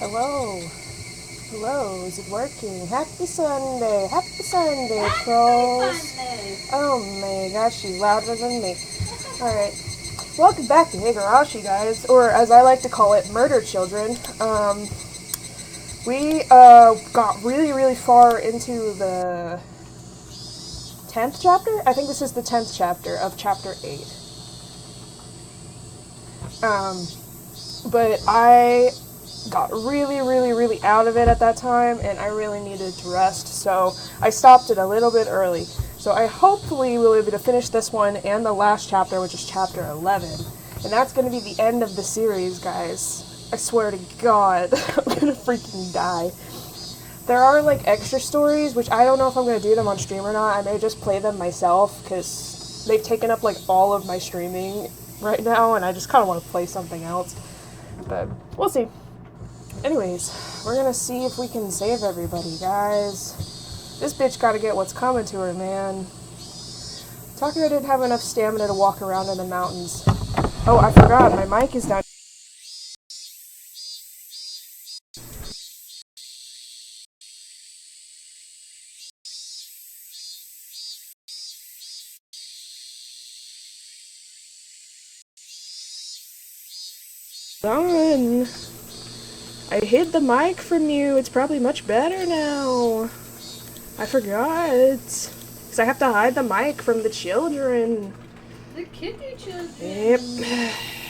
Hello, Hello, is it working? Happy Sunday! Happy Sunday, trolls! Oh my gosh, she's louder than me. Alright. Welcome back to Higurashi, guys, or as I like to call it, Murder Children. We got really far into the 10th chapter? I think this is the 10th chapter of Chapter 8. But I got really out of it at that time, and I really needed to rest, so I stopped it a little bit early. So I hopefully will be able to finish this one and the last chapter, which is chapter 11. And that's going to be the end of the series, guys. I swear to God, I'm going to freaking die. There are, like, extra stories, which I don't know if I'm going to do them on stream or not. I may just play them myself, because they've taken up, like, all of my streaming right now, and I just kind of want to play something else. But we'll see. Anyways, we're gonna see if we can save everybody, guys. This bitch gotta get what's coming to her, man. Takuro didn't have enough stamina to walk around in the mountains. Oh, I forgot, my mic is down. Done. I hid the mic from you. It's probably much better now. I forgot. Because I have to hide the mic from the children. The kitty children. Yep.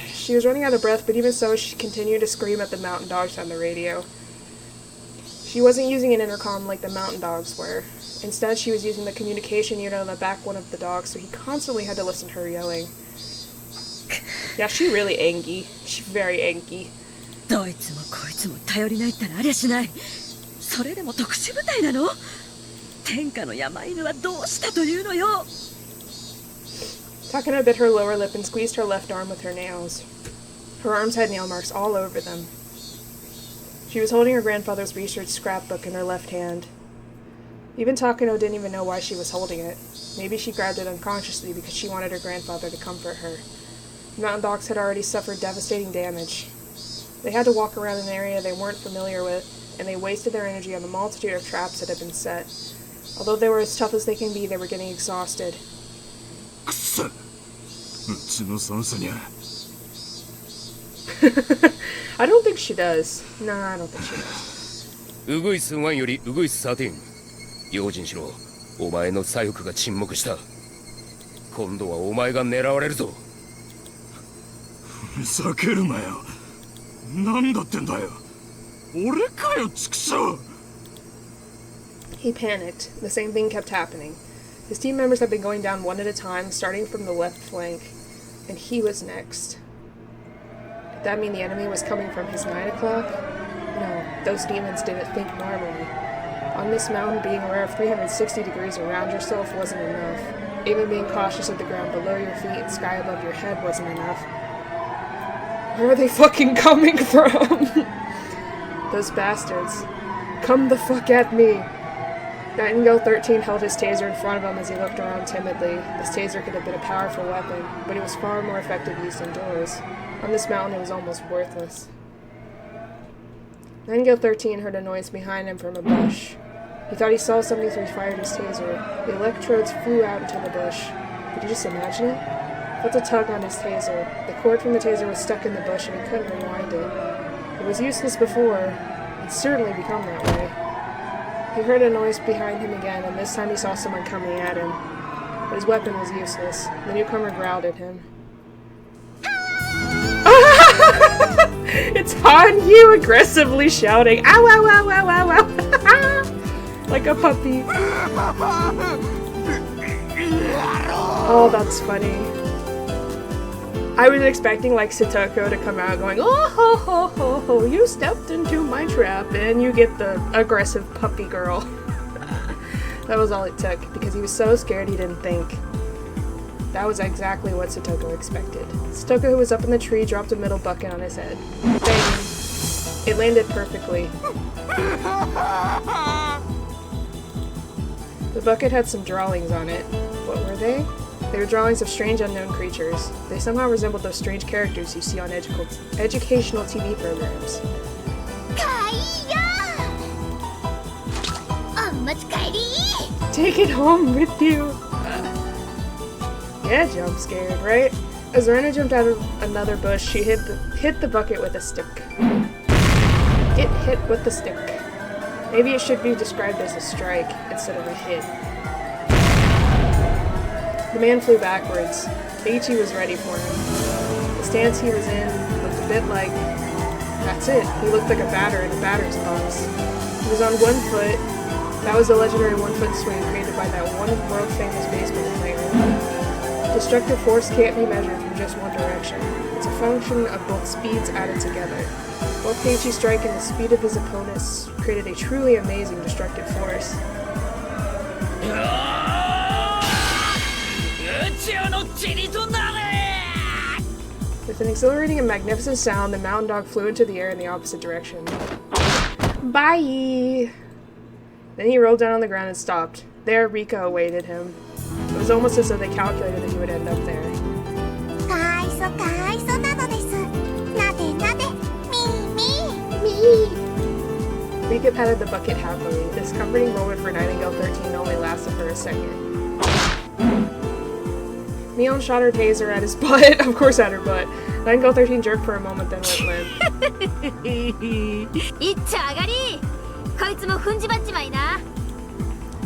She was running out of breath, but even so, she continued to scream at the mountain dogs on the radio. She wasn't using an intercom like the mountain dogs were. Instead, she was using the communication unit on the back one of the dogs, so he constantly had to listen to her yelling. Yeah, she's really angry. She's very angry. どいつもこいつも頼りないったらありゃしない。それでも特殊部隊なの？天下の山犬はどうしたというのよ。Takano bit her lower lip and squeezed her left arm with her nails. Her arms had nail marks all over them. She was holding her grandfather's research scrapbook in her left hand. Even Takano didn't even know why she was holding it. Maybe she grabbed it unconsciously because she wanted her grandfather to comfort her. The mountain dogs had already suffered devastating damage. They had to walk around an area they weren't familiar with, and they wasted their energy on the multitude of traps that had been set. Although they were as tough as they can be, they were getting exhausted. I don't think she does. Nah, I don't think she does. ウグイス1よりウグイス13。用心しろ。お前の左翼が沈黙した。今度はお前が狙われるぞ。ふざけるなよ。なんだってんだよ。俺かよ、畜生。 He panicked. The same thing kept happening. His team members had been going down one at a time, starting from the left flank, and he was next. Did that mean the enemy was coming from his 9 o'clock? No, those demons didn't think normally. On this mountain, being aware of 360 degrees around yourself wasn't enough. Even being cautious of the ground below your feet and sky above your head wasn't enough. Where are they fucking coming from? Those bastards. Come the fuck at me. Nightingale 13 held his taser in front of him as he looked around timidly. This taser could have been a powerful weapon, but it was far more effective used indoors. On this mountain, it was almost worthless. Nightingale 13 heard a noise behind him from a bush. He thought he saw something, so he fired his taser. The electrodes flew out into the bush. Could you just imagine it? He felt a tug on his taser. The cord from the taser was stuck in the bush, and he couldn't rewind it. It was useless before. It's certainly become that way. He heard a noise behind him again, and this time he saw someone coming at him. But his weapon was useless. The newcomer growled at him. It's Han Yu aggressively shouting, ow, ow, ow, ow, ow, ow, like a puppy. Oh, that's funny. I was expecting, like, Satoko to come out going, oh, ho, ho, ho, ho, you stepped into my trap, and you get the aggressive puppy girl. That was all it took, because he was so scared he didn't think. That was exactly what Satoko expected. Satoko, who was up in the tree, dropped a middle bucket on his head. Bang! It landed perfectly. The bucket had some drawings on it. What were they? They were drawings of strange unknown creatures. They somehow resembled those strange characters you see on educational TV programs. Take it home with you. Yeah, jump scared, right? As Rena jumped out of another bush, she hit the bucket with a stick. Get hit with the stick. Maybe it should be described as a strike instead of a hit. The man flew backwards. Keiichi was ready for him. The stance he was in looked a bit like... That's it. He looked like a batter in a batter's box. He was on one foot. That was the legendary one-foot swing created by that one world-famous baseball player. Destructive force can't be measured from just one direction. It's a function of both speeds added together. Both Keiichi's strike and the speed of his opponents created a truly amazing destructive force. With an exhilarating and magnificent sound, the mountain dog flew into the air in the opposite direction. Bye! Then he rolled down on the ground and stopped. There, Rika awaited him. It was almost as though they calculated that he would end up there. Rika patted the bucket happily. This comforting moment for Nightingale 13 only lasted for a second. Mion shot her taser at his butt. Of course at her butt. Nightingale 13 jerked for a moment, then went limp.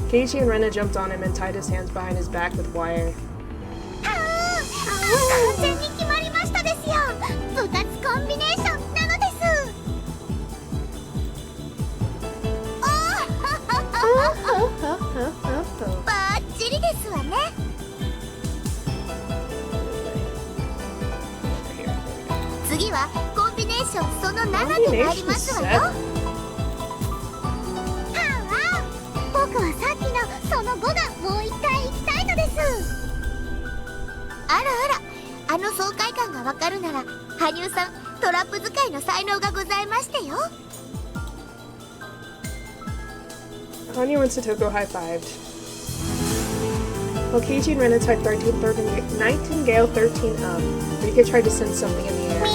Keiichi and Rena jumped on him and tied his hands behind his back with wire. Hanyu and Satoko high-fived. While Keiichi and Rena tied Nightingale 13 up, Rika tried to send something in the air.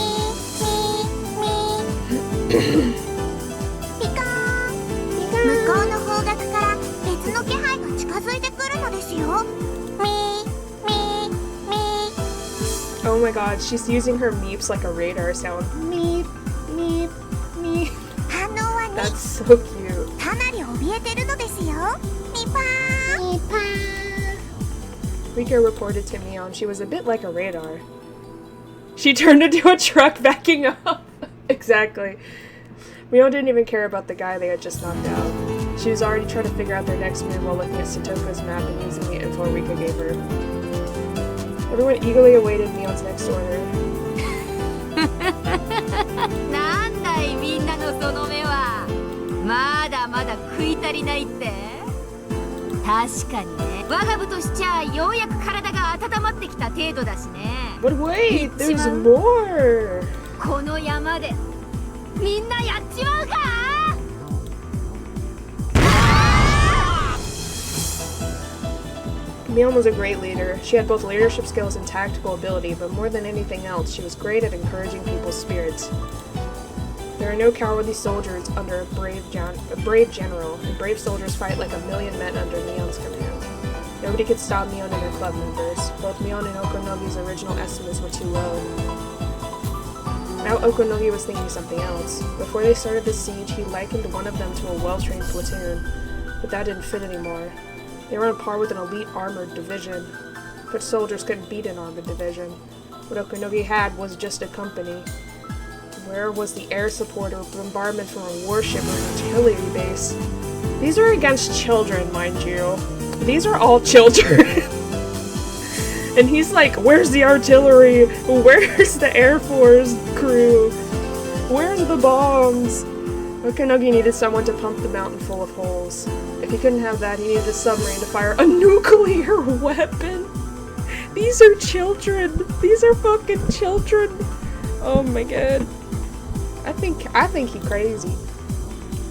Oh my god, she's using her meeps like a radar sound. Meep, meep, meep. That's so cute. Rika reported to Mion she was a bit like a radar. She turned into a truck backing up. Exactly. Mion didn't even care about the guy they had just knocked out. She was already trying to figure out their next move while looking at Satoko's map and using the info Rika gave her. Everyone eagerly awaited Mion's next order. But wait, there's more! Mion was a great leader. She had both leadership skills and tactical ability, but more than anything else, she was great at encouraging people's spirits. There are no cowardly soldiers under a brave general, and brave soldiers fight like a million men under Mion's command. Nobody could stop Mion and her club members. Both Mion and Okonogi's original estimates were too low. Now Okonogi was thinking something else. Before they started the siege, he likened one of them to a well-trained platoon, but that didn't fit anymore. They were on par with an elite armored division, but soldiers couldn't beat an armored division. What Okonogi had was just a company. Where was the air support or bombardment from a warship or an artillery base? These are against children, mind you. These are all children. And he's like, where's the artillery? Where's the Air Force crew? Where's the bombs? Okonogi needed someone to pump the mountain full of holes. If he couldn't have that, he needed a submarine to fire a nuclear weapon. These are children. These are fucking children. Oh my god. I think he crazy.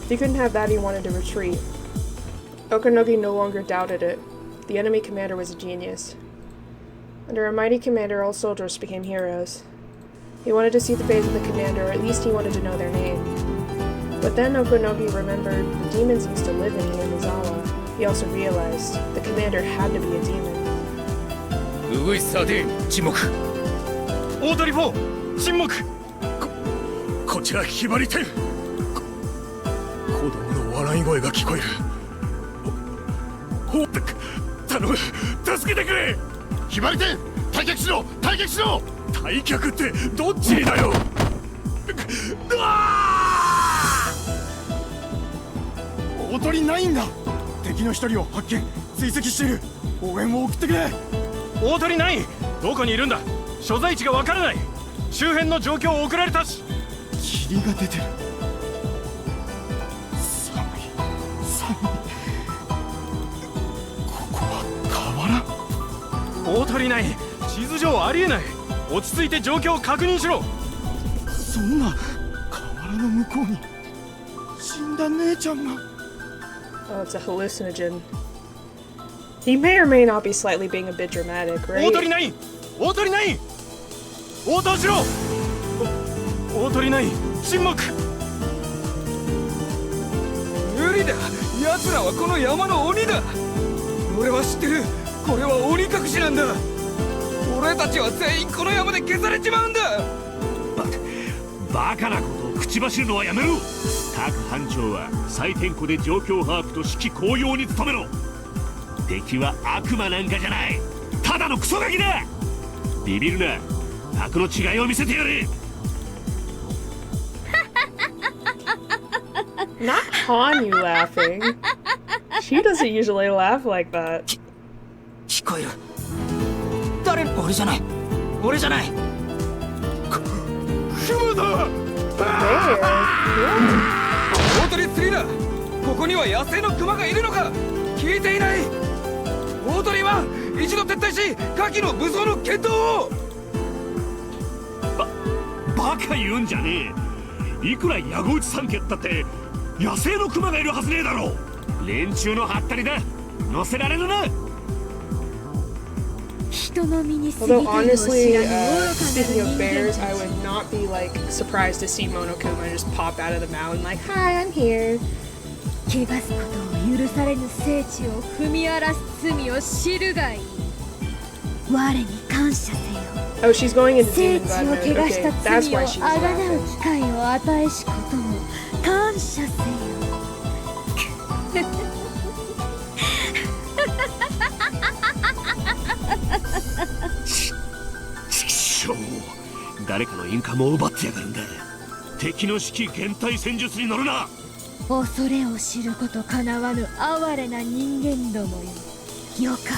If he couldn't have that, he wanted to retreat. Okonogi no longer doubted it. The enemy commander was a genius. Under a mighty commander, all soldiers became heroes. He wanted to see the face of the commander, or at least he wanted to know their name. But then Okonogi remembered the demons used to live in Yamazawa. He also realized the commander had to be a demon. ウグイス13沈黙。大鳥4沈黙。こちらひばり10。子供の笑い声が聞こえる。頼む助けてくれ。ひばり10退却しろ退却しろ。退却ってどっちにだよ。大鳥ないんだ。敵の一人を発見追跡している。応援を送ってくれ。大鳥ない。どこにいるんだ。所在地がわからない。周辺の状況を送られたし。霧が出てる。寒い寒い。ここは河原。大鳥ない。地図上ありえない。落ち着いて状況を確認しろ。そんな河原の向こうに死んだ姉ちゃんが。Oh, it's a hallucinogen. He may or may not be slightly being a bit dramatic, right? 大鳥ない大鳥ない応答しろ。大鳥ない沈黙。無理だ。奴らはこの山の鬼だ。俺は知ってる。これは鬼隠しなんだ。俺たちは全員この山で消されちまうんだ。バカなことを口走るのはやめろ。各班長は再点呼で状況把握と指揮高揚に努めろ。敵は悪魔なんかじゃない。ただのクソガキだ。ビビるな。格の違いを見せてやれ。Not Han, you laughing. She doesn't usually laugh like that. 聞こえる。誰？俺じゃない。俺じゃない。熊だ。Where? 大鳥3だ。ここには野生のクマがいるのか。聞いていない。大鳥1一度撤退し下記の武装の検討を。バカ言うんじゃねえ。いくら矢後内三家だって野生のクマがいるはずねえだろ。連中のハったりだ。乗せられるな。 Although honestly, speaking of bears, I would not be like surprised to see Monokuma just pop out of the mountain like, "Hi, I'm here." 汚すことを許されぬ聖地を踏み荒らす罪を知るがいい。我に感謝せよ。 Oh, she's going into 聖 demon 地を godhood. 汚し Okay, た that's 罪を why she あ was がなう laughing. 機会を与えしことも感謝せよ。ちくしょう。誰かのインカムを奪ってやがるんだ。敵の指揮減退戦術に乗るな。恐れを知ることかなわぬ哀れな人間どもよ。よか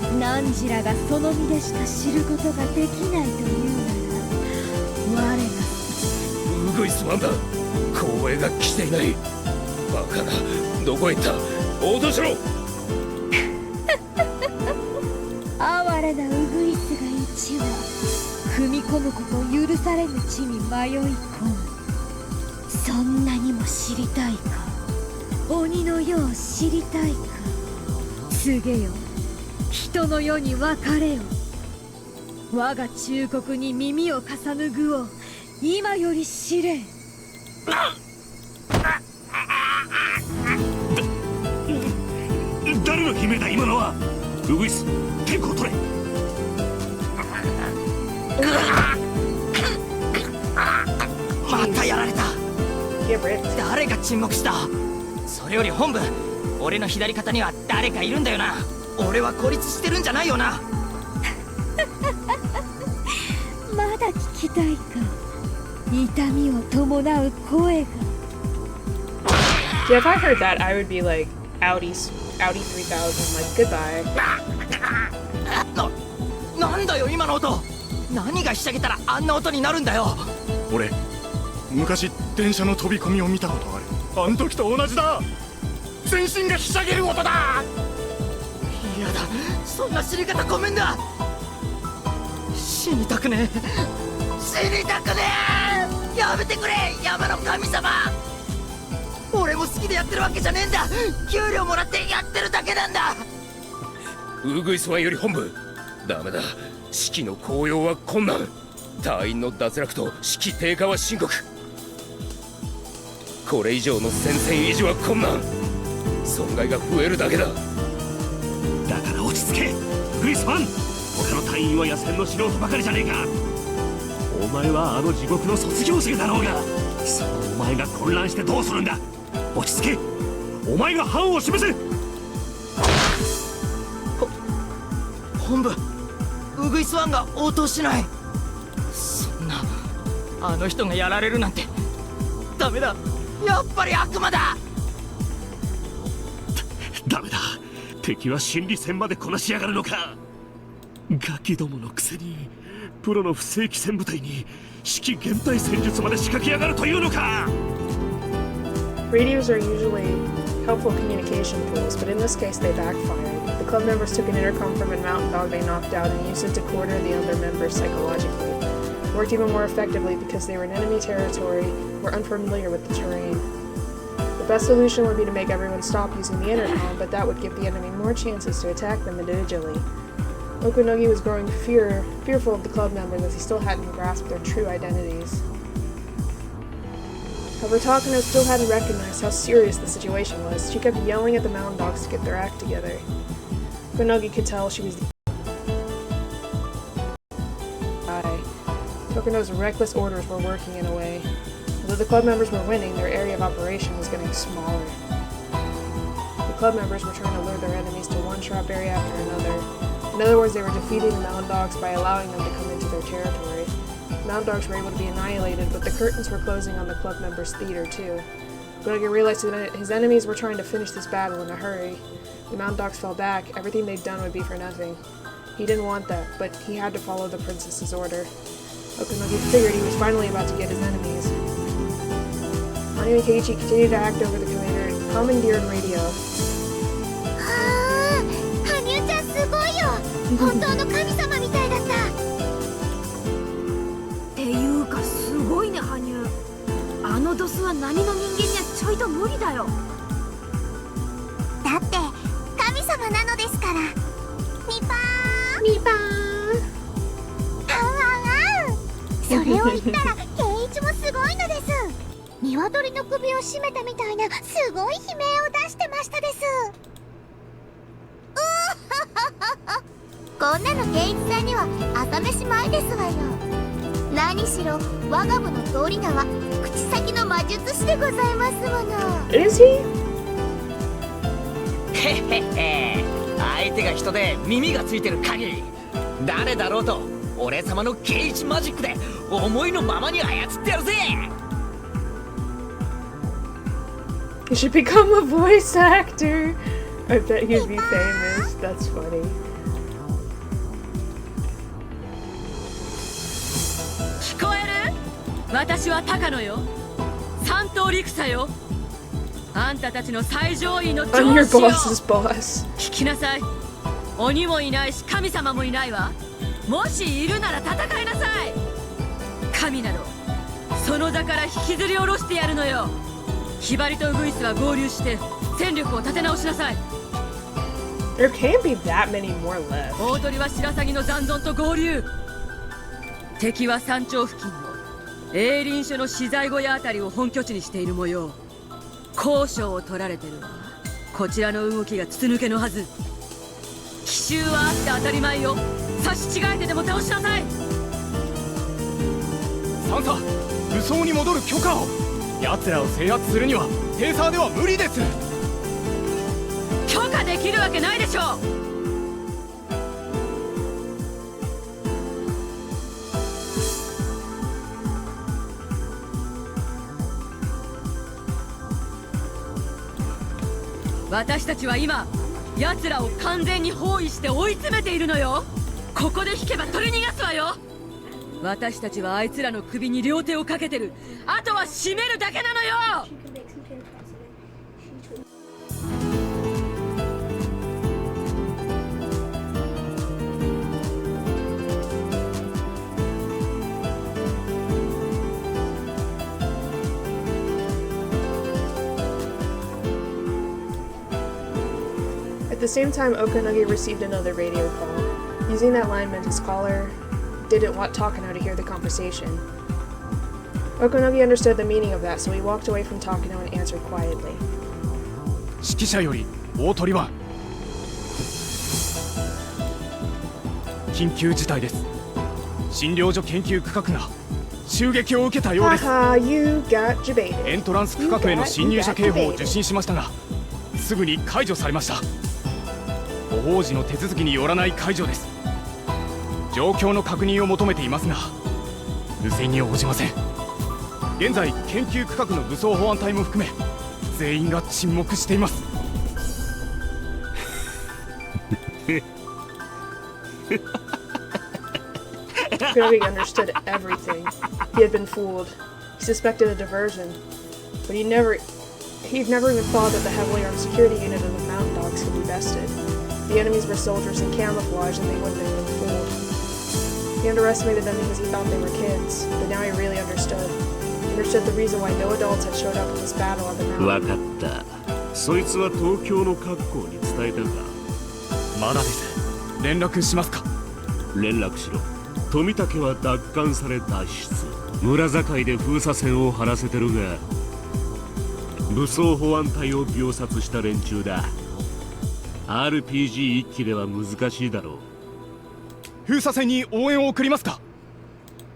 ろう。汝らがその身でしか知ることができないというなら、我がウグイス1だ。光栄が来ていない。バカな。どこへ行った。応答しろ。哀れなウグイスが一羽踏み込むことを許されぬ地に迷い込む。そんなにも知りたいか。鬼の世を知りたいか。告げよ。人の世に別れよ。我が忠告に耳を重ぬ具を今より知れ。誰の姫だ今のは。ウグイス結構取れ。またやられた。 Get ripped. 誰が沈黙した。それより本部、俺の左肩には誰かいるんだよな。俺は孤立してるんじゃないよな。まだ聞きたいか。痛みを伴う声が。 Yeah, if I heard that, I would be like, Audi 3000, like, goodbye. なんだよ今の音。何がひしゃげたらあんな音になるんだよ。俺昔電車の飛び込みを見たことある。あん時と同じだ。全身がひしゃげる音だ。やだ、そんな死に方ごめんだ。死にたくねえ。死にたくねえ。やめてくれ山の神様。俺も好きでやってるわけじゃねえんだ。給料もらってやってるだけなんだ。ウグイス1より本部。ダメだ。士気の高揚は困難。隊員の脱落と士気低下は深刻。これ以上の戦線維持は困難。損害が増えるだけだ。だから落ち着けグリスマン。他の隊員は野戦の素人ばかりじゃねえか。お前はあの地獄の卒業生だろうが、そのお前が混乱してどうするんだ。落ち着け。お前が範を示せ。本部、ウグイスワンが応答しない。そんな、あの人がやられるなんてダメだ。やっぱり悪魔だ。ダメだ。敵は心理戦までこなしやがるのか。ガキどものくせにプロの不正規戦部隊に指揮減退戦術まで仕掛けやがるというのか。 Radios are usually helpful communication tools, but in this case they backfired. The club members took an intercom from a mountain dog they knocked out and used it to corner the other members psychologically. It worked even more effectively because they were in enemy territory, were unfamiliar with the terrain. The best solution would be to make everyone stop using the intercom, but that would give the enemy more chances to attack them individually. Okunogi was growing fearful of the club members as he still hadn't grasped their true identities. However, Takano still hadn't recognized how serious the situation was. She kept yelling at the mountain dogs to get their act together. Okunogi could tell she was Takano's reckless orders were working in a way. Although the club members were winning, their area of operation was getting smaller. The club members were trying to lure their enemies to one sharp area after another. In other words, they were defeating the mountain dogs by allowing them to come into their territory. The mountain dogs were able to be annihilated, but the curtains were closing on the club members' theater too. Okunogi realized that his enemies were trying to finish this battle in a hurry. The mountain dogs fell back. Everything they'd done would be for nothing. He didn't want that, but he had to follow the princess's order. Okunogi figured he was finally about to get his enemies. Anime Keiichi continued to act over the commandeered radio. 羽生ちゃんすごいよ。本当の神様みたいだった。っていうかすごいね羽生。あのドスは何の人間にはちょいと無理だよ。だって神様なのですから。ミパーミパー。それを言ったらケイイチもすごいのです。鶏の首を絞めたみたいなすごい悲鳴を出してましたです。こんなのケイイチさんには朝飯前ですわよ。何しろ我が部の通り名は口先の魔術師でございますもの。Is he? へへへ、相手が人で耳がついてる限り誰だろうと俺様のケイイチマジックで思いのままに操ってやるぜ。 He should become a voice actor. I bet he'd be famous. That's funny. 聞こえる？私は高野よ。三等陸佐よ。あんたたちの最上位の上 I'm your 司よ。 boss's boss. 聞きなさい。鬼もいないし神様もいないわ。もしいるなら戦いなさい。神などその座から引きずり下ろしてやるのよ。ヒバリとウグイスは合流して戦力を立て直しなさい。 There can't be that many more left. 大鳥は白鷺の残存と合流。敵は山頂付近の営林署の資材小屋あたりを本拠地にしている模様。交渉を取られてるわ。こちらの動きが筒抜けのはず。奇襲はあって当たり前よ。差し違えてでも倒しなさい。サンサ、武装に戻る許可を。奴らを制圧するにはテーサーでは無理です。許可できるわけないでしょう。私たちは今奴らを完全に包囲して追い詰めているのよ。ここで引けば取り逃がすわよ。私たちはあいつらの首に両手をかけてる。あとは締めるだけなのよ。At the same time, Okunogi received another radio call. Using that line meant his caller didn't want Takano to hear the conversation. Okonogi understood the meaning of that, so he walked away from Takano and answered quietly. 指揮者より大鳥は緊急事態です。診療所研究区画が襲撃を受けたようです。 Haha, you got debated. エントランス区画への侵入者警報を受信しましたが、すぐに解除されました。ご法事の手続きによらない解除です。状況の確認を求めていますが無線に応じません。現在研究区画の武装保安隊も含め全員が沈黙しています。Okonogi understood everything. He had been fooled. He suspected a diversion, but he'd never even thought that the heavily armed security unit of the Mountain Dogs could be bested. The enemies were soldiers in camouflage, and they wouldn't have been fooled. He underestimated them because he thought they were kids, but now he really understood. He understood the reason why no adults had showed up in this battle on the mountain. わかった。そいつは東京の各校に伝えたか。まだです。連絡しますか。連絡しろ。富武は奪還され脱出。村境で封鎖線を張らせてるが、武装保安隊を秒殺した連中だ。RPG 一機では難しいだろう。封鎖線に応援を送りますか。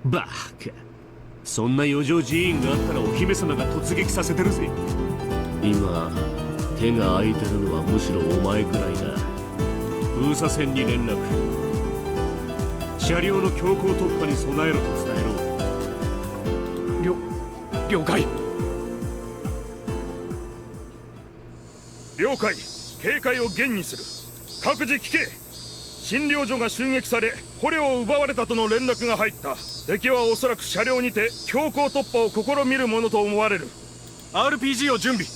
バカ。そんな余剰人員があったらお姫様が突撃させてるぜ。今手が空いてるのはむしろお前くらいだ。封鎖線に連絡。車両の強行突破に備えろと伝えろ。了解。了解。警戒を厳にする。各自聞け。診療所が襲撃され捕虜を奪われたとの連絡が入った。敵はおそらく車両にて強行突破を試みるものと思われる。 RPG を準備。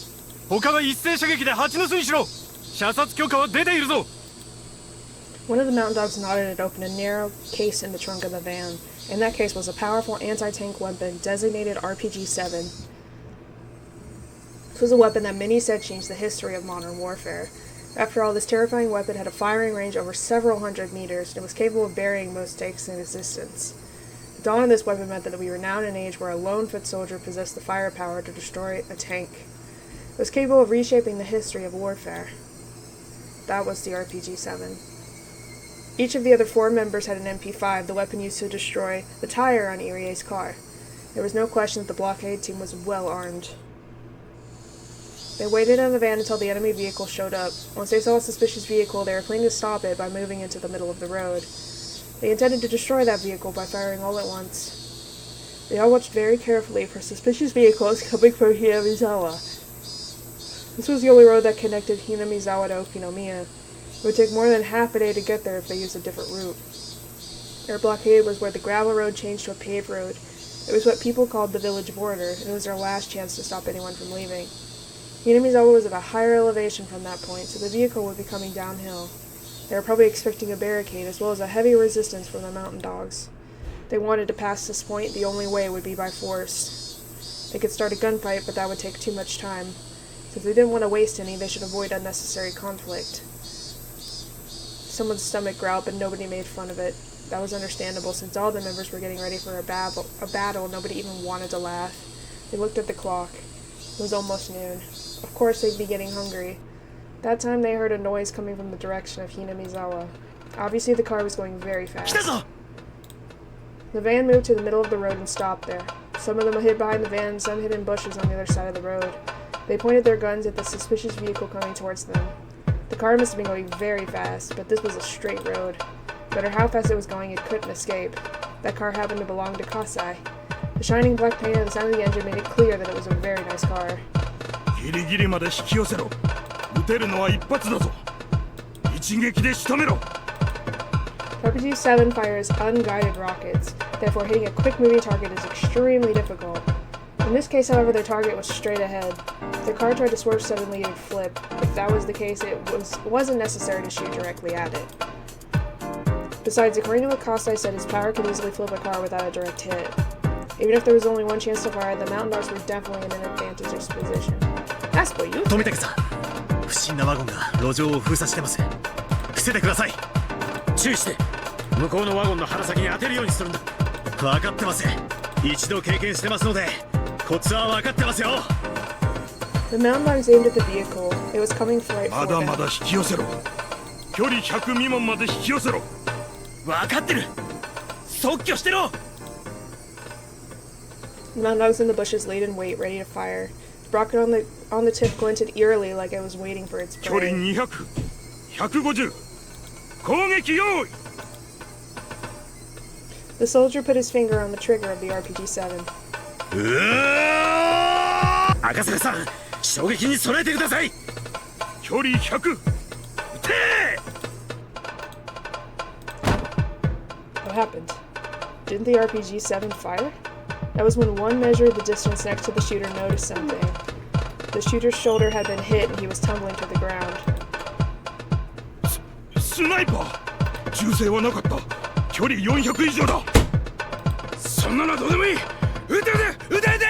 他は一斉射撃で蜂の巣にしろ。射殺許可は出ているぞ。 One of the Mountain Dogs nodded and opened a narrow case in the trunk of the van. In that case was a powerful anti-tank weapon designated RPG-7. This was a weapon that many said changed the history of modern warfare. After all, this terrifying weapon had a firing range over several hundred meters and was capable of burying most tanks in existence. The dawn of this weapon meant that we were now in an age where a lone foot soldier possessed the firepower to destroy a tank. It was capable of reshaping the history of warfare. That was the RPG-7. Each of the other 4 members had an MP5, the weapon used to destroy the tire on Irie's car. There was no question that the blockade team was well armed. They waited in the van until the enemy vehicle showed up. Once they saw a suspicious vehicle, they were planning to stop it by moving into the middle of the road. They intended to destroy that vehicle by firing all at once. They all watched very carefully for suspicious vehicles coming from Hinamizawa. This was the only road that connected Hinamizawa to Okinomiya. It would take more than half a day to get there if they used a different route. Their blockade was where the gravel road changed to a paved road. It was what people called the village border, and it was their last chance to stop anyone from leaving. Hinamizawa was at a higher elevation from that point, so the vehicle would be coming downhill. They were probably expecting a barricade, as well as a heavy resistance from the Mountain Dogs. They wanted to pass this point, the only way would be by force. They could start a gunfight, but that would take too much time. So if they didn't want to waste any, they should avoid unnecessary conflict. Someone's stomach growled, but nobody made fun of it. That was understandable, since all the members were getting ready for a battle. Nobody even wanted to laugh. They looked at the clock. It was almost noon. Of course they'd be getting hungry. That time they heard a noise coming from the direction of Hinamizawa. Obviously the car was going very fast. The van moved to the middle of the road and stopped there. Some of them hid behind the van, some hid in bushes on the other side of the road. They pointed their guns at the suspicious vehicle coming towards them. The car must have been going very fast, but this was a straight road. No matter how fast it was going, it couldn't escape. That car happened to belong to Kasai. The shining black paint and the sound of the engine made it clear that it was a very nice car. ギリギリまで引き寄せろ。撃てるのは一発だぞ。一撃で仕留めろ。RPG-7 fires unguided rockets, therefore hitting a quick-moving target is extremely difficult. In this case, however, their target was straight ahead. If the car tried to swerve suddenly, it would flip. If that was the case, it wasn't necessary to shoot directly at it. Besides, according to what Kasai said, his power could easily flip a car without a direct hit. Even if there was only one chance to fire, the Mountain Dogs were definitely in an advantageous position. That's what you 富武さん、不審なワゴンが路上を封鎖してます。伏せてください。注意して。向こうのワゴンの鼻先に当てるようにするんだ。分かってます。一度経験してますのでコツは分かってますよ。 The mountain dogs aimed at the vehicle. It was coming right ま for だ them. まだ引き寄せろ。距離100未満まで引き寄せろ。分かってる。即挙してろ。 The mountain dogs in the bushes laid in wait, ready to fire. The rocket on the tip glinted eerily like it was waiting for its 距離 prey. 200、150。攻撃用意。 The soldier put his finger on the trigger of the RPG-7. 赤坂さん、衝撃に備えてください。距離100。撃て What happened? Didn't the RPG-7 fire? That was when one measured the distance next to the shooter noticed something. The shooter's shoulder had been hit and he was tumbling to the ground. スナイパー。銃声はなかった。距離400以上だ。そんなのどうでもいい。撃て撃て撃て撃て。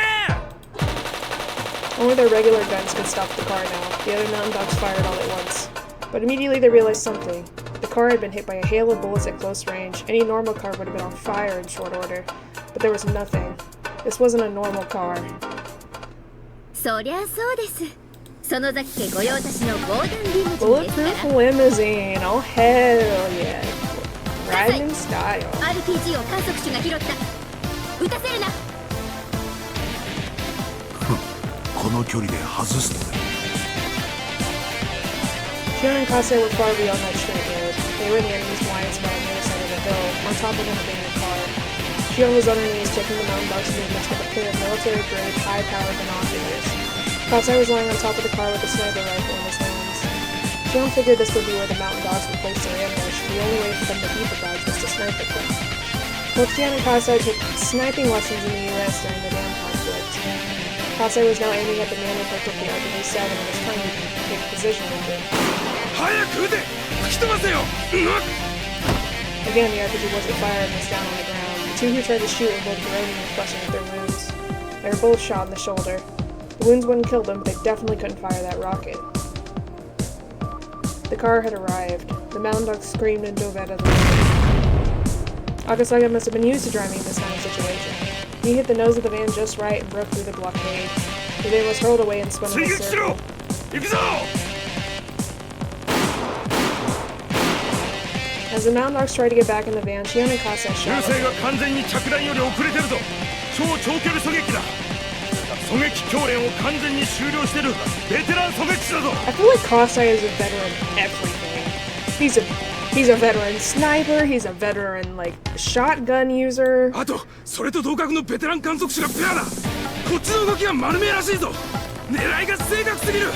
Only their regular guns could stop the car now. The other mountain dogs fired all at once. But immediately they realized something. The car had been hit by a hail of bullets at close range. Any normal car would have been on fire in short order. But there was nothing. This wasn't a normal car. そりゃそうです。園崎家御用達の防弾リムジンですから。 Bulletproof limousine. Oh, hell yeah. Riding in style. RPG を観測手が拾った。撃たせるな。この距離で外すのね。 Shion and Kase were far beyond that straight road. They were in the enemy's blind spot on the other side of the hill, on top of an abandoned car. Shion was on her knees checking the mountain dog's movements with a pair of military-grade, high-powered binoculars. Kase was lying on top of the car with a sniper rifle in his hands. Shion figured this would be where the mountain dogs would place their ambush. The only way for them to beat the dogs was to snipe at them. Both Shion and Kase took sniping lessons in the U.S. during the damn conflict. Kase was now aiming at the man who picked up the RPG-7 and was trying to take position with it. 早く撃て。吹き飛ばせよ。Again, the RPG wasn't fired and was down on the ground. The two who tried to shoot were both groaning and flushing at their wounds. They were both shot in the shoulder. The wounds wouldn't kill them, but they definitely couldn't fire that rocket. The car had arrived. The mountain dog screamed and dove out of the way. Akasaga must have been used to driving in this kind of situation. He hit the nose of the van just right and broke through the blockade. The van was hurled away and spun in a 追撃しろ。 circle. 行くぞ。 As the mountain dogs tried to get back in the van, Shion and Kase 銃 shot 声 at が them. 完全に着弾より遅れてるぞ。超長距離狙撃だ。狙撃教練を完全に修了してるベテラン狙撃手だぞ。 I feel like Kase is a veteran everything. He's a veteran sniper, he's a veteran like shotgun user. あとそれと同格のベテラン観測手がペアだ。こっちの動きが丸見えらしいぞ。狙いが正確すぎる。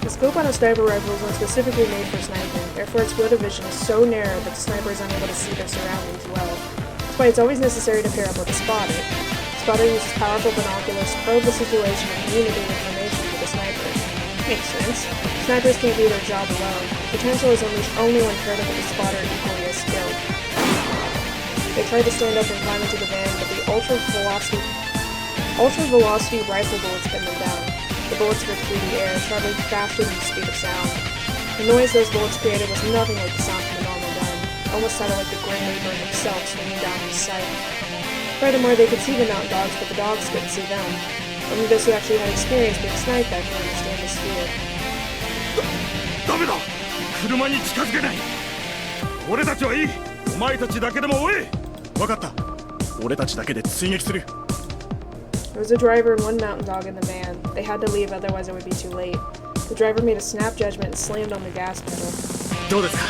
The scope on a sniper rifle is one specifically made for sniping. Therefore, its field of vision is so narrow that the sniper is unable to see their surroundings well. That's why it's always necessary to pair up with a spotter. The spotter uses powerful binoculars to probe the situation and communicate information to the sniper. Makes sense. Snipers can't do their job alone. Potential is unleashed only when paired up with a spotter equally as skilled. They tried to stand up and climb into the van, but the ultra-velocity rifle bullets pinned them down. The bullets ripped through the air, traveling faster than the speed of sound. The noise those bullets created was nothing like the sound from a normal gun. It almost sounded like the Grim Reaper himself swinging down his sight. Furthermore, they could see the mountain dogs, but the dogs couldn't see them. Only those who actually had experience being sniped that could understand this fear. ダメだ。車に近づけない。俺たちはいい。お前たちだけでも追え。分かった。俺たちだけで追撃する。 There was a driver and one mountain dog in the van. They had to leave, otherwise it would be too late. The driver made a snap judgment and slammed on the gas pedal. どうですか。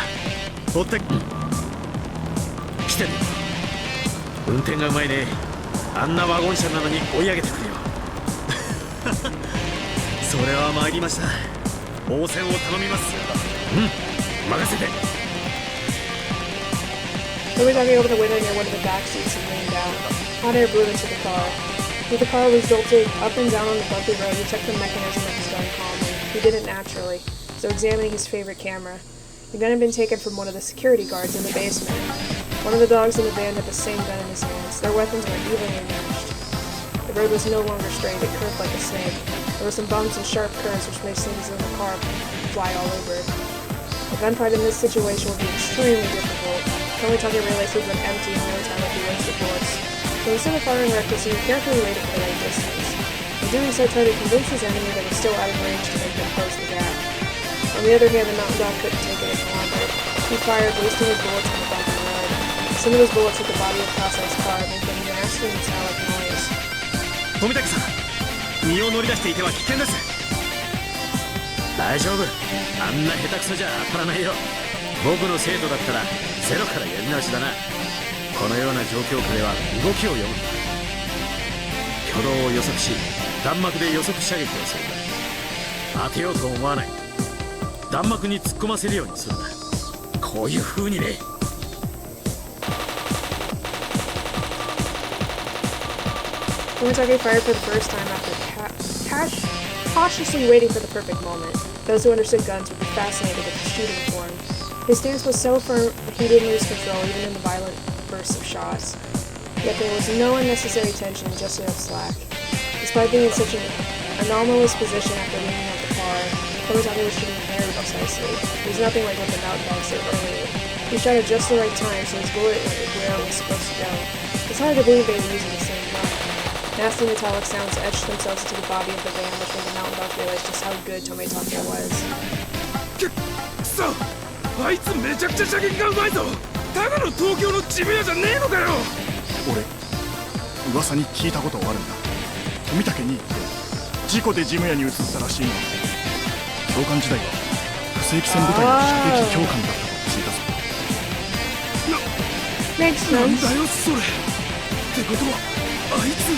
追って来てる。運転がうまいね。あんなワゴン車なのに追い上げてくるよ。それは参りました。応戦を頼みます。任せて。 They were talking over the window near one of the back seats and leaned down. Hot air blew into the car. With the car was jolted up and down on the bumpy road, he checked the mechanism of his gun calmly. He did it naturally, so examining his favorite camera. The gun had been taken from one of the security guards in the basement. One of the dogs in the van had the same gun in his hands. Their weapons were evenly matched. The road was no longer straight, it curved like a snake. There were some bumps and sharp curves which made things in the car fly all over it. A gunfight in this situation would be extremely difficult. Tomitake realized he would empty and no time would be wasted bullets. So instead of firing recklessly, he carefully waited for the right distance. In doing so, tried to convince his enemy that he's still out of range to make them close the gap. On the other hand, the mountain dog couldn't take it any longer. He fired, wasting his bullets on the bumpy road. Some of his bullets hit the body of Kasai's car, making a nasty and metallic noise. 富武さん、身を乗り出していては危険です。大丈夫、あんな下手くそじゃ当たらないよ。僕の生徒だったらゼロからやり直しだな。このような状況下では動きを読む。挙動を予測し、弾幕で予測射撃をするんだ。当てようと思わない。弾幕に突っ込ませるようにするんだ。こういう風にね。Tomitake fired for the first time after cautiously waiting for the perfect moment. Those who understood guns would be fascinated with his shooting form. His stance was so firm he didn't lose control even in the violent bursts of shots. Yet there was no unnecessary tension, just enough slack. Despite being in such an anomalous position after leaning out the car, Tomitake was shooting very precisely. It was nothing like what the mountain dog said earlier. He shot at just the right time, so his bullet went where it was supposed to go. It's hard to believe they were using the same gun. Nasty metallic sounds etched themselves into the body of the van, which made the mountain dog realize just how good Tomitake was. くそ、あいつめちゃくちゃ射撃がうまいぞ。ただの東京の渋谷じゃねえのかよ。俺、噂に聞いたことがあるんだ。富武に事故でジム屋に移ったらしいの。教官時代は不正規戦部隊の射撃教官だったと聞いたぞ。なんだよそれ。ってことはあいつ。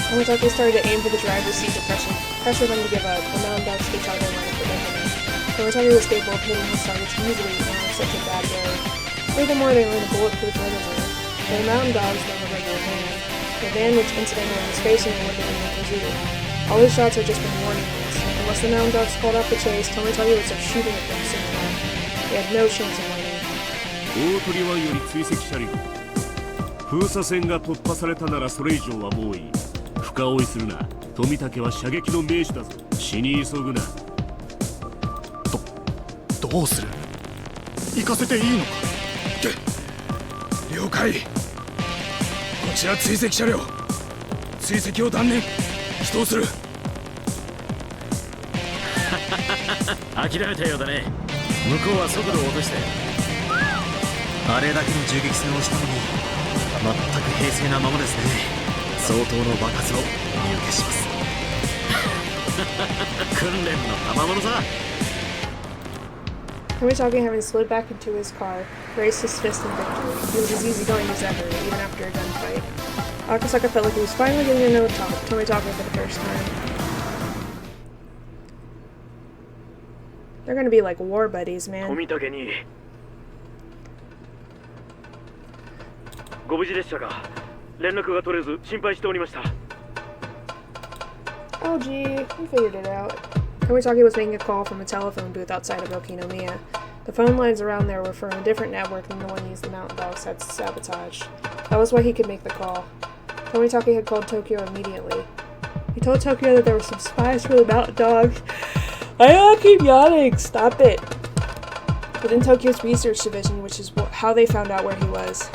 Tomitake started to aim for the driver's seat to pressure them to give up. The mountain dog's fatality line of predicament. Tomitake was capable of hitting his targets easily even on such a bad road. Furthermore, they were in a bulletproof limousine. The mountain dogs were in a regular van. The van which incidentally was facing a woodland in the zoo. All his shots had just been warning ones. Unless the mountain dogs called off the chase, Tomitake would start shooting at them soon enough. They had no chance of winning. 大鳥湾より追跡車両。封鎖線が突破されたならそれ以上はもういい。深追いするな。富武は射撃の名手だぞ。死に急ぐな。どうする？行かせていいのか？了解。こちら追跡車両。追跡を断念。帰投する。諦めたようだね。向こうは速度を落として。あれだけの銃撃戦をしたのに全く平静なままですね。相当の爆発を見受けします。訓練の賜物さ。Tomitake, having slid back into his car, raised his fist in victory. He was as easygoing as ever, even after a gunfight. Akasaka felt like he was finally getting to know Tomitake for the first time. They're gonna be like war buddies, man. 富武にご無事でしたか？連絡が取れず心配しておりました。 Oh gee, we figured it out. Tomitake was making a call from a telephone booth outside of Okinomiya. The phone lines around there were from a different network than the one used the mountain dogs had sabotaged. That was why he could make the call. Tomitake had called Tokyo immediately. He told Tokyo that there were some spies for the mountain dogs. I keep yawning, stop it. Within Tokyo's research division, which is how they found out where he was.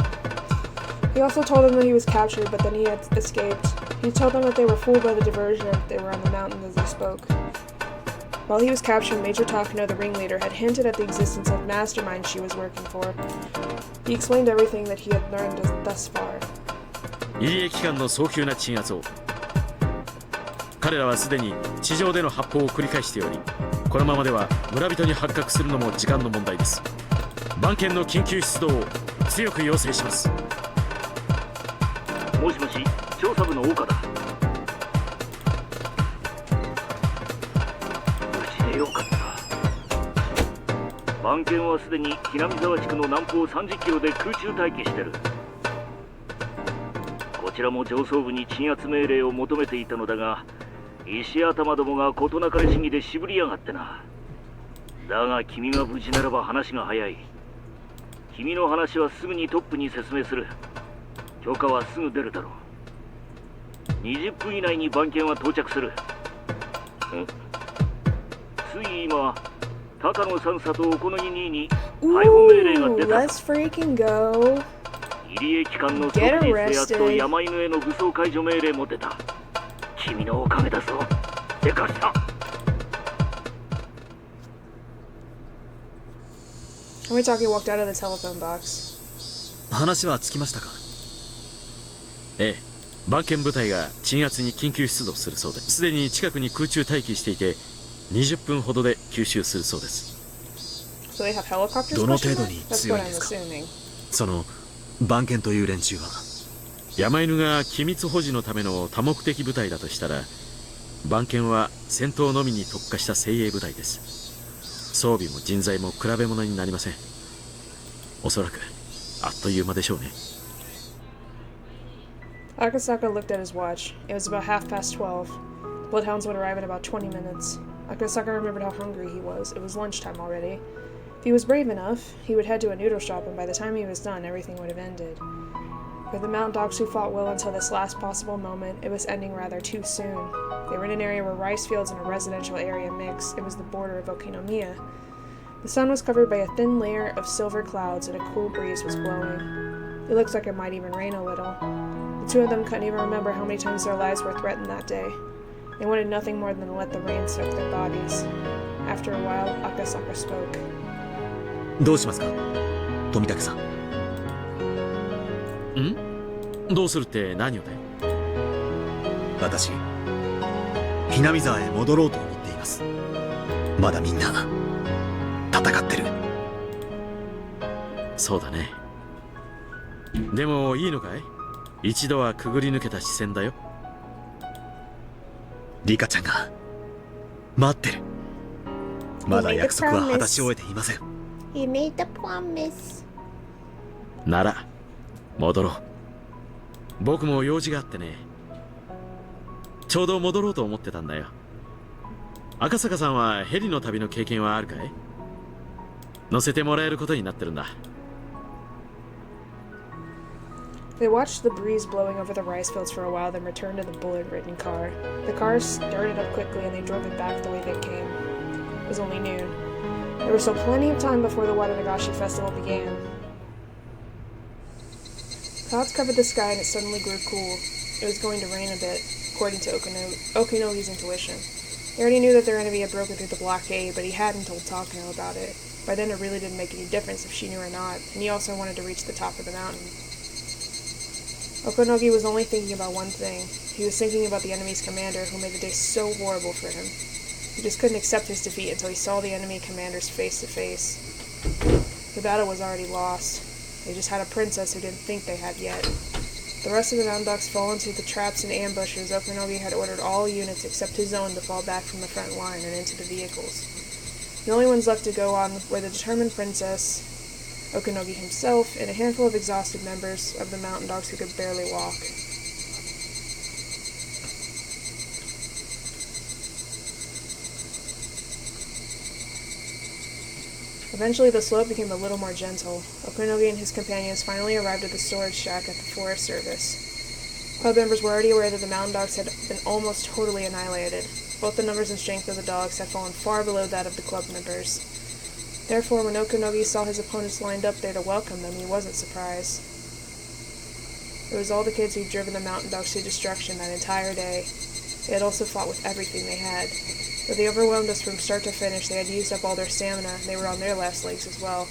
He also told them that he was captured, but then he had escaped. He told them that they were fooled by the diversion and that they were on the mountain as they spoke. While he was captured, Major Takano, the ringleader, had hinted at the existence of masterminds she was working for. He explained everything that he had learned thus far. 入江機関の早急な鎮圧を。彼らはすでに地上での発砲を繰り返しており、このままでは村人に発覚するのも時間の問題です。番犬の緊急出動を強く要請します。もしもし、調査部の岡だ。無事でよかった。番犬はすでに南沢地区の南方30キロで空中待機してる。こちらも上層部に鎮圧命令を求めていたのだが、石頭どもが事なかれ主義で渋りやがってな。だが君が無事ならば話が早い。君の話はすぐにトップに説明する。許可はすぐ出るだろう。20分以内に番犬は到着する。つい今高野三佐と小野木兄に逮捕命令が Ooh, 出た。 let's freaking go. 入江機関の即時制圧と山犬への武装解除命令も出た。君のおかげだぞ。でかした。Tomitaki walked out of the telephone box. 話はつきましたか？ええ、番犬部隊が鎮圧に緊急出動するそうです。すでに近くに空中待機していて20分ほどで吸収するそうです。 So they have helicopters? どの程度に That's 強 what いん I'm ですか？ assuming. その番犬という連中は。山犬が機密保持のための多目的部隊だとしたら、番犬は戦闘のみに特化した精鋭部隊です。装備も人材も比べ物になりません。おそらくあっという間でしょうね。Akasaka looked at his watch. It was about 12:30. Bloodhounds would arrive in about 20 minutes. Akasaka remembered how hungry he was. It was lunchtime already. If he was brave enough, he would head to a noodle shop, and by the time he was done, everything would have ended. For the mountain dogs who fought well until this last possible moment, it was ending rather too soon. They were in an area where rice fields and a residential area mixed. It was the border of Okinomiya. The sun was covered by a thin layer of silver clouds, and a cool breeze was blowing. It looked like it might even rain a little. The two of them couldn't even remember how many times their lives were threatened that day. They wanted nothing more than to let the rain soak their bodies. After a while, Akasaka spoke. どうしますか、富武さん。どうするって何をだよ。私、ひなみ沢へ戻ろうと思っています。まだみんな戦ってる。そうだね。でもいいのかい？一度はくぐり抜けた視線だよ。リカちゃんが待ってる。まだ約束は果たし終えていません。You made the promise. なら戻ろう。僕も用事があってね。ちょうど戻ろうと思ってたんだよ。赤坂さんはヘリの旅の経験はあるかい？乗せてもらえることになってるんだ。They watched the breeze blowing over the rice fields for a while, then returned to the bullet-ridden car. The car started up quickly, and they drove it back the way they came. It was only noon. There was still plenty of time before the Watanagashi festival began. Clouds covered the sky, and it suddenly grew cool. It was going to rain a bit, according to Okinogi's intuition. They already knew that their enemy had broken through the blockade, but he hadn't told Takano about it. By then, it really didn't make any difference if she knew or not, and he also wanted to reach the top of the mountain. Okonogi was only thinking about one thing. He was thinking about the enemy's commander who made the day so horrible for him. He just couldn't accept his defeat until he saw the enemy commanders face to face. The battle was already lost. They just had a princess who didn't think they had yet. The rest of the mountain dogs fell into the traps and ambushes. Okonogi had ordered all units except his own to fall back from the front line and into the vehicles. The only ones left to go on were the determined princess, Okinogi himself, and a handful of exhausted members of the mountain dogs who could barely walk. Eventually, the slope became a little more gentle. Okinogi and his companions finally arrived at the storage shack at the Forest Service. Club members were already aware that the mountain dogs had been almost totally annihilated. Both the numbers and strength of the dogs had fallen far below that of the club members. Therefore, when Okinogi saw his opponents lined up there to welcome them, he wasn't surprised. It was all the kids who'd driven the mountain dogs to destruction that entire day. They had also fought with everything they had. Though they overwhelmed us from start to finish, they had used up all their stamina, and they were on their last legs as well.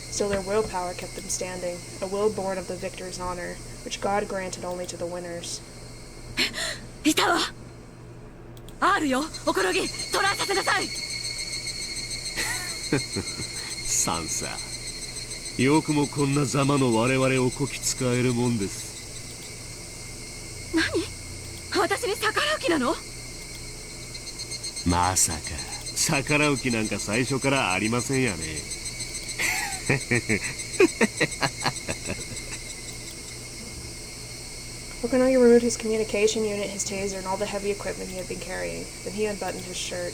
Still, their willpower kept them standing, a will born of the victor's honor, which God granted only to the winners. いたわ。あるよ、おころぎ、トライさせなさい。サンサ、よくもこんなざまの我々をこき使えるもんです。何？私に逆らう気なの？まさか逆らう気なんか最初からありませんやね。Okinogi removed his communication unit, his taser, and all the heavy equipment he had been carrying. Then he unbuttoned his shirt.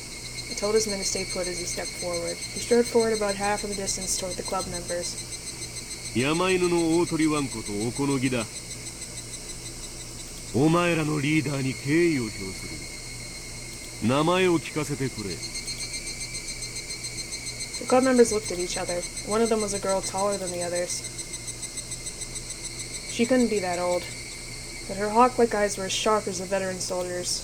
He told his men to stay put as he stepped forward. He strode forward about half of the distance toward the club members. 山犬の大鳥ワンことおこのぎだ。お前らのリーダーに敬意を表する。名前を聞かせてくれ。The club members looked at each other. One of them was a girl taller than the others. She couldn't be that old, but her hawk-like eyes were as sharp as a veteran soldier's.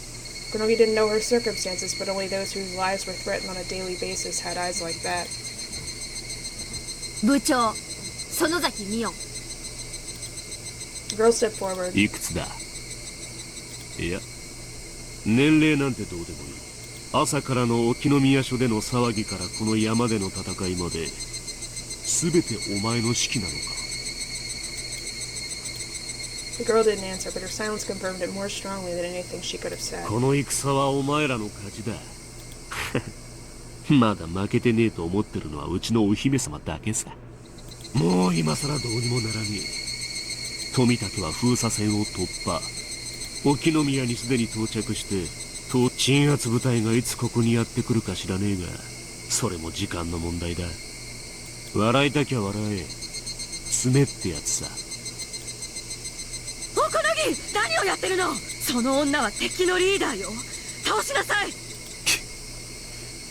Konogi didn't know her circumstances, but only those whose lives were threatened on a daily basis had eyes like that. 部長、園崎美音。 The girl stepped forward. いくつだ？いや、年齢なんてどうでもいい。朝からの沖宮署での騒ぎからこの山での戦いまで、全てお前の指揮なのか？ The girl didn't answer, but her silence confirmed it more strongly than anything she could have said. この戦はお前らの勝ちだ。まだ負けてねえと思ってるのはうちのお姫様だけさ。もう今さらどうにもならねえ。富武は封鎖線を突破。沖宮にすでに到着して、鎮圧部隊がいつここにやってくるか知らねえが、それも時間の問題だ。笑いたきゃ笑え。爪ってやつさ。おこのぎ、何をやってるの？その女は敵のリーダーよ。倒しなさい。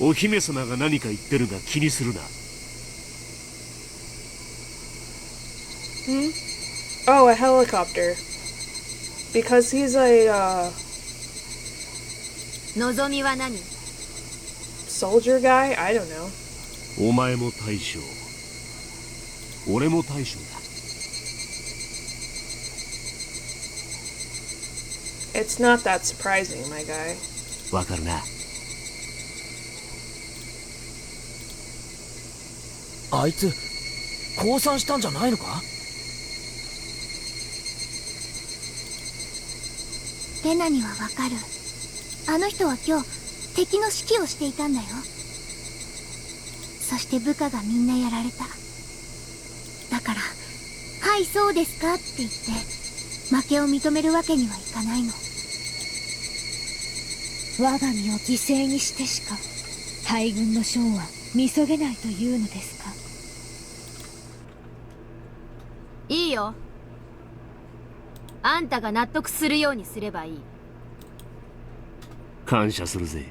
お姫様が何か言ってるが気にするな。Oh, a helicopter. Because he's a, 望みは何？ soldier guy? I don't know. お前も大将。俺も大将だ。It's not that surprising, my guy. わかるな。あいつ降参したんじゃないのか？レナにはわかる。あの人は今日敵の指揮をしていたんだよ。そして部下がみんなやられた。だから「はいそうですか」って言って負けを認めるわけにはいかないの。我が身を犠牲にしてしか大軍の将は見そげないというのですか？いいよ。あんたが納得するようにすればいい。感謝するぜ。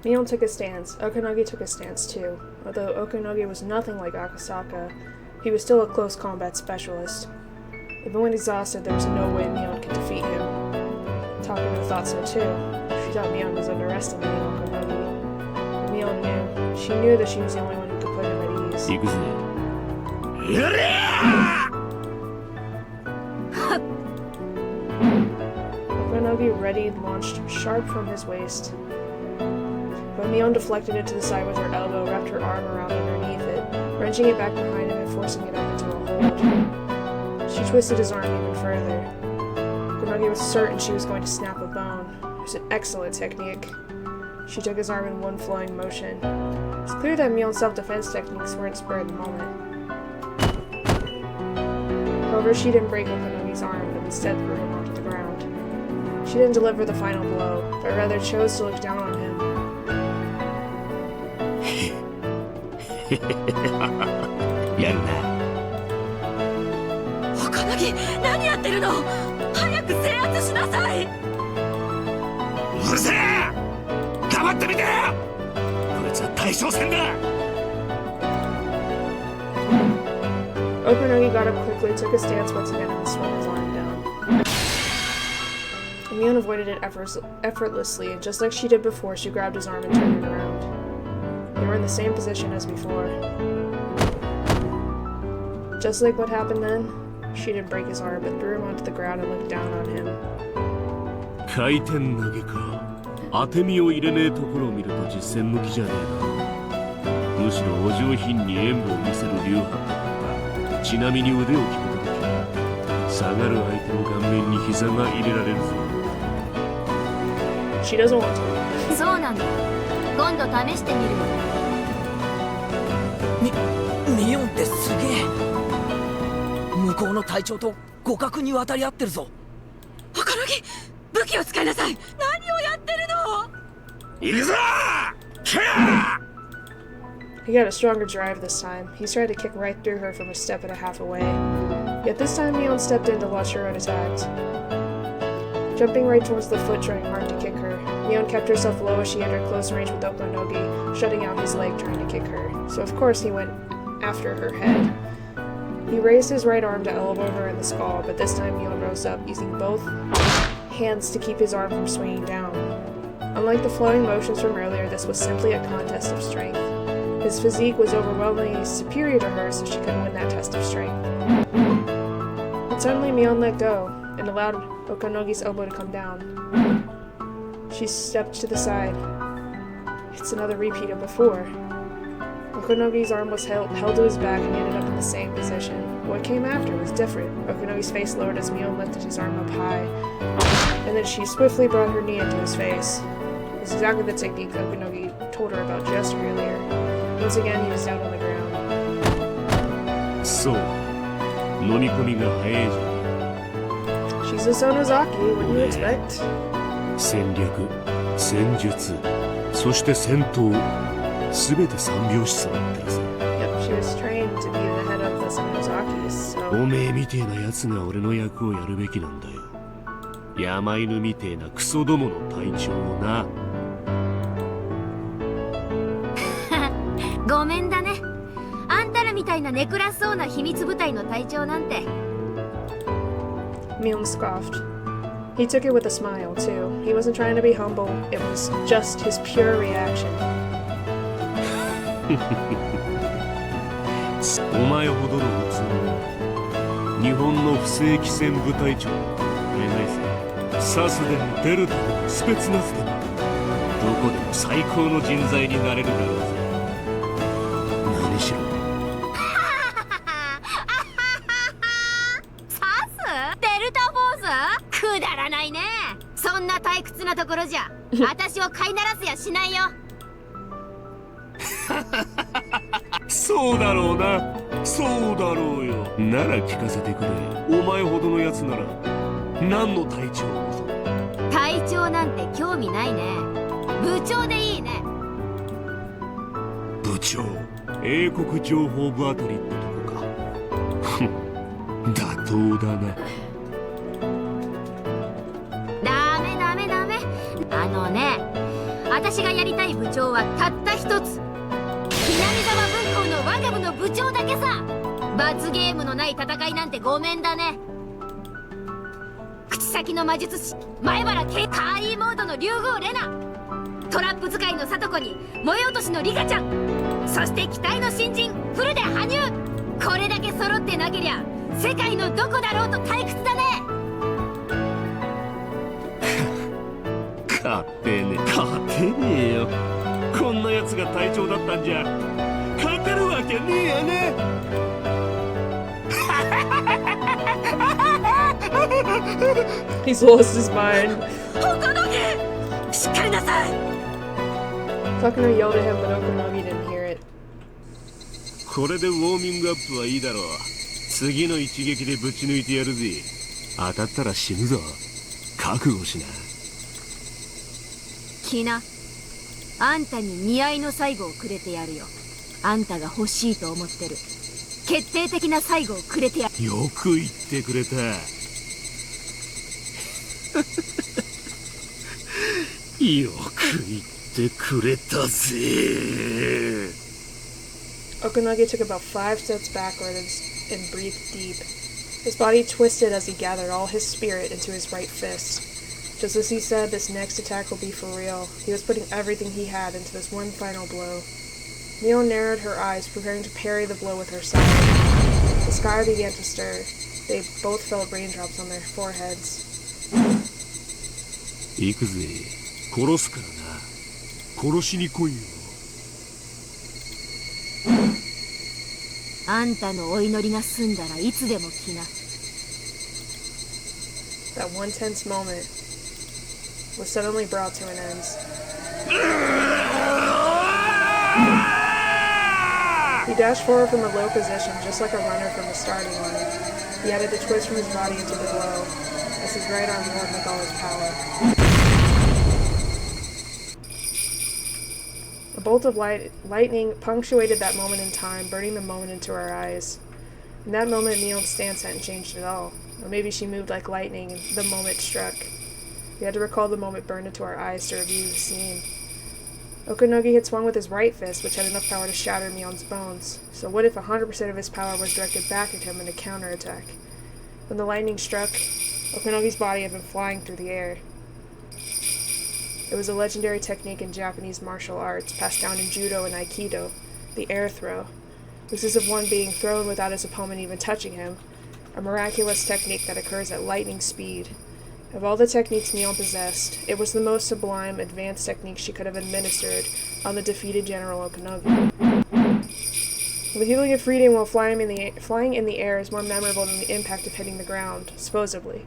Mion took a stance. Okonogi took a stance too. Although Okonogi was nothing like Akasaka, he was still a close combat specialist. Even when exhausted, there was no way Mion could defeat him. Takano thought so too. She thought Mion was underestimating Okonogi. But Mion knew. She knew that she was the only one who could put him at ease. 行くぜ。やれOkonogi readied, launched sharp from his waist. But Mion deflected it to the side with her elbow, wrapped her arm around underneath it, wrenching it back behind him and forcing it up into a hold. She twisted his arm even further. Okonogi was certain she was going to snap a bone. It was an excellent technique. She took his arm in one flowing motion. It's clear that Mion's self-defense techniques weren't spur of the moment. However, she didn't break Okonogi's arm, but instead threw him onto the ground. She didn't deliver the final blow, but rather chose to look down on him. やるな。おこのぎ、何やってるの？早く制圧しなさい。うるせえ！黙ってみて！こいつは大将戦だ。Okonogi got up quickly, took a stance once again, and swung his arm down. Mion avoided it effortlessly, and just like she did before, she grabbed his arm and turned it around. They were in the same position as before. Just like what happened then, she didn't break his arm, but threw him onto the ground and looked down on him. 回転投げか。当て身を入れねえところを見ると実戦向きじゃねえな。むしろお上品に演舞を見せる流派だった。ちなみに腕を決めた時、下がる相手の顔面に膝が入れられるぞ。She doesn't want to. そうなんだ。今度試してみるよ。ミオンってすげえ。向こうの隊長と互角に渡り合ってるぞ。おこのぎ、武器を使いなさい。何をやってるの？行くぞ！キャー！ He got a stronger drive this time. He tried to kick right through her from a step and a half away. Yet this time Mion stepped in to watch her own attacks. Jumping right towards the foot, trying hard to kick her. Mion kept herself low as she entered close range with Okonogi, shutting out his leg trying to kick her. So of course he went after her head. He raised his right arm to elbow her in the skull, but this time Mion rose up, using both hands to keep his arm from swinging down. Unlike the flowing motions from earlier, this was simply a contest of strength. His physique was overwhelmingly superior to hers, so she couldn't win that test of strength. But suddenly Mion let go, and allowed Okonogi's elbow to come down. She stepped to the side. It's another repeat of before. Okonogi's arm was held to his back and he ended up in the same position. What came after was different. Okonogi's face lowered as Mion lifted his arm up high, and then she swiftly brought her knee into his face. It was exactly the technique Okonogi told her about just earlier. Once again, he was down on the ground. そう飲み込みが早いじゃん She's a Sonozaki, what do you expect? 戦略、戦術、そして戦闘、すべて三拍子揃ってるぜ。 Yep, she was trained to be the head of the Sonozakis, お so... めえみてえな奴が俺の役をやるべきなんだよ。山犬みてえなクソどもの隊長をな。ごめんだね。あんたらみたいなネクラそうな秘密部隊の隊長なんて。 Mion scoffed. He took it with a smile, too. He wasn't trying to be humble, it was just his pure reaction. お前ほどの器は日本の不正規戦部隊長なんて売れないぜ。サスでもデルタでもスペツナズでもどこでも最高の人材になれるだろうぜ。何しろサス？デルタフォース？くだらないね。そんな退屈なところじゃ私を飼いならせやしないよ。そうだろうな。そうだろうよ。なら聞かせてくれ。お前ほどのやつなら何の隊長を望む？隊長なんて興味ないね。部長でいいね。部長、英国情報部あたりってとこか。ふん、妥当だな。ダメダメダメ。あのね、私がやりたい部長はたった一つ。南沢分校の我が部の部長だけさ。罰ゲームのない戦いなんてごめんだね。口先の魔術師前原圭、カーイーモードの竜宮レナ、トラップ使いの聡子に模様落としのリカちゃん、そして期待の新人フルで羽生。これだけ揃ってなけりゃ世界のどこだろうと退屈だね。勝てねえよ。こんなやつが隊長だったんじゃ勝てるわけねえやね。He's lost his mind. Okonogi! しっかりなさい。 Takano yelled at him, but Okonogi didn't hear it. これでウォーミングアップはいいだろう。次の一撃でぶち抜いてやるぜ。当たったら死ぬぞ。覚悟しな。キナ、あんたに似合いの最後をくれてやるよ。あんたが欲しいと思ってる決定的な最後をくれてやる。よく言ってくれた。よく言ってくれたぜ。 Okonogi took about 5 steps backwards and breathed deep. His body twisted as he gathered all his spirit into his right fist. Just as he said, this next attack will be for real. He was putting everything he had into this one final blow. Mio narrowed her eyes, preparing to parry the blow with her side. The sky began to stir. They both felt raindrops on their foreheads. 行くぜ。殺すからな。殺しに来いよ。あんたのお祈りが済んだらいつでも来な。 That one tense moment was suddenly brought to an end. He dashed forward from a low position, just like a runner from the starting line. He added a twist from his body into the blow, as his right arm roared with all his power. A bolt of lightning punctuated that moment in time, burning the moment into our eyes. In that moment, Neon's stance hadn't changed at all. Or maybe she moved like lightning and the moment struck. We had to recall the moment burned into our eyes to review the scene. Okonogi had swung with his right fist, which had enough power to shatter Mion's bones. So what if 100% of his power was directed back at him in a counterattack? When the lightning struck, Okonogi's body had been flying through the air. It was a legendary technique in Japanese martial arts, passed down in Judo and Aikido, the air throw. This is of one being thrown without his opponent even touching him, a miraculous technique that occurs at lightning speed. Of all the techniques Mion possessed, it was the most sublime, advanced technique she could have administered on the defeated General Okonogi. The feeling of freedom while flying in the air is more memorable than the impact of hitting the ground, supposedly.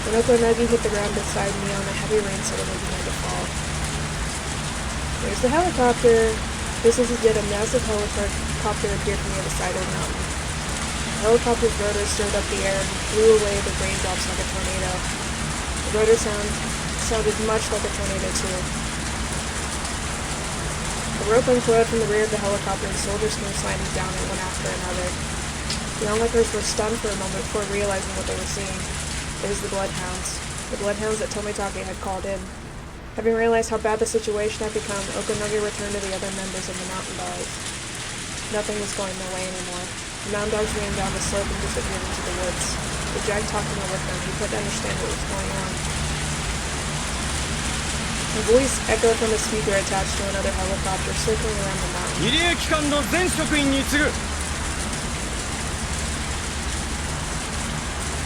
When Okonogi hit the ground beside Mion, a heavy rain suddenly began to fall. There's the helicopter. This is yet a massive helicopter appeared from the other side of the mountain. The helicopter's rotor stirred up the air and blew away the raindrops like a tornado. The rotor sounded much like a tornado too. The rope uncoiled from the rear of the helicopter and soldiers came sliding down it one after another. The onlookers were stunned for a moment before realizing what they were seeing. It was the bloodhounds. The bloodhounds that Tomitake had called in. Having realized how bad the situation had become, Okonogi returned to the other members of the mountain dogs. Nothing was going their way anymore. The mountain dogs ran down the slope and disappeared into the woods. The Jag talked with them. He couldn't understand what was going on. A voice echoed from a speaker attached to another helicopter circling around the mountain. 慰霊機関の全職員に次ぐ。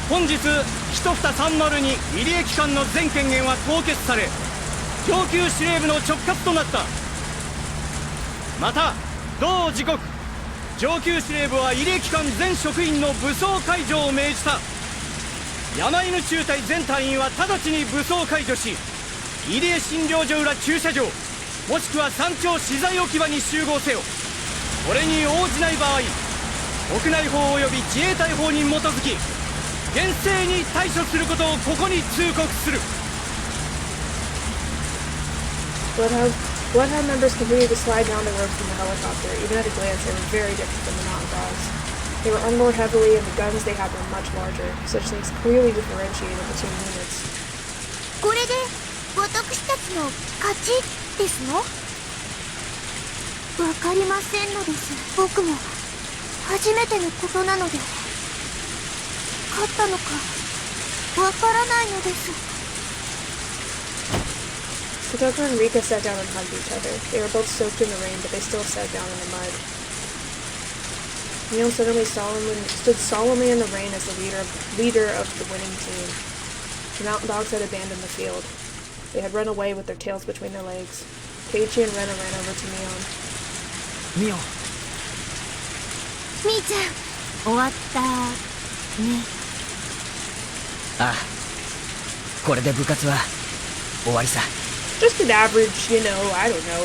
本日1230に慰霊機関の全権限は凍結され、上級司令部の直轄となった。また同時刻、上級司令部は慰霊機関全職員の武装解除を命じた。山犬中隊全隊員は直ちに武装解除し、慰霊診療所裏駐車場もしくは山頂資材置き場に集合せよ。これに応じない場合、国内法及び自衛隊法に基づき厳正に対処することをここに通告する。Bloodhound members continued to slide down the rope from the helicopter. Even at a glance, they were very different from the mountain dogs. They were armed more heavily, and the guns they had were much larger. Such things clearly differentiated the two units. これで私たちの勝ちですの？わかりませんのです。僕も初めてのことなので、勝ったのかわからないのです。Kotoko and Rika sat down and hugged each other. They were both soaked in the rain, but they still sat down in the mud. Neil suddenly stood solemnly in the rain as the leader of the winning team. The mountain dogs had abandoned the field. They had run away with their tails between their legs. Keiichi and Rena ran over to Mion. Mion. みーちゃん、終わったね。ああ、これで部活は終わりさ。Just an average, I don't know,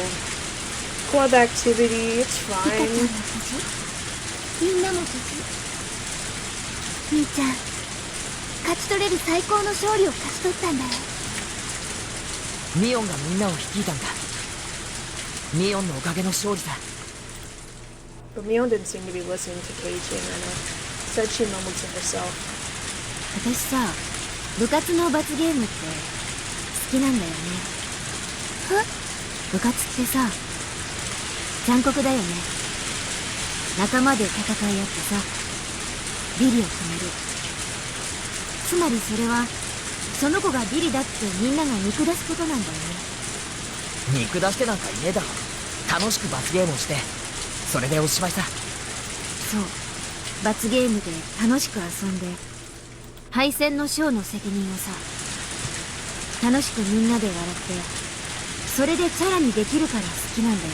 club activity, it's fine. みんなも無事？みーちゃん、勝ち取れる最高の勝利を勝ち取ったんだよ。ミオンがみんなを率いたんだ。ミオンのおかげの勝利さ。But Mion didn't seem to be listening to Keiichi and Rena. Instead, she mumbled to herself. 私さ、部活の罰ゲームって好きなんだよね。部活ってさ、残酷だよね。仲間で戦い合ってさ、ビリを決める。つまりそれは、その子がビリだってみんなが見下すことなんだよね。見下してなんかいねえだろ。楽しく罰ゲームをして、それでおしまいさ。そう、罰ゲームで楽しく遊んで、敗戦の賞の責任をさ、楽しくみんなで笑って、それでチャラにできるから好きなんだよね。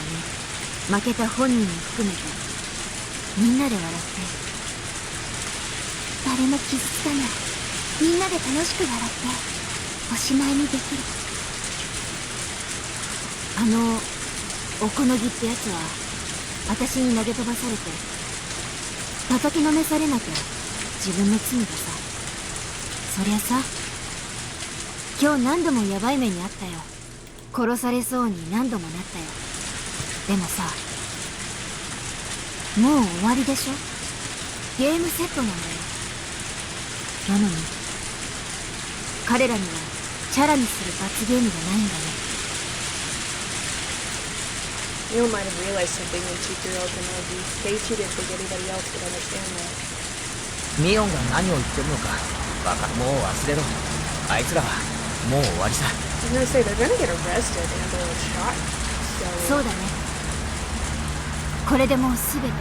負けた本人も含めてみんなで笑って誰も傷つかない。みんなで楽しく笑っておしまいにできる。おこのぎってやつは私に投げ飛ばされて叩きのめされなきゃ自分の罪でさ。そりゃさ、今日何度もヤバい目にあったよ。殺されそうに何度もなったよ。でもさ、もう終わりでしょ。ゲームセットなんだよ。なのに彼らにはチャラにする罰ゲームがないんだね。You might have realized something when Chikiro Kanoji. Keiichi didn't think anybody else would understand that. ミオンが何を言ってるのかもう忘れろ。あいつらはもう終わりさ。I was gonna say they're gonna get arrested and or shot. そうだね。これでもうすべて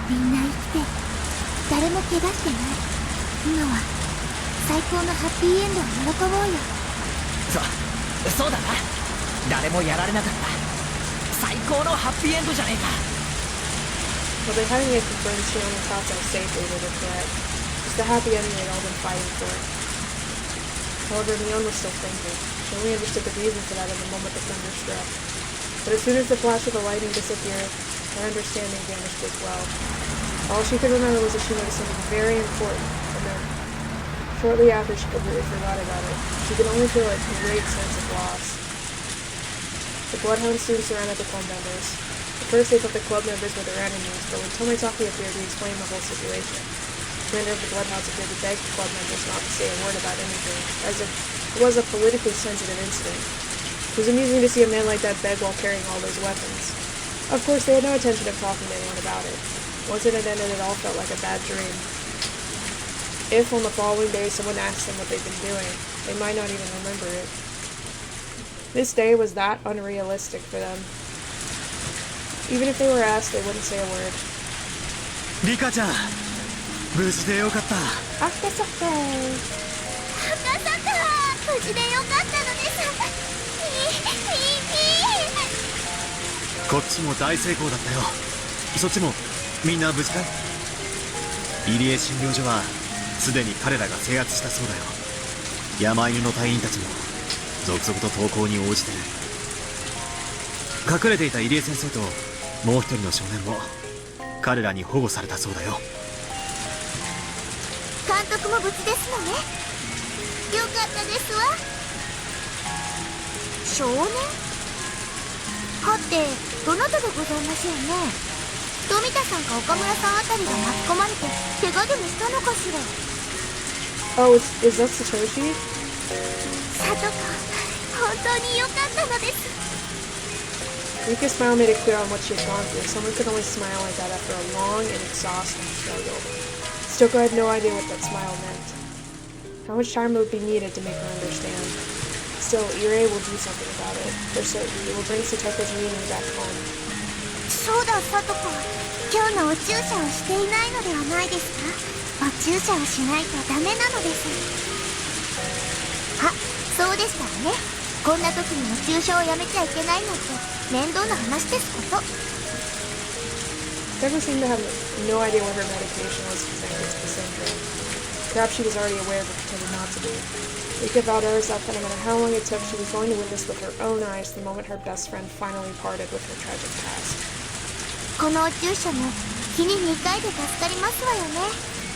みんな生きて誰も怪我してない。今は最高のハッピーエンドを喜ぼうよ。そうだな。誰もやられなかった。最高のハッピーエンドじゃねえか。 Well, they hadn't yet confirmed she only crossed out safely, they were correct. It's the happy ending they'd all been fighting for. However, Mion was still thinking. She only understood the reason for that in the moment the thunder struck. But as soon as the flash of the lightning disappeared, her understanding vanished as well. All she could remember was that she noticed something very important, and then, shortly after, she completely forgot about it. She could only feel a great sense of loss. The Bloodhounds soon surrounded the club members. At first they thought the club members were their enemies, but when Tomoitaki appeared, he explained the whole situation. The commander of the Bloodhounds appeared to beg the club members not to say a word about anything, as if it was a politically sensitive incident. It was amusing to see a man like that beg while carrying all those weapons. Of course, they had no intention of talking to anyone about it. Once it had ended, it all felt like a bad dream. If, on the following day, someone asked them what they'd been doing, they might not even remember it. This day was that unrealistic for them. Even if they were asked, they wouldn't say a word. リカちゃん、無事でよかった。After supper. 赤坂、無事でよかったのです。こっちも大成功だったよ。そっちもみんな無事かい？入江診療所はすでに彼らが制圧したそうだよ。山犬の隊員たちも続々と投降に応じてる。隠れていた入江先生ともう一人の少年も彼らに保護されたそうだよ。監督も無事ですのね。よかったですわ。少年？はて、どなたでございましょうね。富田さんか岡村さんあたりが巻き込まれて怪我でもしたのかしら。Oh, is that Satoshi? 佐藤君、本当によかったのです。Rika's smile made it clear on what she had gone through. Someone could only smile like that after a long and exhausting struggle. Stoko had no idea what that smile meant. How much time would be needed to make her understand? Still, Irie will do something about it. For certain, it will bring Satoko's meaning back home. そうだ、佐藤君。今日のお注射をしていないのではないですか？お注射をしないとダメなのです。あ、そうでしたわね。こんな時にも注射をやめちゃいけないなんて面倒な話ですこと。Deborah seemed to have no idea what her medication was connected to the syndrome. Perhaps she was already aware but pretended not to be. Rika vowed to herself that no matter how long it took, she was going to witness with her own eyes the moment her best friend finally parted with her tragic past. このお注射も日に2回で助かりますわよね。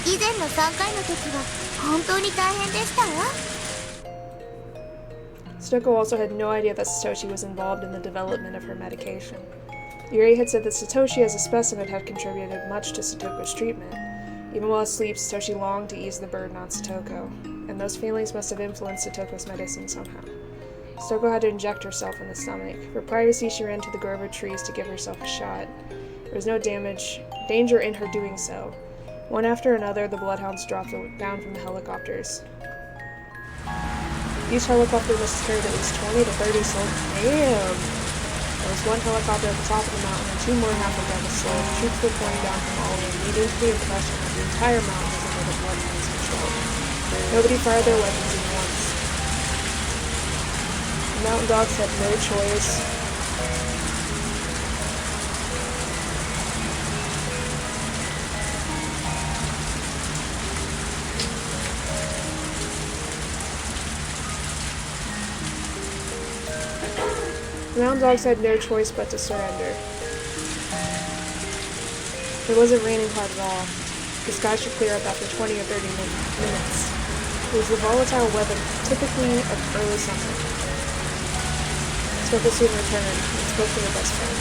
以前の3回の時は本当に大変でしたわ。Stoko also had no idea that Satoshi was involved in the development of her medication. Irie had said that Satoshi as a specimen had contributed much to Satoko's treatment. Even while asleep, Satoshi longed to ease the burden on Satoko, and those feelings must have influenced Satoko's medicine somehow. Satoko had to inject herself in the stomach. For privacy, she ran to the grove of trees to give herself a shot. There was no danger in her doing so. One after another, the bloodhounds dropped down from the helicopters. Each helicopter must have carried at least 20 to 30 soldiers. Damn! There was one helicopter at the top of the mountain and two more halfway down the slope. Troops were pouring down from all over, leading to the impression that the entire mountain was under the bloodhounds' control. Nobody fired their weapons even once. The mountain dogs had no choice. The mountain dogs had no choice but to surrender. It wasn't raining hard at all. The sky should clear up after 20 or 30 minutes. It was the volatile weather typically of early summer. Stoko soon returned and spoke to her best friend.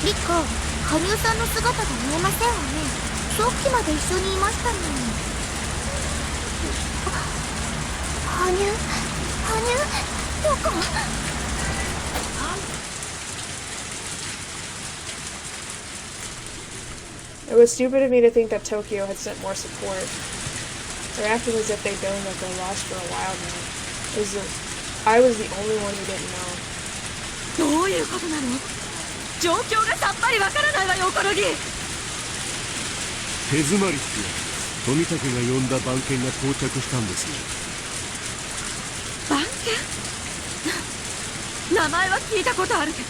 リコ、羽生さんの姿が見えませんわね。さっきまで一緒にいましたのに。羽羽生どこ？ It was stupid of me to think that Tokyo had sent more support. They're acting as if they've known that they're lost for a while now. I was the only one who didn't know. どういうことなの？状況がさっぱりわからないわよ、おころぎ。手詰まりって富武が呼んだ番犬が到着したんですよ。番犬？名前は聞いたことあるけど、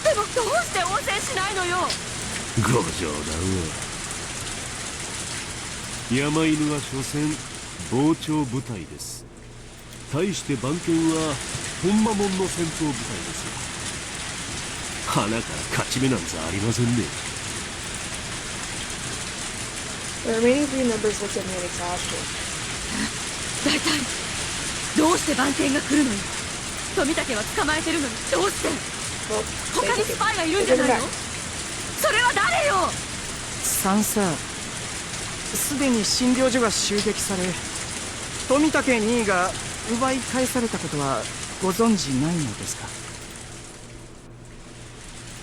でもどうして応戦しないのよ。ご冗談を。山犬は所詮傍聴部隊です。対して番犬は本間門の戦闘部隊ですよ。花から勝ち目なんざありませんね。The remaining three members looked at me in exhaustion. 大体どうして番犬が来るのよ。富武は捕まえてるのにどうして？ Well, 他にスパイがいるんじゃないの？それは誰よ？さんさ、すでに診療所が襲撃され、富武2位が奪い返されたことはご存知ないのですか？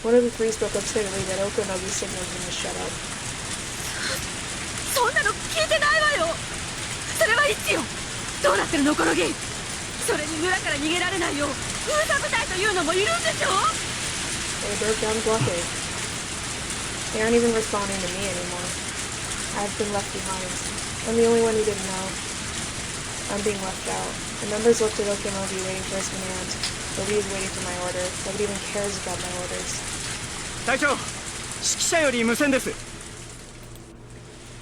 One of the three spoke up steadily that Okonogi signaled him to shut up. そんなの聞いてないわよ。それはいつよ。どうなってるの、このぎ。それに村から逃げられないよう封鎖部隊というのもいるんでしょ。 They broke down the blockade. They aren't even responding to me anymore. I've been left behind. I'm the only one who didn't know. I'm being left out. The members looked at Okinogi waiting for his command. Nobody is waiting for my order. Nobody even cares about my orders. 隊長、指揮者より無線です。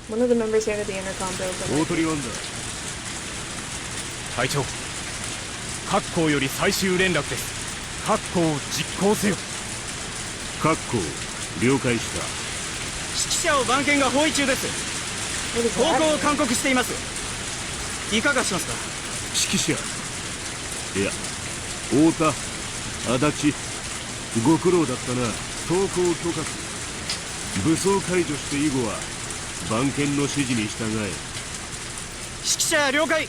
One of the members handed the intercom to Okinogi. 大鳥ワンダー。隊長、各校より最終連絡です。各校を実行せよ。各校了解した。指揮者を番犬が包囲中です。 What is 投 that? 降を勧告しています。いかがしますか？指揮者、いや太田、足立、ご苦労だったな。投降許可する。武装解除して以後は番犬の指示に従え。指揮者了解。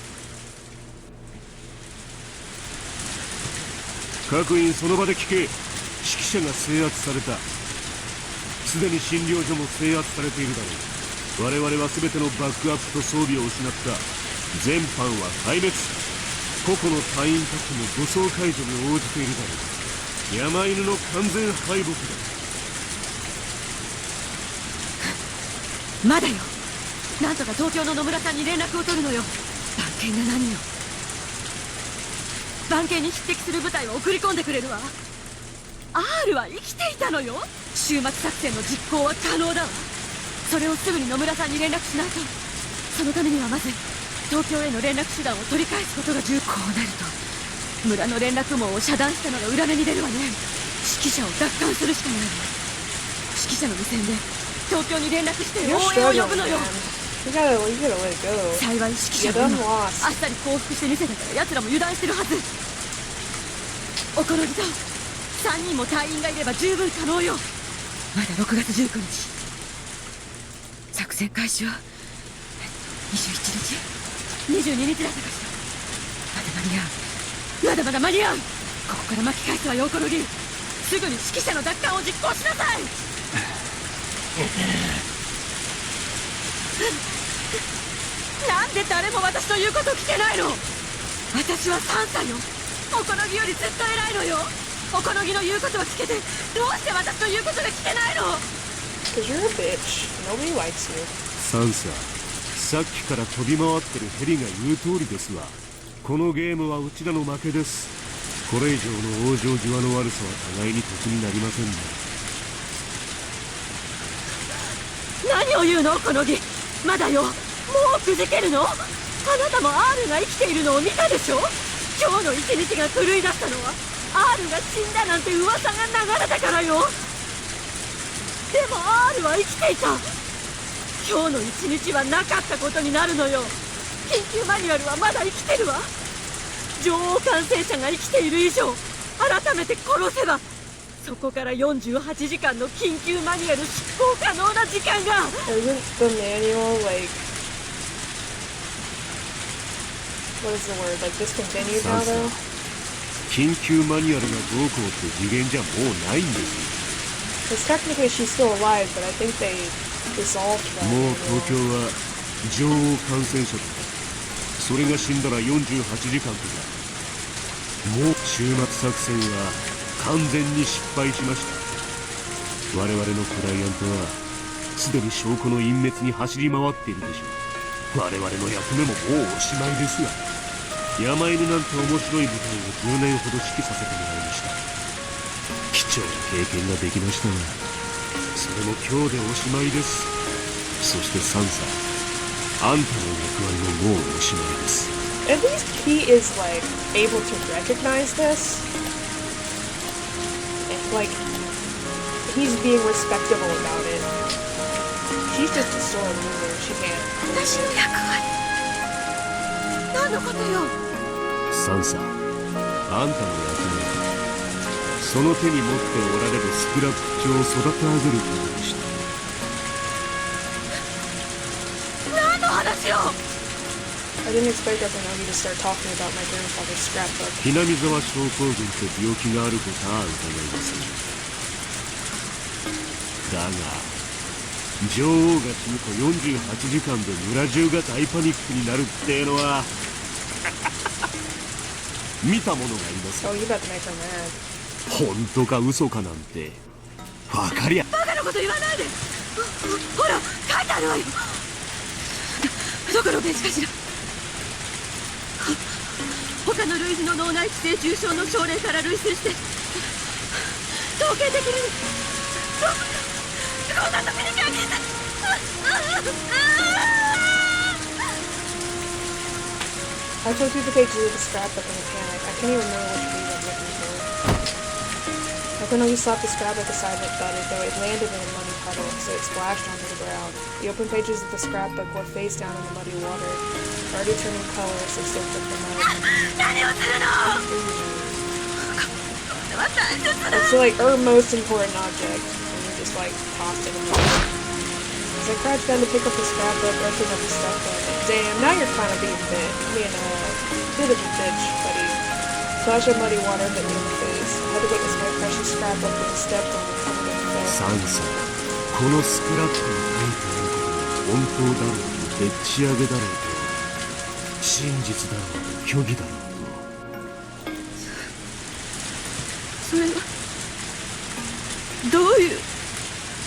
各員その場で聞け。指揮者が制圧された。すでに診療所も制圧されているだろう。我々は全てのバックアップと装備を失った。全班は壊滅。個々の隊員たちも武装解除に応じているだろう。山犬の完全敗北だ。まだよ。なんとか東京の野村さんに連絡を取るのよ。番犬が何よ。番犬に匹敵する部隊を送り込んでくれるわ。R は生きていたのよ。終末作戦の実行は可能だわ。それをすぐに野村さんに連絡しないと。そのためにはまず東京への連絡手段を取り返すことが重要。こうなると村の連絡網を遮断したのが裏目に出るわね。指揮者を奪還するしかないわ。指揮者の無線で東京に連絡して You're 応援を呼ぶ struggling, のよ。 man. You gotta let it go. 幸い指揮 You 者は done 今 lost. あっさり降伏してみせたから奴らも油断してるはず。おこのぎと3人も隊員がいれば十分可能よ。まだ6月19日。作戦開始は21日22日だったかしら。まだ間に合う。まだまだ間に合う。ここから巻き返すわよ、おこのぎ。すぐに指揮者の奪還を実行しなさい。なんで誰も私の言うこと聞けないの。私は3歳よ。おこのぎよりずっと偉いのよ。おこのぎの言うことは聞けて、どうして私の言うことが聞けないの。 Cause you're a bitch. Nobody likes you. サンサ、さっきから飛び回ってるヘリが言う通りですわ。このゲームはうちらの負けです。これ以上の往生際の悪さは互いに得になりませんね。何を言うの、このぎ。まだよ。もうくじけるの。あなたも R が生きているのを見たでしょ。今日の一日が狂い出したのは R が死んだなんて噂が流れたからよ。でも R は生きていた。今日の一日はなかったことになるのよ。緊急マニュアルはまだ生きてるわ。女王感染者が生きている以上改めて殺せば、そこから48時間の緊急マニュアル執行可能な時間が。 Isn't the manual like what is the word? Like discontinued now though? 緊急マニュアルがどうこうって次元じゃもうないんです Because technically she's still alive, but I think they dissolved that. もう東京は女王感染者とかそれが死んだら48時間とかもう終末作戦は完全に失敗しました我々のクライアントはすでに証拠の隠滅に走り回っているでしょう我々の役目ももうおしまいですが山犬なんて面白い舞台を10年ほど指揮させてもらいました貴重な経験ができましたがそれも今日でおしまいですそしてサンサあんたの役割ももうおしまいです At least he is like able to recognize this. And like he's being respectable about it. She's just a sore loser. She can't. 私の役割何のことよサンサあんたの役目その手に持っておられるスクラップ帳を育て上げることでした何の話よ I didn't expect Okunogi to start talking about my grandfather's scrapbook. ひなみ沢症候群って病気があることは伺いますだが女王が死ぬと48時間で村中が大パニックになるっていうのは見た者がいます Oh, you about to make her mad. 本当か嘘かなんてわかりゃバカなこと言わないでほら書いてあるわよどこのページかしら他の類似の脳内寄生重症の症例から類推して統計的にこんな時に限って I flipped through the pages of the scrapbook in a panic. I can't even remember which page I'm looking for. Okunogi slapped the scrapbook aside with thud as though it landed in a muddy puddle, so it splashed onto the ground. The open pages of the scrapbook were face down in the muddy water, already turning color as they soaked up the mud. 何をするの It's like her most important object, and you just like tossed it in the mud. As I crouched down to pick up the scrapbook, opened up the stuff book. Damn, now you're kind of being being a bit of a bitch, buddy. Splash of muddy water hit me in the face. I had to witness my precious scrapbook being stepped on and covered in filth. サンサこのスクラップに書いてあることが本当だろうとでっち上げだろうと真実だろうと虚偽だろうそれはどういう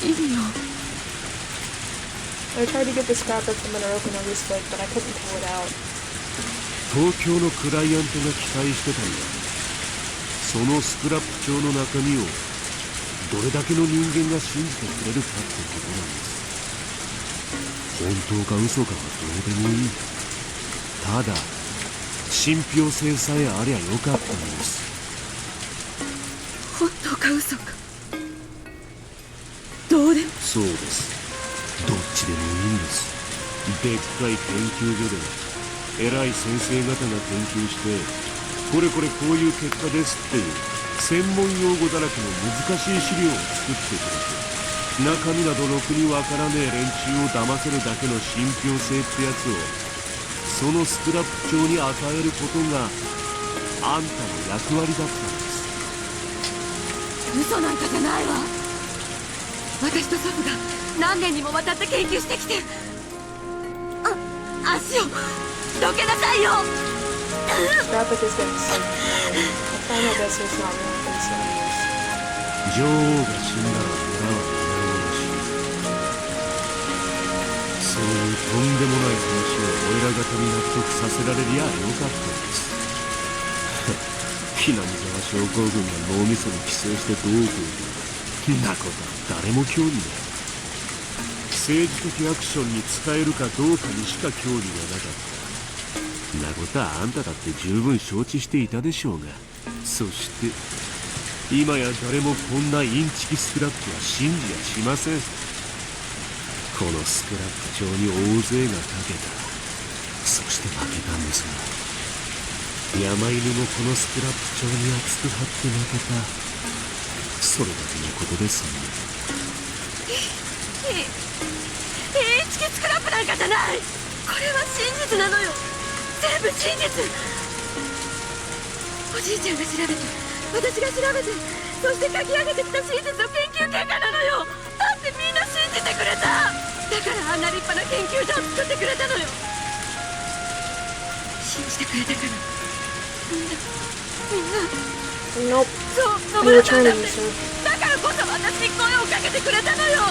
意味よ I tried to get the scrapbook from under Okunogi's foot, but I couldn't pull it out. 東京のクライアントが期待してたんだそのスクラップ帳の中身をどれだけの人間が信じてくれるかってことなんです本当か嘘かはどうでもいいただ信憑性さえありゃよかったんです本当か嘘かどうでもそうですどっちでもいいんですでっかい研究所で偉い先生方が研究してこれこれこういう結果ですっていう専門用語だらけの難しい資料を作ってくれて中身などろくにわからねえ連中を騙せるだけの信憑性ってやつをそのスクラップ帳に与えることがあんたの役割だったんです嘘なんかじゃないわ私と祖父が何年にもわたって研究してきて足をどけなさいよ Scrapbook is getting so confusing. I try my best so it's not ruined for the studies. 女王が死んだら村は皆殺しそういうとんでもない話を俺ら方に納得させられりゃよかったんですひなみ沢症候群が脳みそに寄生してどうこうなことは誰も興味ない政治的アクションに使えるかどうかにしか興味がなかったなことはあんただって十分承知していたでしょうがそして今や誰もこんなインチキスクラップは信じやしませんこのスクラップ帳に大勢がかけたそして負けたんですが山犬もこのスクラップ帳に熱く張って負けたそれだけのことですインチキスクラップなんかじゃないこれは真実なのよ全部真実。おじいちゃんが調べて、私が調べて、そして書き上げてきた真実の研究結果なのよ。だってみんな信じてくれた。だからあんな立派な研究所を作ってくれたのよ。信じてくれたからみんな Nope. そう、野 They 村 were さん trying だ to って。 use her. だからこそ私に声をかけてくれたのよ。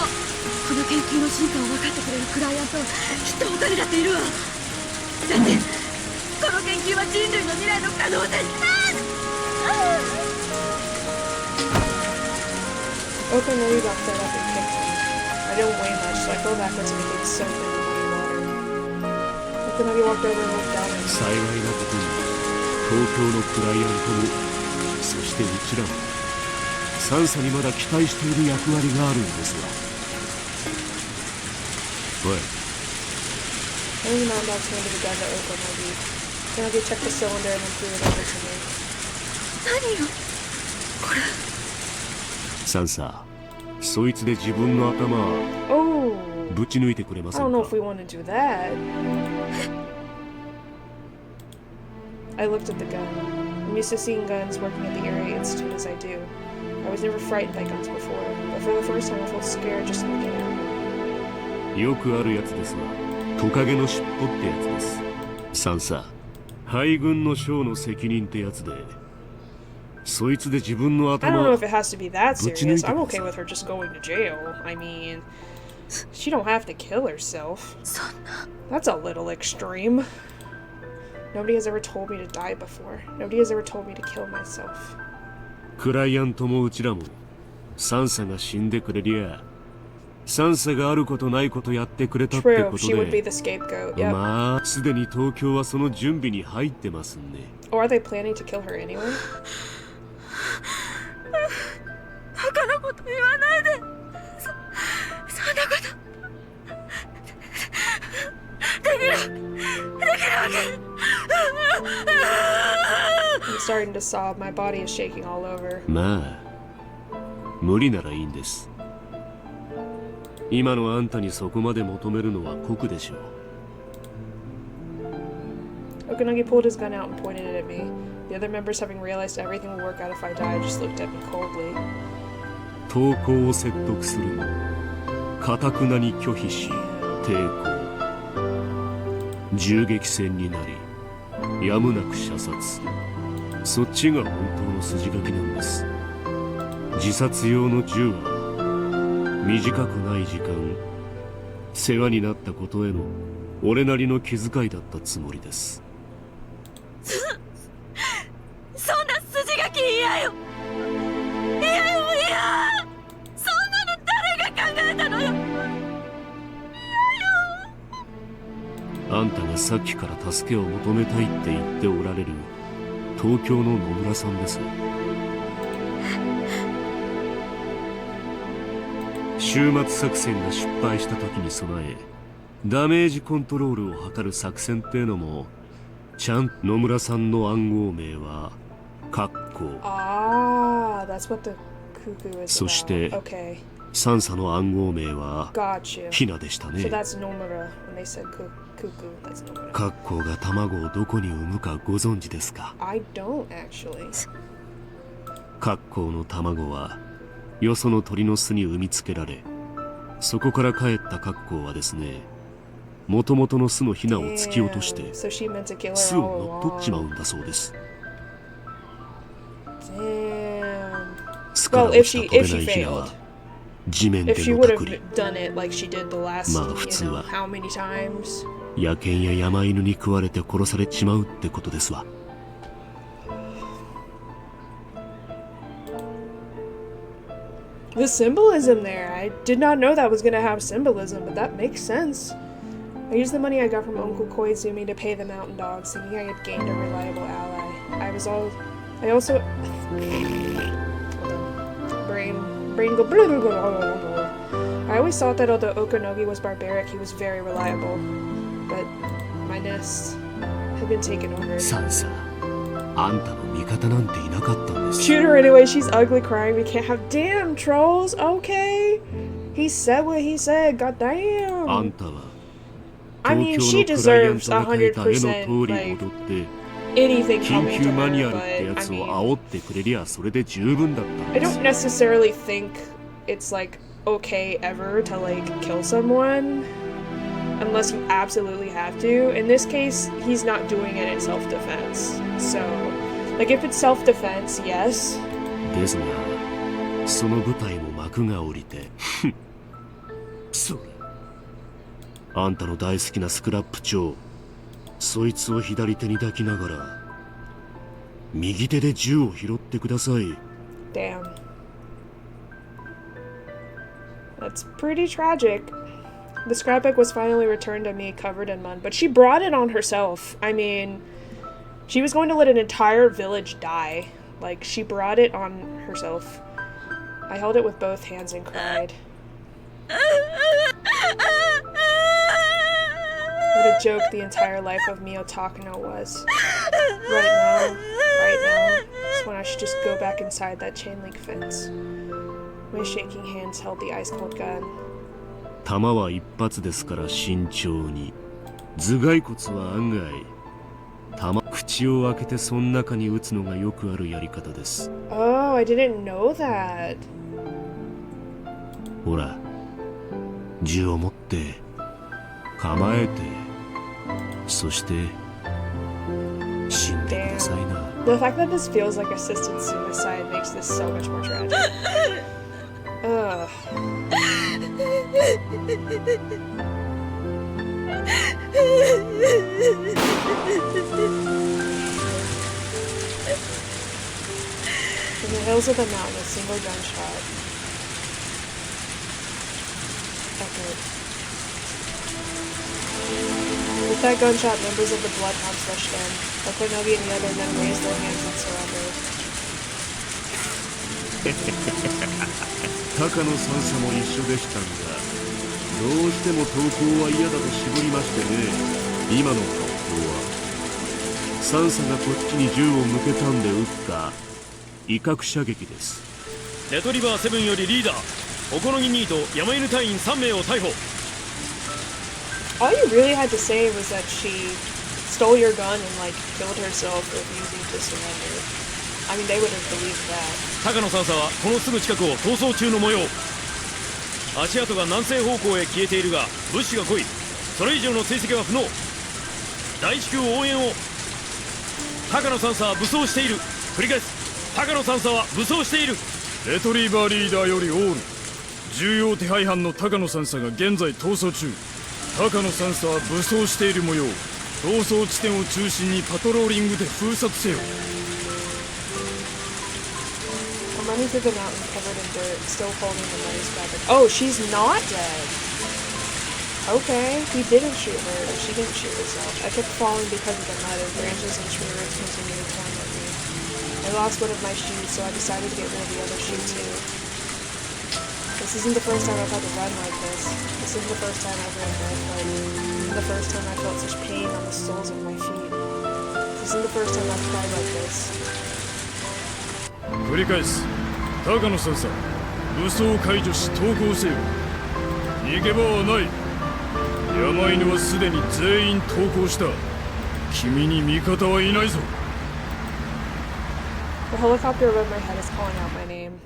この研究の進化を分かってくれるクライアント、きっと他にだっているわ。だってこの研究は人類の未来の可能性に。Okay, no, we got fed up and kicked him. I didn't weigh much, so I fell backwards and became soaked in the holy water. Okanagi walked over and looked down at me. 幸いなことに東京のクライアントもそしてうちらもサンサにまだ期待している役割があるんですわ。おい、 Only Mountain Dogs handed the gun to Okanagi. Okanagi checked the cylinder and then threw it over to me. 何よこれ。サンサ、そいつで自分の頭 Oh! ぶち抜いてくれま I せ don't ん know か if we want to do that. I looked at the gun. I'm used to seeing guns working at the Area Institute as I do. I was never frightened by guns before, but for the first time I felt scared just looking at them. よくあるやつですわ。トカゲの尻尾ってやつです。サンサ、敗軍の将の責任ってやつで、そいつで自分の I don't know 頭 if it has to be that ぶち抜い serious. てく I'm ださい。 okay with her just going to jail. I mean, she don't have to kill herself. そんな。 That's a little extreme. Nobody has ever told me to die before. Nobody has ever told me to kill myself. クライアントもうちらもサンサが死んでくれりゃサンサがあることないことやってくれたって True, こと she would be で the scapegoat. Yep. まあすでに東京はその準備に入ってますんで Or are they planning to kill her anyway? 他のこと言わないで。そんなことできるわけ。I'm starting to sob. My body is shaking all over. まあ無理ならいいんです。今のあんたにそこまで求めるのは酷でしょう。 Okanagi pulled his gun out and pointed it at me. The other members, having realized everything would work out if I died, just looked at me coldly. 投降を説得するも堅くなに拒否し抵抗銃撃戦になりやむなく射殺そっちが本当の筋書きなんです。自殺用の銃は短くない時間世話になったことへの俺なりの気遣いだったつもりです。そんな筋書き嫌よ。嫌よ嫌。そんなの誰が考えたのよ。あんたがさっきから助けを求めたいって言っておられる東京の野村さんです。終末作戦が失敗した時に備えダメージコントロールを図る作戦ってのもちゃん野村さんの暗号名はカッコ Ah, that's what the cuckoo is そして about. Okay, サンサの暗号名は got you. ヒナでした So ね。 that's Nomura. When they said cuckoo, that's Nomura. カッコが卵をどこに産むかご存知ですか。 I don't actually. カッコの卵はよその鳥の巣に産みつけられそこから帰ったカッコはですねもともとの巣のヒナを突き落として So she meant to kill 巣 her を all 乗っ取っちまう along. んだそうです。 Damn. 巣から Well, 落 if ち she た飛 if べな she いヒナ failed, は地面で if she の would た have くり done it like she did the last, Ma, you know, 普通は。 how many times? 野犬や山犬に食われて殺されちまうってことですわ。 The symbolism there. I did not know that was gonna have symbolism, but that makes sense. I used the money I got from Uncle Koizumi to pay the mountain dogs, thinking I had gained a reliable ally. I also hold on. Brain go blah, blah, blah, blah, blah. I always thought that although Okonogi was barbaric, he was very reliable. But my nest had been taken over. サンサあんたの味方なんていなかったんです。 Shoot her anyway, she's ugly crying. We can't have damn trolls, okay? He said what he said,あん goddamn. たは I mean, 東 she 京のクライアン deserves トが書いた絵の通 100%, り like, 踊って anything 緊 coming 急 to マニュ her, アルって but や I つを mean, 煽ってくれりゃそれで十分だったん I です don't necessarily think it's, like, okay ever to, like, kill someone unless you absolutely have to. In this case, he's not doing it in self-defense. So, like, if it's self-defense, yes. ですがその舞台も幕が降りてそれあんたの大好きなスクラップ長そいつを左手に抱きながら右手で銃を拾ってください Damn. That's pretty tragic. The scrapbook was finally returned to me covered in mud, but she brought it on herself. I mean, she was going to let an entire village die. Like, she brought it on herself. I held it with both hands and cried. What a joke the entire life of Mio Takano was. Right now, is when I should just go back inside that chain link fence. My shaking hands held the ice cold gun. 弾は一発ですから慎重に頭蓋骨は案外口を開けてその中に撃つのがよくあるやり方です Oh, I didn't know that. ほら銃を持って構えてそして死んでくださいな The fact that this feels like assisted suicide makes this so much more tragic. Ugh. In the hills of the mountain, a single gunshot echoed. With that gunshot, members of the Bloodhounds rushed in. Okonogi and the other men raised their hands and surrendered. 高野三叉も一緒でしたがどうしても投降は嫌だと絞りましてね今の格好は三叉がこっちに銃を向けたんで撃った威嚇射撃ですレトリバー7よりリーダーオコノギニーと山犬隊員3名を逮捕 All you really had to say was that she stole your gun and, like, killed herself refusing to surrender. I mean, they would have believed that. 高野三叉はこのすぐ近くを逃走中の模様足跡が南西方向へ消えているが物資が来いそれ以上の追跡は不能大至急応援を高野三叉は武装している繰り返す高野三叉は武装しているレトリーバーリーダーよりオール重要手配犯の高野三叉が現在逃走中高野三叉は武装している模様逃走地点を中心にパトローリングで封殺せよ I'm running through the mountain covered in dirt, still holding the money scrapbook. Oh, she's not dead! Okay, he didn't shoot her, and she didn't shoot herself. I kept falling because of the mud, and branches and tree roots continued to torment me. I lost one of my shoes, so I decided to get rid of the other shoe too. This isn't the first time I've had to run like this. This isn't the first time I've ran barefoot. This isn't the first time I felt such pain on the soles of my feet. This isn't the first time I've cried like this. 繰り返す高野三叉武装解除し投降せよ逃げ場はない山犬はすでに全員投降した君に味方はいないぞ The helicopter above my head is calling out my name.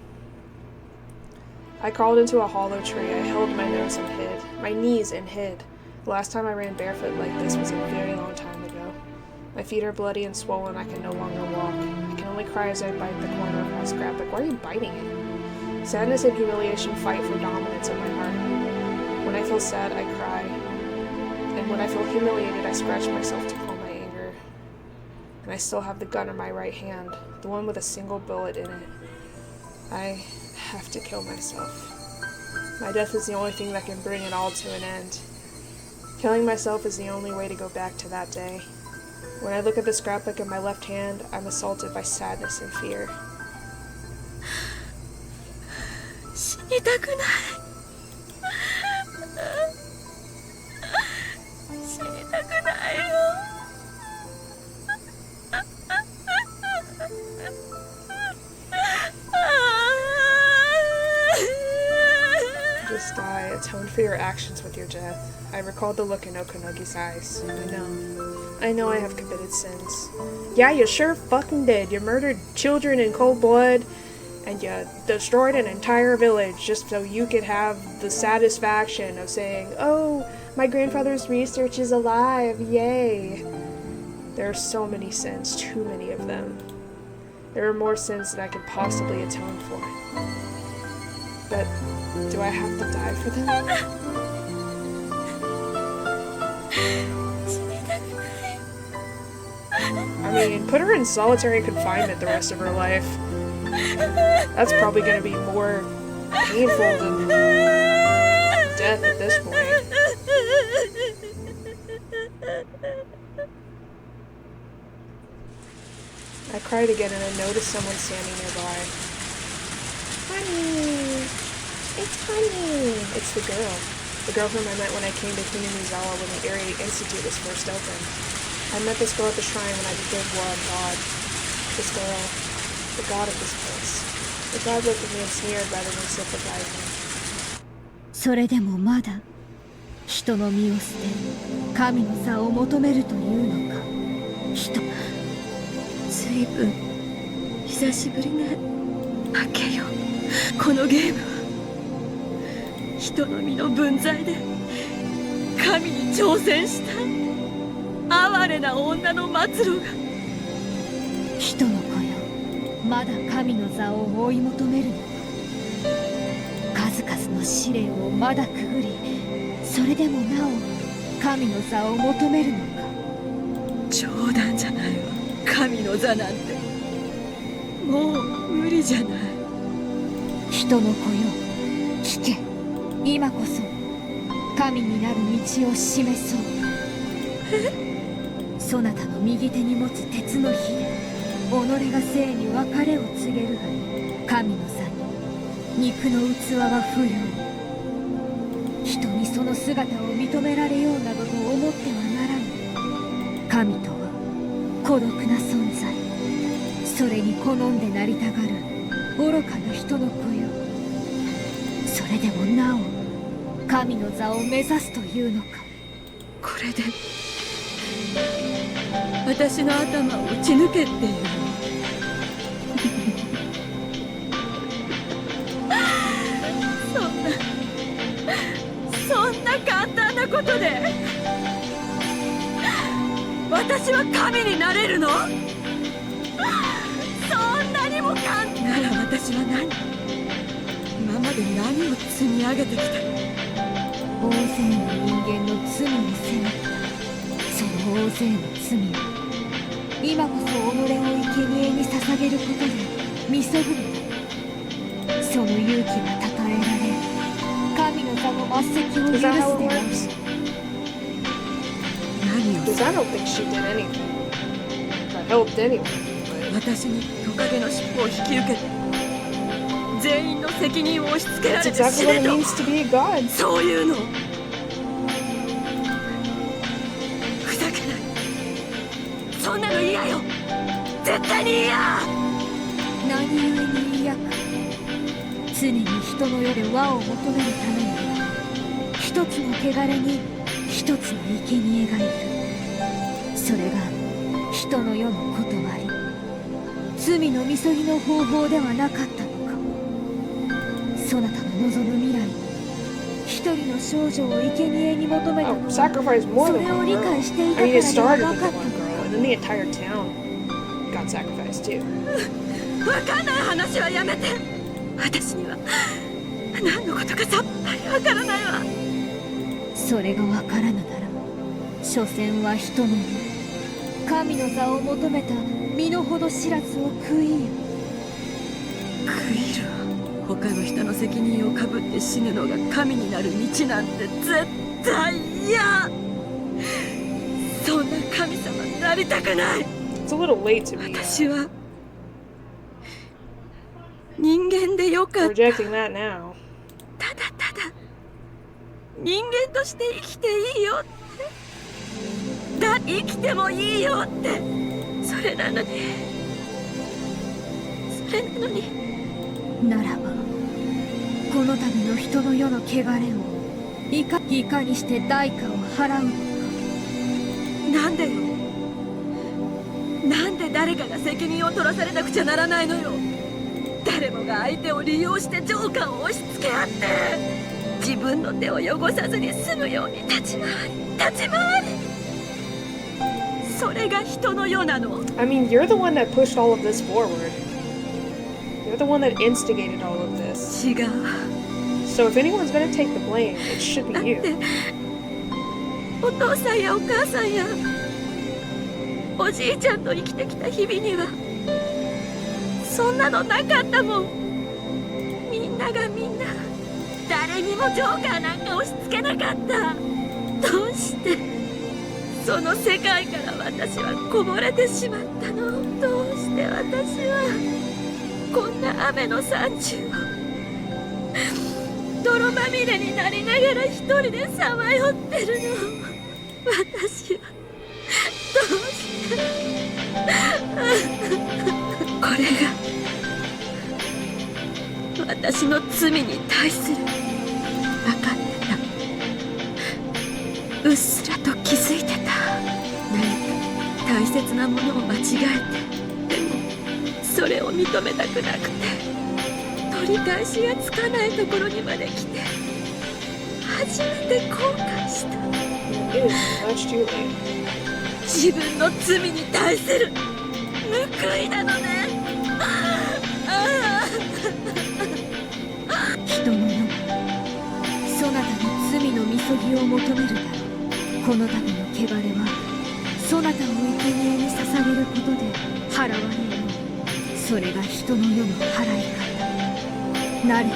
I crawled into a hollow tree. I held my nose and hid. My knees and hid. The last time I ran barefoot like this was a very long time ago. My feet are bloody and swollen. I can no longer walk. I can only cry as I bite the corner of my scrapbook. Why are you biting it? Sadness and humiliation fight for dominance in my heart. When I feel sad, I cry. And when I feel humiliated, I scratch myself to calm my anger. And I still have the gun in my right hand, the one with a single bullet in it. I have to kill myself. My death is the only thing that can bring it all to an end. Killing myself is the only way to go back to that day. When I look at the scrapbook in my left hand, I'm assaulted by sadness and fear. 死にたくない死にたくないよ Just die, atone for your actions with your death. I recalled the look in Okunogi's eyes. I know I have committed sins. Yeah, you sure fucking did. You murdered children in cold blood, and you destroyed an entire village just so you could have the satisfaction of saying, oh, my grandfather's research is alive, yay. There are so many sins, too many of them. There are more sins than I could possibly atone for. But do I have to die for them? I mean, put her in solitary confinement the rest of her life. That's probably going to be more painful than death at this point. I cried again and I noticed someone standing nearby. Honey! It's Honey! It's the girl whom I met when I came to Hinamizawa when the Area Institute was first opened. I met this girl at the shrine when I became one god. This girl, the god of this place. The god looked at me and sneered rather than sympathizing. それでもまだ人の身を捨て神の座を求めるというのか。人ずいぶん久しぶりね。負けよ。このゲームは人の身の分際で神に挑戦した哀れな女の末路が。人の子よ、まだ神の座を追い求めるのか。数々の試練をまだくぐり、それでもなお神の座を求めるのか。冗談じゃないわ。神の座なんてもう無理じゃない。人の子よ、聞け。今こそ神になる道を示そう。そなたの右手に持つ鉄の火で己が生に別れを告げるがいい。神の座に肉の器は不要。人にその姿を認められようなどと思ってはならぬ。神とは孤独な存在。それに好んでなりたがる愚かな人の子よ。それでもなお神の座を目指すというのか。これで私の頭を打ち抜けっていうそんな簡単なことで私は神になれるの？そんなにも簡単なら私は何？今まで何を積み上げてきた？大勢の人間の罪に責めた。その大勢の罪を今こそ己を生贄に捧げることで見そぐる。その勇気がたたえられ、神の座の末席を許すである。Because I don't think she did anything that helped anyone. 私にトカゲの尻尾を引き受けて全員の責任を押し付けられて死ねと。そういうのふざけない。そんなの嫌よ。絶対に嫌。何故に嫌か。常に人の世で和を求めるためには一つの汚れに一つの生贄がいる。それが人の世の断り、罪のみそぎの方法ではなかったのか。そなたの望む未来、一人の少女を生贄に求めたのは、それを理解していたからではなかったのか。わかんない話はやめて。私には何のことかさっぱりわからないわ。それがわからぬなら、所詮は人の世、神の座を求めた身の程知らずを食いよ。食いるわ。他の人の責任をかぶって死ぬのが神になる道なんて絶対嫌。そんな神様になりたくない。私は人間でよかった。ただただ人間として生きていいよって。生きてもいいよって。それなのにならばこの度の人の世の汚れをいかにして代価を払うのか。なんでよ。なんで誰かが責任を取らされなくちゃならないのよ。誰もが相手を利用してジョーカーを押し付け合って、自分の手を汚さずに済むように立ち回り、それが人の世なの。 I mean, you're the one that pushed all of this forward. You're the one that instigated all of this. 違う。 So if anyone's gonna take the blame, it should だ be って you. お父さんやお母さんやおじいちゃんと生きてきた日々にはそんなのなかったもん。みんながみんな誰にもジョーカーなんか押し付けなかった。どうしてその世界から私はこぼれてしまったの。どうして私はこんな雨の山中を泥まみれになりながら一人でさまよってるの。私はどうしてこれが私の罪に対する。分かってた。うっすらと気づいてた。何か大切なものを間違えて、でもそれを認めたくなくて取り返しがつかないところにまで来て初めて後悔した。It is much too late. 自分の罪に対する報いなのね。人の世はそなたの罪のみそぎを求めるだろう。この度の汚れはそなたを生贄に捧げることで払われよう。それが人の世の払い方なれど、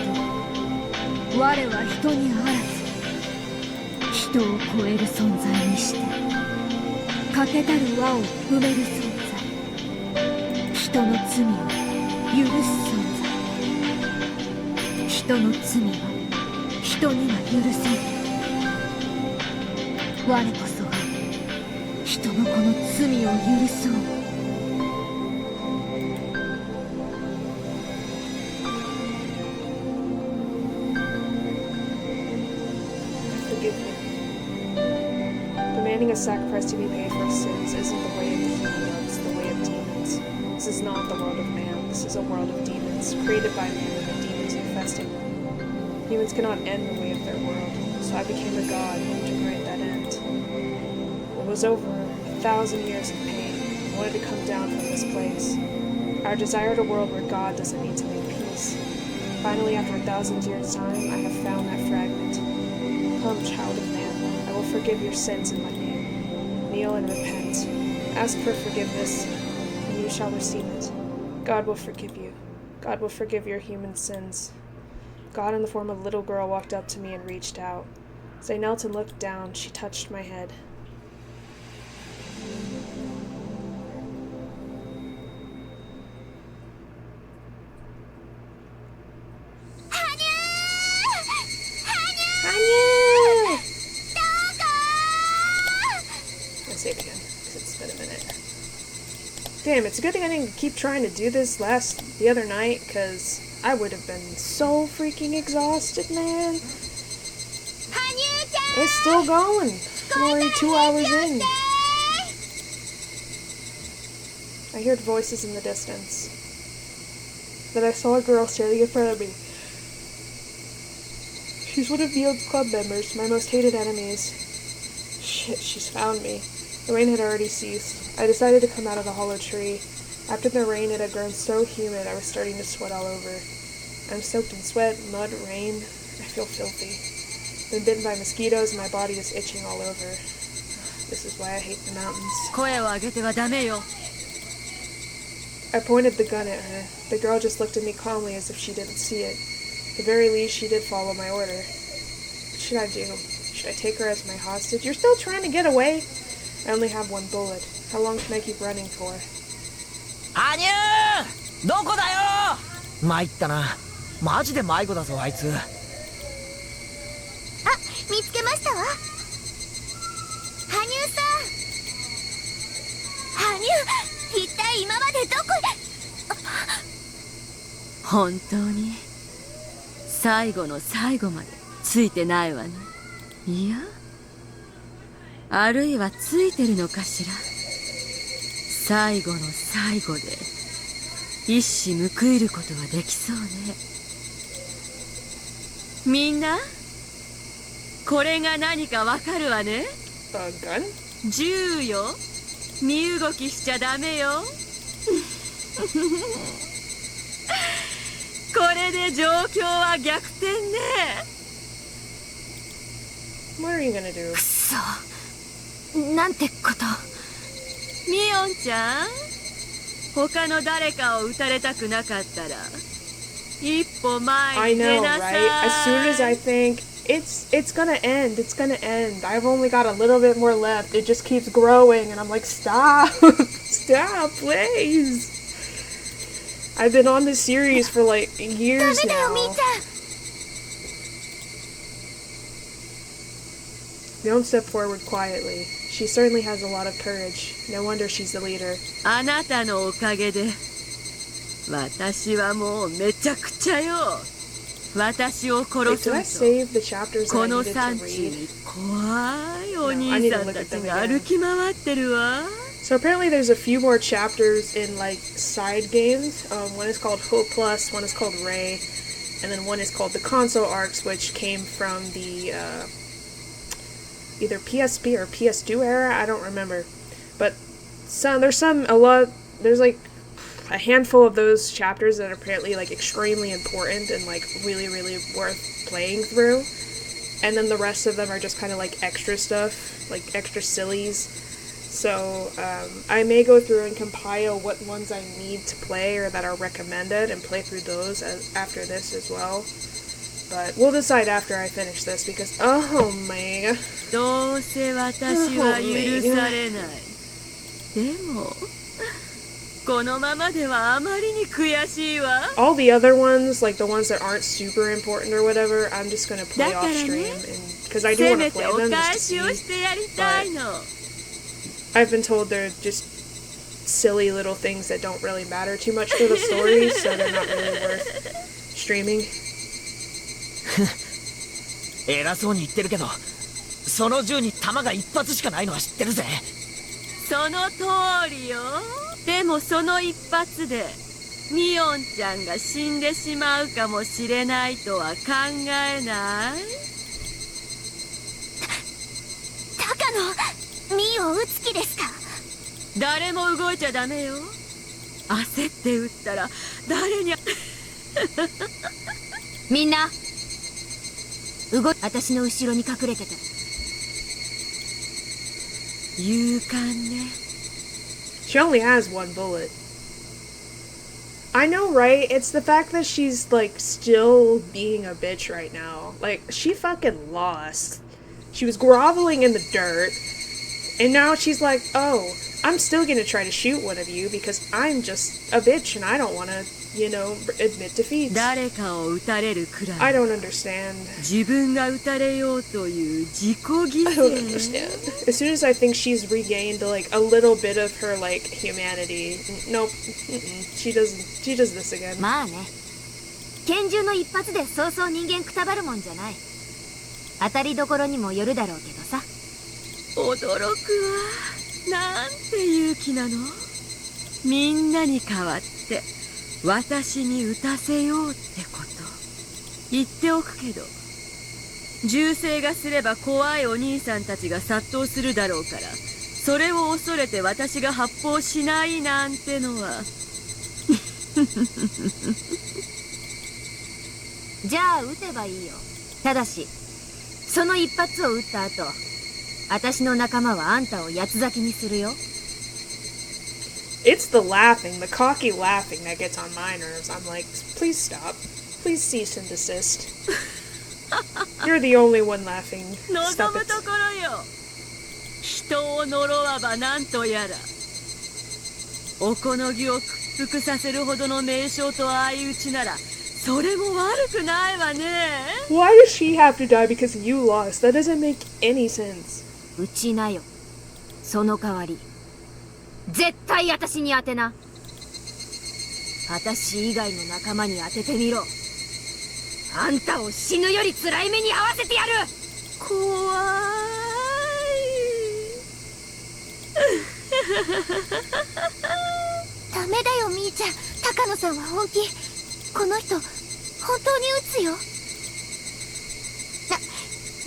我は人にあらず人を超える存在にして欠けたる輪を埋める存在、人の罪を許す存在。人の罪は人には許せない。我こそが人のこの罪を許そう。Forgive him. Demanding a sacrifice to be paid for his sins isn't the way of the human world, it's the way of demons. This is not the world of man, this is a world of demons, created by man and the demons infesting them. Humans cannot end the way of their world, so I became a god to grant that end. It was over 1,000 years of pain. I wanted to come down from this place. I desired a world where God doesn't need to make peace. Finally, after 1,000 years' time, I have found that fragment. Come, child of man, I will forgive your sins in my name. Kneel and repent. Ask for forgiveness, and you shall receive it. God will forgive you. God will forgive your human sins. God in the form of a little girl walked up to me and reached out. As I knelt and looked down, she touched my head. I'll say it again, because it's been a minute. Damn, it's a good thing I didn't keep trying to do this the other night, because I would have been so freaking exhausted, man. It's still going. I'm already 2 hours in. I heard voices in the distance. Then I saw a girl standing in front of me. She's one of Neil's club members, my most hated enemies. Shit, she's found me. The rain had already ceased. I decided to come out of the hollow tree. After the rain, it had grown so humid I was starting to sweat all over. I'm soaked in sweat, mud, rain. I feel filthy. Been bitten by mosquitoes and my body is itching all over. This is why I hate the mountains. 声を上げてはダメよ。 I pointed the gun at her. The girl just looked at me calmly as if she didn't see it. At the very least, she did follow my order. What should I do? Should I take her as my hostage? You're still trying to get away? I only have one bullet. How long can I keep running for? アニュー、どこだよ。参ったな。マジで迷子だぞあいつ。あ、見つけましたわ。羽生さん。羽生、一体今までどこで。本当に最後の最後までついてないわね。いや、あるいはついてるのかしら。最後の最後で一矢報いることはできそうね。みんな、これが何かわかるわね。銃よ。身動きしちゃダメよ。これで状況は逆転ね。What are you gonna do? くそ、なんてこと。ミオンちゃん、他の誰かを撃たれたくなかったら一歩 I 前に出 know, なさ right? As soon as I い。 think it's gonna end, it's gonna end. I've only got a little bit more left. It just keeps growing, and I'm like, stop, stop, please. I've been on this series for like ダ years メだよ、 now. みーちゃん。 Don't step forward quietly. She certainly has a lot of courage. No wonder she's the leader. あなたのおかげで私はもうめちゃくちゃよ。私を Wait, 殺 did I そうと save the chapters that こ I の needed 山 to 地に read? 怖いお兄さんたちが歩き回ってるわ。 So apparently there's a few more chapters in like side games. One is called Hope Plus, one is called Ray, and then one is called the console arcs, which came from the either PSP or PS2 era. I don't remember, but there's like a handful of those chapters that are apparently like extremely important and like really worth playing through, and then the rest of them are just kind of like extra stuff, like extra sillies. So I may go through and compile what ones I need to play or that are recommended and play through those after this as well. But we'll decide after I finish this because oh my god. どうせ私は許されない。でもこのままではあまりに悔しいわ。 All the other ones, like the ones that aren't super important or whatever, I'm just gonna play off stream because I do せ want め to て play お them 返 just し to を see. してやりたいの。 I've been told they're just silly little things that don't really matter too much to the story, so they're not really worth streaming. 偉そうに言ってるけど、その銃に弾が一発しかないのは知ってるぜ。その通りよ。でもその一発でミオンちゃんが死んでしまうかもしれないとは考えない？高野、ミーを撃つ気ですか？誰も動いちゃダメよ。焦って撃ったら誰にみんな私の後ろに隠れてて。勇敢ね。 She only has one bullet. I know, right? It's the fact that she's like still being a bitch right now. Like she fucking lost. She was groveling in the dirt, and now she's like, "Oh, I'm still gonna try to shoot one of you because I'm just a bitch and I don't want to, you know, admit defeat." 誰かを撃たれるくらい I don't understand. 自分が撃たれようという自己犠 I don't 牲。 understand. As soon as I think she's regained like a little bit of her like humanity, nope, she does this again. まあね、拳銃の一発でそうそう人間くたばるもんじゃない。当たりどころにもよるだろうけどさ。驚くわ。なんて勇気なの。みんなに代わって私に撃たせようってこと。言っておくけど、銃声がすれば怖いお兄さんたちが殺到するだろうから、それを恐れて私が発砲しないなんてのはじゃあ撃てばいいよ。ただしその一発を撃った後、私の仲間はあんたを八つ裂きにするよ。 It's the laughing, the cocky laughing that gets on my nerves. I'm like, please stop. Please cease and desist. You're the only one laughing. 望 Stop む it. ところよ。人を呪わばなんとやら。おこのぎを屈服させるほどの名将と相打ちなら、それも悪くないわね。 Why does she have to die because you lost? That doesn't make any sense. 撃ちなよ。その代わり絶対私に当てな。私以外の仲間に当ててみろ。あんたを死ぬより辛い目に遭わせてやる。怖い。ダメだよみーちゃん、高野さんは本気。この人本当に撃つよ。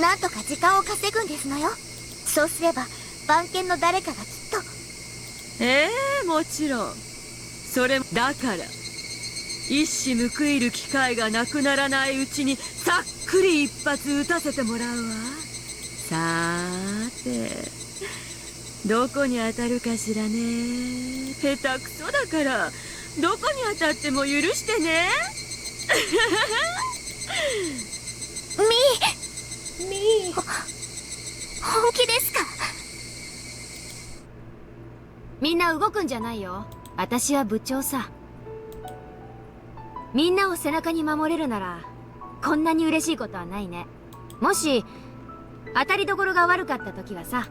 なんとか時間を稼ぐんですのよ。そうすれば番犬の誰かがきっと。もちろん。それだから一矢報いる機会がなくならないうちにさっくり一発撃たせてもらうわ。さーてどこに当たるかしらね。下手くそだからどこに当たっても許してね。みー本気ですか？みんな動くんじゃないよ。私は部長さ。みんなを背中に守れるならこんなに嬉しいことはないね。もし当たりどころが悪かった時はさ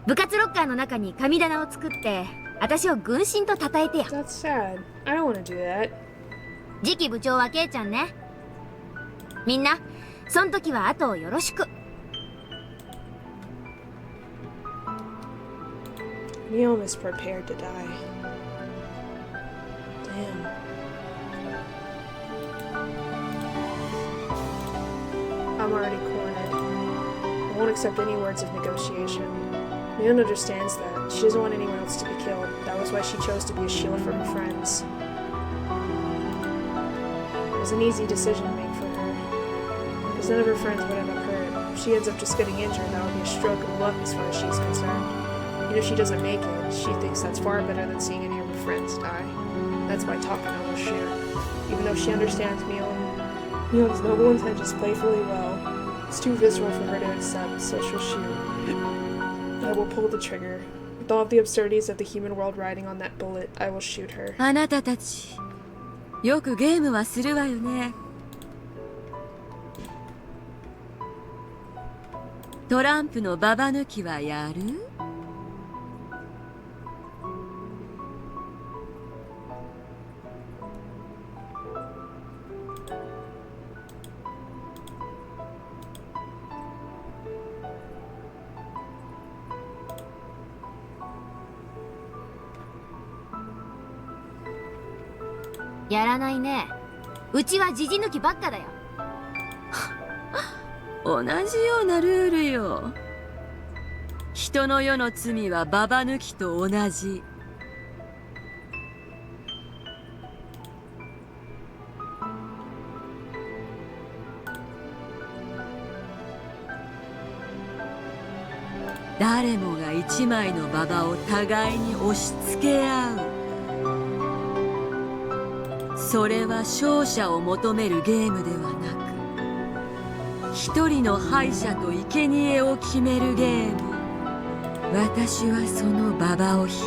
部活ロッカーの中に神棚を作って私を軍神と称えてよ。 That's sad. I don't want to do that. 次期部長はケイちゃんね。みんなそん時は後をよろしく。Neom is prepared to die. Damn. I'm already cornered. I won't accept any words of negotiation. Neom understands that. She doesn't want anyone else to be killed. That was why she chose to be a shield for her friends. It was an easy decision to make for her, because none of her friends would end up hurt. If she ends up just getting injured, that would be a stroke of luck as far as she's concerned. Even if she doesn't make it, she thinks that's far better than seeing any of her friends die. That's why Takano will shoot. Even though she understands Neom's noble intentions playfully well, it's too visceral for her to accept, so she'll shoot. I will pull the trigger. With all of the absurdities of the human world riding on that bullet, I will shoot her. あなたたちよくゲームはするわよね。トランプのババ抜きはやる？やらないね。うちはじじ抜きばっかだよ。同じようなルールよ。人の世の罪はババ抜きと同じ。誰もが一枚のババを互いに押し付け合う。それは勝者を求めるゲームではなく、一人の敗者と生贄を決めるゲーム。私はその馬場を引い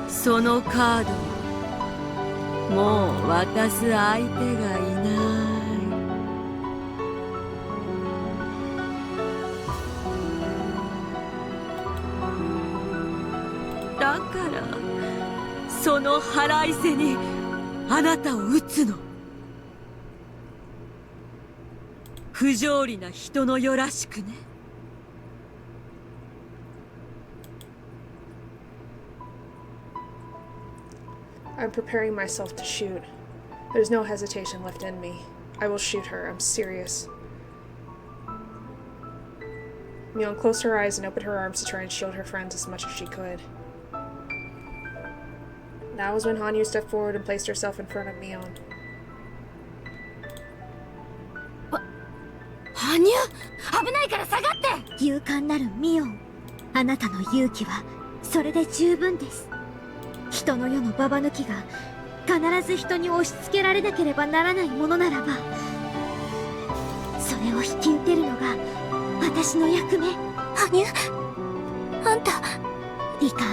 た。そのカードをもう渡す相手がいない。だからその腹いせにあなたを撃つの。不条理な人の世らしくね。I'm preparing myself to shoot. There's no hesitation left in me. I will shoot her. I'm serious. Mion closed her eyes and opened her arms to try and shield her friends as much as she could. That was when Hanyu stepped forward and placed herself in front of Mion. 羽生、危ないから下がって。勇敢なるミオン、あなたの勇気はそれで十分です。人の世のババ抜きが必ず人に押し付けられなければならないものならば、それを引き受けるのが私の役目。羽生、あんたリカ。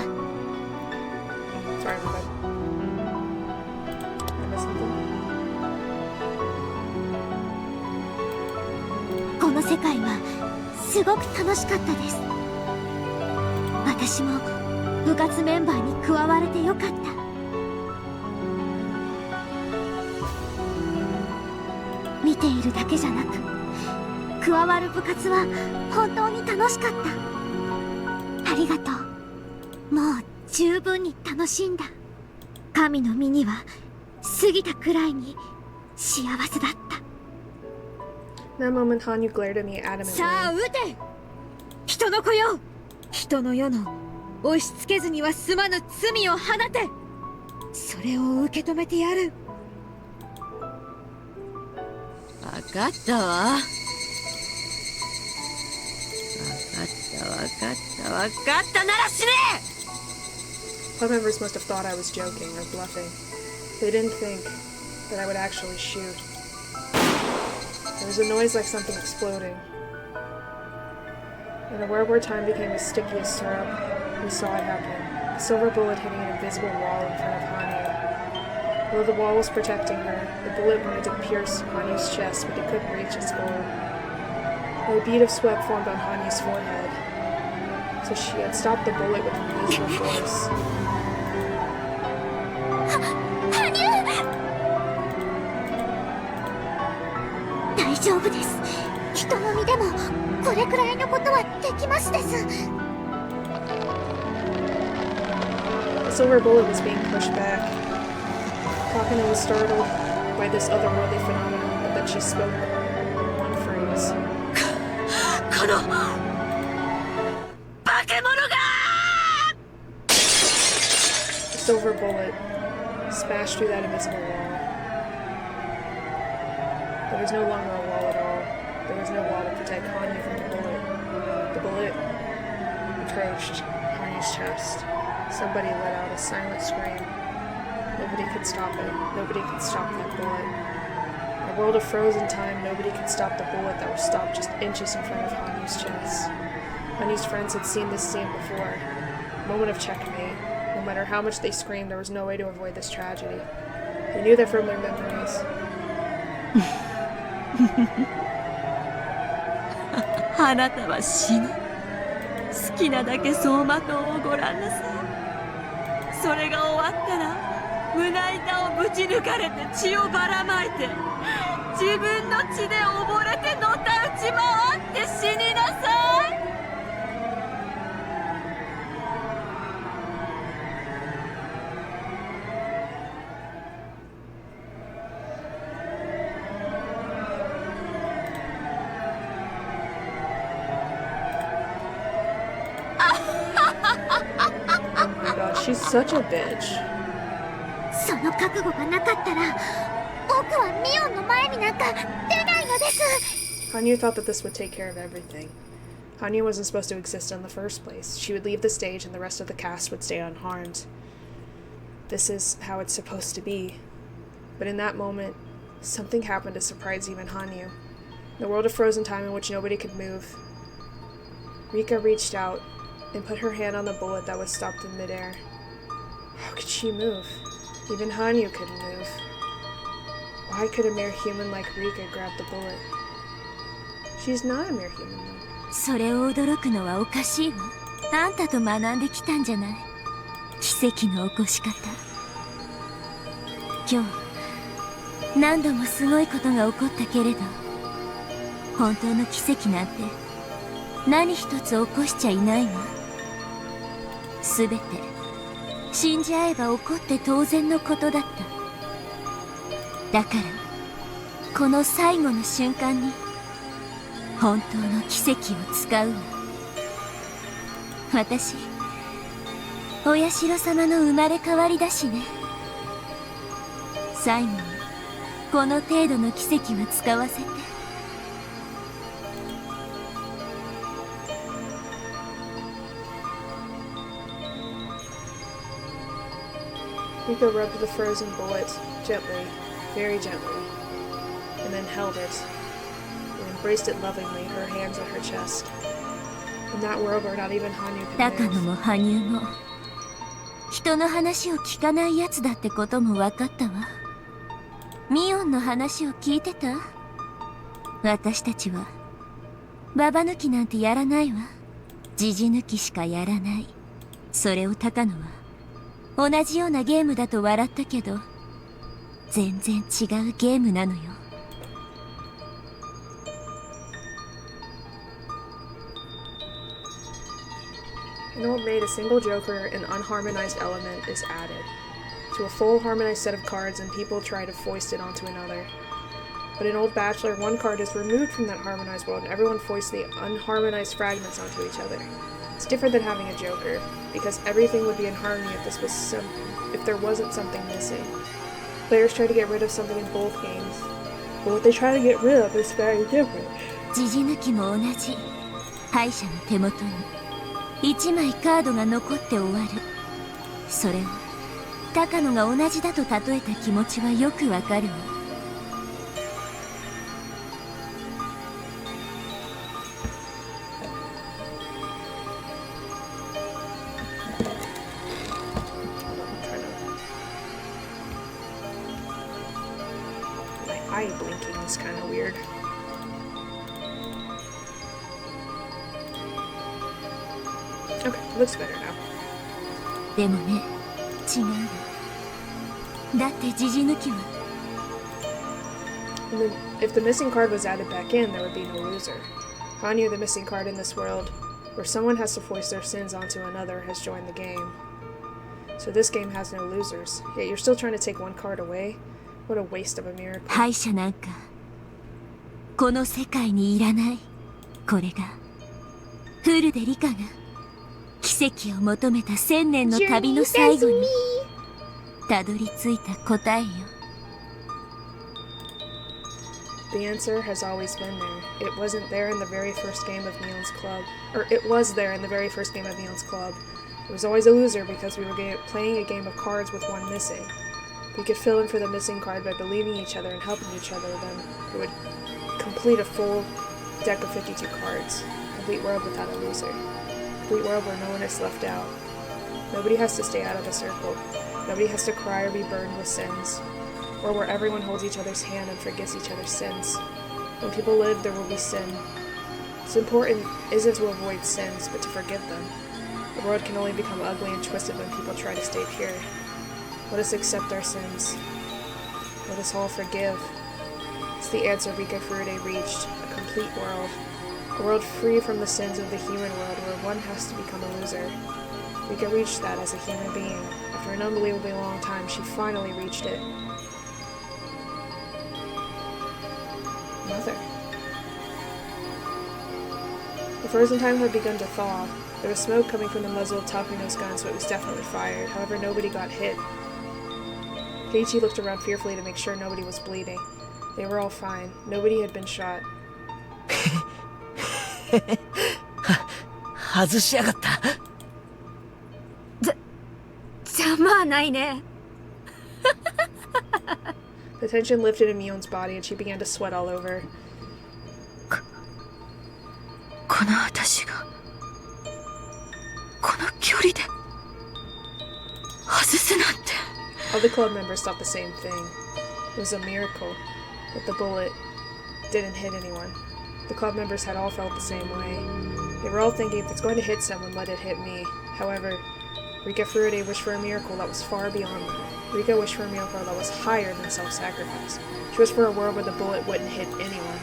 Sorry, my bad. I missed something. この世界はすごく楽しかったです。私も部活メンバーに加われてよかった。見ているだけじゃなく加わる部活は本当に楽しかった。ありがとう。もう十分に楽しんだ。神の身には過ぎたくらいに幸せだった。 In that moment, Hanyu glared at me adamantly. さあ撃て、人の子よ。人の世の押し付けずには済まぬ罪を放て。それを受け止めてやる。分かったわ。分かったなら死ね。 Club members must have thought I was joking or bluffing. They didn't think that I would actually shoot. There was a noise like something exploding. And the word where time became as sticky as syrup, we saw it happen. A silver bullet hitting an invisible wall in front of Hanyu. Although the wall was protecting her, the bullet wanted to pierce Hanyu's chest, but it couldn't reach its goal. A bead of sweat formed on Hanyu's forehead. So she had stopped the bullet with invisible force. 大丈夫です。人の身でもこれくらいのことはできますです。 The silver bullet was being pushed back. Takano was startled by this otherworldly phenomenon, but then she spoke one phrase. この化け物が The silver bullet smashed through that invisible wall. There was no longer a wall at all. There was no wall to protect Hanyu from the bullet. The bullet approached Hanyu's chest. Somebody let out a silent scream. Nobody could stop it. Nobody could stop that bullet. In a world of frozen time, nobody could stop the bullet that was stopped just inches in front of Hanyu's chest. Hanyu's friends had seen this scene before. A moment of checkmate. No matter how much they screamed, there was no way to avoid this tragedy. They knew that from their memories. あなたは死ぬ。好きなだけ走馬灯をご覧なさい。それが終わったら胸板をぶち抜かれて血をばらまいて、自分の血で溺れてのたうち回って死になさい。She's such a bitch. その覚悟がなかったら僕はミオンの前になんか出ないのです。 Hanyu thought that this would take care of everything. Hanyu wasn't supposed to exist in the first place. She would leave the stage and the rest of the cast would stay unharmed. This is how it's supposed to be. But in that moment, something happened to surprise even Hanyu. In the world of frozen time in which nobody could move, Rika reached out and put her hand on the bullet that was stopped in midair. How could she move? Even Hanyu couldn't move. Why could a mere human like Rika grab the bullet? She's not a mere human though. それを驚くのはおかしいわ。あんたと学んできたんじゃない。奇跡の起こし方。今日何度もすごいことが起こったけれど、本当の奇跡なんて何一つ起こしちゃいないわ。すべて死んじゃえば起こって当然のことだった。だからこの最後の瞬間に本当の奇跡を使うわ。私お社様の生まれ変わりだしね。最後にこの程度の奇跡は使わせて。Rika rubbed the frozen bullet gently, very gently, and then held it, and embraced it lovingly, her hands on her chest. In that world where not even Hanyu could 高野 move, も羽生も人の話を聞かないやつだってことも分かったわ。ミオンの話を聞いてた？私たちはババ抜きなんてやらないわ。ジジ抜きしかやらない。それを高野は同じようなゲームだと笑ったけど、全然違うゲームなのよ。In Old Maid, a single joker, an unharmonized element, is added to a full harmonized set of cards, and people try to foist it onto another. But in Old Bachelor, one card is removed from that harmonized world, and everyone foists the unharmonized fragments onto each other. It's different than having a joker, because everything would be in harmony if there wasn't something missing. Players try to get rid of something in both games, but what they try to get rid of is very different. ジジ抜きも同じ。敗者の手元に1枚カードが残って終わる。それを高野が同じだと例えた気持ちはよくわかるわ。My eye blinking is kind of weird. Okay, looks better now. でもね、違うわ。だってジジ抜きは If the missing card was added back in, there would be no loser. Hanyu, the missing card in this world, where someone has to foist their sins onto another, has joined the game. So this game has no losers. Yet you're still trying to take one card away? What a waste of a miracle. 敗者なんかこの世界にいらない。これがフルでリカが奇跡を求めた1000年の旅の最後にたどり着いた答えよ。The answer has always been there. It wasn't there in the very first game of Neon's Club. Or it was there in the very first game of Neon's Club. It was always a loser because we were playing a game of cards with one missing. If we could fill in for the missing card by believing each other and helping each other, then it would complete a full deck of 52 cards. Complete world without a loser. Complete world where no one is left out. Nobody has to stay out of the circle. Nobody has to cry or be burned with sins. Or where everyone holds each other's hand and forgives each other's sins. When people live, there will be sin. What's important isn't to avoid sins, but to forgive them. The world can only become ugly and twisted when people try to stay pure. Let us accept our sins. Let us all forgive. It's the answer Rika Furude reached, a complete world. A world free from the sins of the human world where one has to become a loser. Rika reached that as a human being. After an unbelievably long time, she finally reached it. Mother. The frozen time had begun to thaw. There was smoke coming from the muzzle of Takuno's gun, so it was definitely fired. However, nobody got hit. Keiichi looked around fearfully to make sure nobody was bleeding. They were all fine. Nobody had been shot. 外しやがった。邪魔はないね。The tension lifted in Mion's body and she began to sweat all over. この私がこの距離で外すなんて。All the club members thought the same thing. It was a miracle that the bullet didn't hit anyone. The club members had all felt the same way. They were all thinking, if it's going to hit someone, let it hit me. However, Rika Furude wished for a miracle that was far beyond that. Rika wished for a miracle that was higher than self-sacrifice. She wished for a world where the bullet wouldn't hit anyone.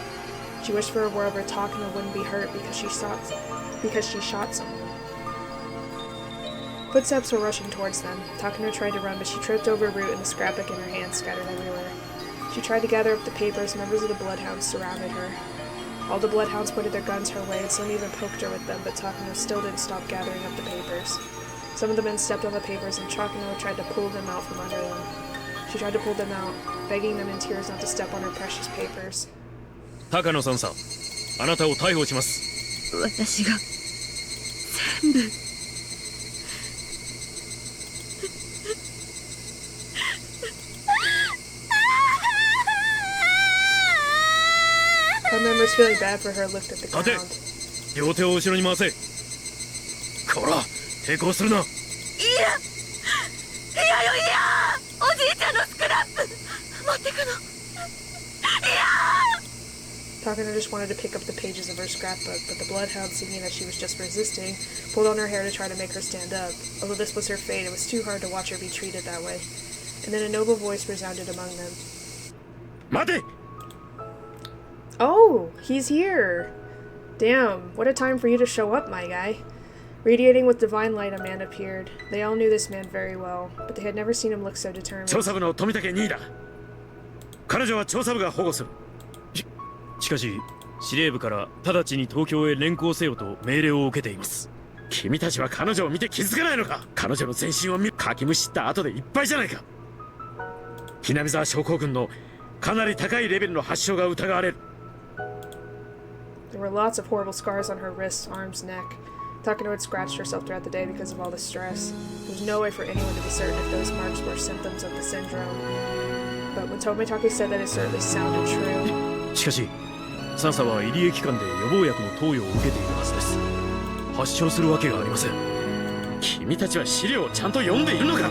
She wished for a world where Takano wouldn't be hurt because she shot someone. Footsteps were rushing towards them. Takano tried to run, but she tripped over a root and the scrapbook in her hand scattered everywhere. She tried to gather up the papers. Members of the Bloodhounds surrounded her. All the Bloodhounds pointed their guns her way, and some even poked her with them, but Takano still didn't stop gathering up the papers. Some of the men stepped on the papers, and Takano tried to pull them out from under them. She tried to pull them out, begging them in tears not to step on her precious papers. 高野さんさん、あなたを逮捕します。私が全部。Club members feeling bad for her looked at the 立て、 ground. 両手を後ろに回せ。こら、抵抗するな。いやよいや、おじいちゃんのスクラップ持ってくの。いや。Takano just wanted to pick up the pages of her scrapbook, but the Bloodhound, seeing that she was just resisting, pulled on her hair to try to make her stand up. Although this was her fate, it was too hard to watch her be treated that way. And then a noble voice resounded among them. 待て! Oh, he's here! Damn, what a time for you to show up, my guy. Radiating with divine light, a man appeared. They all knew this man very well, but they had never seen him look so determined. 調査部の富武2位だ。彼女は調査部が保護する。しかし司令部から直ちに東京へ連行せよと命令を受けています。君たちは彼女を見て気づかないのか。彼女の全身を見るかきむしった後でいっぱいじゃないか。ひなみ沢症候群のかなり高いレベルの発症が疑われる。There were lots of horrible scars on her wrists, arms, neck. Takano had scratched herself throughout the day because of all the stress. There was no way for anyone to be certain if those marks were symptoms of the syndrome. But when Tomitake said that, it certainly sounded true. しかしサンサは入江機関で予防薬の投与を受けているはずです。発症するわけがありません。君たちは資料をちゃんと読んでいるのか。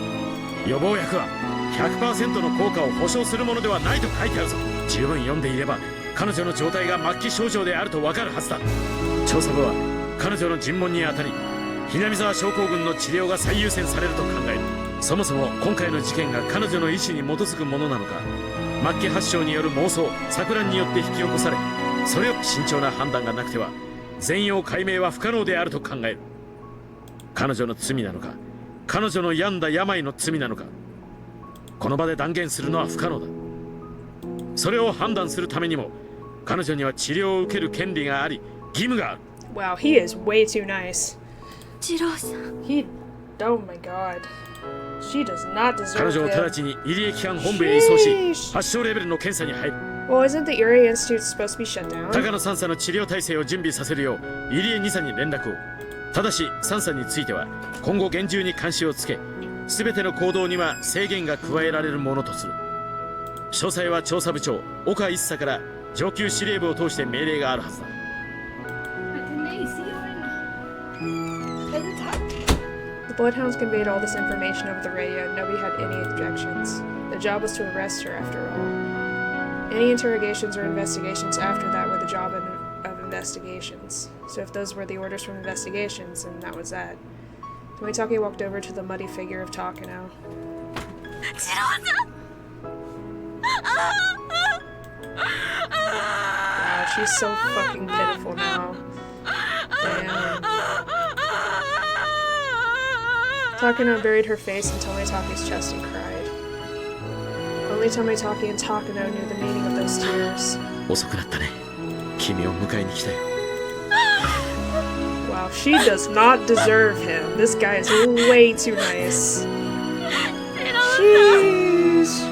予防薬は 100% の効果を保証するものではないと書いてあるぞ。十分読んでいれば彼女の状態が末期症状であると分かるはずだ。調査部は彼女の尋問にあたり、ひなみ沢症候群の治療が最優先されると考える。そもそも今回の事件が彼女の意思に基づくものなのか、末期発症による妄想錯乱によって引き起こされ、それを慎重な判断がなくては全容解明は不可能であると考える。彼女の罪なのか、彼女の病んだ病の罪なのか、この場で断言するのは不可能だ。それを判断するためにも彼女には治療を受ける権利があり、義務がある。Wow, he is way too nice. 次郎さん。Oh my god. She does not 彼 deserve 女を him. 直ちに入江機関本部へ移送し、発症レベルの検査に入る。Well, isn't the Erie Institute supposed to be shut down? 高野三佐の治療体制を準備させるよう入江二佐に連絡を。ただし三佐については今後厳重に監視をつけ、全ての行動には制限が加えられるものとする。詳細は調査部長岡一佐から上級司令部を通して命令があるはずだ。The Bloodhounds conveyed all this information over the radio, and nobody had any objections. Their job was to arrest her, after all. Any interrogations or investigations after that were the job of investigations. So if those were the orders from investigations, then that was that. Tomitake walked over to the muddy figure of Takano. Wow, she's so fucking pitiful now. Damn. Takano buried her face in Tomitake's chest and cried. Only Tomitake and Takano knew the meaning of those tears. 遅くなったね。君を迎えに来たよ。Wow, she does not deserve him. This guy is way too nice. Jeez.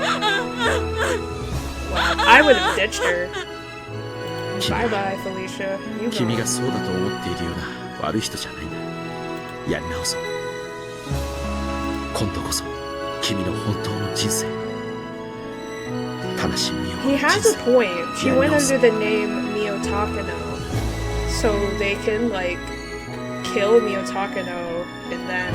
Wow, I would have ditched her. Bye bye, Felicia. You 君 go. がそうだと思っているような悪い人じゃないんだ。やり直そう。今度こそ君の本当の人生。正しい身を He has a point. She went under the name Mio Takano, so they can like kill Mio Takano and then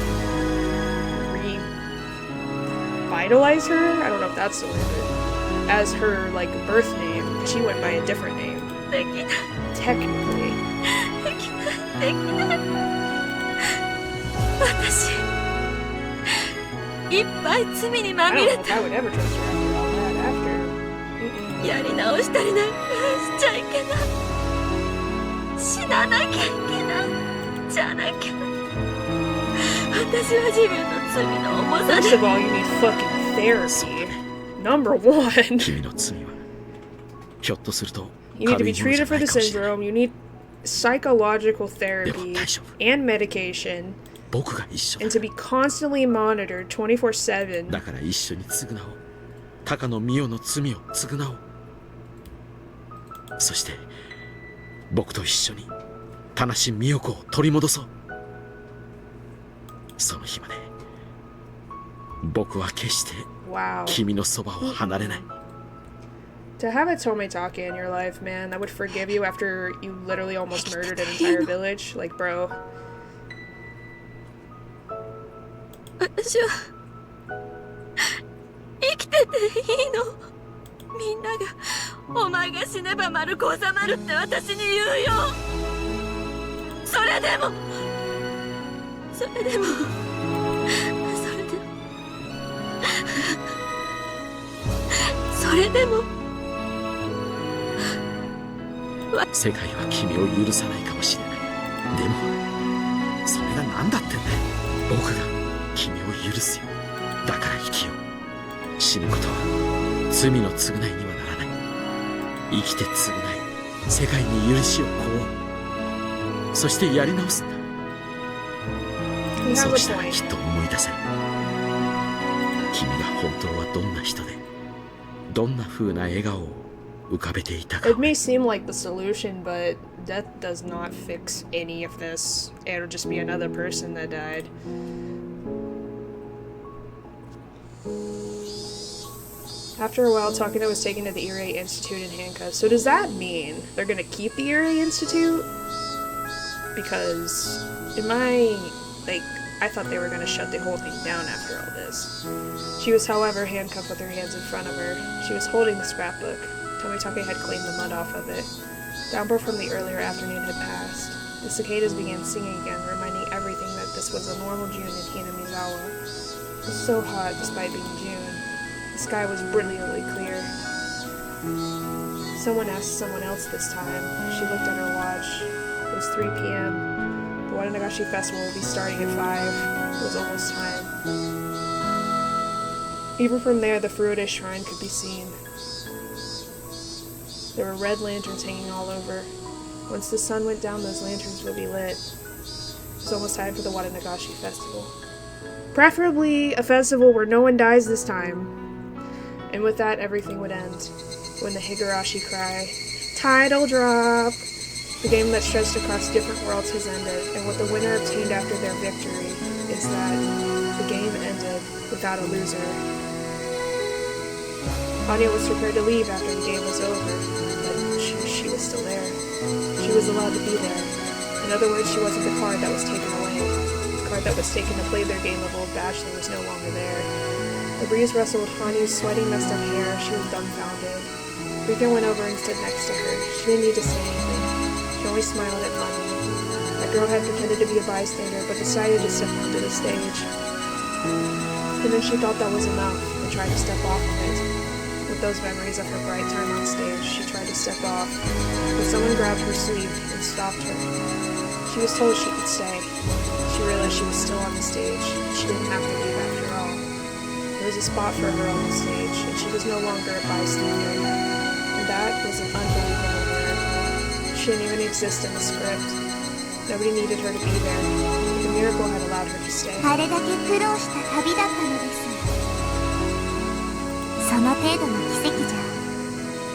revitalize her. I don't know if that's the word. As her like birth name, because she went by a different name. Technically. 私いっぱい罪にま I み don't れ know if た。 I would ever trust her after all that. After. やり直したりなんかしちゃいけない。死ななきゃいけない。じゃなきゃ。私は自分の罪の重さ First で。 of all, you need fucking therapy. Number one. 君の罪はひょっとすると You need to 軽 be いものじ treated ゃ for ない the かもしれない。 syndrome. You need psychological therapy and medication, 僕が一緒だ and to be constantly monitored 24/7. だから一緒に償おう。高野美代の罪を償おう。そして僕と一緒に田無美代子を取り戻そう。その日まで僕は決して Wow. 君のそばを離れない。 To have a Tomitake in your life, man, that would forgive you after you literally almost murdered an entire village. Like, bro. 私は生きてていいの。みんながお前が死ねば丸く収まるって私に言うよ。それでも世界は君を許さないかもしれない。でもそれがなんだってんだよ。僕が君を許すよ。だから生きよう。死ぬことは罪の償いにはならない。生きて償い、世界に許しを請おう。そしてやり直すんだ。そうしたらきっと思い出せる。君が本当はどんな人で、どんな風な笑顔を浮かべていたか。 It may seem like the solution, but death does not fix any of this. It'll just be another person that died. After a while, Takano was taken to the Irie Institute in handcuffs. So does that mean they're gonna keep the Irie Institute? Because I thought they were gonna shut the whole thing down after all this. She was, however, handcuffed with her hands in front of her. She was holding the scrapbook. Tomitake had cleaned the mud off of it. Downpour from the earlier afternoon had passed. The cicadas began singing again, reminding everything that this was a normal June in Hinamizawa. It was so hot despite being June. The sky was brilliantly clear. Someone asked someone else this time. She looked at her watch. It was 3 p.m. The Watanagashi Festival will be starting at 5. It was almost time. Even from there, the Furude Shrine could be seen. There were red lanterns hanging all over. Once the sun went down, those lanterns would be lit. It was almost time for the Watanagashi Festival. Preferably a festival where no one dies this time. And with that, everything would end. When the Higurashi cry, "Tidal drop!" The game that stretched across different worlds has ended, and what the winner obtained after their victory is that the game ended without a loser. Anya was prepared to leave after the game was over, but she was still there. She was allowed to be there. In other words, she wasn't the card that was taken away. The card that was taken to play their game of Old Bachelor was no longer there. The breeze rustled Hanu's sweaty, messed up hair. She was dumbfounded. Rika went over and stood next to her. She didn't need to say anything. She only smiled at Hanu. That girl had pretended to be a bystander, but decided to step onto the stage. And then she thought that was enough, and tried to step off of it. With those memories of her bright time on stage, she tried to step off, but someone grabbed her sleeve and stopped her. She was told she could stay. She realized she was still on the stage, and she didn't have to leave after all. There was a spot for her on the stage, and she was no longer a bystander. And that was an unbelievable miracle. She didn't even exist in the script. Nobody needed her to be there. The miracle had allowed her to stay. あれだけ苦労した旅だったのです。その程度の奇跡じゃ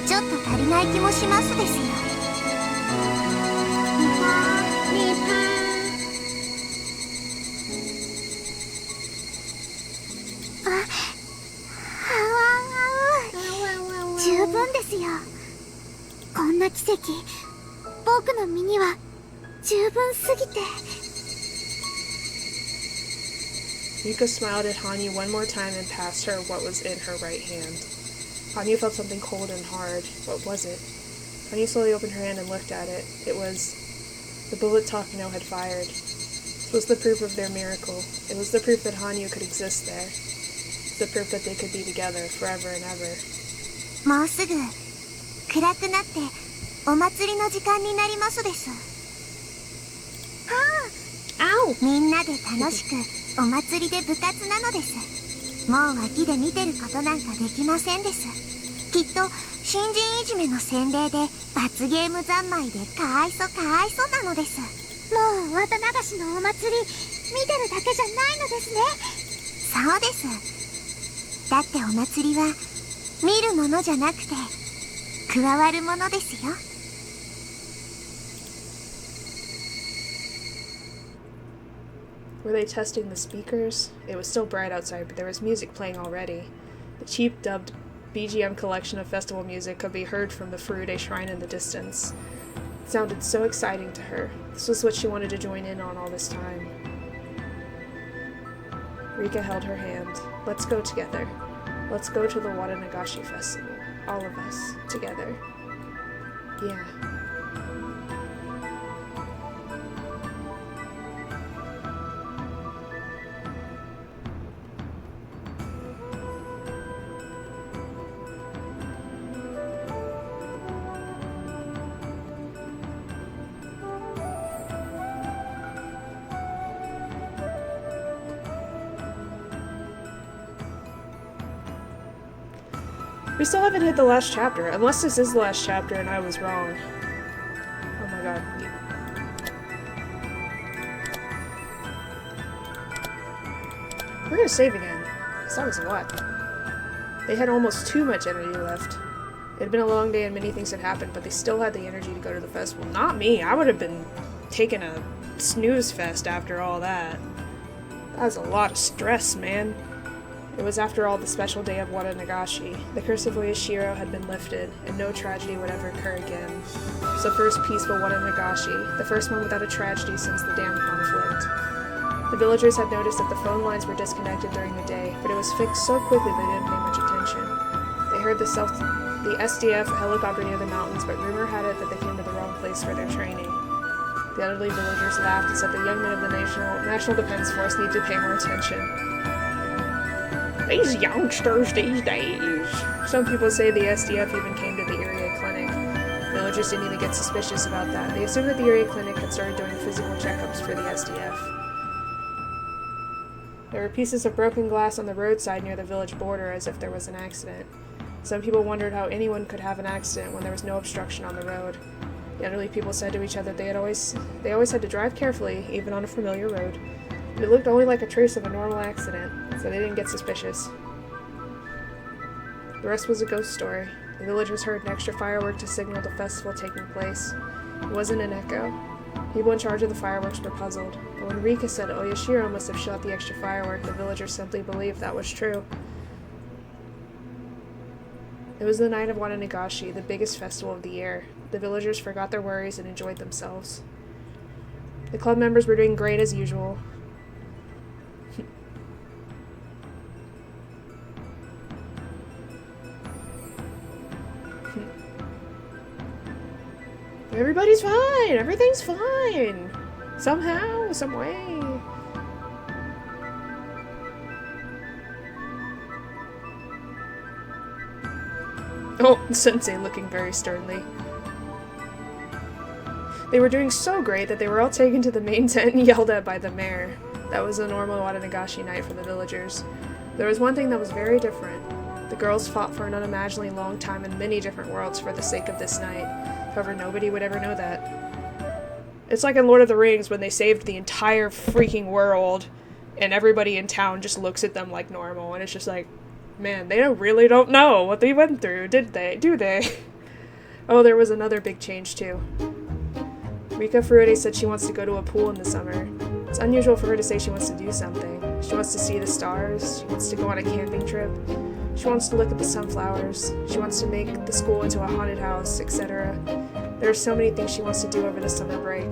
ちょっと足りない気もしますですよ。十分ですよ。こんな奇跡、僕の身には十分すぎて。Rika smiled at Hanyu one more time and passed her what was in her right hand. Hanyu felt something cold and hard. What was it? Hanyu slowly opened her hand and looked at it. It was the bullet Takano had fired. This was the proof of their miracle. It was the proof that Hanyu could exist there. The proof that they could be together forever and ever. もうすぐ暗くなってお祭りの時間になりますです。みんなで楽しくお祭りで部活なのです。もう脇で見てることなんかできませんです。きっと新人いじめの洗礼で罰ゲーム三昧でかわいそなのです。もう綿流しのお祭り見てるだけじゃないのですね。そうです。だってお祭りは見るものじゃなくて加わるものですよ。Were they testing the speakers? It was still bright outside, but there was music playing already. The cheap dubbed BGM collection of festival music could be heard from the Furude Shrine in the distance. It sounded so exciting to her. This was what she wanted to join in on all this time. Rika held her hand. Let's go together. Let's go to the Watanagashi Festival. All of us, together. Yeah. We still haven't hit the last chapter, unless this is the last chapter and I was wrong. Oh my god. We're gonna save again, because that was a lot. They had almost too much energy left. It had been a long day and many things had happened, but they still had the energy to go to the festival. Not me, I would have been taking a snooze fest after all that. That was a lot of stress, man. It was after all the special day of Wada Nagashi. The curse of Oyashiro had been lifted, and no tragedy would ever occur again. It was the first peaceful Wada Nagashi, the first one without a tragedy since the dam conflict. The villagers had noticed that the phone lines were disconnected during the day, but it was fixed so quickly they didn't pay much attention. They heard the SDF helicopter near the mountains, but rumor had it that they came to the wrong place for their training. The elderly villagers laughed and said the young men of the National Defense Force need to pay more attention. These youngsters these days. Some people say the SDF even came to the area clinic. Villagers didn't even get suspicious about that. They assumed that the area clinic had started doing physical checkups for the SDF. There were pieces of broken glass on the roadside near the village border as if there was an accident. Some people wondered how anyone could have an accident when there was no obstruction on the road. The elderly people said to each other they always had to drive carefully, even on a familiar road. It looked only like a trace of a normal accident, so they didn't get suspicious. The rest was a ghost story. The villagers heard an extra firework to signal the festival taking place. It wasn't an echo. People in charge of the fireworks were puzzled, but when Rika said Oyashiro must have shot the extra firework, the villagers simply believed that was true. It was the night of Wada Nagashi, the biggest festival of the year. The villagers forgot their worries and enjoyed themselves. The club members were doing great as usual. Everybody's fine! Everything's fine! Somehow, some way. Oh, Sensei looking very sternly. They were doing so great that they were all taken to the main tent and yelled at by the mayor. That was a normal Wada Nagashi night for the villagers. There was one thing that was very different. The girls fought for an unimaginably long time in many different worlds for the sake of this night. However, nobody would ever know that. It's like in Lord of the Rings when they saved the entire freaking world and everybody in town just looks at them like normal, and it's just like, man, they really don't know what they went through, did they? Do they? Oh, there was another big change too. Rika Furude said she wants to go to a pool in the summer. It's unusual for her to say she wants to do something. She wants to see the stars, she wants to go on a camping trip, she wants to look at the sunflowers, she wants to make the school into a haunted house, etc. There are so many things she wants to do over the summer break.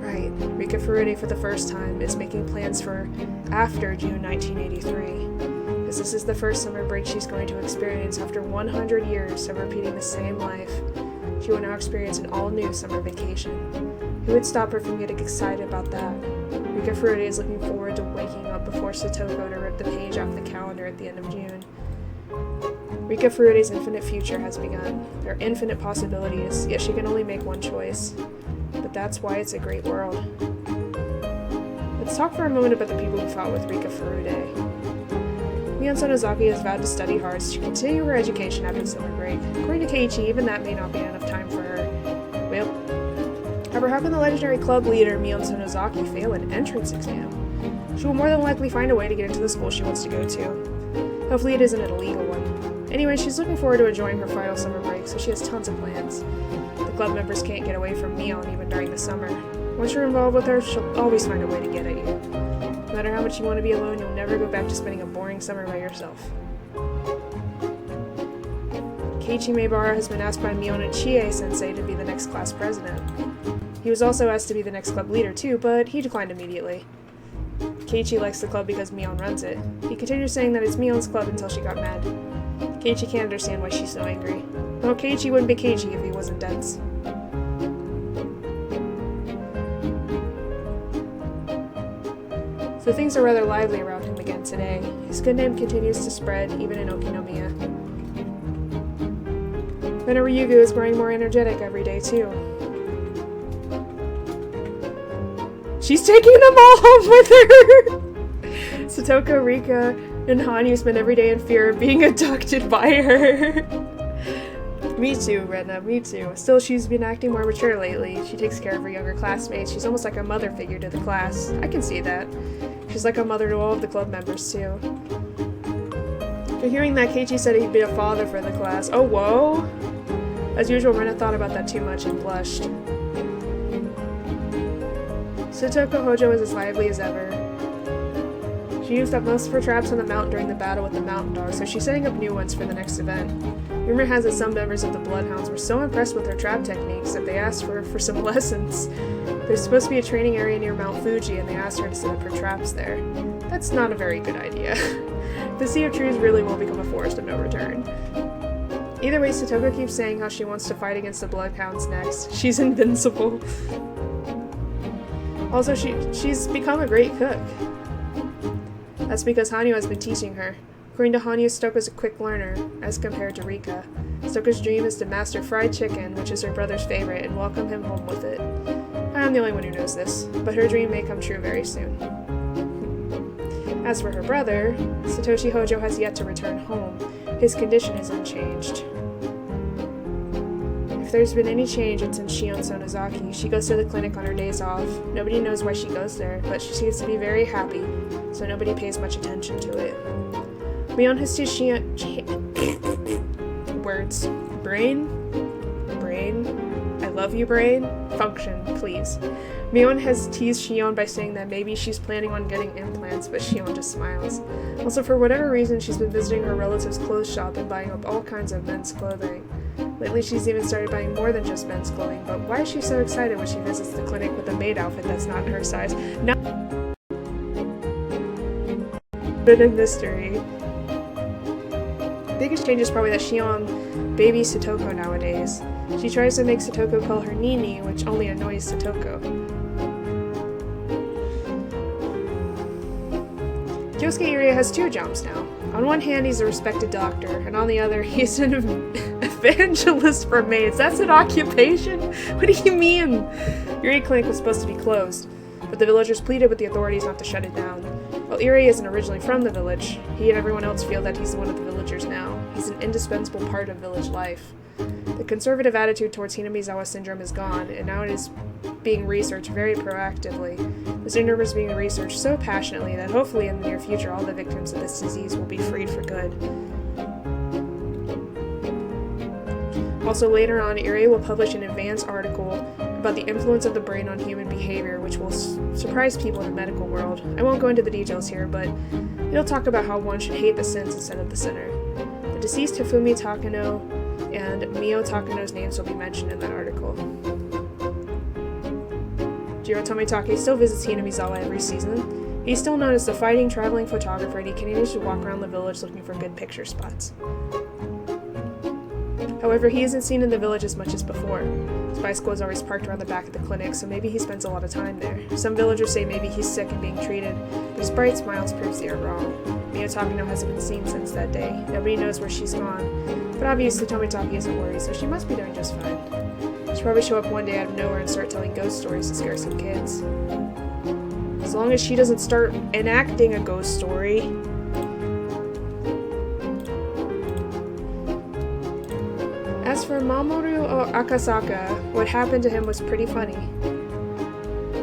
Right, Rika Furude for the first time is making plans for after June 1983. Because this is the first summer break she's going to experience after 100 years of repeating the same life. She will now experience an all-new summer vacation. Who would stop her from getting excited about that? Rika Furude is looking forward to waking up before Satoko to rip the page off the calendar at the end of June. Rika Furude's infinite future has begun. There are infinite possibilities, yet she can only make one choice. But that's why it's a great world. Let's talk for a moment about the people who fought with Rika Furude. Mion Sonozaki has vowed to study hard to continue her education after the summer break. According to Keiichi, even that may not be enough time for her. Well, however, how can the legendary club leader Mion Sonozaki fail an entrance exam? She will more than likely find a way to get into the school she wants to go to. Hopefully it isn't an illegal one. Anyway, she's looking forward to enjoying her final summer break, so she has tons of plans. The club members can't get away from Mion even during the summer. Once you're involved with her, she'll always find a way to get at you. No matter how much you want to be alone, you'll never go back to spending a boring summer by yourself. Keiichi Maebara has been asked by Mion and Ch.8 sensei to be the next class president. He was also asked to be the next club leader too, but he declined immediately. Keiichi likes the club because Mion runs it. He continues saying that it's Mion's club until she got mad. Keiichi can't understand why she's so angry. Well, Keiichi wouldn't be Keiichi if he wasn't dense. So things are rather lively around him again today. His good name continues to spread, even in Okinomiya. Venna Ryugu is growing more energetic every day, too. She's taking them all home with her! Satoko, Rika, And Hanyu spent every day in fear of being abducted by her. Me too, Rena, me too. Still, she's been acting more mature lately. She takes care of her younger classmates. She's almost like a mother figure to the class. I can see that. She's like a mother to all of the club members, too. After hearing that, Keiichi said he'd be a father for the class. Oh, whoa! As usual, Rena thought about that too much and blushed. Sotoko Hojo is as lively as ever. She used up most of her traps on the mountain during the battle with the mountain dog, so she's setting up new ones for the next event. Rumor has it some members of the Bloodhounds were so impressed with her trap techniques that they asked her for some lessons. There's supposed to be a training area near Mount Fuji, and they asked her to set up her traps there. That's not a very good idea. The Sea of Trees really will become a forest of no return. Either way, Sotoko keeps saying how she wants to fight against the Bloodhounds next. She's invincible. Also, she's become a great cook. That's because Hanyu has been teaching her. According to Hanyu, Stoko's a quick learner, as compared to Rika. Stoko's dream is to master fried chicken, which is her brother's favorite, and welcome him home with it. I'm the only one who knows this, but her dream may come true very soon. As for her brother, Satoshi Hojo has yet to return home. His condition is unchanged. If there's been any change, it's in Shion Sonozaki. She goes to the clinic on her days off. Nobody knows why she goes there, but she seems to be very happy, so nobody pays much attention to it. Mion has teased Shion... Words. Brain? I love you, brain. Function, please. Mion has teased Shion by saying that maybe she's planning on getting implants, but Shion just smiles. Also, for whatever reason, she's been visiting her relative's clothes shop and buying up all kinds of men's clothing. Lately, she's even started buying more than just men's clothing, but why is she so excited when she visits the clinic with a maid outfit that's not her size? Now, bit of mystery. The biggest change is probably that Shion babies Satoko nowadays. She tries to make Satoko call her Nini, which only annoys Satoko. Kyosuke Irie has two jobs now. On one hand, he's a respected doctor, and on the other, he's an evangelist for maids. That's an occupation? What do you mean? Irie Clinic was supposed to be closed, but the villagers pleaded with the authorities not to shut it down. While Irie isn't originally from the village, he and everyone else feel that he's one of the villagers now. He's an indispensable part of village life. The conservative attitude towards Hinamizawa syndrome is gone, and now it is being researched very proactively. The syndrome is being researched so passionately that hopefully in the near future all the victims of this disease will be freed for good. Also later on, Irie will publish an advanced article about the influence of the brain on human behavior, which will surprise people in the medical world. I won't go into the details here, but it'll talk about how one should hate the sins instead of the sinner. The deceased Hifumi Takano and Mio Takano's names will be mentioned in that article. Jiro Tomitake still visits Hinamizawa every season. He's still known as the fighting traveling photographer, and he continues to walk around the village looking for good picture spots. However, he isn't seen in the village as much as before. His bicycle is always parked around the back of the clinic, so maybe he spends a lot of time there. Some villagers say maybe he's sick and being treated, but his bright smiles proves they are wrong. Mio Takano hasn't been seen since that day. Nobody knows where she's gone, but obviously Tomitake isn't worried, so she must be doing just fine. She'll probably show up one day out of nowhere and start telling ghost stories to scare some kids. As long as she doesn't start enacting a ghost story. As for Mamoru Akasaka, what happened to him was pretty funny.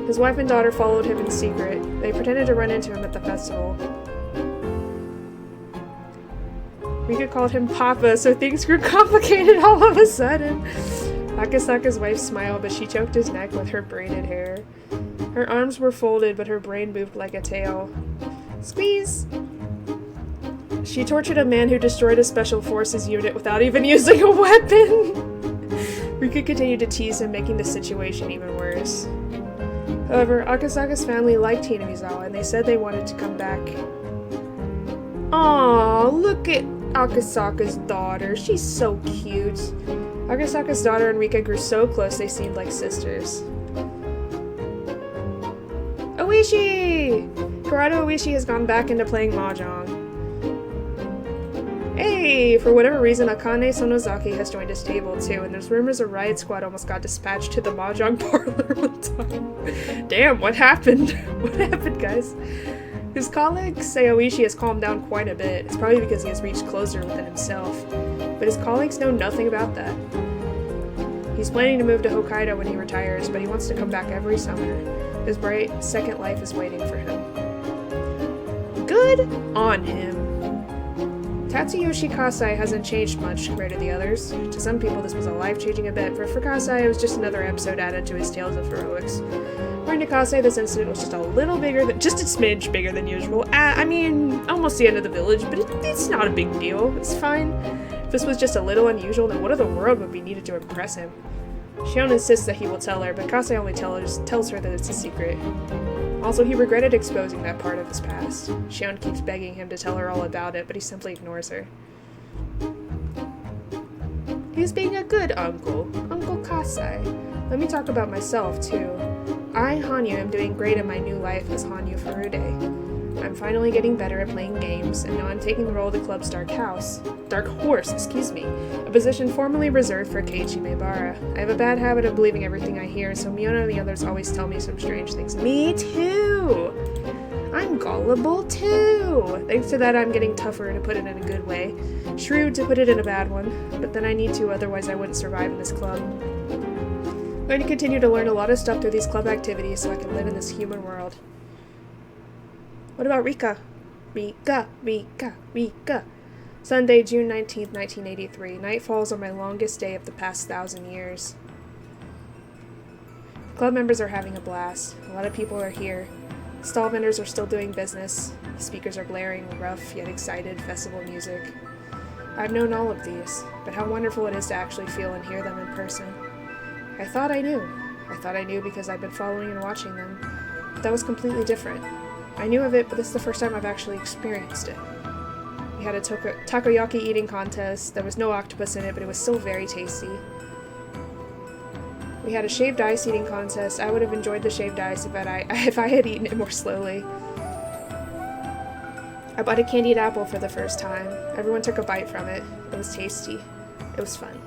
His wife and daughter followed him in secret. They pretended to run into him at the festival. Rika called him Papa, so things grew complicated all of a sudden. Akasaka's wife smiled, but she choked his neck with her braided hair. Her arms were folded, but her brain moved like a tail. Squeeze! She tortured a man who destroyed a special forces unit without even using a weapon! Rika continued to tease him, making the situation even worse. However, Akasaka's family liked Hinamizawa, and they said they wanted to come back. Aww, look at Akasaka's daughter. She's so cute. Akasaka's daughter and Rika grew so close they seemed like sisters. Oishi! Kurado Oishi has gone back into playing mahjong. Hey! For whatever reason, Akane Sonozaki has joined his table too, and there's rumors a riot squad almost got dispatched to the mahjong parlor one time. Damn, what happened? What happened, guys? His colleague Sayoishi has calmed down quite a bit. It's probably because he has reached closer within himself. But his colleagues know nothing about that. He's planning to move to Hokkaido when he retires, but he wants to come back every summer. His bright second life is waiting for him. Good on him. Tatsuyoshi Kasai hasn't changed much compared to the others. To some people, this was a life-changing event, but for Kasai, it was just another episode added to his tales of heroics. According to Kasai, this incident was just a little bigger than, just a smidge bigger than usual. I mean, almost the end of the village, but it's not a big deal. It's fine. If this was just a little unusual, then what in the world would be needed to impress him? Shion insists that he will tell her, but Kasai only tells her that it's a secret. Also, he regretted exposing that part of his past. Shion keeps begging him to tell her all about it, but he simply ignores her. He's being a good uncle. Uncle Kasai. Let me talk about myself, too. I, Hanyu, am doing great in my new life as Hanyu Furude. I'm finally getting better at playing games, and now I'm taking the role of the club's Dark Horse, a position formerly reserved for Keiichi Maebara. I have a bad habit of believing everything I hear, so Miona and the others always tell me some strange things. Me too! I'm gullible too! Thanks to that, I'm getting tougher, to put it in a good way. Shrewd, to put it in a bad one. But then I need to, otherwise I wouldn't survive in this club. I'm going to continue to learn a lot of stuff through these club activities so I can live in this human world. What about Rika? Rika. Sunday, June 19th, 1983. Night falls on my longest day of the past 1,000 years. Club members are having a blast. A lot of people are here. Stall vendors are still doing business. The speakers are blaring rough yet excited festival music. I've known all of these, but how wonderful it is to actually feel and hear them in person. I thought I knew. I thought I knew because I've been following and watching them. But that was completely different. I knew of it, but this is the first time I've actually experienced it. We had a takoyaki eating contest. There was no octopus in it, but it was still very tasty. We had a shaved ice eating contest. I would have enjoyed the shaved ice if I had eaten it more slowly. I bought a candied apple for the first time. Everyone took a bite from it. It was tasty. It was fun.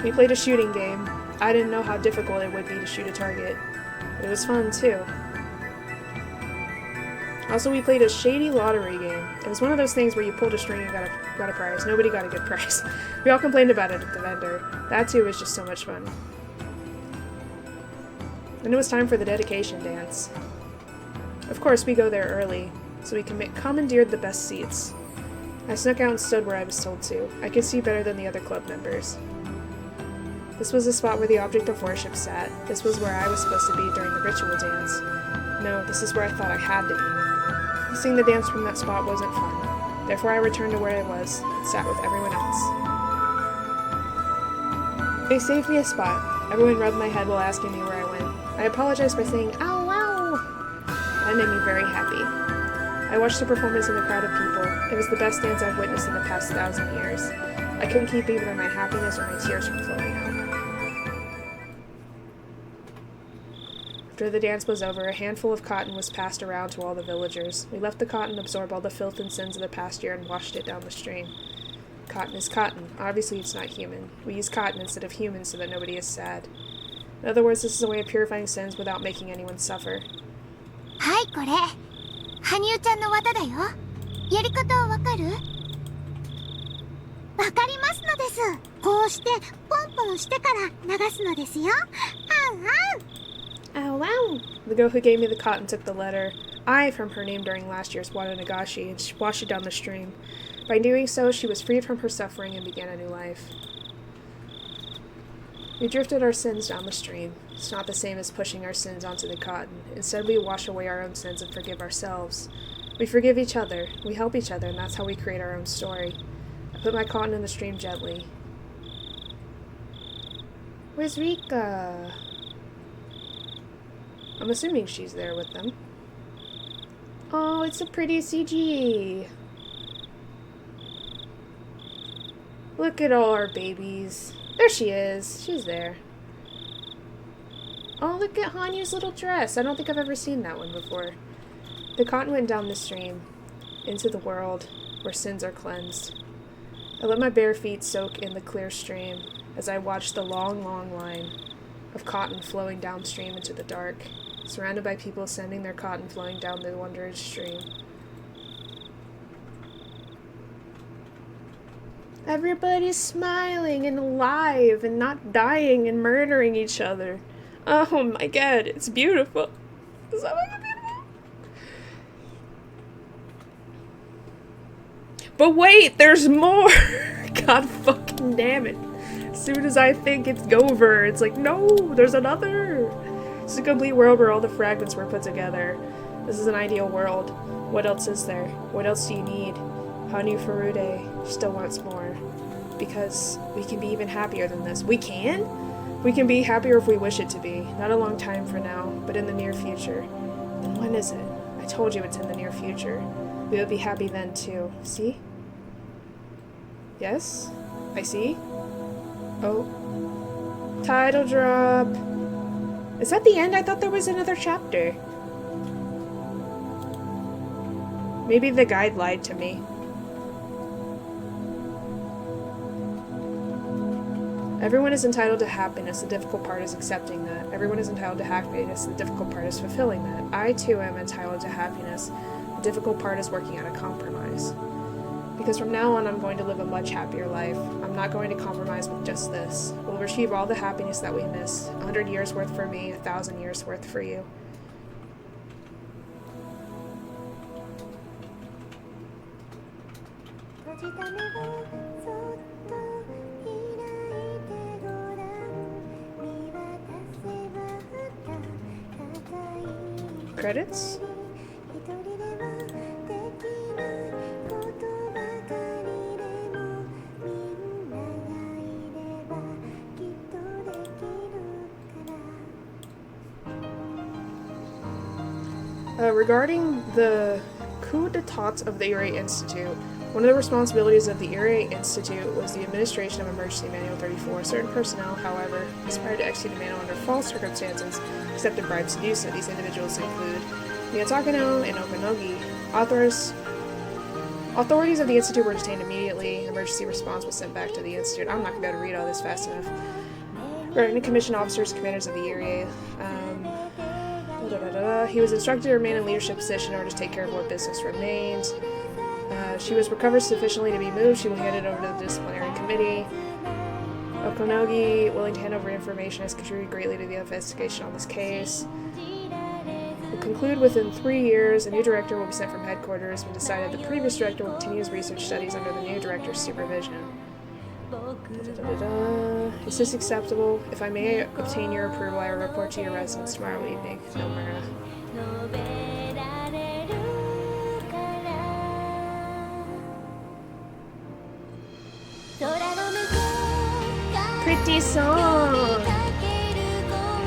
We played a shooting game. I didn't know how difficult it would be to shoot a target. It was fun, too. Also, we played a shady lottery game. It was one of those things where you pulled a string and got a prize. Nobody got a good prize. We all complained about it at the vendor. That, too, was just so much fun. Then it was time for the dedication dance. Of course, we go there early, so we commandeered the best seats. I snuck out and stood where I was told to. I could see better than the other club members. This was the spot where the object of worship sat. This was where I was supposed to be during the ritual dance. No, this is where I thought I had to be. Seeing the dance from that spot wasn't fun. Therefore, I returned to where I was and sat with everyone else. They saved me a spot. Everyone rubbed my head while asking me where I went. I apologized by saying, "Ow, ow!" That made me very happy. I watched the performance in a crowd of people. It was the best dance I've witnessed in the past 1,000 years. I couldn't keep either my happiness or my tears from flowing out. After the dance was over, a handful of cotton was passed around to all the villagers. We left the cotton absorb all the filth and sins of the past year and washed it down the stream. Cotton is cotton. Obviously, it's not human. We use cotton instead of humans so that nobody is sad. In other words, this is a way of purifying sins without making anyone suffer. はい、これ羽生ちゃんの技だよ。やり方はわかる？わかりますのです。こうしてポンポンしてから流すのですよ。あんあん。Ow, wow! The girl who gave me the cotton took the letter I from her name during last year's Wada Nagashi and washed it down the stream. By doing so, she was freed from her suffering and began a new life. We drifted our sins down the stream. It's not the same as pushing our sins onto the cotton. Instead, we wash away our own sins and forgive ourselves. We forgive each other, we help each other, and that's how we create our own story. I put my cotton in the stream gently. Where's Rika? I'm assuming she's there with them. Oh, it's a pretty CG. Look at all our babies. There she is. She's there. Oh, look at Hanyu's little dress. I don't think I've ever seen that one before. The cotton went down the stream, into the world where sins are cleansed. I let my bare feet soak in the clear stream as I watched the long, long line of cotton flowing downstream into the dark. surrounded by people sending their cotton flowing down the wondrous stream. Everybody's smiling and alive and not dying and murdering each other. Oh my god, it's beautiful. It's so fucking beautiful. But wait, there's more! God fucking damn it. As soon as I think it's over, it's like, no, there's another! This is a complete world where all the fragments were put together. This is an ideal world. What else is there? What else do you need? Hanu Furude still wants more. Because we can be even happier than this. We can? We can be happier if we wish it to be. Not a long time from now, but in the near future. And when is it? I told you it's in the near future. We will be happy then too. See? Yes? I see? Oh. Title drop. Is that the end? I thought there was another chapter. Maybe the guide lied to me. Everyone is entitled to happiness. The difficult part is accepting that. Everyone is entitled to happiness. The difficult part is fulfilling that. I too am entitled to happiness. The difficult part is working out a compromise. Because from now on, I'm going to live a much happier life. I'm not going to compromise with just this. We'll achieve all the happiness that we miss. 100 years worth for me, 1,000 years worth for you. Credits? Regarding the coup d'etat of the Irie Institute, one of the responsibilities of the Irie Institute was the administration of Emergency Manual 34. Certain personnel, however, aspired to execute the manual under false circumstances, accepted bribes to do so. These individuals include Miyatakano and Okanogi. Authorities of the Institute were detained immediately. An emergency response was sent back to the Institute. I'm not going to be able to read all this fast enough. Regarding the commissioned officers, commanders of the Irie, he was instructed to remain in leadership position in order to take care of what business remains. She was recovered sufficiently to be moved. She will hand it over to the disciplinary committee. Okonogi, willing to hand over information, has contributed greatly to the investigation on this case. Will conclude within 3 years. A new director will be sent from headquarters. We decided the previous director will continue his research studies under the new director's supervision. Is this acceptable? If I may obtain your approval, I will report to your residence tomorrow evening. Nomura. Pretty song!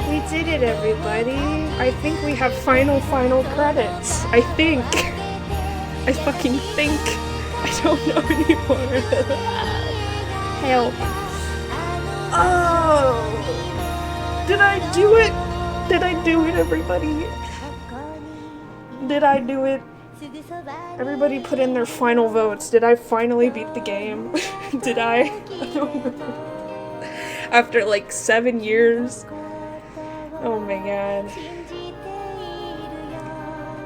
We did it, everybody! I think we have final credits. I think. I fucking think. I don't know anymore. Help. Oh! Did I do it? Did I do it, everybody? Did I do it? Everybody put in their final votes. Did I finally beat the game? Did I? I don't know. After like 7 years. Oh my god.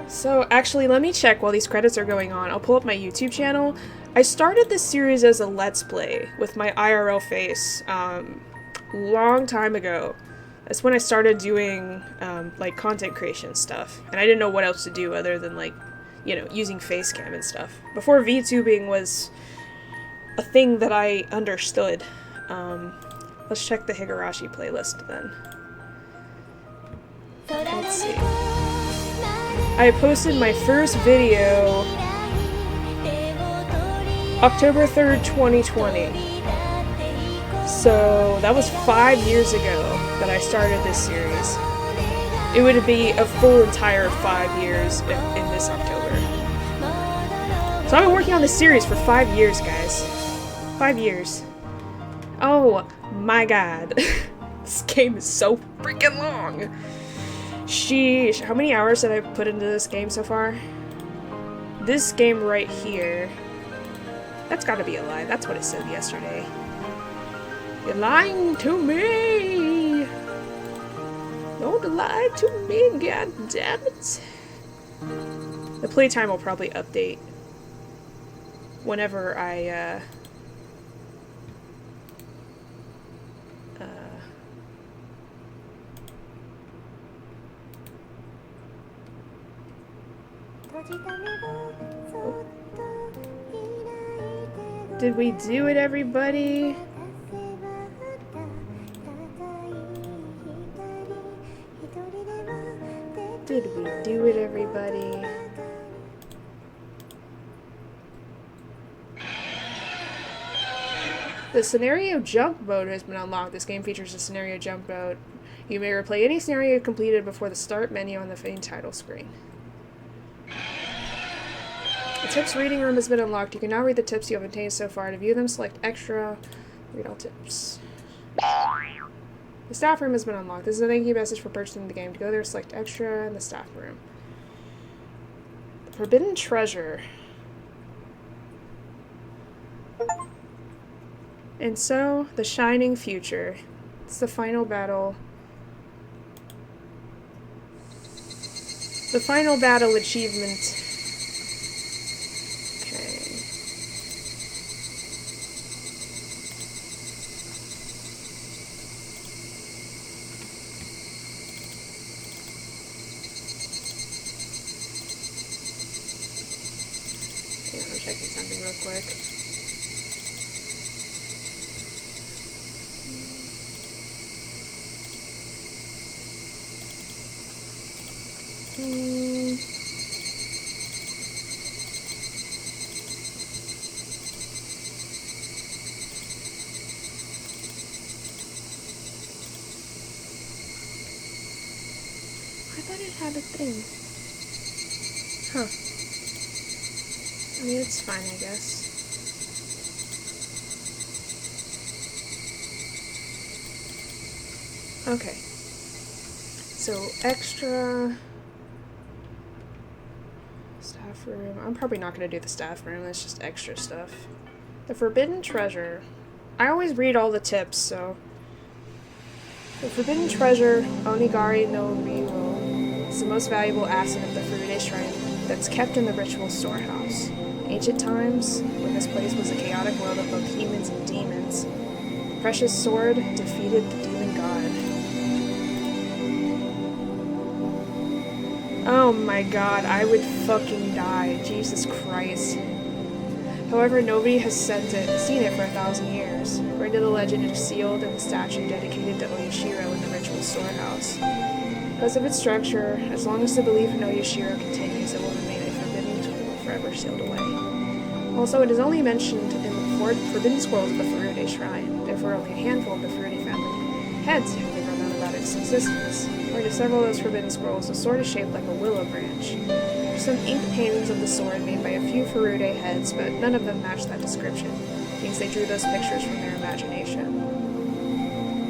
So actually, let me check while these credits are going on. I'll pull up my YouTube channel. I started this series as a Let's Play with my IRL face long time ago. That's when I started doing like content creation stuff. And I didn't know what else to do other than like, you know, using facecam and stuff. Before VTubing was a thing that I understood. Let's check the Higurashi playlist then. Let's see. I posted my first video October 3rd, 2020. So that was 5 years ago that I started this series. It would be a full entire 5 years in this October. So I've been working on this series for 5 years, guys. 5 years. Oh my god. This game is so freaking long. Sheesh. How many hours did I put into this game so far? This game right here. That's gotta be a lie. That's what it said yesterday. You're lying to me! Don't lie to me, god damn it. The playtime will probably update whenever I, Did we do it, everybody? Did we do it, everybody? The scenario jump mode has been unlocked. This game features a scenario jump mode. You may replay any scenario completed before the start menu on the main title screen. The tips reading room has been unlocked. You can now read the tips you have obtained so far. To view them, select extra, read all tips. The staff room has been unlocked. This is a thank you message for purchasing the game. To go there, select extra in the staff room. The forbidden treasure. And so, the shining future. It's the final battle. The final battle achievement. Okay. Yeah, I'm checking something real quick. I thought it had a thing. Huh. I mean, it's fine, I guess. Okay. So, extra... staff room. I'm probably not going to do the staff room, that's just extra stuff. The forbidden treasure. I always read all the tips, so... The forbidden treasure, Onigari no Ryo, is the most valuable asset of the Furude Shrine that's kept in the ritual storehouse. In ancient times, when this place was a chaotic world of both humans and demons, the precious sword defeated the demon god. Oh my god, I would fucking die. Jesus Christ. However, nobody has seen it for 1,000 years. According to the legend, it is sealed in the statue dedicated to Oyashiro in the ritual storehouse. Because of its structure, as long as the belief in Oyashiro continues, it will remain a forbidden tool forever sealed away. Also, it is only mentioned in the forbidden scrolls of the Furude Shrine. Therefore, only a handful of the Furude family heads have ever known about its existence. According to several of those forbidden scrolls, the sword is shaped like a willow branch. There are some ink paintings of the sword made by a few Furude heads, but none of them match that description. It means they drew those pictures from their imagination.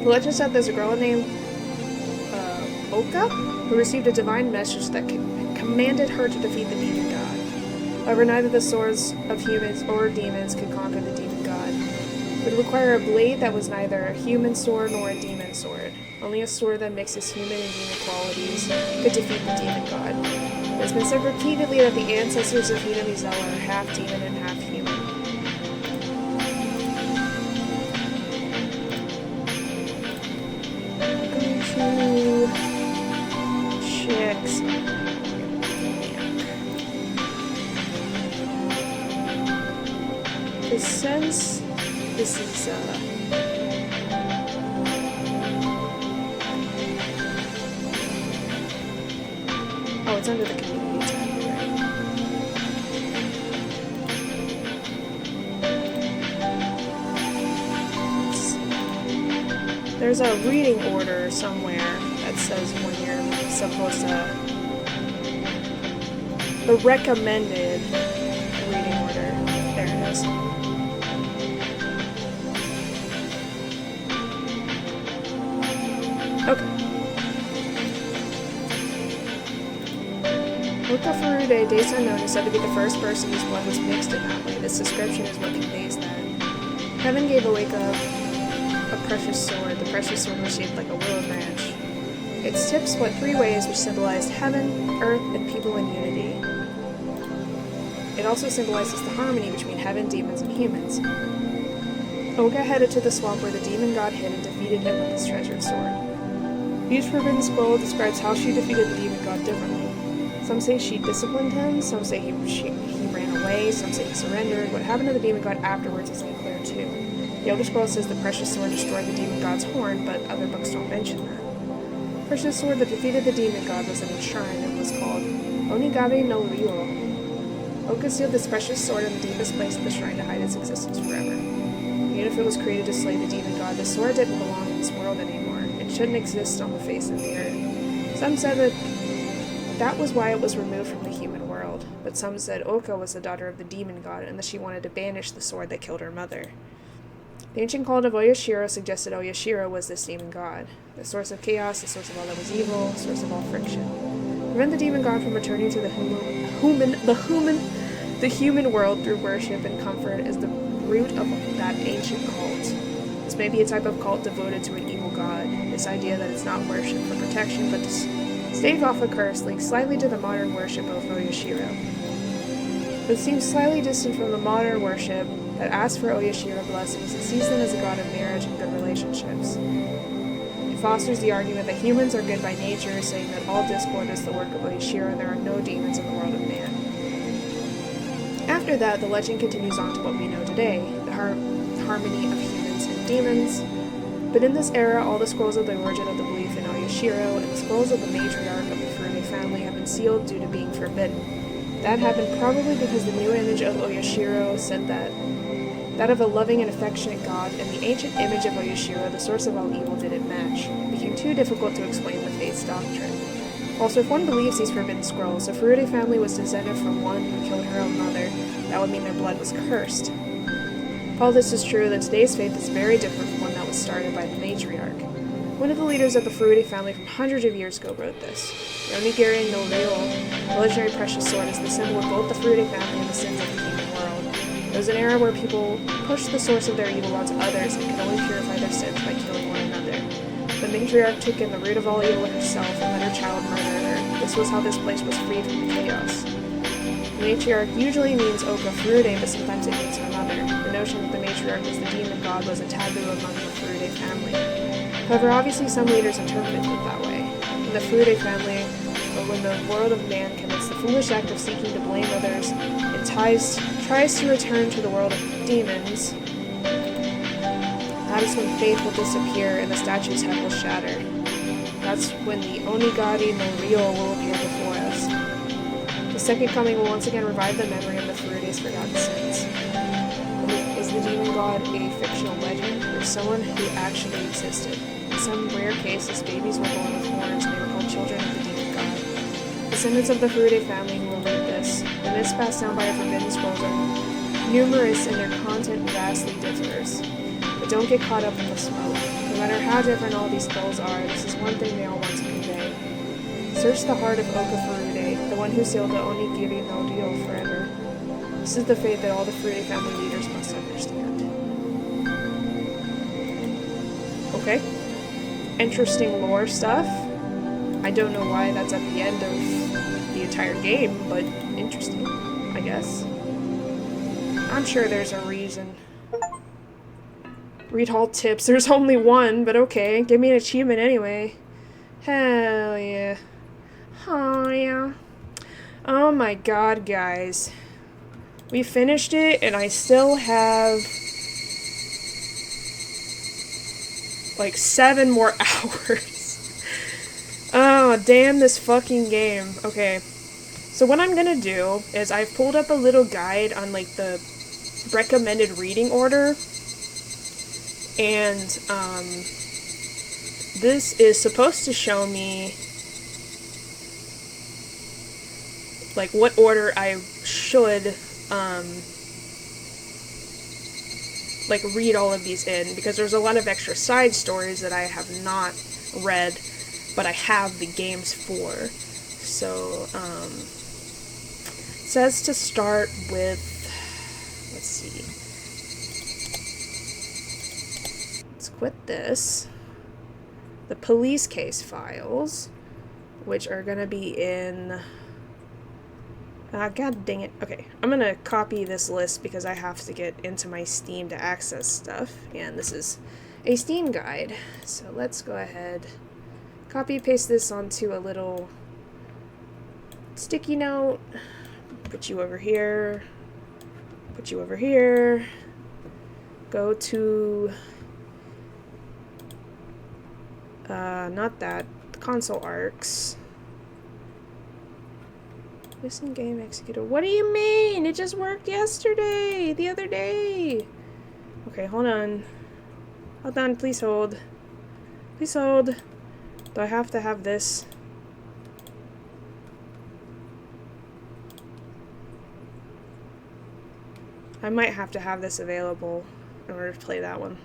The legend said there's a girl named Oka, who received a divine message that commanded her to defeat the demon god. However, neither the swords of humans or demons could conquer the demon god. It would require a blade that was neither a human sword nor a demon sword. Only a sword that mixes human and demon qualities could defeat the demon god. It has been said repeatedly that the ancestors of Hinamizawa are half demon and half human. I'm going to check some. Since this is oh, it's under the community tab, right? There's a reading order somewhere that says when you're supposed to, the recommended reading order. There it is. Okay. Oka Furude, days unknown, is said to be the first person whose blood was mixed in that way. This description is what conveys that. Heaven gave Oka a precious sword. The precious sword was shaped like a willow branch. Its tip split 3 ways, which symbolized heaven, earth, and people in unity. It also symbolizes the harmony between heaven, demons, and humans. Oka headed to the swamp where the demon god hid and defeated him with his treasured sword. Each forbidden scroll describes how she defeated the demon god differently. Some say she disciplined him, some say he ran away, some say he surrendered. What happened to the demon god afterwards is unclear too. The Elder Scroll says the precious sword destroyed the demon god's horn, but other books don't mention that. The precious sword that defeated the demon god was in a shrine and was called Onigabe no Ryo. Oka sealed this precious sword in the deepest place of the shrine to hide its existence forever. Even if it was created to slay the demon god, the sword didn't belong in this world anymore. It shouldn't exist on the face of the earth. Some said that was why it was removed from the human world, but some said Oka was the daughter of the demon god and that she wanted to banish the sword that killed her mother. The ancient cult of Oyashiro suggested Oyashiro was this demon god, the source of chaos, the source of all that was evil, the source of all friction. Prevent the demon god from returning to the human world through worship and comfort is the root of that ancient cult. This may be a type of cult devoted to an evil god. This idea that it's not worship for protection, but to stave off a curse links slightly to the modern worship of Oyashiro. It seems slightly distant from the modern worship that asks for Oyashiro blessings and sees them as a god of marriage and good relationships. It fosters the argument that humans are good by nature, saying that all discord is the work of Oyashiro and there are no demons in the world of man. After that, the legend continues on to what we know today, the harmony of humans and demons. But in this era, all the scrolls of the origin of the belief in Oyashiro and the scrolls of the matriarch of the Furude family have been sealed due to being forbidden. That happened probably because the new image of Oyashiro said that of a loving and affectionate god, and the ancient image of Oyashiro, the source of all evil, didn't match. It became too difficult to explain the faith's doctrine. Also, if one believes these forbidden scrolls, the Furude family was descended from one who killed her own mother, that would mean their blood was cursed. If all this is true, then today's faith is very different from one that was started by the matriarch. One of the leaders of the Furude family from hundreds of years ago wrote this. The Onigiri no Ryo, the legendary precious sword, is the symbol of both the Furude family and the sins of the human world. It was an era where people pushed the source of their evil onto others and could only purify their sins by killing one another. The matriarch took in the root of all evil herself and let her child murder her. This was how this place was freed from the chaos. The matriarch usually means Oka Furude, but sometimes it means her mother. The notion that the matriarch was the demon god was a taboo among the Furude family. However, obviously some leaders interpreted it that way. In the Furude family, or when the world of man commits the foolish act of seeking to blame others and tries to return to the world of demons, that is when faith will disappear and the statue's head will shatter. That's when the Onigari no Ryo will appear before us. The second coming will once again revive the memory of the Furude's forgotten sins. Is the demon god a fictional legend, or someone who actually existed? In some rare cases, babies were born with horns and they were called children of the demon god. Descendants of the Furude family who will read this, the myths passed down by a forbidden scrolls are numerous and their content vastly differs. But don't get caught up in the smoke. No matter how different all these scrolls are, this is one thing they all want to convey. Search the heart of Oka Furude, the one who sealed the Onigiri no Ryo forever. This is the fate that all the Furude family leaders must understand. Okay. Interesting lore stuff. I don't know why that's at the end of the entire game, but interesting, I guess. I'm sure there's a reason. Read all tips. There's only one, but okay. Give me an achievement anyway. Hell yeah. Oh yeah. Oh my god, guys. We finished it, and I still have like 7 more hours. Oh, damn this fucking game. Okay. So what I'm gonna do is I've pulled up a little guide on like the recommended reading order. And this is supposed to show me like what order I should like read all of these in, because there's a lot of extra side stories that I have not read, but I have the games for. So it says to start with, let's see, let's quit this. the police case files, which are gonna be in... God dang it. Okay, I'm gonna copy this list because I have to get into my Steam to access stuff, and this is a Steam guide. So let's go ahead, copy paste this onto a little sticky note, put you over here, put you over here, go to, not that, console arcs. Listen game executor. What do you mean? It just worked yesterday, the other day. Okay, hold on. Hold on, please hold. Please hold. Do I have to have this? I might have to have this available in order to play that one.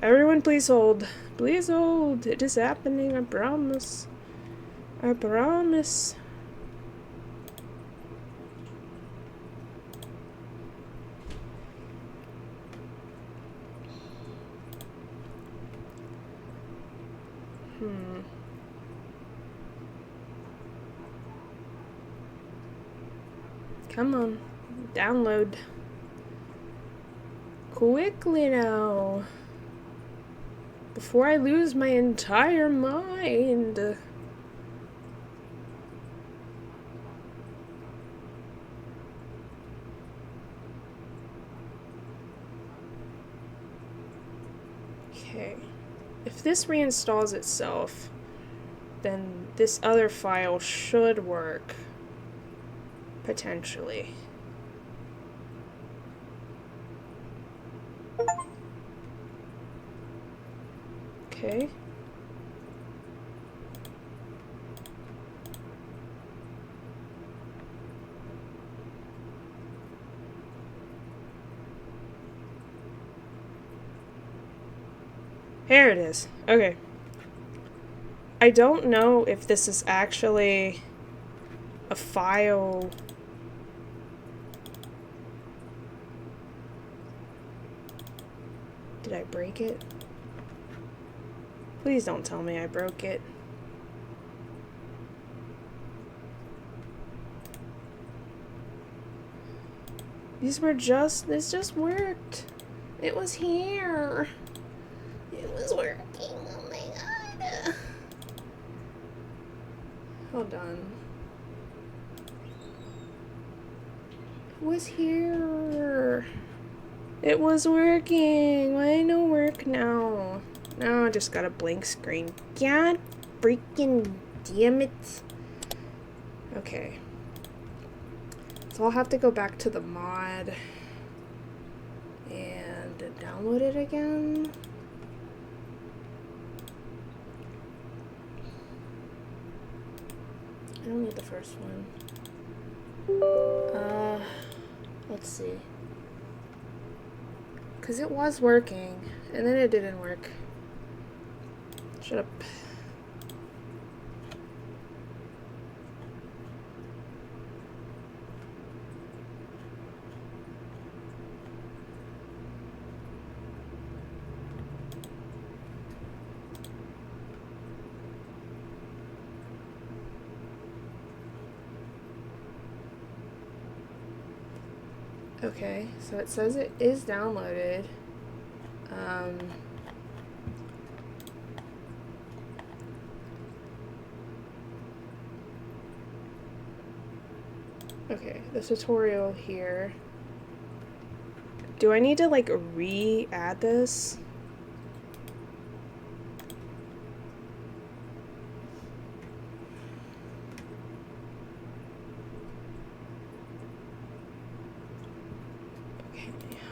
Everyone please hold. Please hold. It is happening, I promise. I promise. Come on, download. Quickly now. Before I lose my entire mind. Okay. If this reinstalls itself, then this other file should work. Potentially. Okay. Here it is. Okay. I don't know if this is actually a file. Did I break it? Please don't tell me I broke it. This just worked. It was here. It was working. Oh my god. Hold on. It was here. It was working. Why no work now? Now I just got a blank screen. God freaking damn it. Okay. So I'll have to go back to the mod and download it again. I don't need the first one. Let's see. Because it was working, and then it didn't work. Shut up. Okay, so it says it is downloaded. Okay, the tutorial here. Do I need to like re-add this?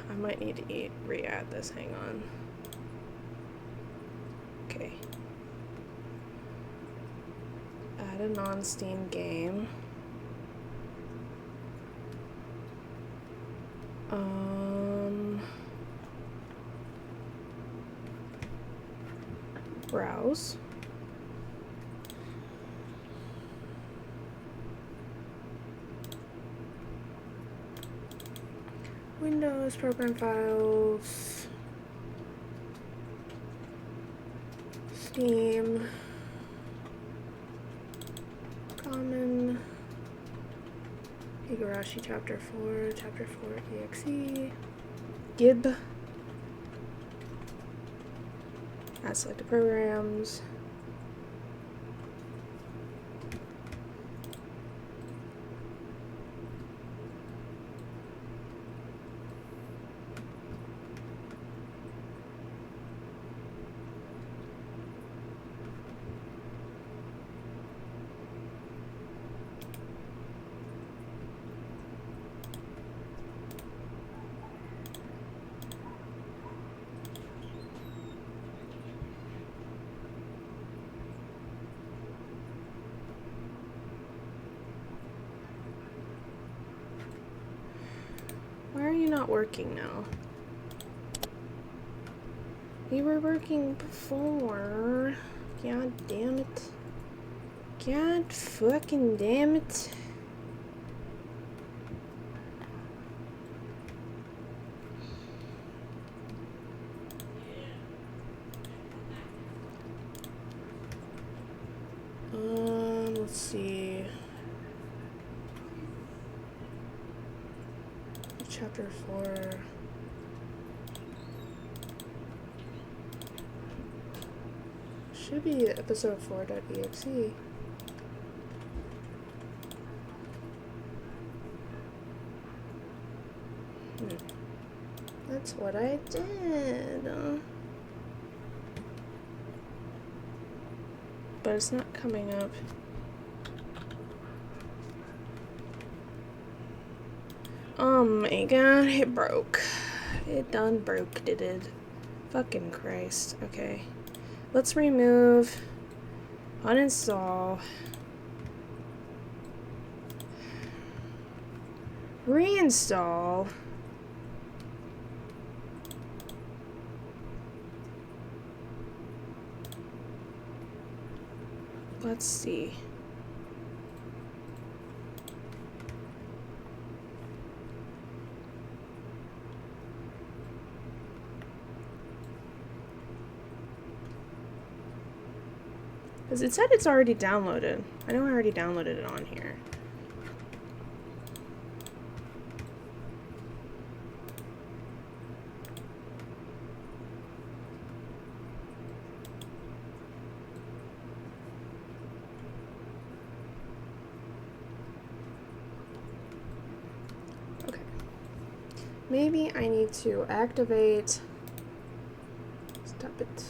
I might need to re-add this, hang on. Okay. Add a non-Steam game. Browse. Windows, program files, Steam. Common. Higurashi Chapter 4, Chapter 4 EXE. Gib. Add selected programs. Why are you not working now? You were working before. God damn it. God fucking damn it. Let's see. Chapter 4. Should be episode 4.exe. That's what I did. But it's not coming up. Oh my god, it broke. It done broke, did it? Fucking Christ. Okay. Let's remove, uninstall, reinstall, let's see. Because it said it's already downloaded. I know I already downloaded it on here. Okay. Maybe I need to activate... Stop it.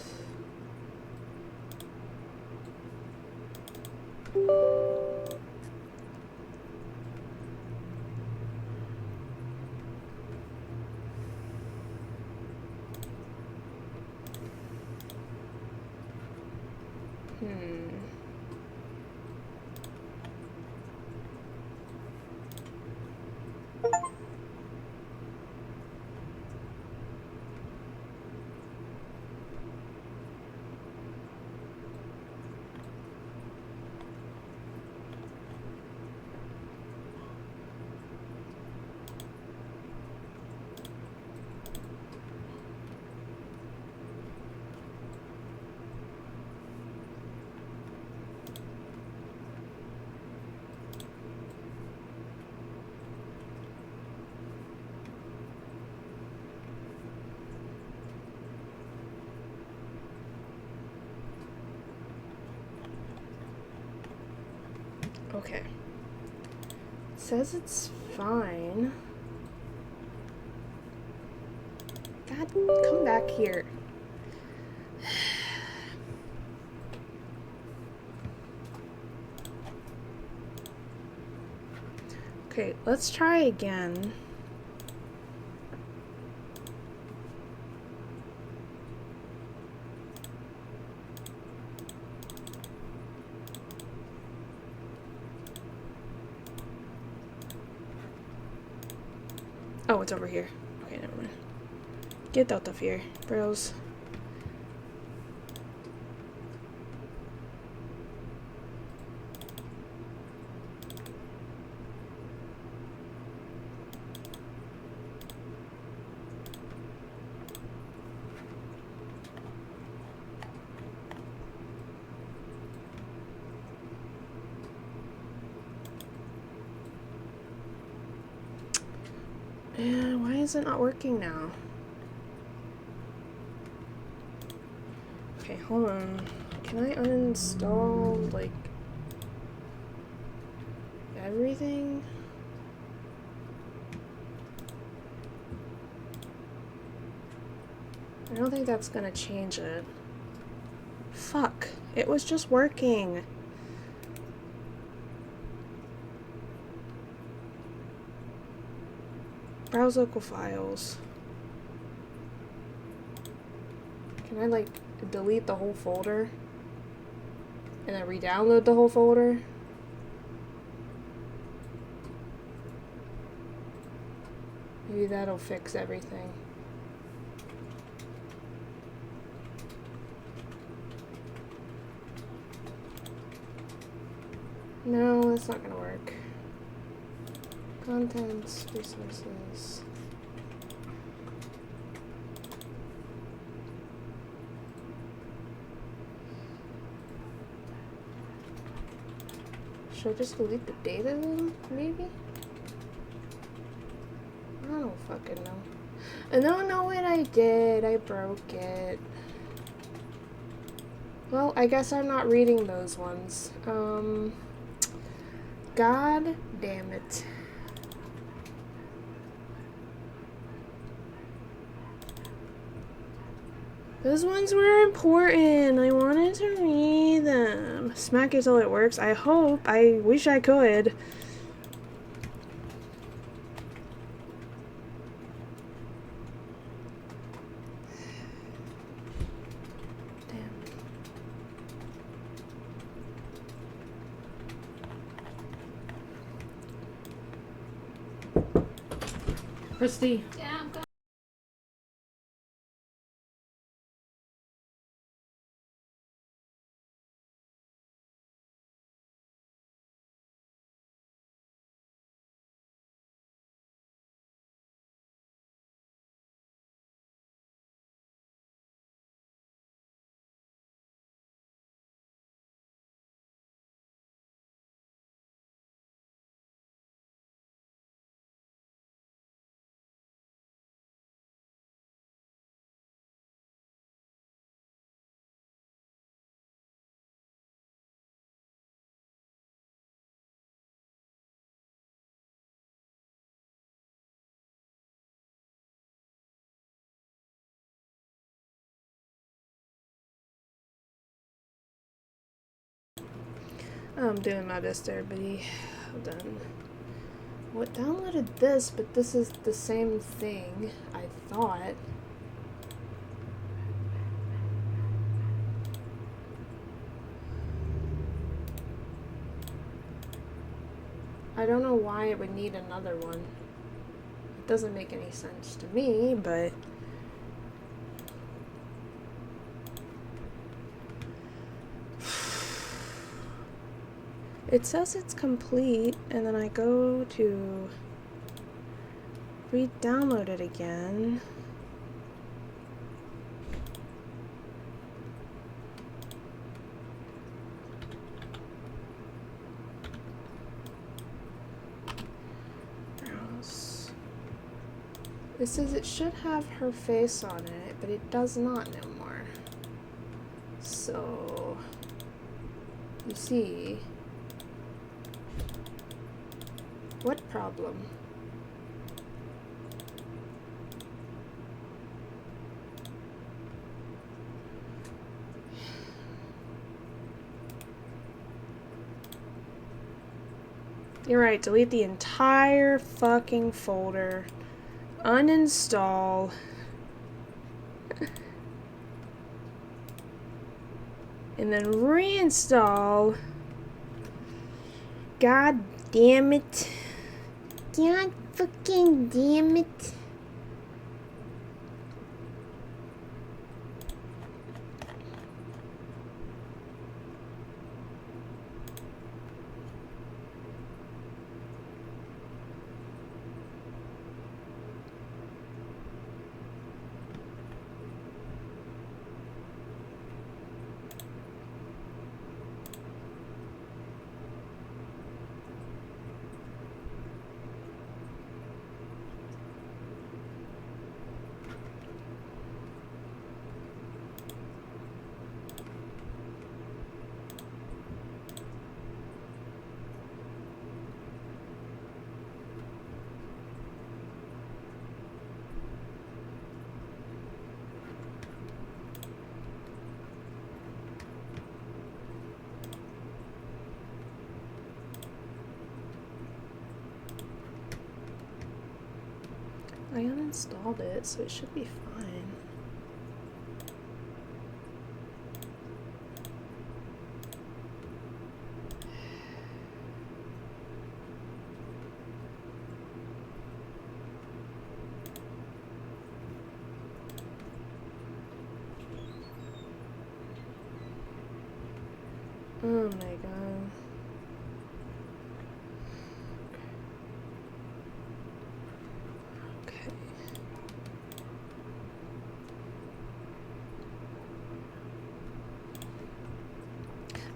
Okay. It says it's fine. God, come back here. Okay, let's try again. Oh, it's over here. Okay, never mind. Get out of here, bros. is it not working now? Okay, hold on. Can I uninstall, like, everything? I don't think that's gonna change it. Fuck. It was just working. Browse local files. Can I, like, delete the whole folder? And then re-download the whole folder? Maybe that'll fix everything. No, that's not gonna work. Contents, resources. Should I just delete the data then, maybe? I don't fucking know. I don't know what I did. I broke it. Well, I guess I'm not reading those ones. God damn it. Those ones were important. I wanted to read them. Smack it till it works. I hope. I wish I could. Christy. Yeah, I'm going. I'm doing my best, everybody. Hold on. What downloaded this, but this is the same thing, I thought. I don't know why it would need another one. It doesn't make any sense to me, but it says it's complete, and then I go to re-download it again. Browse. It says it should have her face on it, but it does not no more. So, you see, what problem? You're right, delete the entire fucking folder. Uninstall. And then reinstall. God damn it. God fucking damn it. installed it, so it should be fine. Oh my god. Okay.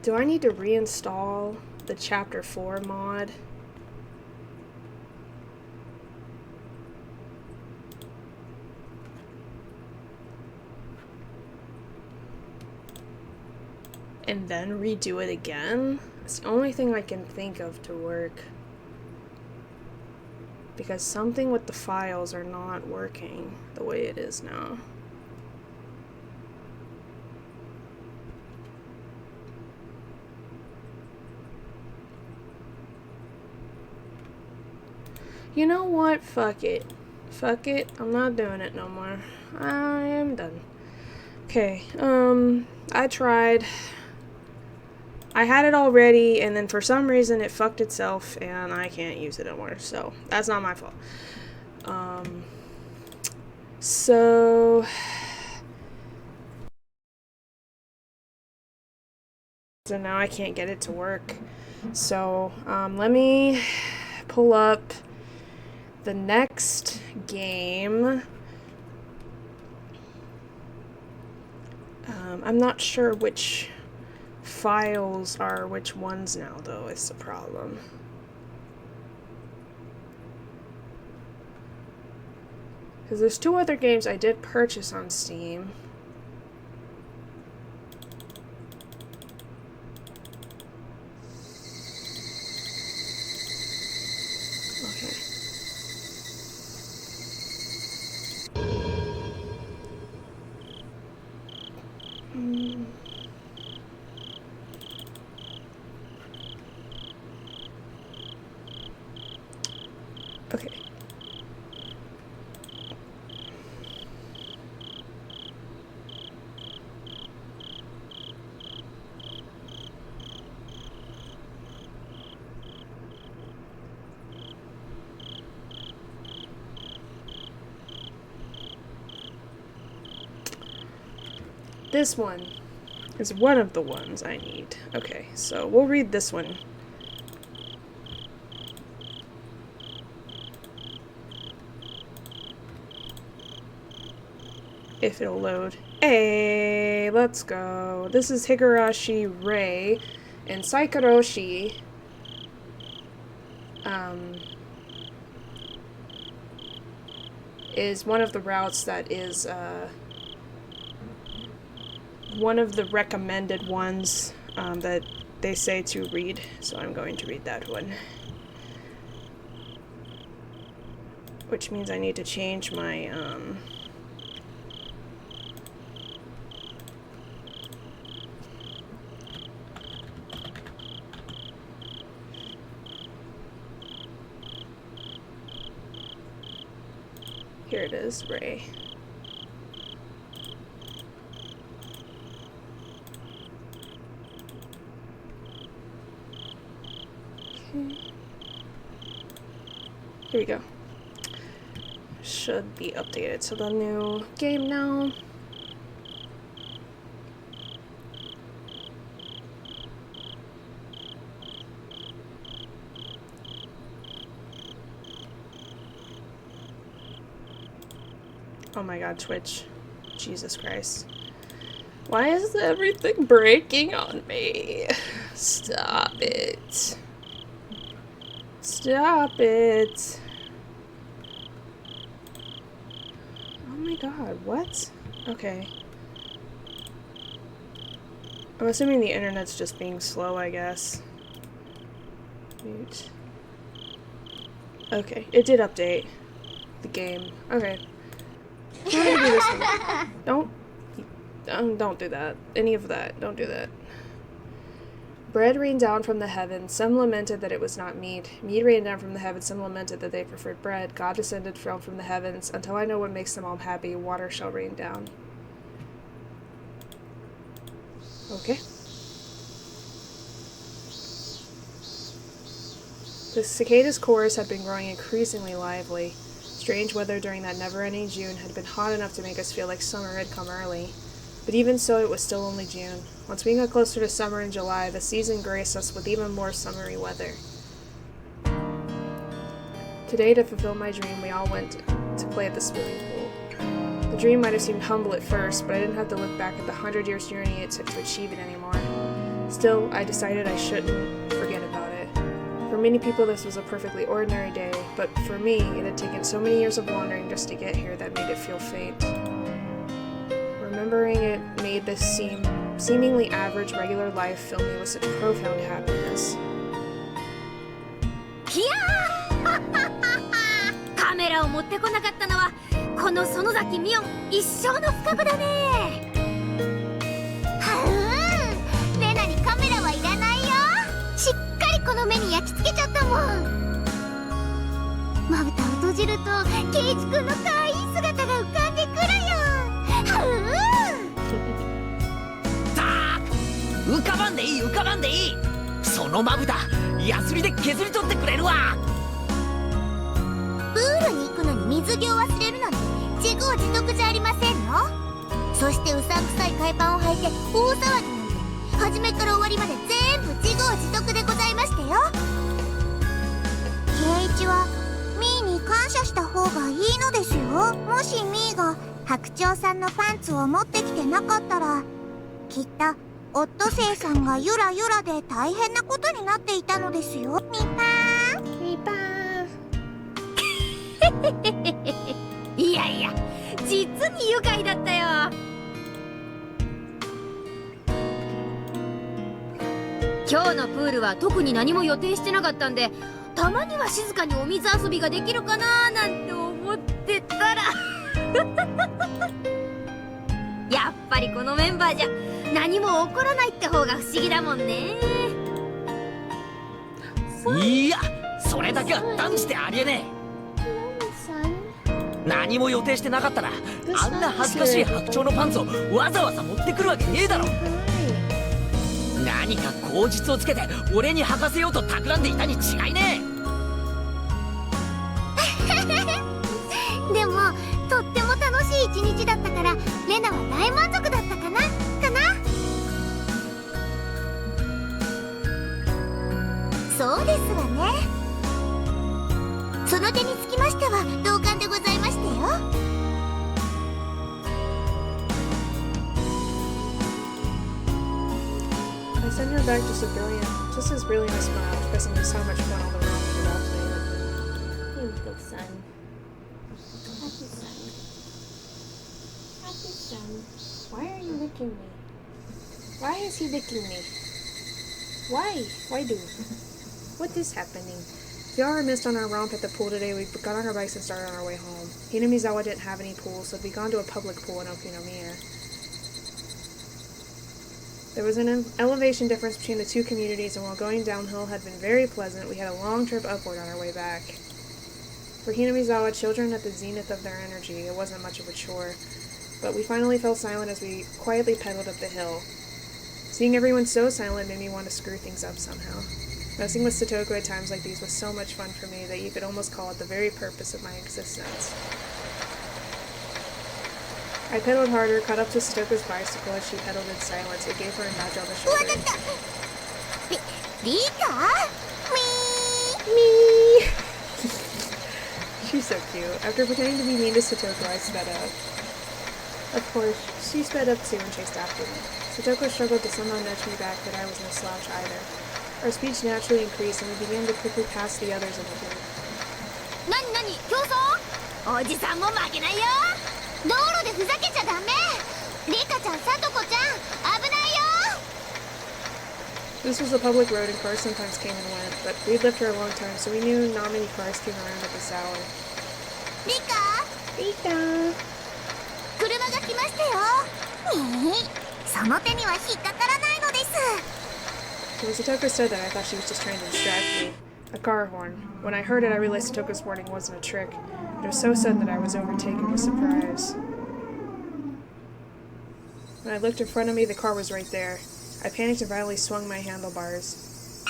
Do I need to reinstall the Chapter 4 mod? And then redo it again? It's the only thing I can think of to work. Because something with the files are not working the way it is now. You know what? Fuck it. Fuck it. I'm not doing it no more. I am done. Okay, I tried. I had it all ready, and then for some reason it fucked itself, and I can't use it anymore, so that's not my fault. So now I can't get it to work. So, let me pull up the next game. I'm not sure which files are which ones now, though, is the problem. Because there's 2 other games I did purchase on Steam. Okay. Okay. This one is one of the ones I need. Okay, so we'll read this one. If it'll load. Hey, let's go. This is Higurashi Ray, and Saikoroshi is one of the routes that is one of the recommended ones that they say to read, so I'm going to read that one. Which means I need to change my here it is, Ray. Okay. Here we go. Should be updated to the new game now. Oh my god, Twitch. Jesus Christ. Why is everything breaking on me? Stop it. Stop it. Oh my god, what? Okay. I'm assuming the internet's just being slow, I guess. Mute. Okay, it did update the game. Okay. I'm gonna do this one. Don't do that. Any of that. Don't do that. Bread rained down from the heavens. Some lamented that it was not meat. Meat rained down from the heavens. Some lamented that they preferred bread. God descended from the heavens. Until I know what makes them all happy, water shall rain down. Okay. The cicada's chorus had been growing increasingly lively. Strange weather during that never-ending June had been hot enough to make us feel like summer had come early. But even so, it was still only June. Once we got closer to summer in July, the season graced us with even more summery weather. Today, to fulfill my dream, we all went to play at the swimming pool. The dream might have seemed humble at first, but I didn't have to look back at the 100-year journey it took to achieve it anymore. Still, I decided I shouldn't forget about it. For many people, this was a perfectly ordinary day, but for me, it had taken so many years of wandering just to get here that made it feel faint. Remembering it made this seemingly average, regular life fill me with such profound happiness. いやーカメラを持ってこなかったのはこの園崎美音一生の不覚だね。レナにカメラはいらないよ。しっかりこの目に焼き付けちゃったもん。まぶたを閉じるとケイジ君の可愛い姿が浮かんでくるよ。浮かばんでいい浮かばんでいい。そのまぶたヤスリで削り取ってくれるわ。プールに行くのに水着を忘れるなんて自業自得じゃありませんの。そしてうさんくさい海パンを履いて大騒ぎなんて初めから終わりまで全部自業自得でございましたよ。圭一はミーに感謝した方がいいのですよ。もしミーが白鳥さんのパンツを持ってきてなかったらきっとオットセイさんがゆらゆらで大変なことになっていたのですよ。ミパーミパーいやいや実に愉快だったよ。今日のプールは特に何も予定してなかったんでたまには静かにお水遊びができるかななんて思ってたらやっぱりこのメンバーじゃ何も起こらないって方が不思議だもんね。いやそれだけは断じてありえねえ。何も予定してなかったらあんな恥ずかしい白鳥のパンツをわざわざ持ってくるわけねえだろ。何か口実をつけて俺に履かせようと企んでいたに違いねえでもとっても楽しい一日だったからレナは大満足だったかなそうですわね。その点につきましては同感でございましたよ。I sent her back just as brilliant a smile, expressing just how much fun all the wrong was about today. You go, son. Happy son. Happy son. Why are you licking me? Why is he licking me? Why? Why do? What is happening? We all missed on our romp at the pool today. We got on our bikes and started on our way home. Hinamizawa didn't have any pools, so we'd gone to a public pool in Okinomiya. There was an elevation difference between the two communities, and while going downhill had been very pleasant, we had a long trip upward on our way back. For Hinamizawa, children at the zenith of their energy, it wasn't much of a chore, but we finally fell silent as we quietly pedaled up the hill. Seeing everyone so silent made me want to screw things up somehow. Messing with Satoko at times like these was so much fun for me that you could almost call it the very purpose of my existence. I pedaled harder, caught up to Satoko's bicycle as she pedaled in silence. It gave her a nudge on the shoulder. Rika? Me! She's so cute. After pretending to be mean to Satoko, I sped up. Of course, she sped up too and chased after me. Satoko struggled to somehow nudge me back, but I was no slouch either. Our speech naturally increased, and we began to quickly pass the others in the group. 何競争？おじさんも負けないよ。道路でふざけちゃダメ。リカちゃん、サトコちゃん、危ないよ。 This was a public road and cars sometimes came and went, but we'd lived here a long time, so we knew not many cars came around at this hour. リカ？車が来ましたよ。その手には引っかからないのです。So when Satoko said that, I thought she was just trying to distract me. A car horn. When I heard it, I realized Satoko's warning wasn't a trick. It was so sudden that I was overtaken with surprise. When I looked in front of me, the car was right there. I panicked and violently swung my handlebars.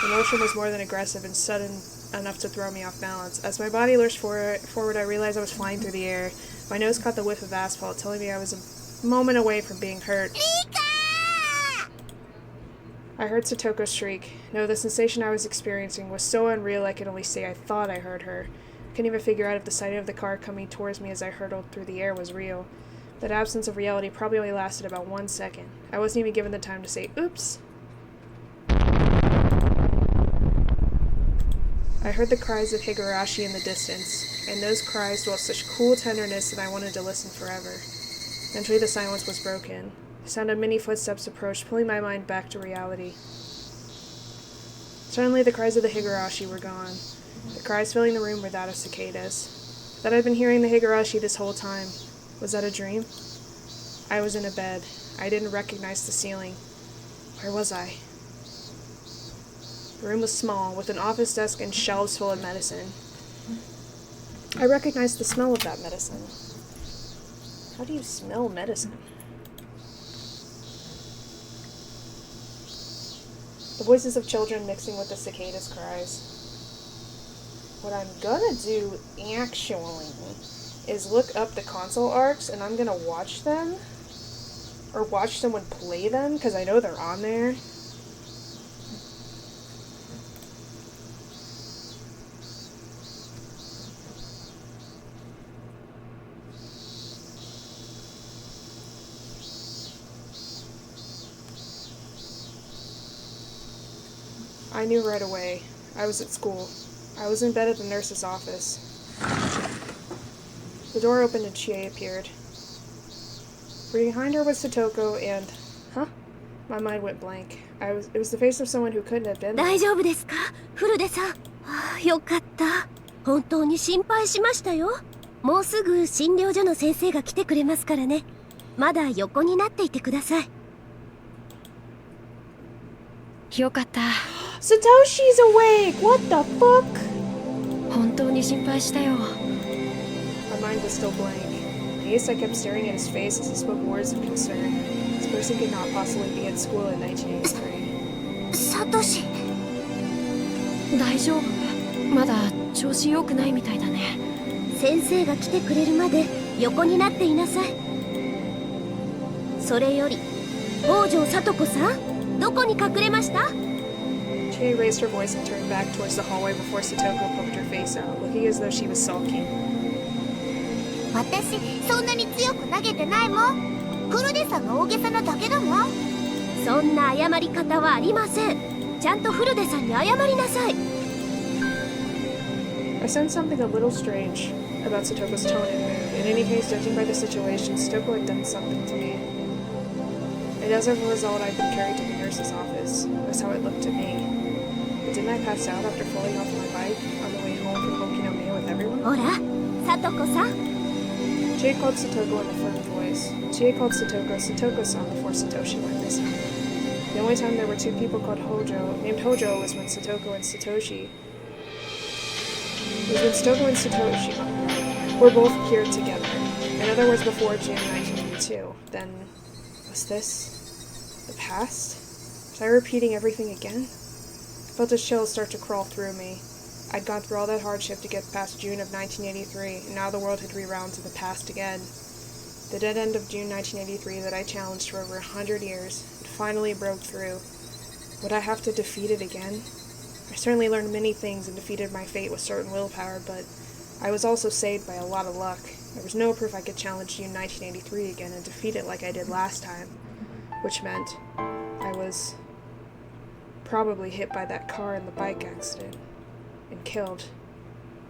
The motion was more than aggressive and sudden enough to throw me off balance. As my body lurched forward, I realized I was flying through the air. My nose caught the whiff of asphalt, telling me I was a moment away from being hurt. I heard Satoko shriek. No, the sensation I was experiencing was so unreal I could only say I thought I heard her. I couldn't even figure out if the sight of the car coming towards me as I hurtled through the air was real. That absence of reality probably only lasted about 1 second. I wasn't even given the time to say, oops. I heard the cries of Higurashi in the distance, and those cries dwelt such cool tenderness that I wanted to listen forever. Eventually the silence was broken. The sound of many footsteps approached, pulling my mind back to reality. Suddenly the cries of the Higurashi were gone. The cries filling the room were that of cicadas. That I'd been hearing the Higurashi this whole time. Was that a dream? I was in a bed. I didn't recognize the ceiling. Where was I? The room was small, with an office desk and shelves full of medicine. I recognized the smell of that medicine. How do you smell medicine? The voices of children mixing with the cicadas' cries. What I'm gonna do, actually, is look up the console arcs, and I'm gonna watch them, or watch someone play them, because I know they're on there. I knew right away. I was at school. I was in bed at the nurse's office. The door opened and Ch.8 appeared. Behind her was Satoko and... Huh? My mind went blank. It was the face of someone who couldn't have been there. 大丈夫ですか、フルデさん。よかった。本当に心配しましたよ。もうすぐ診療所の先生が来てくれますからね。まだ横になっていてください。よかった。Satoshi's awake! What the fuck? 本当に心配したよ。My mind was still blank. Amazed, I kept staring at his face as he spoke words of concern. This person could not possibly be at school in 1983. サトシ。大丈夫？まだ調子良くないみたいだね。先生が来てくれるまで横になっていなさい。それより、北条聡子さん、どこに隠れました？ Ch.8 raised her voice and turned back towards the hallway before Satoko poked her face out, looking as though she was sulking. 私、そんなに強く投げてないもん。フルデさんが大げさなだけだもん。そんな謝り方はありません。ちゃんとフルデさんに謝りなさい。I sensed something a little strange about Satoko's tone and mood. In any case, judging by the situation, Satoko had done something to me. And as a result, I'd been carried to the nurse's office. That's how it looked to me. But didn't I pass out after falling off my bike on the way home from Okinomi with everyone? ほら、聡子さん。Ch.8 called Satoko in a firm voice. Ch.8 called Satoko Satoko-san before Satoshi went missing. The only time there were two people named Hojo was when Satoko and Satoshi were both here together. In other words, before June 1982. Then, was this the past? Was I repeating everything again? I felt a chill start to crawl through me. I'd gone through all that hardship to get past June of 1983, and now the world had rewound to the past again. The dead end of June 1983 that I challenged for over 100 years had finally broke through. Would I have to defeat it again? I certainly learned many things and defeated my fate with certain willpower, but I was also saved by a lot of luck. There was no proof I could challenge June 1983 again and defeat it like I did last time, which meant I was probably hit by that car in the bike accident and killed.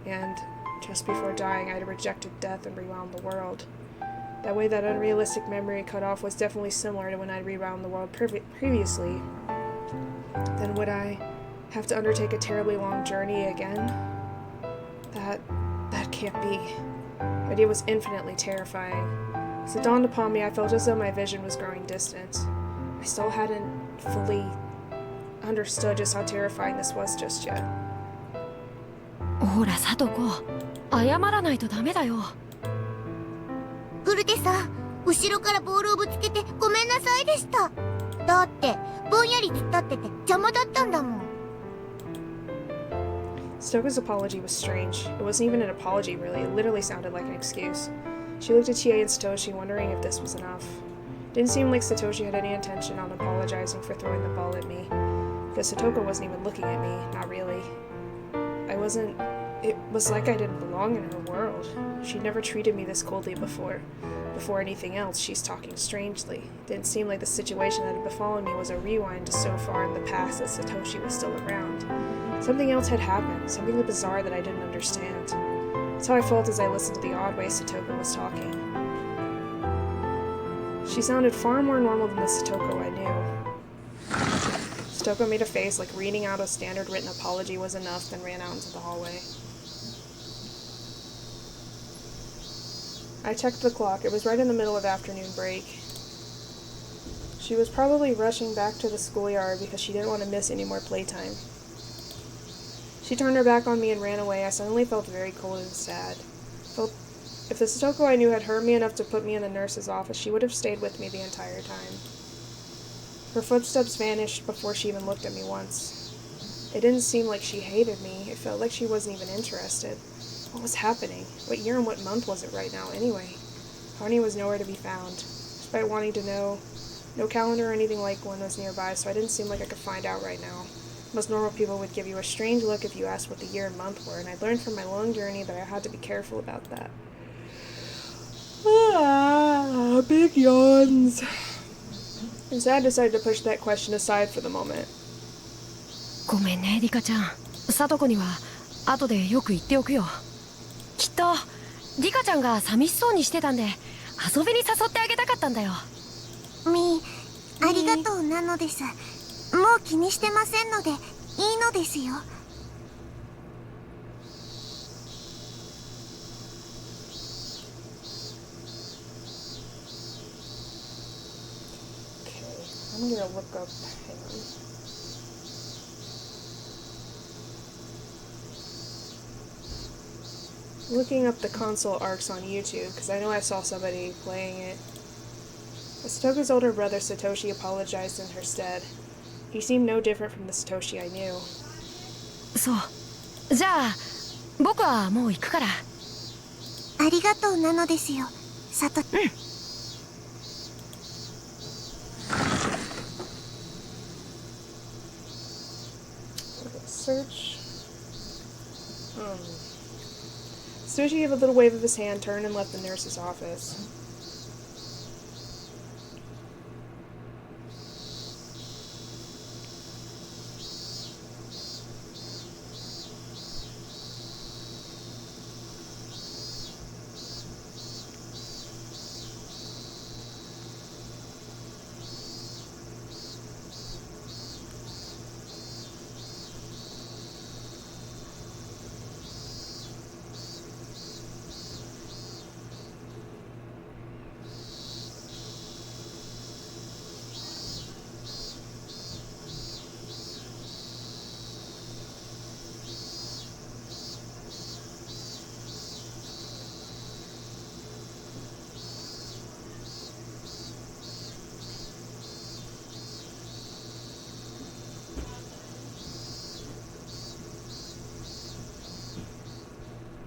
And just before dying, I'd rejected death and rewound the world. That way, that unrealistic memory cut off was definitely similar to when I'd rewound the world previously. Then would I have to undertake a terribly long journey again? That can't be. The idea was infinitely terrifying. As it dawned upon me, I felt as though my vision was growing distant. I still hadn't understood just how terrifying this was just yet. ほらサトコ、謝らないとダメだよ。グルテさん、後ろからボールをぶつけてごめんなさいでした。だってぼんやり突っ立ってて邪魔だったんだもん。Stoka's apology was strange. It wasn't even an apology, really. It literally sounded like an excuse. She looked at Ch.8 and Satoshi, wondering if this was enough. Didn't seem like Satoshi had any intention on apologizing for throwing the ball at me. Because Satoko wasn't even looking at me, not really. It was like I didn't belong in her world. She'd never treated me this coldly before. Before anything else, she's talking strangely. Didn't seem like the situation that had befallen me was a rewind to so far in the past that Satoshi was still around. Something else had happened, something bizarre that I didn't understand. That's how I felt as I listened to the odd way Satoko was talking. She sounded far more normal than the Satoko I knew. Satoko made a face like reading out a standard written apology was enough, then ran out into the hallway. I checked the clock. It was right in the middle of afternoon break. She was probably rushing back to the schoolyard because she didn't want to miss any more playtime. She turned her back on me and ran away. I suddenly felt very cold and sad. If the Satoko I knew had hurt me enough to put me in the nurse's office, she would have stayed with me the entire time. Her footsteps vanished before she even looked at me once. It didn't seem like she hated me. It felt like she wasn't even interested. What was happening? What year and what month was it right now, anyway? Connie was nowhere to be found. Despite wanting to know, no calendar or anything like one was nearby, so I didn't seem like I could find out right now. Most normal people would give you a strange look if you asked what the year and month were, and I learned from my long journey that I had to be careful about that. Big yawns. Instead, I decided to push that question aside for the moment. ごめんねリカちゃん、サトコには後でよく言っておくよ。きっとリカちゃんが寂しそうにしてたんで遊びに誘ってあげたかったんだよ。ありがとうなのです。もう気にしてませんのでいいのですよ。I'm gonna look up hang on. Looking up the console arcs on YouTube, because I know I saw somebody playing it. Satoko's older brother Satoshi apologized in her stead. He seemed no different from the Satoshi I knew. そう。じゃあ僕はもう行くから。ありがとうなのですよ、サト。Search. Satoshi gave a little wave of his hand, turned, and left the nurse's office.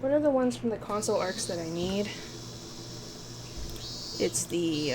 What are the ones from the console arcs that I need? It's the,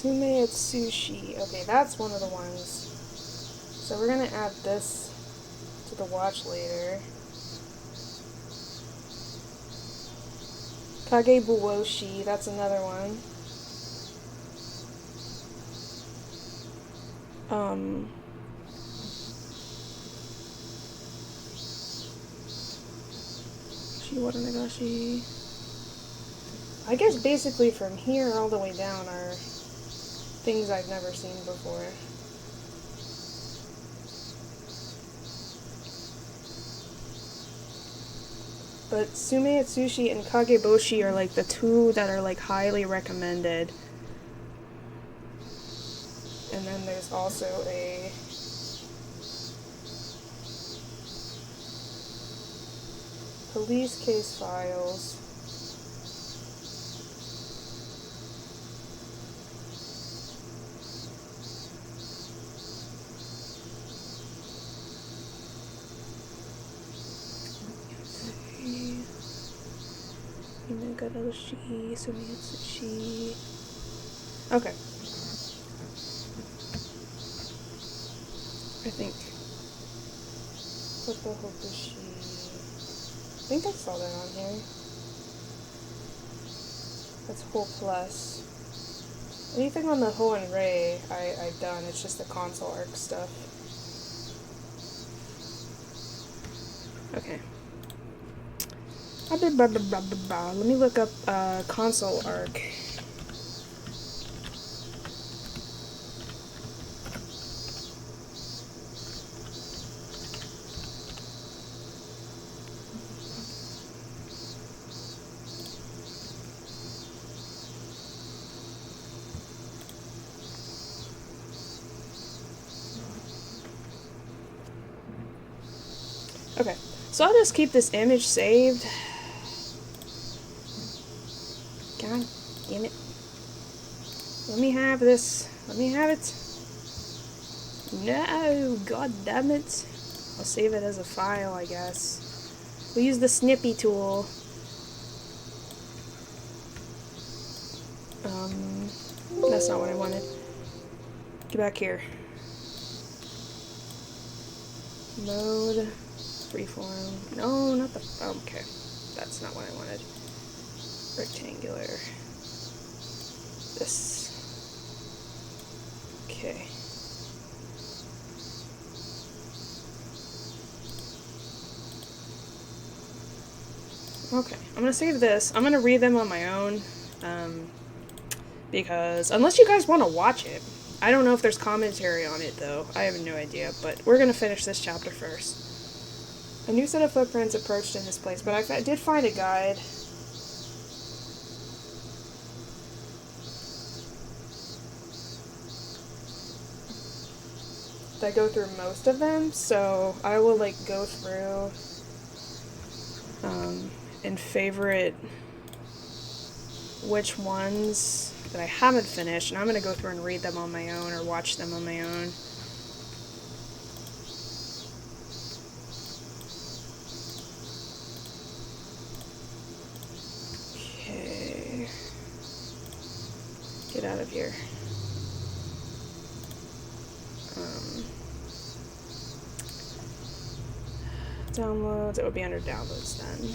Sume Sushi. Okay, that's one of the ones. So we're gonna add this to the watch later. Kage Buoshi, that's another one. Shiwaranagashi. I guess basically from here all the way down are things I've never seen before. But Sume Atsushi and Kageboshi are like the two that are like highly recommended. And then there's also a police case files. Inagarashi, Sumiatsushi. Okay. I think. Kotohokushi. I think I saw that on here. That's Whole Plus. Anything on the Ho and Rei, I've done. It's just the console arc stuff. Okay. Let me look up console arc. Okay, so I'll just keep this image saved. God damn it. Let me have this. Let me have it. No, god damn it. I'll save it as a file, I guess. We'll use the snippy tool. That's not what I wanted. Get back here. Mode. Freeform. No, not the... Okay. That's not what I wanted. Rectangular. This. Okay. Okay, I'm gonna save this. I'm gonna read them on my own, because unless you guys want to watch it, I don't know if there's commentary on it though. I have no idea, but we're gonna finish this chapter first. A new set of footprints approached in this place, but I did find a guide. I go through most of them, so I will like go through and favorite which ones that I haven't finished, and I'm gonna go through and read them on my own or watch them on my own. Okay, get out of here. Downloads, it would be under downloads then.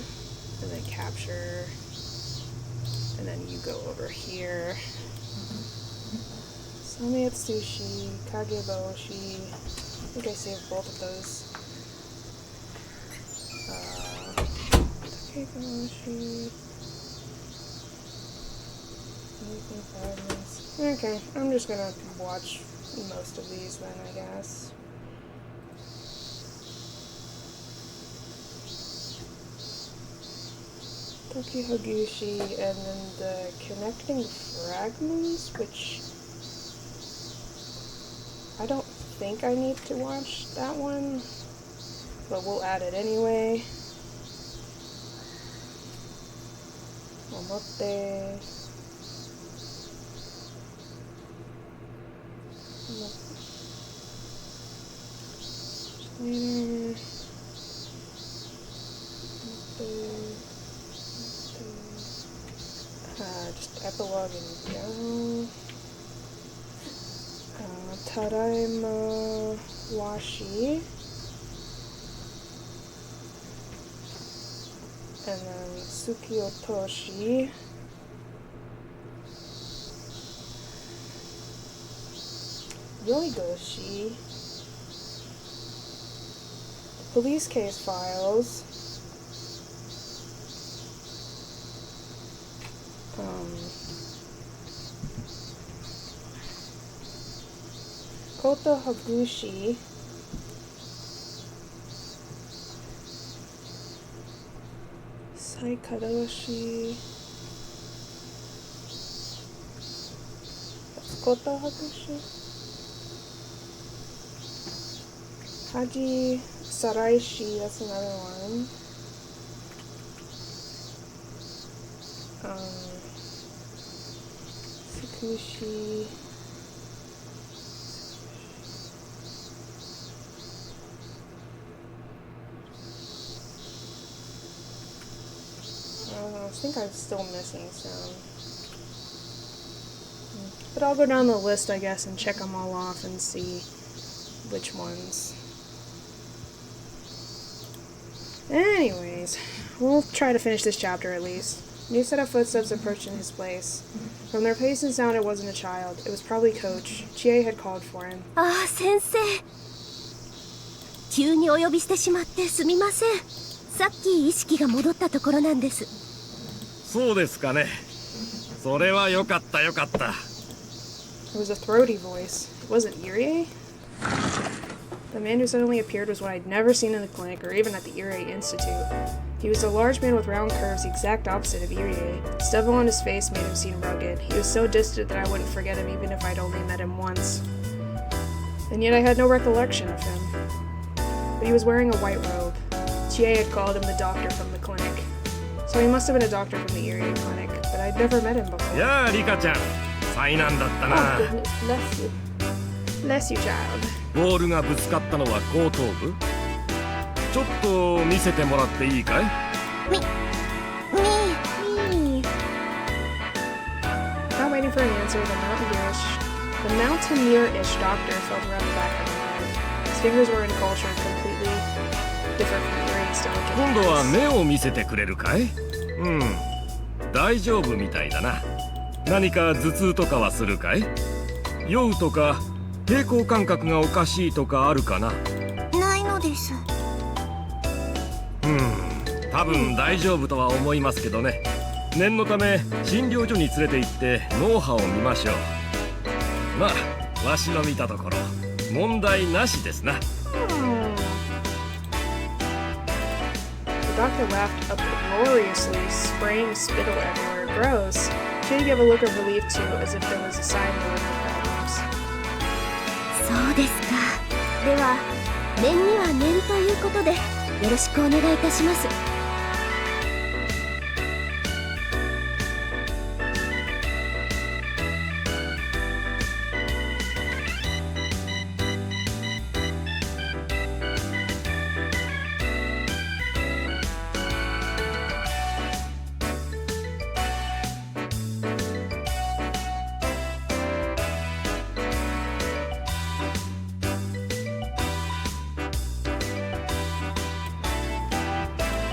And then capture. And then you go over here. Sumiatsushi, Kageboshi. I think I saved both of those. Kageboshi. Okay, I'm just gonna watch most of these then, I guess. Higurashi, and then the connecting fragments, which I don't think I need to watch that one, but we'll add it anyway. Omote. Later. Just epilogue and down. Tadaima washi. And then Tsukiotoshi. Yoigoshi. Police case files. Koto Hagushi. Saikoroshi. That's Koto Hagushi. Haji Saraishi, that's another one. Fukushi. I think I'm still missing some. But I'll go down the list, I guess, and check them all off and see which ones. Anyways, we'll try to finish this chapter at least. New set of footsteps approached in his place. From their pace and sound, it wasn't a child. It was probably Coach. Ch.8 had called for him. 先生。急にお呼びしてしまってすみません。さっき意識が戻ったところなんです。そうですかね。それはよかったよかった。 It was a throaty voice. It wasn't Irie? The man who suddenly appeared was what I'd never seen in the clinic or even at the Irie Institute. He was a large man with round curves, the exact opposite of Irie. The stubble on his face made him seem rugged. He was so distant that I wouldn't forget him even if I'd only met him once. And yet I had no recollection of him. But he was wearing a white robe. Ch.8 had called him the doctor from the clinic. So he must have been a doctor from the Irie clinic, but I'd never met him before. やあ、リカちゃん。災難だったな。 Oh, goodness. Bless you. Bless you, child. ボールがぶつかったのは後頭部。ちょっと見せてもらっていいかい？ Me. Not waiting for an answer, the mountaineer-ish doctor felt around the back of my hand. His fingers were encultured, completely different from Irie's delicate 今度は hands. 目を見せてくれるかい？大丈夫みたいだな。何か頭痛とかはするかい？酔うとか平衡感覚がおかしいとかあるかな？ないのです。多分大丈夫とは思いますけどね。念のため診療所に連れて行って脳波を見ましょう。まあわしの見たところ問題なしですな。The doctor laughed uproariously, spraying spittle everywhere. Gross. She gave a look of relief too, as if there was a sign there were no problems. そうですか。では念には念ということでよろしくお願いいたします。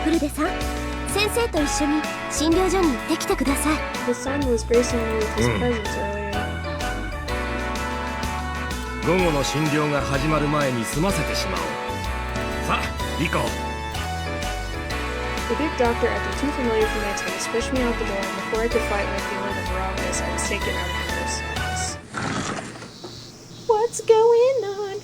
フルデさん、先生と一緒に診療所に行ってきてください。 The sun was gracing me with his presence earlier. 午後の診療が始まる前に済ませてしまおう。さあ、行こう。 The big doctor, after too familiar for my taste, pushed me out the door, and before I could fight my feeling of wrongness, I was taken out of the nurse's office. What's going on?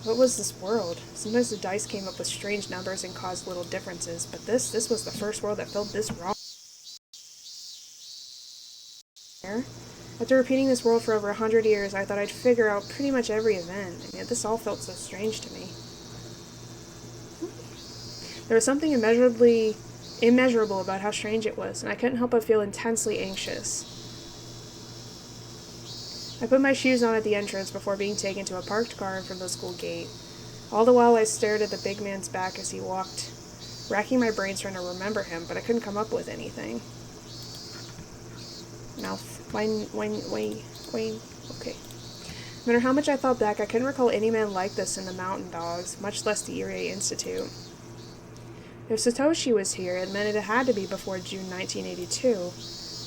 What was this world? Sometimes the dice came up with strange numbers and caused little differences, but this was the first world that felt this wrong. After repeating this world for over 100 years, I thought I'd figure out pretty much every event, and yet this all felt so strange to me. There was something immeasurable about how strange it was, and I couldn't help but feel intensely anxious. I put my shoes on at the entrance before being taken to a parked car in front of the school gate. All the while I stared at the big man's back as he walked, racking my brains trying to remember him, but I couldn't come up with anything. Mouth. Wayne. Okay. No matter how much I thought back, I couldn't recall any man like this in the Mountain Dogs, much less the Irie Institute. If Satoshi was here, it meant it had to be before June 1982.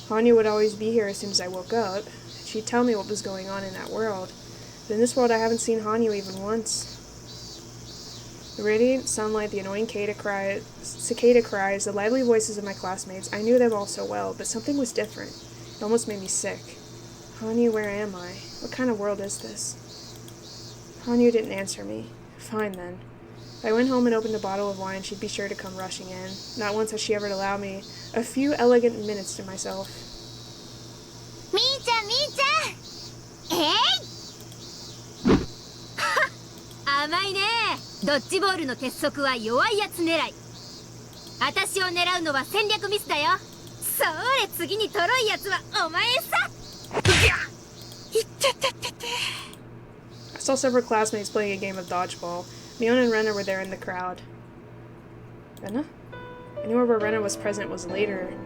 Hanya would always be here as soon as I woke up. She'd tell me what was going on in that world. But in this world, I haven't seen Hanyu even once. The radiant sunlight, the annoying cicada cries, the lively voices of my classmates, I knew them all so well, but something was different. It almost made me sick. Hanyu, where am I? What kind of world is this? Hanyu didn't answer me. Fine then. If I went home and opened a bottle of wine, she'd be sure to come rushing in. Not once has she ever allowed me a few elegant minutes to myself. みーちゃんみーちゃん、甘いね。ドッジボールの鉄則は弱いやつ狙い。私を狙うのは戦略ミスだよ。それ、次にとろいやつはお前さ。いってててて。 I saw several classmates playing a game of dodgeball. Mion and Rena were there in the crowd. Rena? Anywhere where Rena was present was later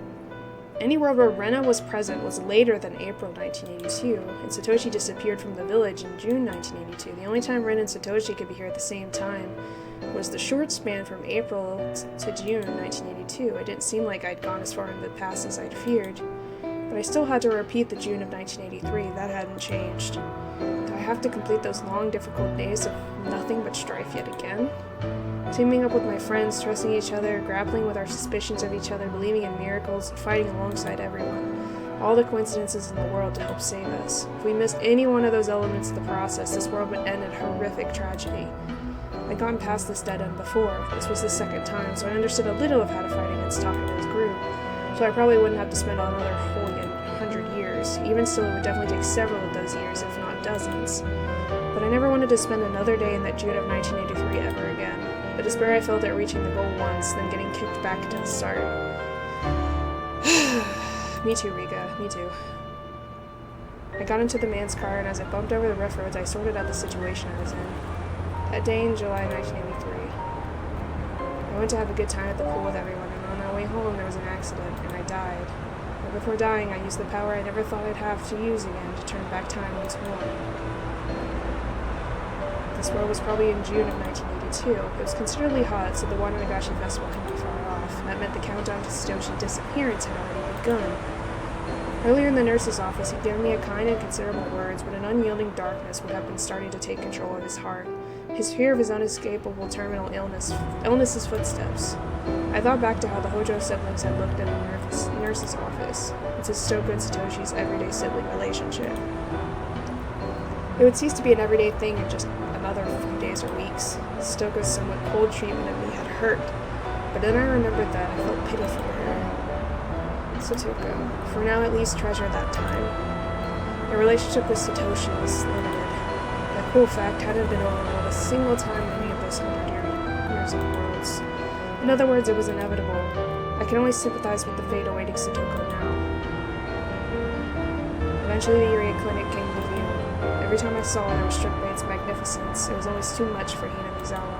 than April 1982, and Satoshi disappeared from the village in June 1982. The only time Ren and Satoshi could be here at the same time was the short span from April to June 1982. It didn't seem like I'd gone as far in the past as I'd feared, but I still had to repeat the June of 1983. That hadn't changed. Do I have to complete those long, difficult days of nothing but strife yet again? Teaming up with my friends, trusting each other, grappling with our suspicions of each other, believing in miracles, and fighting alongside everyone. All the coincidences in the world to help save us. If we missed any one of those elements of the process, this world would end in horrific tragedy. I'd gone past this dead end before. This was the second time, so I understood a little of how to fight against Takedo's group. So I probably wouldn't have to spend another whole 100 years. Even still, it would definitely take several of those years, if not dozens. But I never wanted to spend another day in that June of 1983 ever again. The despair I felt at reaching the goal once, then getting kicked back to the start. Me too, Riga. Me too. I got into the man's car, and as I bumped over the rough roads, I sorted out the situation I was in. That day in July 1983. I went to have a good time at the pool with everyone, and on my way home there was an accident, and I died. But before dying, I used the power I never thought I'd have to use again to turn back time once more. This world was probably in June of 1982. It was considerably hot, so the Higurashi festival couldn't be far off, and that meant the countdown to Satoshi's disappearance had already begun. Earlier in the nurse's office, he'd given me a kind and considerable words, but an unyielding darkness would have been starting to take control of his heart. His fear of his unescapable terminal illness's footsteps. I thought back to how the Hojo siblings had looked at the nurse's office. It's Stoka and Satoshi's everyday sibling relationship. It would cease to be an everyday thing in just another few days or weeks. Stoka's somewhat cold treatment of me had hurt, but then I remembered that I felt pity for her. Satoko, for now at least, treasure that time. The relationship with Satoshi was limited. That cool fact hadn't been overruled a single time in any of those 100 years of worlds. In other words, it was inevitable. I can only sympathize with the fate awaiting Satoko now. Eventually the Irie clinic came to view. Every time I saw it, I was struck by its magnificence. It was always too much for Hinamizawa.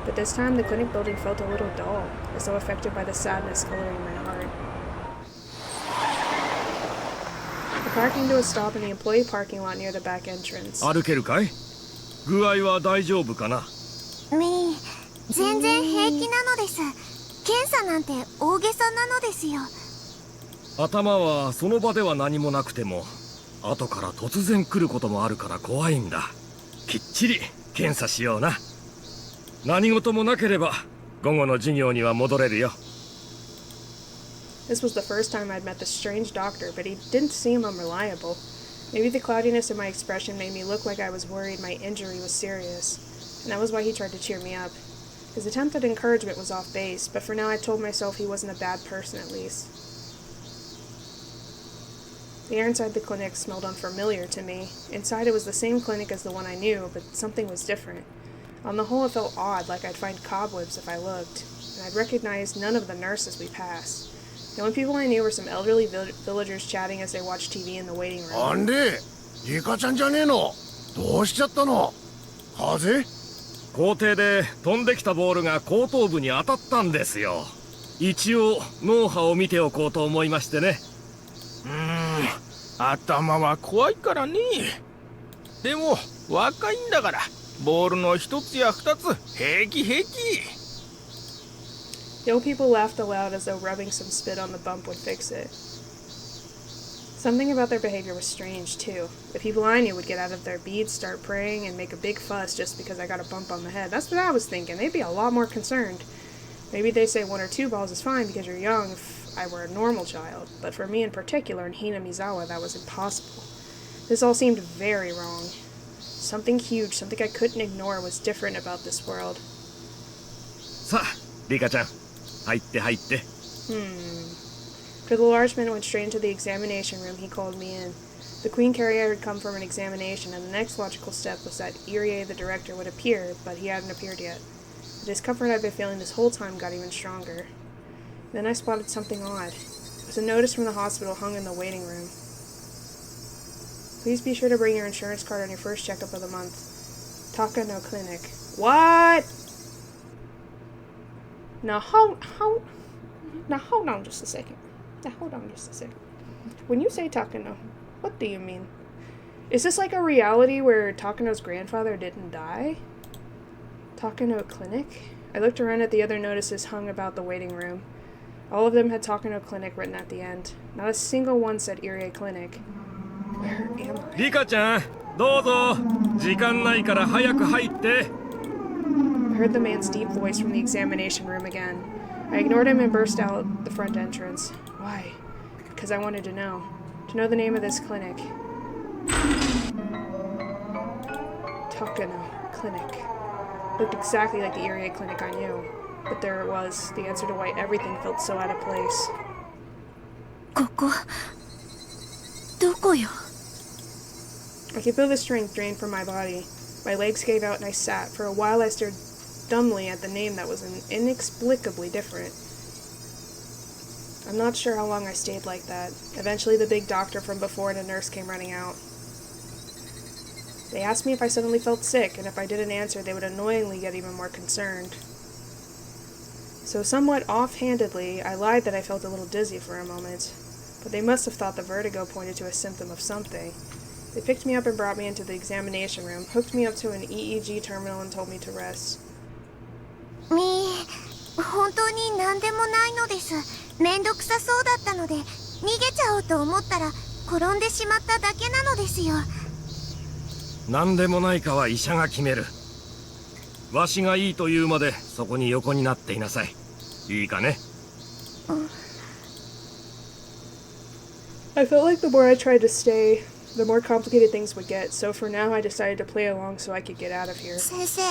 But this time, the clinic building felt a little dull, as though affected by the sadness coloring my heart. The car came to a stop in the employee parking lot near the back entrance. 歩けるかい？具合は大丈夫かな？みー、全然平気なのです。検査なんて大げさなのですよ。頭はその場では何もなくても後から突然来ることもあるから怖いんだ。きっちり検査しような。何事もなければ午後の授業には戻れるよ。 This was the first time I'd met the strange doctor, but he didn't seem unreliable. Maybe the cloudiness of my expression made me look like I was worried my injury was serious, and that was why he tried to cheer me up. His attempt at encouragement was off base, but for now I told myself he wasn't a bad person at least. The air inside the clinic smelled unfamiliar to me. Inside it was the same clinic as the one I knew, but something was different. On the whole, it felt odd, like I'd find cobwebs if I looked, and I'd recognize none of the nurses we passed. The only people I knew were some elderly villagers chatting as they watched TV in the waiting room. あんで、リカちゃんじゃねえの？どうしちゃったの？風？校庭で飛んできたボールが後頭部に当たったんですよ。一応脳波を見ておこうと思いましてね。頭は怖いからね。でも若いんだからボールの一つや二つ平気平気。 The old people laughed aloud as though rubbing some spit on the bump would fix it. Something about their behavior was strange, too. The people I knew would get out of their beads, start praying, and make a big fuss just because I got a bump on the head. That's what I was thinking. They'd be a lot more concerned. Maybe they say 1 or 2 balls is fine because you're young if I were a normal child, but for me in particular in Hinamizawa, that was impossible. This all seemed very wrong. Something huge, something I couldn't ignore was different about this world. さあ、リカちゃん、入って入って。For the large man went straight into the examination room, he called me in. The Queen Carrier had come from an examination, and the next logical step was that Irie, the director, would appear, but he hadn't appeared yet. The discomfort I'd been feeling this whole time got even stronger. Then I spotted something odd. It was a notice from the hospital hung in the waiting room. Please be sure to bring your insurance card on your first checkup of the month. Takano Clinic. What? Now hold on just a second. When you say Takano, what do you mean? Is this like a reality where Takano's grandfather didn't die? Takano Clinic? I looked around at the other notices hung about the waiting room. All of them had Takano Clinic written at the end. Not a single one said Irie Clinic. Where am I? リカちゃん、どうぞ。時間ないから早く入って。 I heard the man's deep voice from the examination room again. I ignored him and burst out the front entrance. Why? Because I wanted to know. To know the name of this clinic. Takano Clinic. Looked exactly like the Irie Clinic I knew. But there it was, the answer to why everything felt so out of place. ここどこよ。 I could feel the strength drain from my body. My legs gave out and I sat. For a while I stared dumbly at the name that was inexplicably different. I'm not sure how long I stayed like that. Eventually the big doctor from before and a nurse came running out. They asked me if I suddenly felt sick, and if I didn't answer, they would annoyingly get even more concerned. So somewhat offhandedly, I lied that I felt a little dizzy for a moment. But they must have thought the vertigo pointed to a symptom of something. They picked me up and brought me into the examination room, hooked me up to an EEG terminal and told me to rest. 本当に何でもないのです。めんどくさそうだったので逃げちゃおうと思ったら転んでしまっただけなのですよ。何でもないかは医者が決める。わしがいいと言うまでそこに横になっていなさい。いいかね。I felt like the more I tried to stay, the more complicated things would get, so for now I decided to play along so I could get out of here. 先生。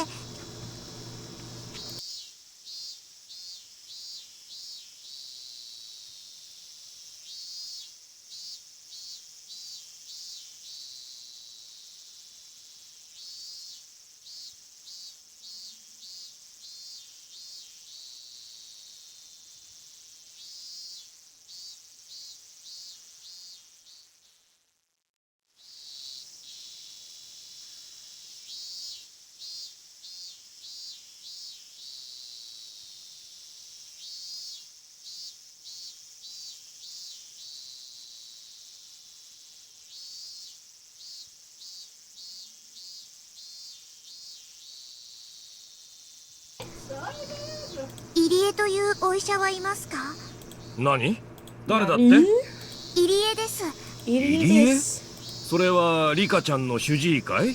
入江というお医者はいますか？何？誰だって？入江です。入江？それはリカちゃんの主治医かい？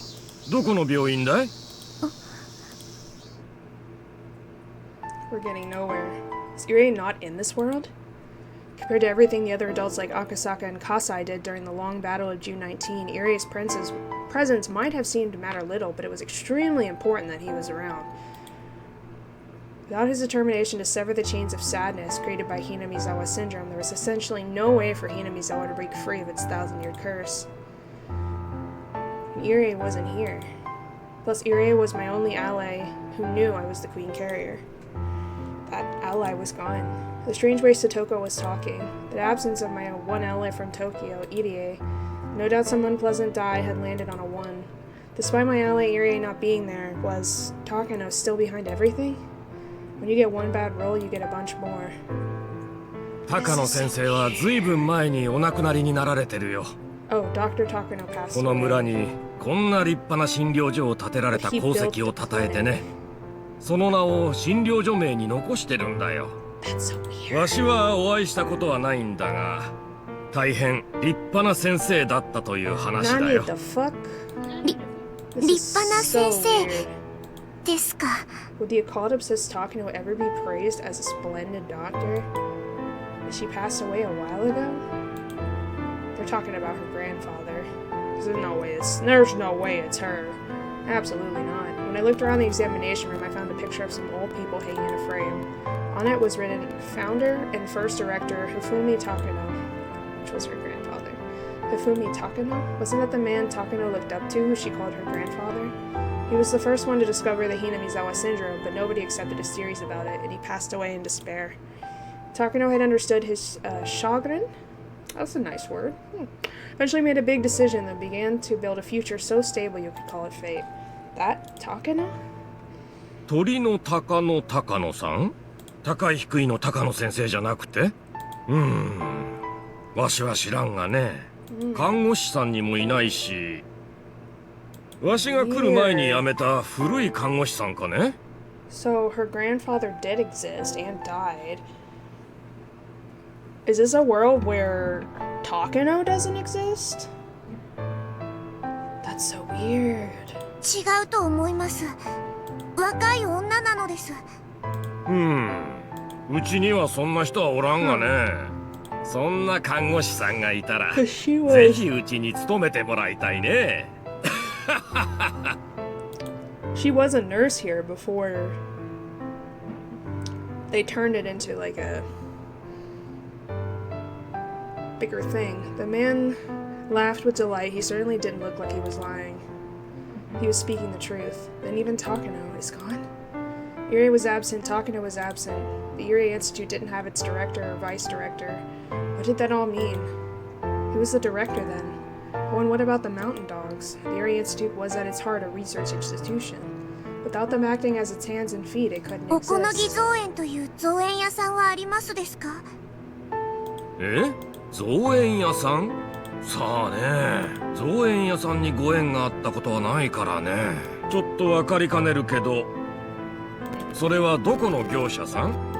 どこの病院だい？ We're getting nowhere. Is Irie not in this world? Compared to everything the other adults like Akasaka and Kasai did during the long battle of June 19, Irie's presence might have seemed to matter little, but it was extremely important that he was around. Without his determination to sever the chains of sadness created by Hinamizawa syndrome, there was essentially no way for Hinamizawa to break free of its 1,000-year curse. And Irie wasn't here. Plus, Irie was my only ally who knew I was the Queen Carrier. That ally was gone. The strange way Satoko was talking, the absence of my one ally from Tokyo, Irie, no doubt some unpleasant die had landed on a one. Despite my ally Irie not being there, was Takano still behind everything? When you get one bad roll, you get a bunch more. 高野先生はずいぶん前にお亡くなりになられてるよ。Oh, Dr. Takano passed この村にこんな立派な診療所を建てられた功績を称えてね、その名を診療所名に残してるんだよ。わしはお会いしたことはないんだが、大変立派な先生だったという話だよ。立派な先生ですか。 Would the apocalypse Takano ever be praised as a splendid doctor? She passed away a while ago? They're talking about her grandfather. There's no way it's her. Absolutely not. When I looked around the examination room, I found a picture of some old people hanging in a frame. On it was written, founder and first director Hifumi Takano, which was her grandfather. Hifumi Takano? Wasn't that the man Takano looked up to, who she called her grandfather? He was the first one to discover the Hinamizawa syndrome, but nobody accepted his theories about it, and he passed away in despair. Takano had understood his chagrin? That's a nice word. Eventually made a big decision that began to build a future so stable you could call it fate. That Takano? 鳥の鷹の鷹野さん？高い低いの鷹野先生じゃなくて？わしは知らんがね。看護師さんにもいないし、わしが来る前に辞めた古い看護師さんかね？ So her grandfather did exist and died. Is this a world where Takano doesn't exist? That's so weird. 違うと思います。若い女なのです。うちにはそんな人はおらんがね。そんな看護師さんがいたら、ぜひうちに勤めてもらいたいね。She was a nurse here before they turned it into like a bigger thing. The man laughed with delight. He certainly didn't look like he was lying. He was speaking the truth. Then even Takano is gone. Irie was absent, Takano was absent. The Irie Institute didn't have its director or vice director. What did that all mean? Who was the director then? Oh, and what about the mountain dogs? The Irie Institute was at its heart a research institution. Without them acting as its hands and feet, it couldn't おこのぎ exist. 造園という造園屋さんはありますですか？造園屋さん？さあね、造園屋さんにご縁があったことはないからね。ちょっとわかりかねるけど、それはどこの業者さん？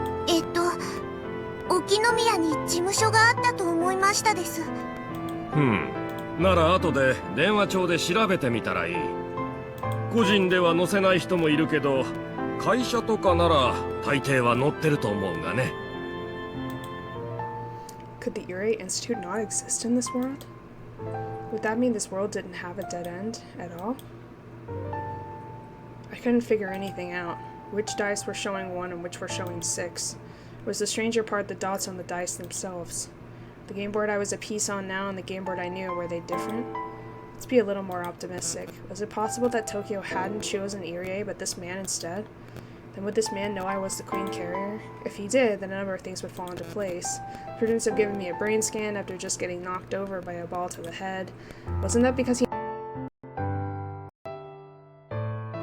沖宮に事務所があったと思いましたです。なら後で電話帳で調べてみたらいい。個人では載せない人もいるけど、会社とかなら大抵は載ってると思うがね。Could the Irie Institute not exist in this world? Would that mean this world didn't have a dead end at all? I couldn't figure anything out. Which dice were showing 1 and which were showing 6? Was the stranger part the dots on the dice themselves? The game board I was a piece on now and the game board I knew, were they different? Let's be a little more optimistic. Was it possible that Tokyo hadn't chosen Irie, but this man instead? Then would this man know I was the Queen Carrier? If he did, then a number of things would fall into place. Prudence have given me a brain scan after just getting knocked over by a ball to the head. Wasn't that because he...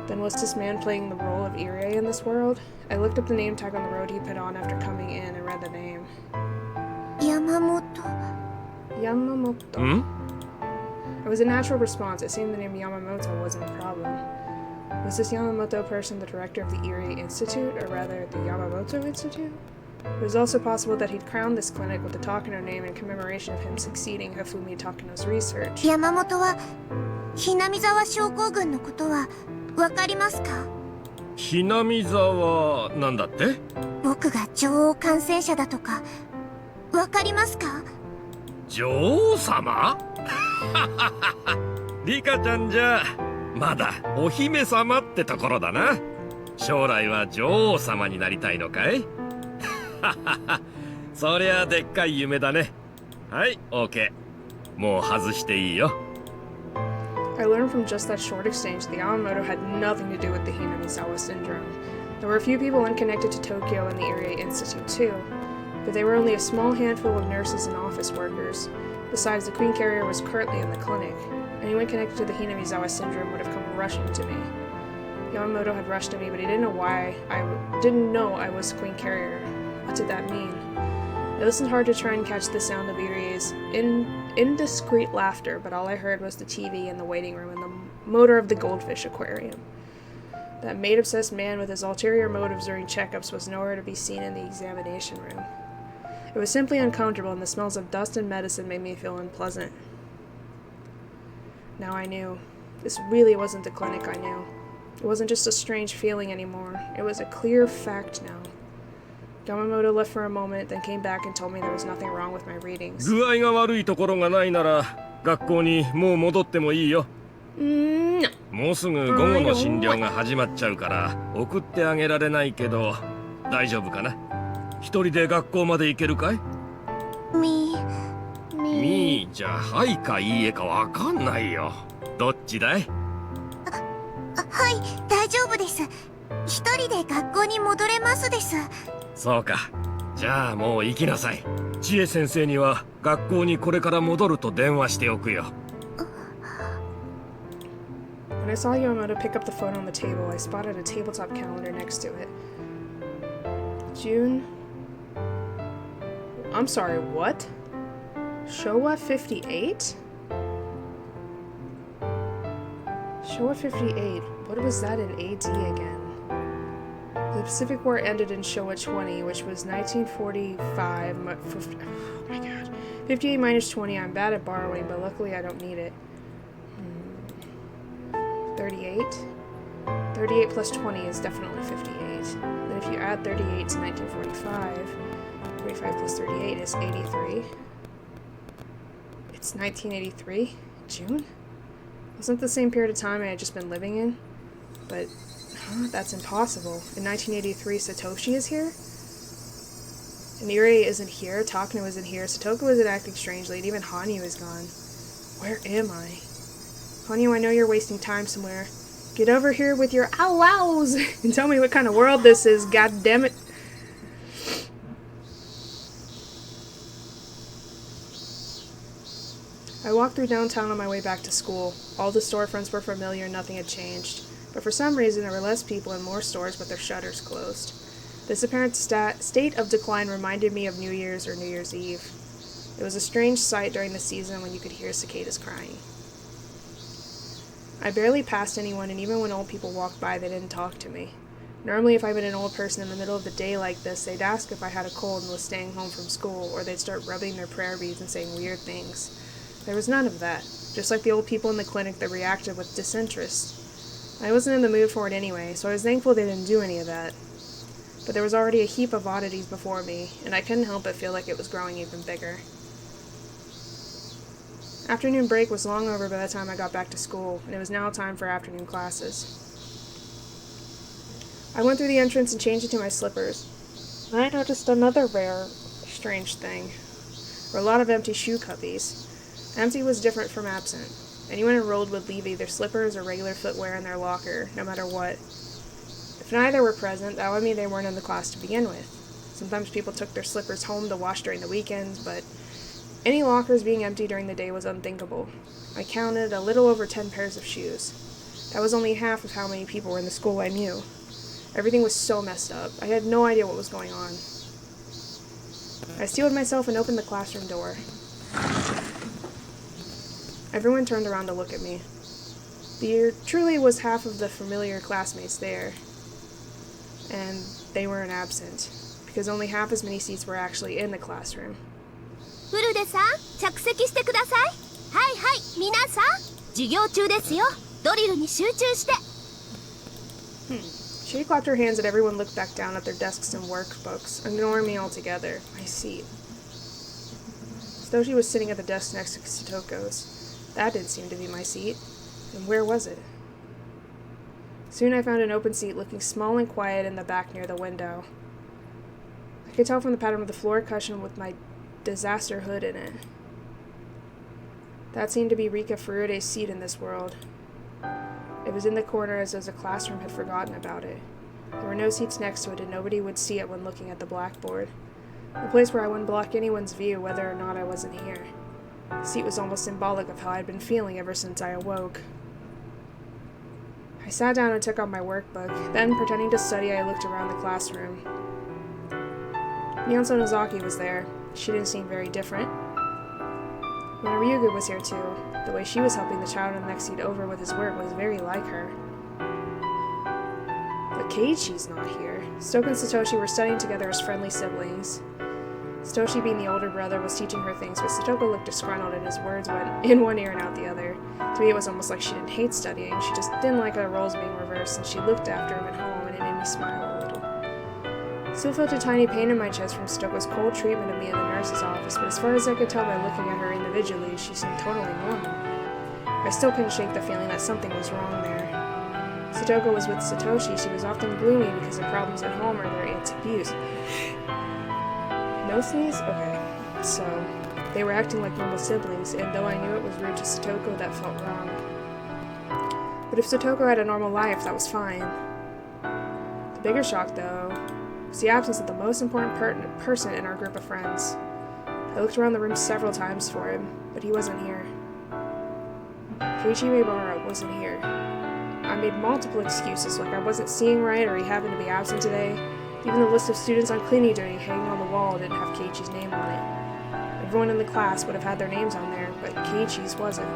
Then was this man playing the role of Irie in this world? I looked up the name tag on the road he put on after coming in and read the name. Yamamoto. Yamamoto. It was a natural response. It seemed the name Yamamoto wasn't a problem. Was this Yamamoto person the director of the Irie Institute, or rather, the Yamamoto Institute? It was also possible that he'd crowned this clinic with the Takano name in commemoration of him succeeding Hifumi Takano's research. 山本はひなみ沢症候群のことはわかりますか？ひなみ沢なんだって？僕が女王感染者だとかわかりますか？女王様？リカちゃんじゃまだお姫様ってところだな。将来は女王様になりたいのかい？そりゃでっかい夢だね。はい、OK。もう外していいよ。I learned from just that short exchange that the Yamamoto had nothing to do with the Hinamizawa syndrome. There were a few people unconnected to Tokyo and the Irie Institute too, but they were only a small handful of nurses and office workers. Besides, the Queen Carrier was currently in the clinic. Anyone connected to the Hinamizawa syndrome would have come rushing to me. Yamamoto had rushed to me, but he didn't know why. Didn't know I was Queen Carrier. What did that mean? I listened hard to try and catch the sound of Irie's indiscreet laughter, but all I heard was the TV in the waiting room and the motor of the Goldfish Aquarium. That maid-obsessed man with his ulterior motives during checkups was nowhere to be seen in the examination room. It was simply uncomfortable, and the smells of dust and medicine made me feel unpleasant. Now I knew. This really wasn't the clinic I knew. It wasn't just a strange feeling anymore. It was a clear fact now. Yamamoto left for a moment, then came back and told me there was nothing wrong with my readings. 具合が悪いところがないなら学校にもう戻ってもいいよ。No. もうすぐ午後の診療が始まっちゃうから送ってあげられないけど大丈夫かな。一人で学校まで行けるかい？みーじゃはいかいいえかわかんないよ。どっちだい？はい、大丈夫です。一人で学校に戻れますです。そうか。じゃあもう行きなさい。千恵先生には学校にこれから戻ると電話しておくよ。When I saw Yamamoto pick up the phone on the table, I spotted a tabletop calendar next to it. June... I'm sorry, what? Showa 58? Showa 58. What was that in AD again? The Pacific War ended in Showa 20, which was 1945. Oh my god. 58 minus 20. I'm bad at borrowing, but luckily I don't need it. 38. 38 plus 20 is definitely 58. Then if you add 38 to 1945, 45 plus 38 is 83. It's 1983? June? Wasn't the same period of time I had just been living in? But, that's impossible. In 1983, Satoshi is here? And Irie isn't here, Takano isn't here, Satoko isn't acting strangely, and even Hanyu is gone. Where am I? Hanyu, I know you're wasting time somewhere. Get over here with your ow-wows and tell me what kind of world this is, god damn it. I walked through downtown on my way back to school. All the storefronts were familiar, nothing had changed. But for some reason there were less people in more stores with their shutters closed. This apparent state of decline reminded me of New Year's or New Year's Eve. It was a strange sight during the season when you could hear cicadas crying. I barely passed anyone, and even when old people walked by, they didn't talk to me. Normally, if I met an old person in the middle of the day like this, they'd ask if I had a cold and was staying home from school, or they'd start rubbing their prayer beads and saying weird things. There was none of that, just like the old people in the clinic that reacted with disinterest. I wasn't in the mood for it anyway, so I was thankful they didn't do any of that. But there was already a heap of oddities before me, and I couldn't help but feel like it was growing even bigger. Afternoon break was long over by the time I got back to school, and it was now time for afternoon classes. I went through the entrance and changed into my slippers. I noticed another rare, strange thing. There were a lot of empty shoe cubbies. Empty was different from absent. Anyone enrolled would leave either slippers or regular footwear in their locker, no matter what. If neither were present, that would mean they weren't in the class to begin with. Sometimes people took their slippers home to wash during the weekends, but any lockers being empty during the day was unthinkable. I counted a little over 10 pairs of shoes. That was only half of how many people were in the school I knew. Everything was so messed up. I had no idea what was going on. I steeled myself and opened the classroom door. Everyone turned around to look at me. There truly was half of the familiar classmates there. And they weren't absent, because only half as many seats were actually in the classroom. フルデさん、着席してください。はいはい、皆さん、授業中ですよ。ドリルに集中して。She clapped her hands and everyone looked back down at their desks and workbooks, ignoring me altogether. My seat. Satoshi was sitting at the desk next to Satoko's. That didn't seem to be my seat. And where was it? Soon I found an open seat looking small and quiet in the back near the window. I could tell from the pattern of the floor cushion with my disaster hood in it. That seemed to be Rika Furude's seat in this world. It was in the corner as though the classroom had forgotten about it. There were no seats next to it and nobody would see it when looking at the blackboard. A place where I wouldn't block anyone's view whether or not I wasn't here. The seat was almost symbolic of how I'd been feeling ever since I awoke. I sat down and took out my workbook. Then, pretending to study, I looked around the classroom. Nihon Sonozaki was there. She didn't seem very different. When Ryugu was here too, the way she was helping the child in the next seat over with his work was very like her. But Keiichi's not here. Stoke and Satoshi were studying together as friendly siblings. Satoshi, being the older brother, was teaching her things, but Satoko looked disgruntled and his words went in one ear and out the other. To me, it was almost like she didn't hate studying, she just didn't like the roles being reversed, and she looked after him at home, and it made me smile a little. Still felt a tiny pain in my chest from Stoko's cold treatment of me in the nurse's office, but as far as I could tell by looking at her individually, she seemed totally normal. I still couldn't shake the feeling that something was wrong there. Satoko was with Satoshi, she was often gloomy because of problems at home or their aunt's abuse. No sneeze? Okay. So, they were acting like normal siblings, and though I knew it was rude to Satoko, that felt wrong. But if Satoko had a normal life, that was fine. The bigger shock, though, was the absence of the most important person in our group of friends. I looked around the room several times for him, but he wasn't here. Keiichi Maebara wasn't here. I made multiple excuses, like I wasn't seeing right or he happened to be absent today. Even the list of students on cleaning duty hanging on the wall didn't have Keiichi's name on it. Everyone in the class would have had their names on there, but Keiichi's wasn't.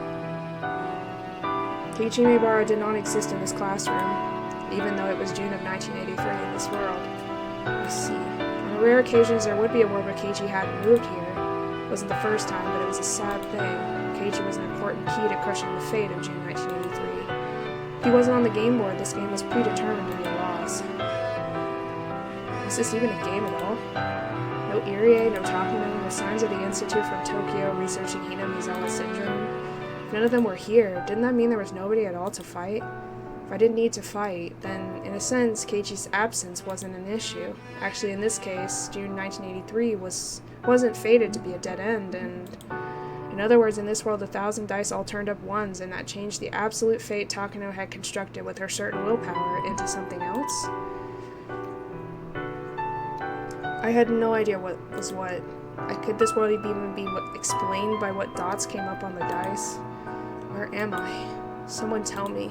Keiichi Maebara did not exist in this classroom, even though it was June of 1983 in this world. I see. On rare occasions there would be a world where Keiichi hadn't moved here. It wasn't the first time, but it was a sad thing. Keiichi was an important key to crushing the fate of June 1983. If he wasn't on the game board, this game was predetermined to be a loss. Was this even a game at all? No Irie, no Takano, no signs of the Institute from Tokyo researching Hina-Mizawa syndrome. If none of them were here, didn't that mean there was nobody at all to fight? If I didn't need to fight, then, in a sense, Keiichi's absence wasn't an issue. Actually, in this case, June 1983 wasn't fated to be a dead end, and... in other words, in this world, 1,000 dice all turned up ones, and that changed the absolute fate Takano had constructed with her certain willpower into something else? I had no idea what was what. Could this world even be explained by what dots came up on the dice? Where am I? Someone tell me.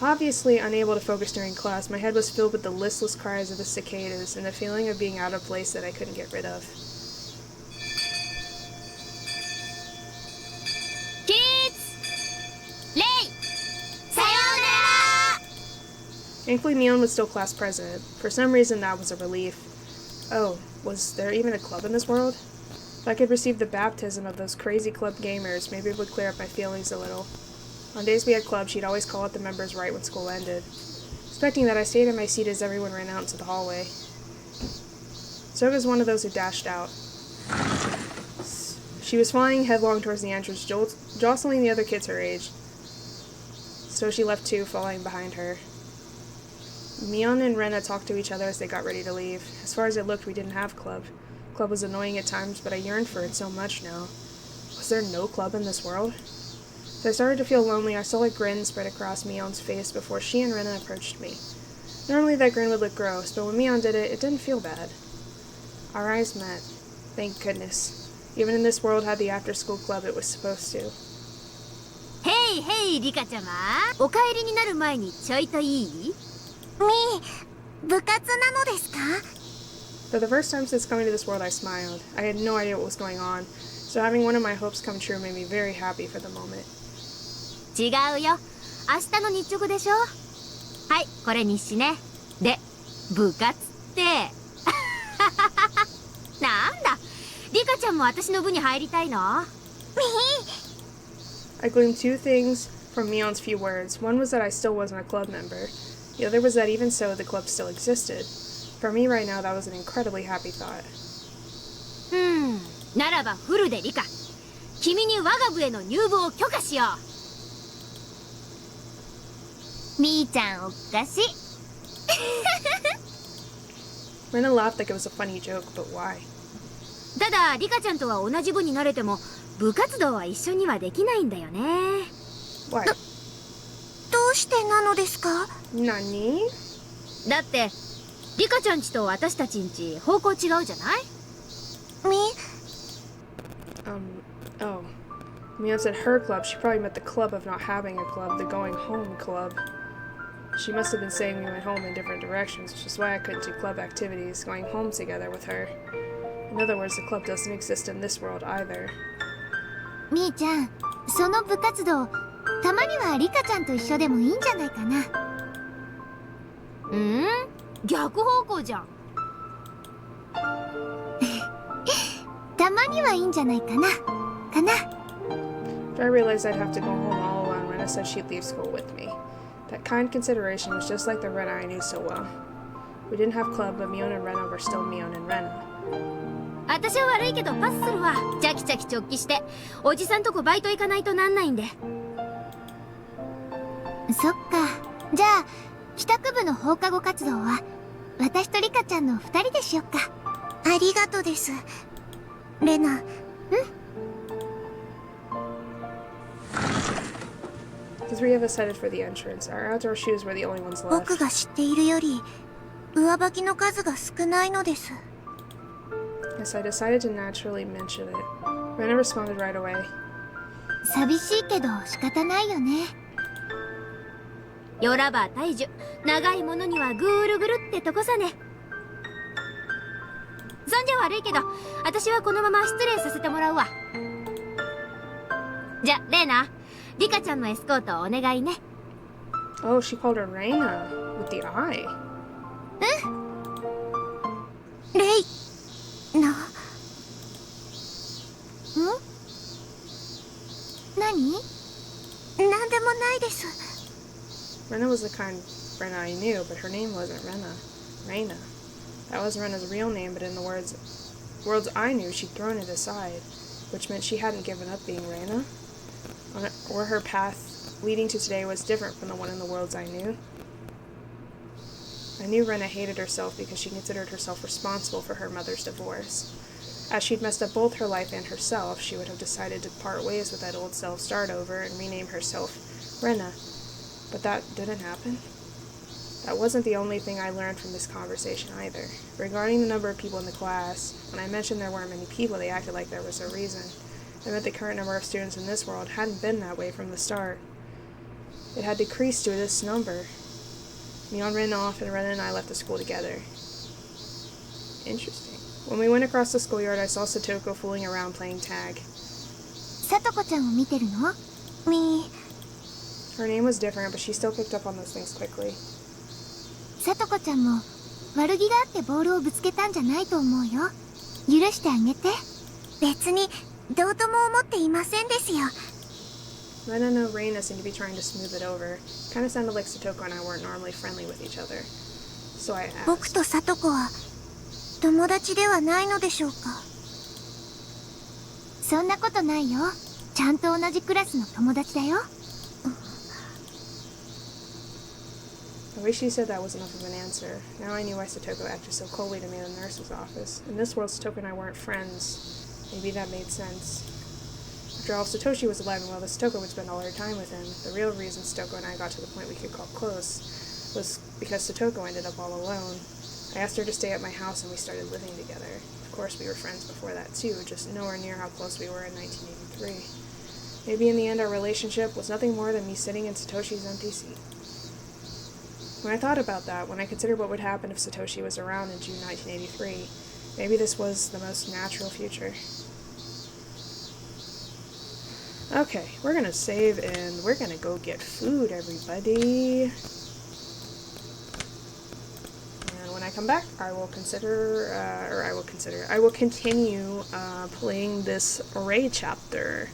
Obviously unable to focus during class, my head was filled with the listless cries of the cicadas and the feeling of being out of place that I couldn't get rid of. Kids! Lei! Sayonara! Thankfully, Mion was still class president. For some reason, that was a relief. Oh, was there even a club in this world? If I could receive the baptism of those crazy club gamers, maybe it would clear up my feelings a little. On days we had club, she'd always call out the members right when school ended. Expecting that, I stayed in my seat as everyone ran out into the hallway. Soga's one of those who dashed out. She was flying headlong towards the entrance, jostling the other kids her age. So she left too, following behind her. Mion and Rena talked to each other as they got ready to leave. As far as it looked, we didn't have club. Club was annoying at times, but I yearned for it so much now. Was there no club in this world? As I started to feel lonely, I saw a grin spread across Mion's face before she and Rena approached me. Normally that grin would look gross, but when Mion did it, it didn't feel bad. Our eyes met. Thank goodness. Even in this world had the after-school club it was supposed to. Hey, hey, Rika-chama! お帰りになる前にちょいといい？部活なのですか? For the first time since coming to this world, I smiled. I had no idea what was going on, so having one of my hopes come true made me very happy for the moment. 違うよ。明日の日直でしょ? はい、これ日誌ね。で、部活って。なんだ、リカちゃんも私の部に入りたいの? I gleaned two things from Mion's few words. One was that I still wasn't a club member. The other was that even so, the club still existed. For me right now, that was an incredibly happy thought. ならばフルでリカ。君に我が部への入部を許可しよう。みーちゃんおかしい。Rena laughed like it was a funny joke, but why? ただ、リカちゃんとは同じ部になれても、部活動は一緒にはできないんだよね。Why? どうしてなのですか? Nani? だって、リカちゃんちと私たちんち方向違うじゃない? Oh. Mion said her club. She probably meant the club of not having a club, the going home club. She must have been saying we went home in different directions, which is why I couldn't do club activities, going home together with her. In other words, the club doesn't exist in this world either. みーちゃん、その部活動たまにはリカちゃんと一緒でもいいんじゃないかな。逆方向じゃん。たまにはいいんじゃないかな。かな。 But I realized I'd have to go home all alone. Rena said she'd leave school with me. That kind consideration was just like the Rena I knew so well. We didn't have club, but Mion and Rena were still Mion and Rena. 私は悪いけどパスするわ。チャキチャキ直帰しておじさんとこバイト行かないとなんないんで。そっか。じゃあ帰宅部の放課後活動は私とリカちゃんの2人でしよっか。ありがとですレナ。The three of us headed for the entrance. Our outdoor shoes were the only ones left. 僕が知っているより上履きの数が少ないのです。 Yes, I decided to naturally mention it. Rena responded right away. 寂しいけど仕方ないよね。よらば大樹、長いものにはぐるぐるってとこさね。そんじゃ悪いけど私はこのまま失礼させてもらうわ。じゃレーナ、リカちゃんのエスコートお願いね。 Oh, she called her Reina with the I. レイナ。何？なんでもないです。 Rena was the kind Rena I knew, but her name wasn't Rena. Reina. That was Rena's real name, but in the worlds I knew, she'd thrown it aside, which meant she hadn't given up being Reina. Or her path leading to today was different from the one in the worlds I knew. I knew Rena hated herself because she considered herself responsible for her mother's divorce. As she'd messed up both her life and herself, she would have decided to part ways with that old self, start over, and rename herself Rena. But that didn't happen. That wasn't the only thing I learned from this conversation either. Regarding the number of people in the class, when I mentioned there weren't many people, they acted like there was a reason. It meant the current number of students in this world hadn't been that way from the start. It had decreased to this number. Mion ran off, and Rena and I left the school together. Interesting. When we went across the schoolyard, I saw Satoko fooling around playing tag. さとこちゃんを見てるの？Her name was different, but she still picked up on those things quickly. さとこちゃんも悪気があってボールをぶつけたんじゃないと思うよ。許してあげて。別にどうとも思っていませんですよ。 Rena and Reina seemed to be trying to smooth it over. Kind of sounded like Satoko and I weren't normally friendly with each other. So I asked. 僕とさとこは友達ではないのでしょうか。そんなことないよ。ちゃんと同じクラスの友達だよ。I wish she said that was enough of an answer. Now I knew why Satoko acted so coldly to me in the nurse's office. In this world, Satoko and I weren't friends. Maybe that made sense. After all, if Satoshi was alive and well, Satoko would spend all her time with him. The real reason Satoko and I got to the point we could call close was because Satoko ended up all alone. I asked her to stay at my house and we started living together. Of course, we were friends before that too, just nowhere near how close we were in 1983. Maybe in the end our relationship was nothing more than me sitting in Satoshi's empty seat. When I thought about that, when I considered what would happen if Satoshi was around in June 1983, maybe this was the most natural future. Okay, we're gonna save and we're gonna go get food, everybody. And when I come back, I will continue playing this Ray chapter.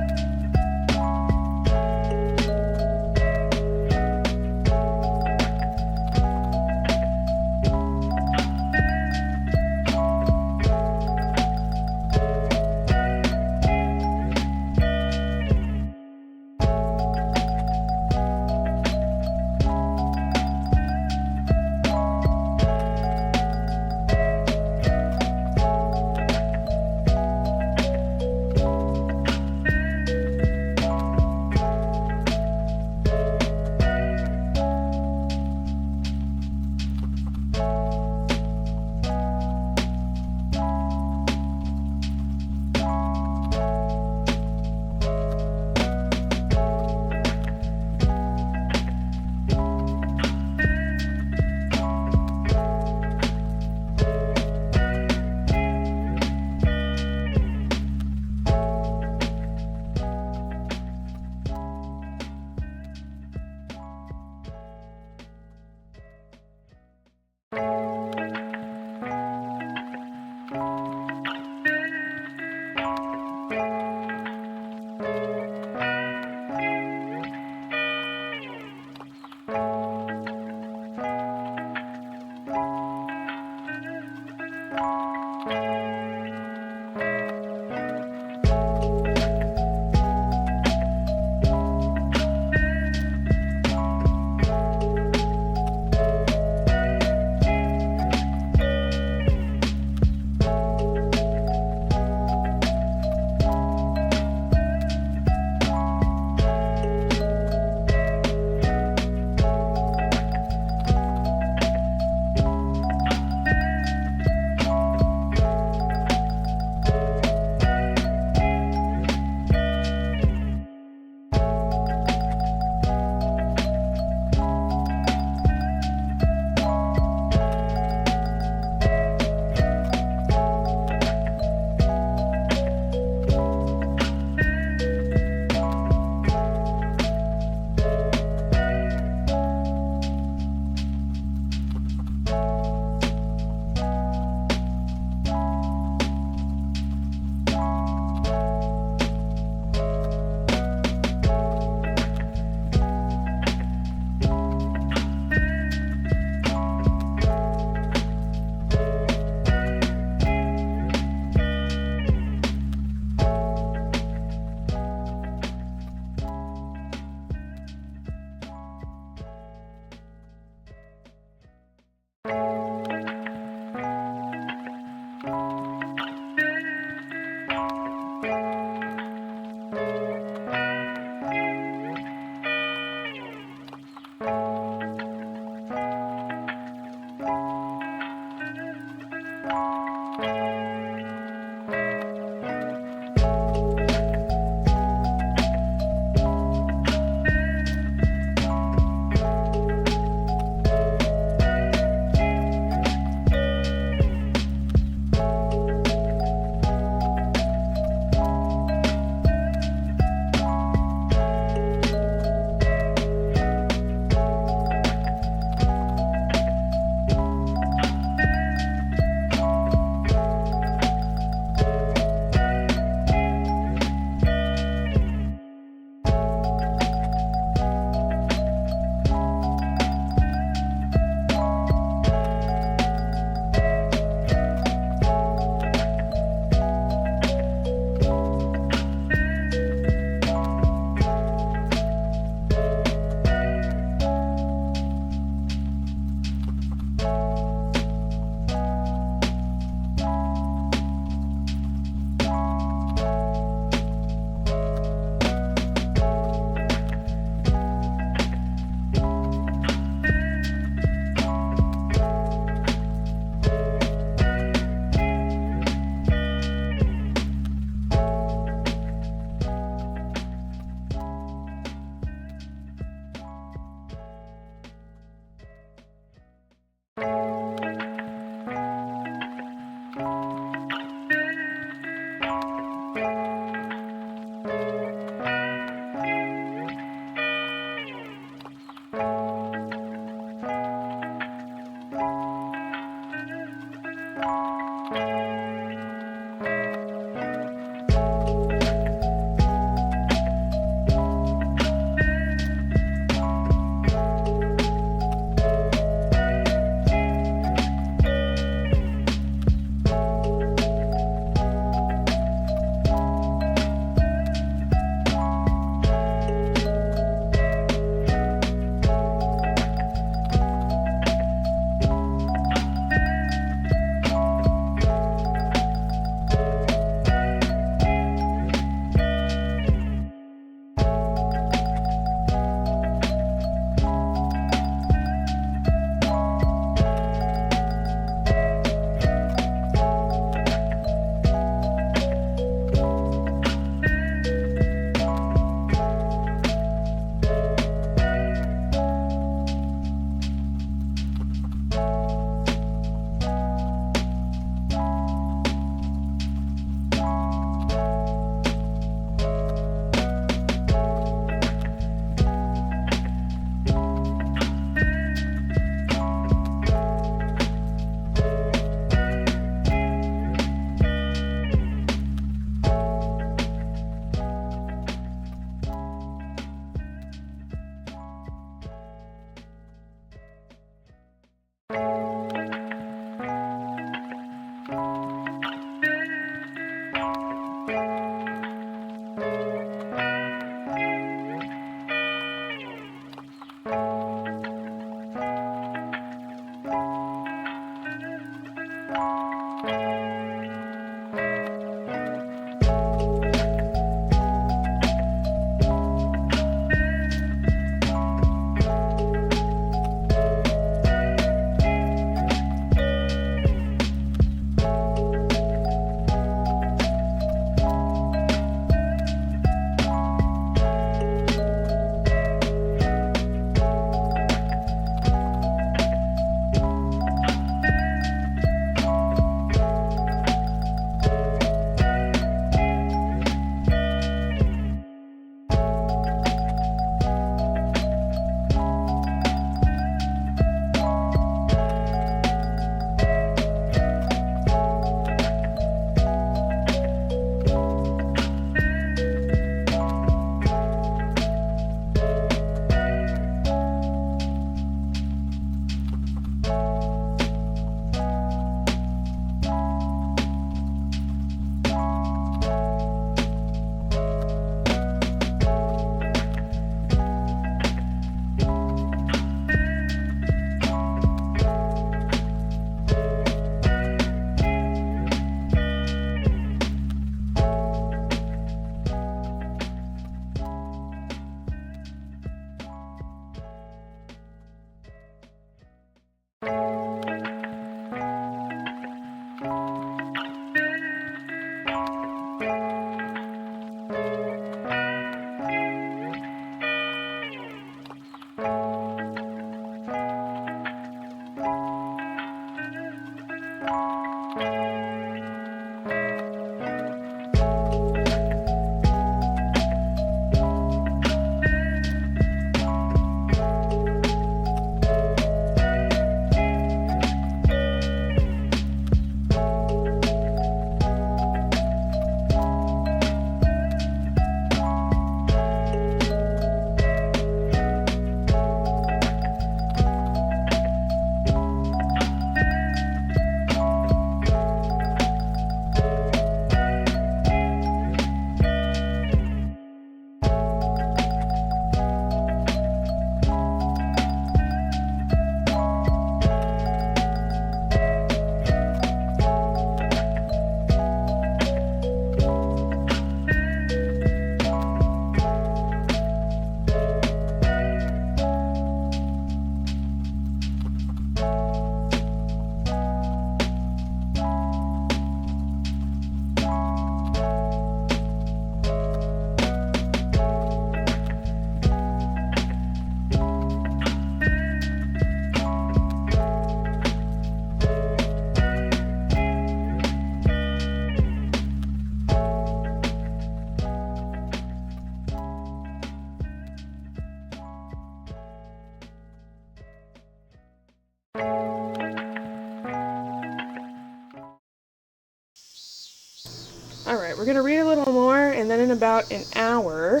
Alright, we're gonna read a little more, and then in about an hour,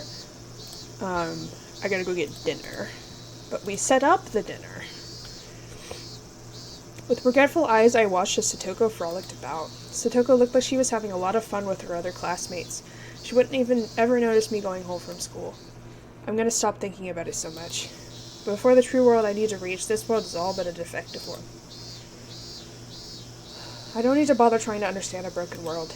I gotta go get dinner. But we set up the dinner. With regretful eyes, I watched as Satoko frolicked about. Satoko looked like she was having a lot of fun with her other classmates. She wouldn't even ever notice me going home from school. I'm gonna stop thinking about it so much. But before the true world I need to reach, this world is all but a defective one. I don't need to bother trying to understand a broken world.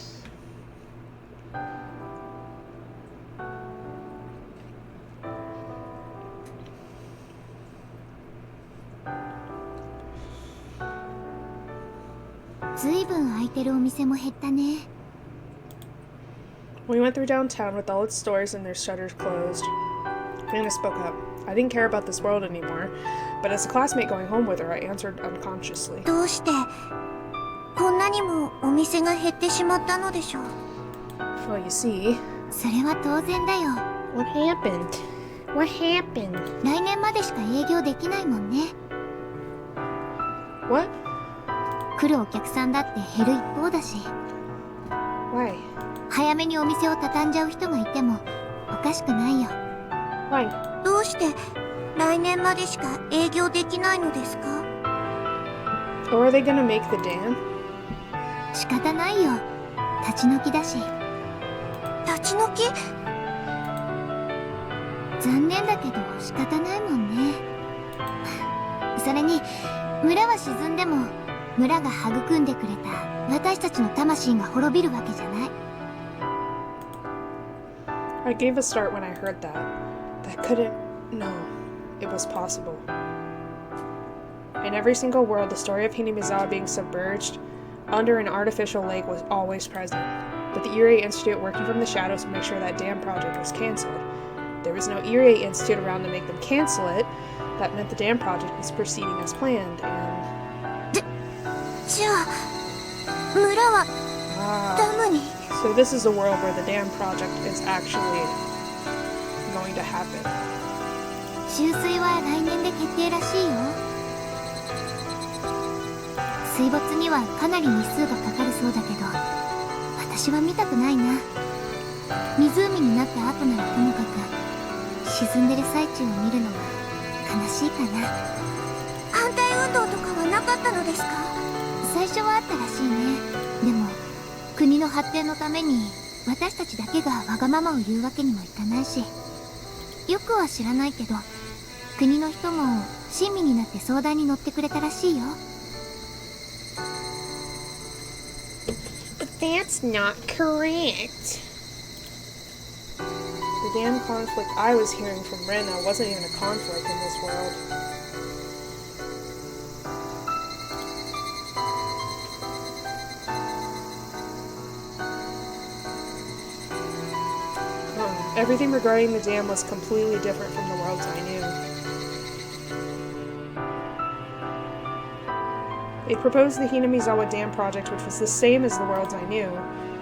We went through downtown with all its stores and their shutters closed. Anna spoke up. I didn't care about this world anymore, but as a classmate going home with her, I answered unconsciously. Well, you see... What happened? What happened? What? Why? Why? Or are they gonna make the dam? I gave a start when I heard that. That couldn't... No. It was possible. In every single world, the story of Hinamizawa being submerged under an artificial lake was always present. But the Irie Institute, working from the shadows to make sure that dam project was cancelled. There was no Irie Institute around to make them cancel it. That meant the dam project was proceeding as planned, and... So this is a world where the dam project is actually going to happen. But that's not correct. The damn conflict I was hearing from Rena wasn't even a conflict in this world. Everything regarding the dam was completely different from the worlds I knew. They proposed the Hinamizawa Dam project, which was the same as the worlds I knew.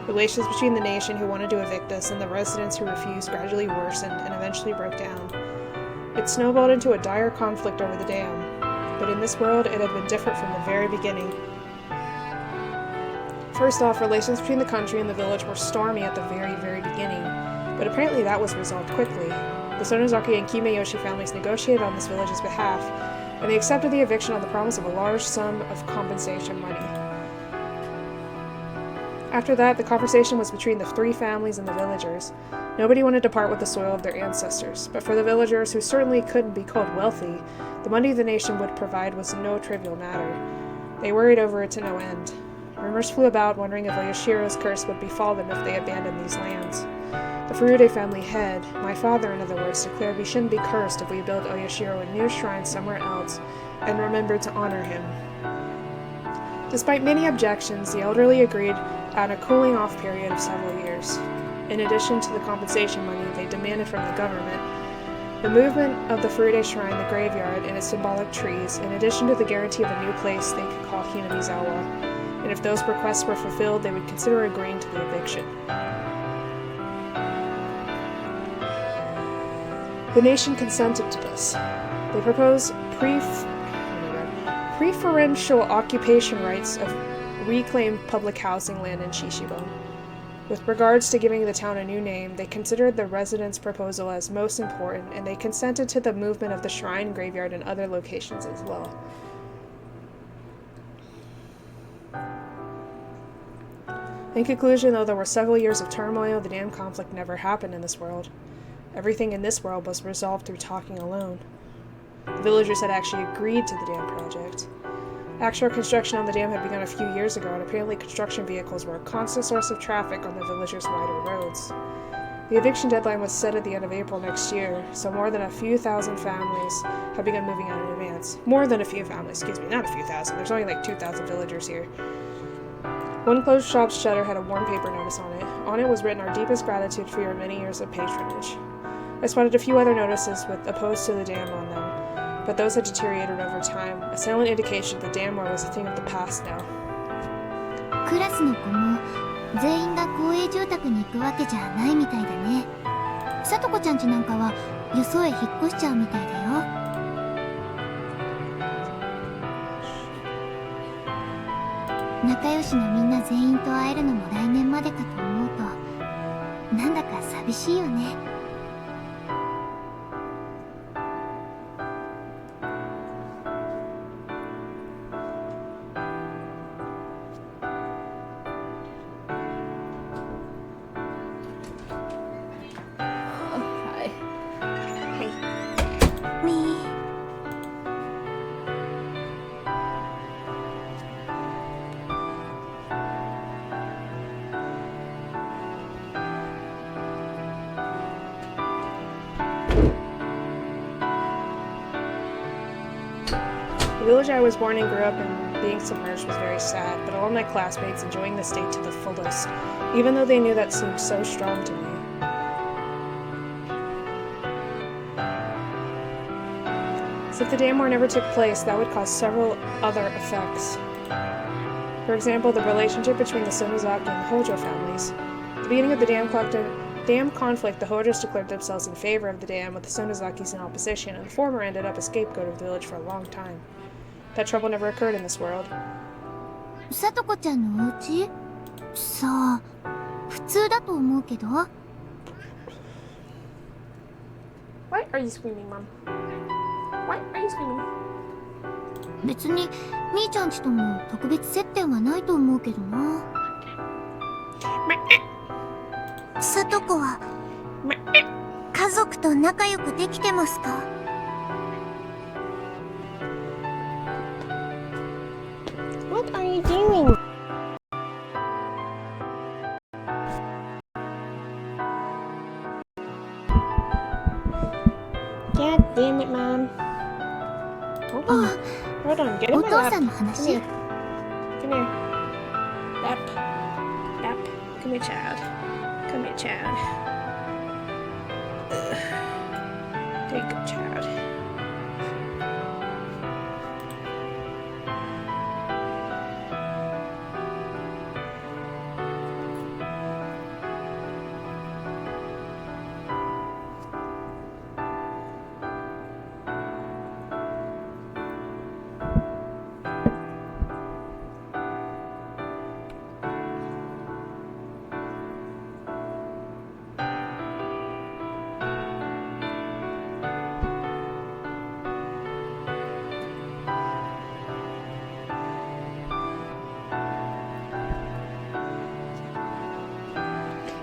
Relations between the nation who wanted to evict us and the residents who refused gradually worsened and eventually broke down. It snowballed into a dire conflict over the dam, but in this world it had been different from the very beginning. First off, relations between the country and the village were stormy at the very, very beginning, but apparently that was resolved quickly. The Sonozaki and Kimeyoshi families negotiated on this village's behalf, and they accepted the eviction on the promise of a large sum of compensation money. After that, the conversation was between the three families and the villagers. Nobody wanted to part with the soil of their ancestors, but for the villagers, who certainly couldn't be called wealthy, the money the nation would provide was no trivial matter. They worried over it to no end. Rumors flew about, wondering if Oyashiro's curse would befall them if they abandoned these lands. The Furude family head, my father in other words, declared we shouldn't be cursed if we built Oyashiro a new shrine somewhere else and remembered to honor him. Despite many objections, the elderly agreed on a cooling-off period of several years. In addition to the compensation money they demanded from the government, the movement of the Furude shrine, the graveyard, and its symbolic trees, in addition to the guarantee of a new place they could call Hinamizawa, and if those requests were fulfilled, they would consider agreeing to the eviction. The nation consented to this. They proposed preferential occupation rights of reclaimed public housing land in Shishibo. With regards to giving the town a new name, they considered the residents' proposal as most important, and they consented to the movement of the shrine, graveyard, and other locations as well. In conclusion, though there were several years of turmoil, the dam conflict never happened in this world. Everything in this world was resolved through talking alone. The villagers had actually agreed to the dam project. Actual construction on the dam had begun a few years ago, and apparently construction vehicles were a constant source of traffic on the villagers' wider roads. The eviction deadline was set at the end of April next year, so more than a few thousand families have begun moving out in advance. More than a few families, excuse me, not a few thousand. There's only like 2,000 villagers here. One closed shop's shutter had a worn paper notice on it. On it was written, "Our deepest gratitude for your many years of patronage." I spotted a few other notices with opposed to the dam on them, but those had deteriorated over time, a silent indication that the dam war was a thing of the past now. クラスの子も全員が公営住宅に行くわけじゃないみたいだね。さとこちゃんちなんかはよそへ引っ越しちゃうみたいだよ。仲良しのみんな全員と会えるのも来年までかと思うとなんだか寂しいよね。The village I was born and grew up in, being submerged was very sad, but all my classmates enjoying the state to the fullest, even though they knew that seemed so strong to me. So if the dam war never took place, that would cause several other effects. For example, the relationship between the Sonozaki and the Hojo families. At the beginning of the dam conflict, the Hojos declared themselves in favor of the dam, with the Sonozakis in opposition, and the former ended up a scapegoat of the village for a long time. That trouble never occurred in this world. さとこちゃんのお家？さあ、普通だと思うけど。Why are you screaming, Mom? Why are you screaming? 別にみーちゃんちとも特別接点はないと思うけどな。さとこは家族と仲良くできてますか？What are you doing? God damn it, Mom. Hold on. Hold on. Get in お my 父 lap. さんの Come 話 here. Come here. Lap. Lap. Come here, child. Come here, child. Ugh. There you go, child.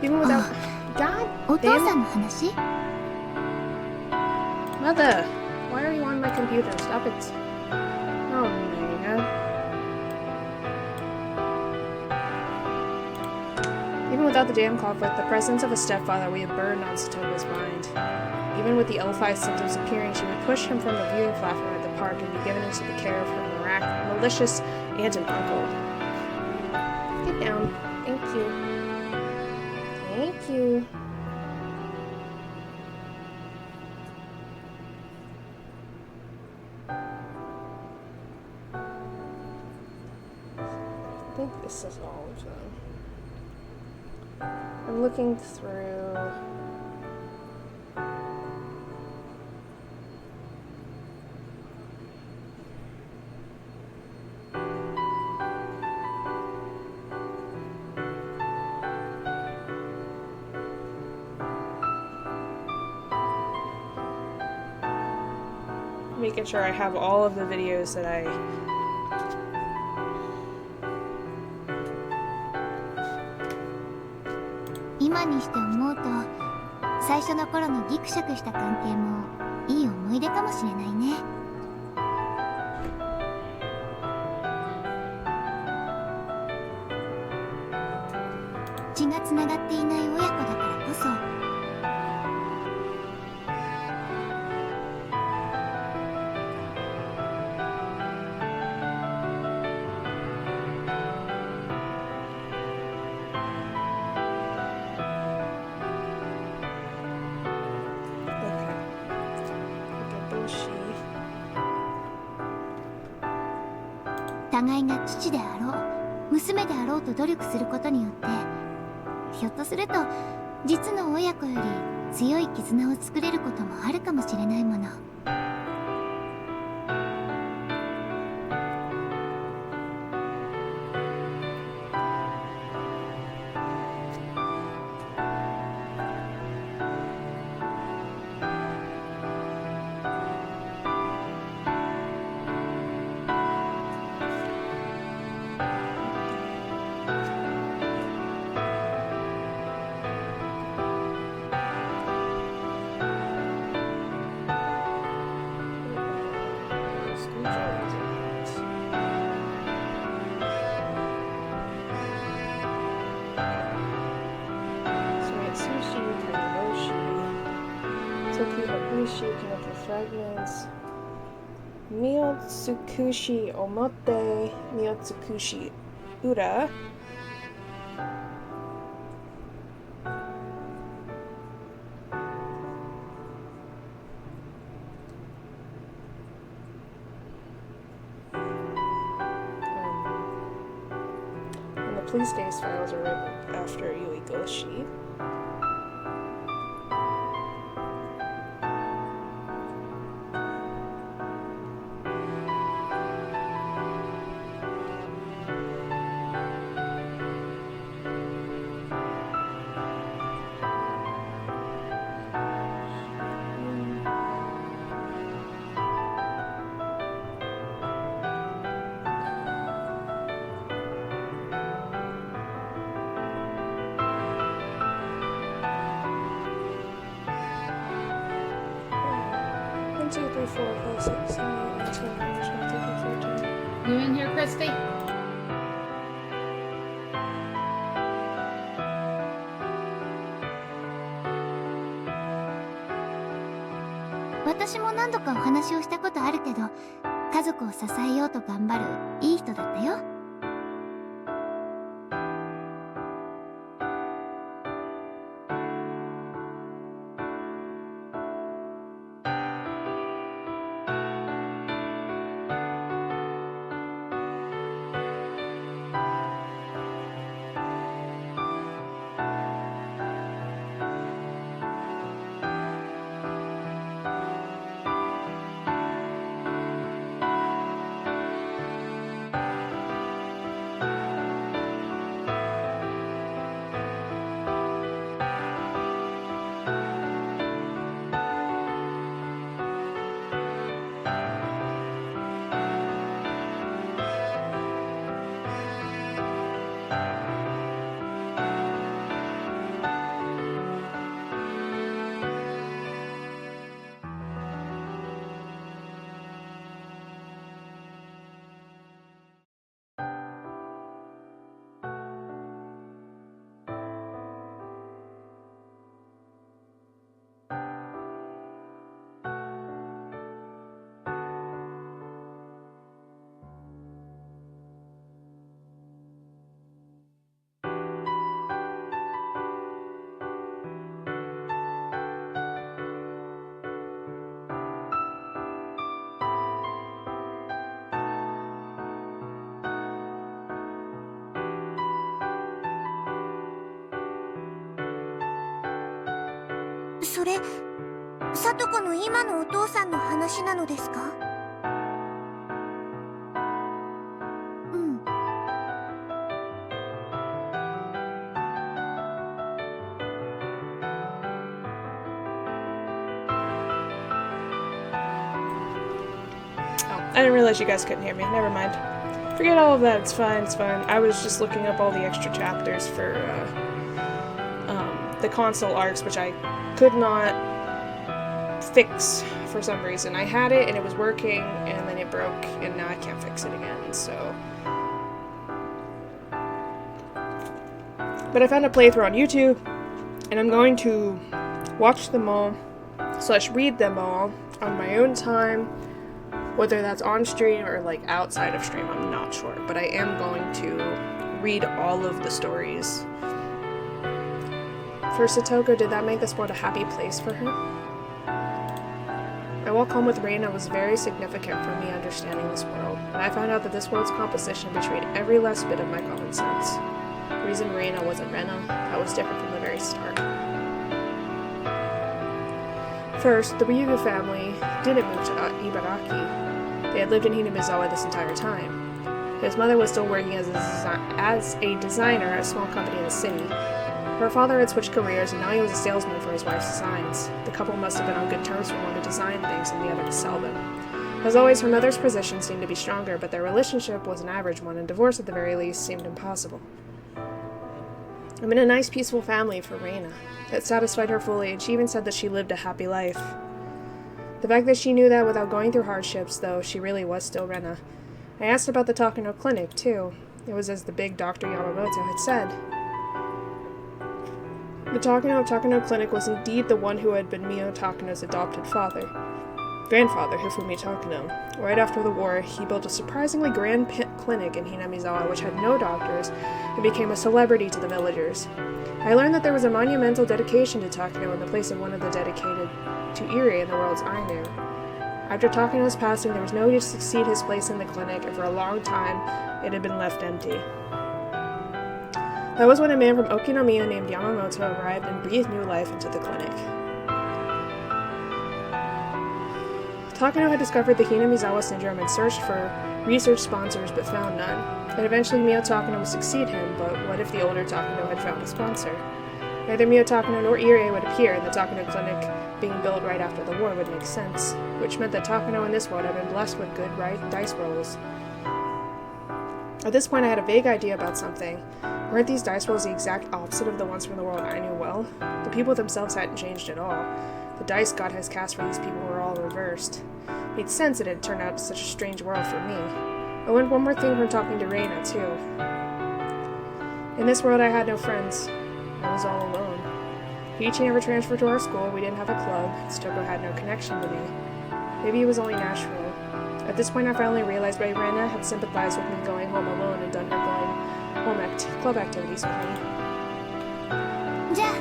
Even without... God お父 damn さ it. んの話 Mother, why are you on my computer? Stop it. Oh, man. Even without the dam conflict, the presence of a stepfather weighed a burden on Satoga's mind. Even with the L5 symptoms appearing, she would push him from the viewing platform at the park and be given into the care of her malicious aunt and uncle. Get down. Thank you. Thank you. I think this is all of them. I'm looking through. making sure I have all of the videos that I...今にして思うと最初の頃のギクシャクした関係もいい思い出かもしれないね。血がつながっていない親子だからこそ互いが父であろう娘であろうと努力することによってひょっとすると実の親子より強い絆を作れることもあるかもしれないもの。Fragments. Miyotsukushi omote, Miyotsukushi ura. And the police case files are written after Yuigoshi. You in here, Christy?「私も何度かお話をしたことあるけど家族を支えようと頑張るいい人だったよ。それ聡子の今のお父さんの話なのですか？うん。I didn't realize you guys couldn't hear me. Never mind. Forget all of that. It's fine. It's fine. I was just looking up all the extra chapters for the console arcs, which I could not fix for some reason. I had it and it was working, and then it broke, and now I can't fix it again. So, but I found a playthrough on YouTube, and I'm going to watch them all / read them all on my own time. Whether that's on stream or like outside of stream, I'm not sure. But I am going to read all of the stories. For Satoko, did that make this world a happy place for her? My walk home with Reina was very significant for me understanding this world, and I found out that this world's composition betrayed every last bit of my common sense. The reason Reina wasn't Rena, that was different from the very start. First, the Ryugu family didn't move to Ibaraki. They had lived in Hinamizawa this entire time. His mother was still working as a designer at a small company in the city. Her father had switched careers, and now he was a salesman for his wife's designs. The couple must have been on good terms for one to design things and the other to sell them. As always, her mother's position seemed to be stronger, but their relationship was an average one, and divorce at the very least seemed impossible. I'm in a nice, peaceful family for Reina. It satisfied her fully, and she even said that she lived a happy life. The fact that she knew that without going through hardships, though, she really was still Rena. I asked about the Takano clinic, too. It was as the big Dr. Yamamoto had said. The Takano clinic was indeed the one who had been Mio Takano's adopted grandfather, Hifumi Takano. Right after the war, he built a surprisingly grand clinic in Hinamizawa, which had no doctors, and became a celebrity to the villagers. I learned that there was a monumental dedication to Takano in the place of one of the dedicated to Irie in the world's Ainu. After Takano's passing, there was nobody to succeed his place in the clinic, and for a long time, it had been left empty. That was when a man from Okinomiya named Yamamoto arrived and breathed new life into the clinic. Takano had discovered the Hinamizawa syndrome and searched for research sponsors but found none. And eventually Mio Takano would succeed him, but what if the older Takano had found a sponsor? Neither Mio Takano nor Irie would appear, and the Takano clinic being built right after the war would make sense, which meant that Takano in this world had been blessed with good dice rolls. At this point I had a vague idea about something. Weren't these dice rolls the exact opposite of the ones from the world I knew well? The people themselves hadn't changed at all. The dice God has cast for these people were all reversed. It made sense that it had turned out such a strange world for me. I learned one more thing from talking to Reina, too. In this world I had no friends. I was all alone. Ichi never transferred to our school, we didn't have a club, Stoko had no connection to me. Maybe it was only natural. At this point I finally realized why Reina had sympathized with me going home alone and done her going home club activities with me. じゃあ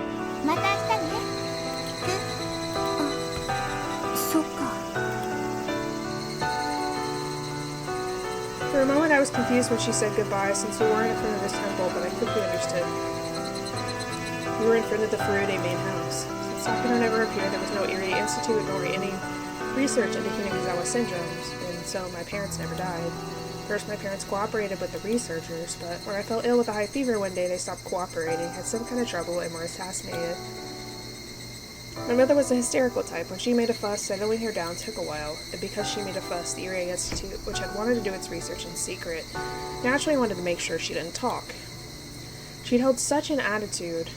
また明日ね。そっか。 For a moment I was confused when she said goodbye, since we weren't in front of this temple, but I quickly understood. We were in front of the Furude main house. Since Sakura never appeared, there was no Irie Institute nor any research into Hinamizawa syndromes, and so my parents never died. First, my parents cooperated with the researchers, but when I fell ill with a high fever one day, they stopped cooperating, had some kind of trouble, and were assassinated. My mother was a hysterical type. When she made a fuss, settling her down took a while, and because she made a fuss, the Irie Institute, which had wanted to do its research in secret, naturally wanted to make sure she didn't talk. She'd held such an attitude,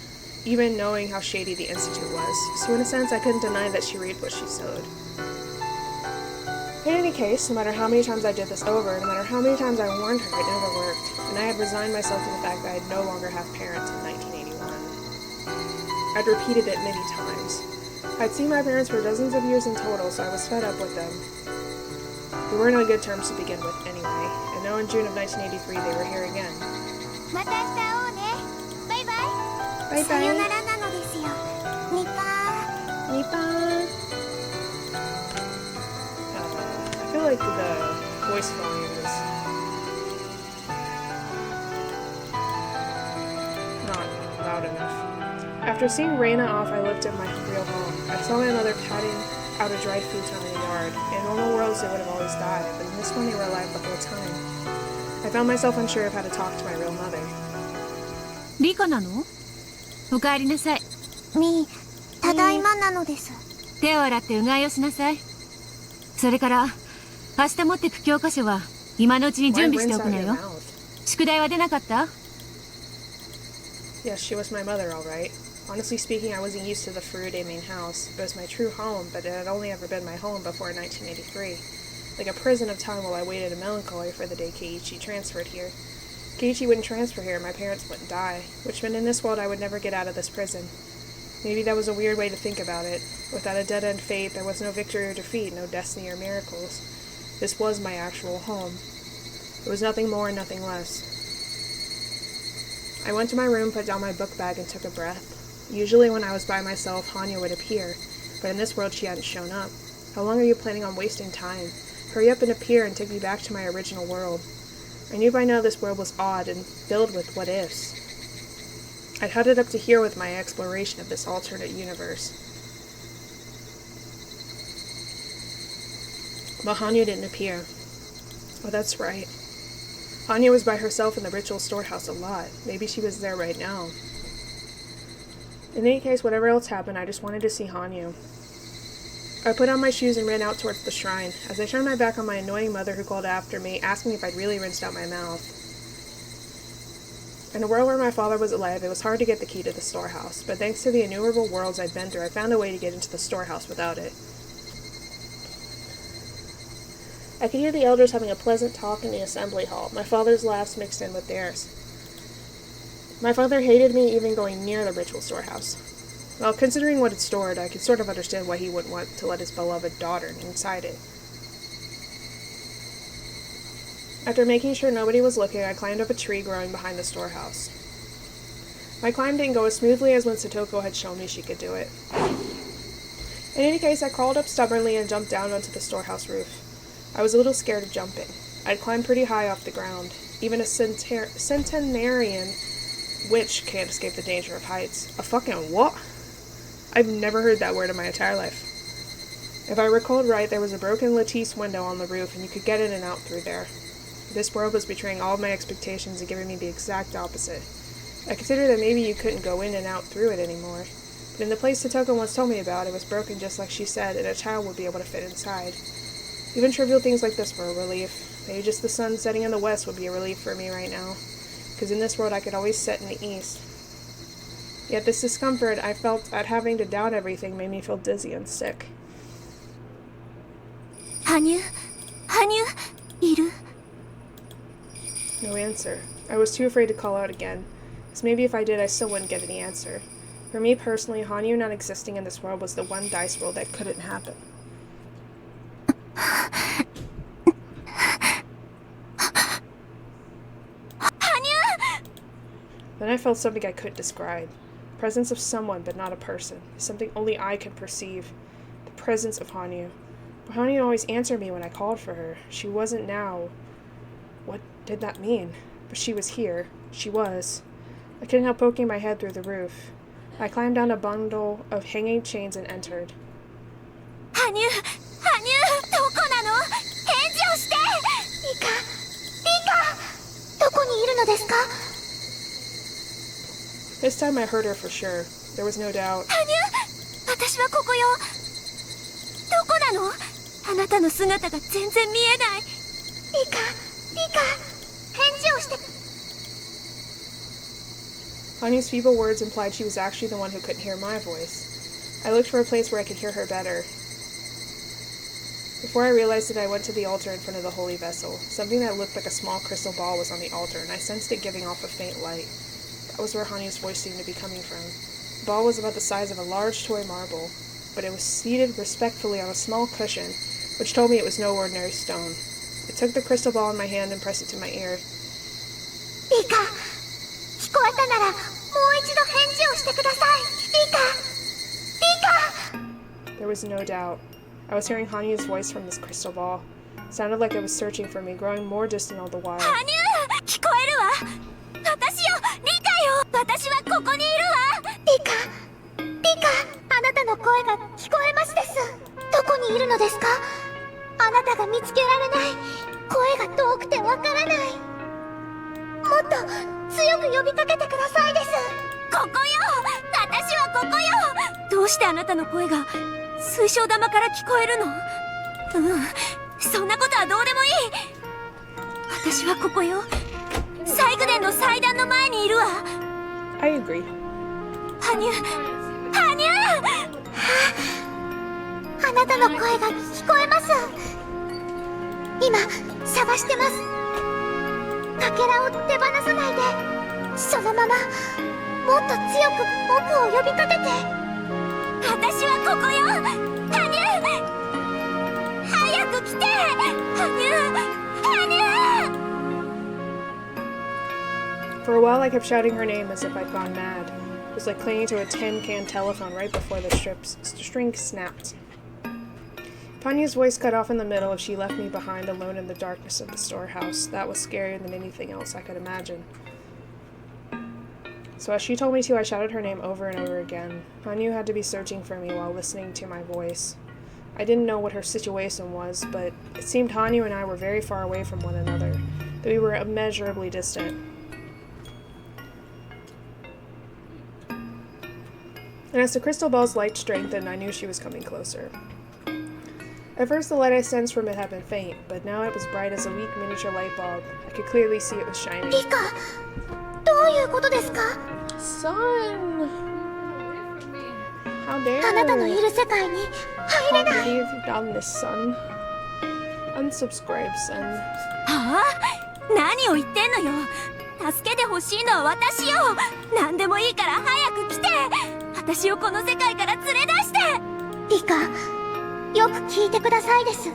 even knowing how shady the Institute was, so in a sense I couldn't deny that she reaped what she sowed. In any case, no matter how many times I did this over, no matter how many times I warned her, it never worked, and I had resigned myself to the fact that I'd no longer have parents in 1981. I'd repeated it many times. I'd seen my parents for dozens of years in total, so I was fed up with them. We weren't on good terms to begin with anyway, and now in June of 1983 they were here again. また明日会おうね。バイバイ。バイバイ。さよならなのですよ。ニパー。ニパー。I feel like the voice volume is not loud enough. After seeing Reina off, I looked at my real home. I saw my mother patting out a dried futon in the yard. In normal worlds, they would have always died, but in this one, they were alive the whole time. I found myself unsure of how to talk to my real mother. リカなの？お帰りなさい。みー、ただいまなのです。手を洗ってうがいをしなさい。それから明日持ってく教科書は今のうちに準備しておくのよ。宿題は出なかった？ Yes, she was my mother, all right. Honestly speaking, I wasn't used to the Furude main house. It was my true home, but it had only ever been my home before 1983. Like a prison of time while I waited in melancholy for the day Keiichi transferred here. Keiichi wouldn't transfer here, my parents wouldn't die, which meant in this world I would never get out of this prison. Maybe that was a weird way to think about it. Without a dead-end fate, there was no victory or defeat, no destiny or miracles. This was my actual home. It was nothing more and nothing less. I went to my room, put down my book bag, and took a breath. Usually when I was by myself, Hanya would appear, but in this world she hadn't shown up. How long are you planning on wasting time? Hurry up and appear and take me back to my original world. I knew by now this world was odd and filled with what-ifs. I'd headed up to here with my exploration of this alternate universe. But Hanya didn't appear. Oh, that's right. Hanya was by herself in the ritual storehouse a lot. Maybe she was there right now. In any case, whatever else happened, I just wanted to see Hanya. I put on my shoes and ran out towards the shrine. As I turned my back on my annoying mother who called after me, asking me if I'd really rinsed out my mouth. In a world where my father was alive, it was hard to get the key to the storehouse, but thanks to the innumerable worlds I'd been through, I found a way to get into the storehouse without it. I could hear the elders having a pleasant talk in the assembly hall, my father's laughs mixed in with theirs. My father hated me even going near the ritual storehouse. Well, considering what it stored, I could sort of understand why he wouldn't want to let his beloved daughter inside it. After making sure nobody was looking, I climbed up a tree growing behind the storehouse. My climb didn't go as smoothly as when Satoko had shown me she could do it. In any case, I crawled up stubbornly and jumped down onto the storehouse roof. I was a little scared of jumping. I'd climbed pretty high off the ground. Even a centenarian witch can't escape the danger of heights. A fucking what? I've never heard that word in my entire life. If I recalled right, there was a broken lattice window on the roof, and you could get in and out through there. This world was betraying all of my expectations and giving me the exact opposite. I considered that maybe you couldn't go in and out through it anymore. But in the place Satoko once told me about, it was broken just like she said, and a child would be able to fit inside. Even trivial things like this were a relief. Maybe just the sun setting in the west would be a relief for me right now. Because in this world I could always set in the east. Yet this discomfort I felt at having to doubt everything made me feel dizzy and sick. Hanyu? Iru? No answer. I was too afraid to call out again, because maybe if I did I still wouldn't get any answer. For me personally, Hanyu not existing in this world was the one dice roll that couldn't happen. Then I felt something I couldn't describe. The presence of someone, but not a person. Something only I could perceive. The presence of Hanyu. But Hanyu always answered me when I called for her. She wasn't now. What did that mean? But she was here. She was. I couldn't help poking my head through the roof. I climbed down a bundle of hanging chains and entered. Hanyu! どこなの？返事をして！リカ！どこにいるのですか？ This time I heard her for sure. There was no doubt. 私はここよ。どこなの？あなたの姿が全然見えない。リカ！返事をして。 Hanyu's feeble words implied she was actually the one who couldn't hear my voice. I looked for a place where I could hear her better. Before I realized it, I went to the altar in front of the holy vessel. Something that looked like a small crystal ball was on the altar, and I sensed it giving off a faint light. That was where Hanyu's voice seemed to be coming from. The ball was about the size of a large toy marble, but it was seated respectfully on a small cushion, which told me it was no ordinary stone. I took the crystal ball in my hand and pressed it to my ear. リカ！聞こえたなら、もう一度返事をしてください。リカ！ There was no doubt. I was hearing Hanyu's voice from this crystal ball. It sounded like it was searching for me, growing more distant all the while. ハニュー！聞こえるわ！私よ！リカよ！私はここにいるわ！リカ！あなたの声が聞こえますです。どこにいるのですか？あなたが見つけられない。声が遠くてわからない。もっと強く呼びかけてくださいです。ここよ！私はここよ！どうしてあなたの声が水晶玉から聞こえるの？そんなことはどうでもいい。私はここよ。最後殿の祭壇の前にいるわ。I agree. 羽生羽生、あなたの声が聞こえます。今探してます。かけらを手放さないで、そのままもっと強く僕を呼びかけて。私はここよ。羽生、早く来て。羽生。 For a while, I kept shouting her name as if I'd gone mad. It was like clinging to a tin-can telephone right before the string snapped. Tanya's voice cut off in the middle as she left me behind alone in the darkness of the storehouse. That was scarier than anything else I could imagine. So as she told me to, I shouted her name over and over again. Hanyu had to be searching for me while listening to my voice. I didn't know what her situation was, but it seemed Hanyu and I were very far away from one another, that we were immeasurably distant. And as the crystal ball's light strengthened, I knew she was coming closer. At first, the light I sensed from it had been faint, but now it was bright as a weak miniature light bulb. I could clearly see it was shining. Rika, どういうことですか? Son! How dare you? あなたのいる世界に入れない。 How many of you done this, son? Unsubscribe, son. はあ? 何を言ってんのよ。助けてほしいのは私よ。何でもいいから早く来て。私をこの世界から連れ出して。リカ、よく聞いてくださいです。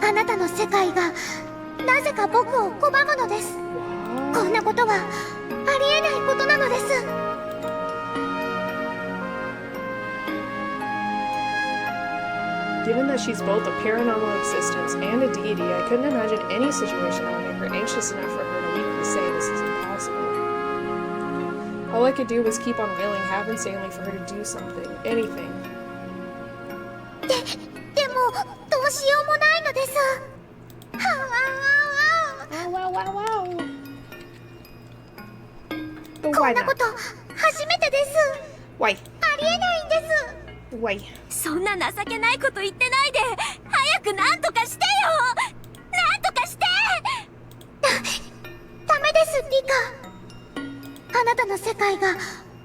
あなたの世界がなぜか僕を拒むのです。こんなことはありえないことなのです。Given that she's both a paranormal existence and a deity, I couldn't imagine any situation that would make her anxious enough for her to weakly say this is impossible. All I could do was keep on willing half-insanely for her to do something, anything. でもどうしようもないのです。こんなこと初めてです。 Why? ありえないんです。 Why? そんな情けないこと言ってないで、早く何とかしてよ。何とかして。ダメです、リカ。あなたの世界が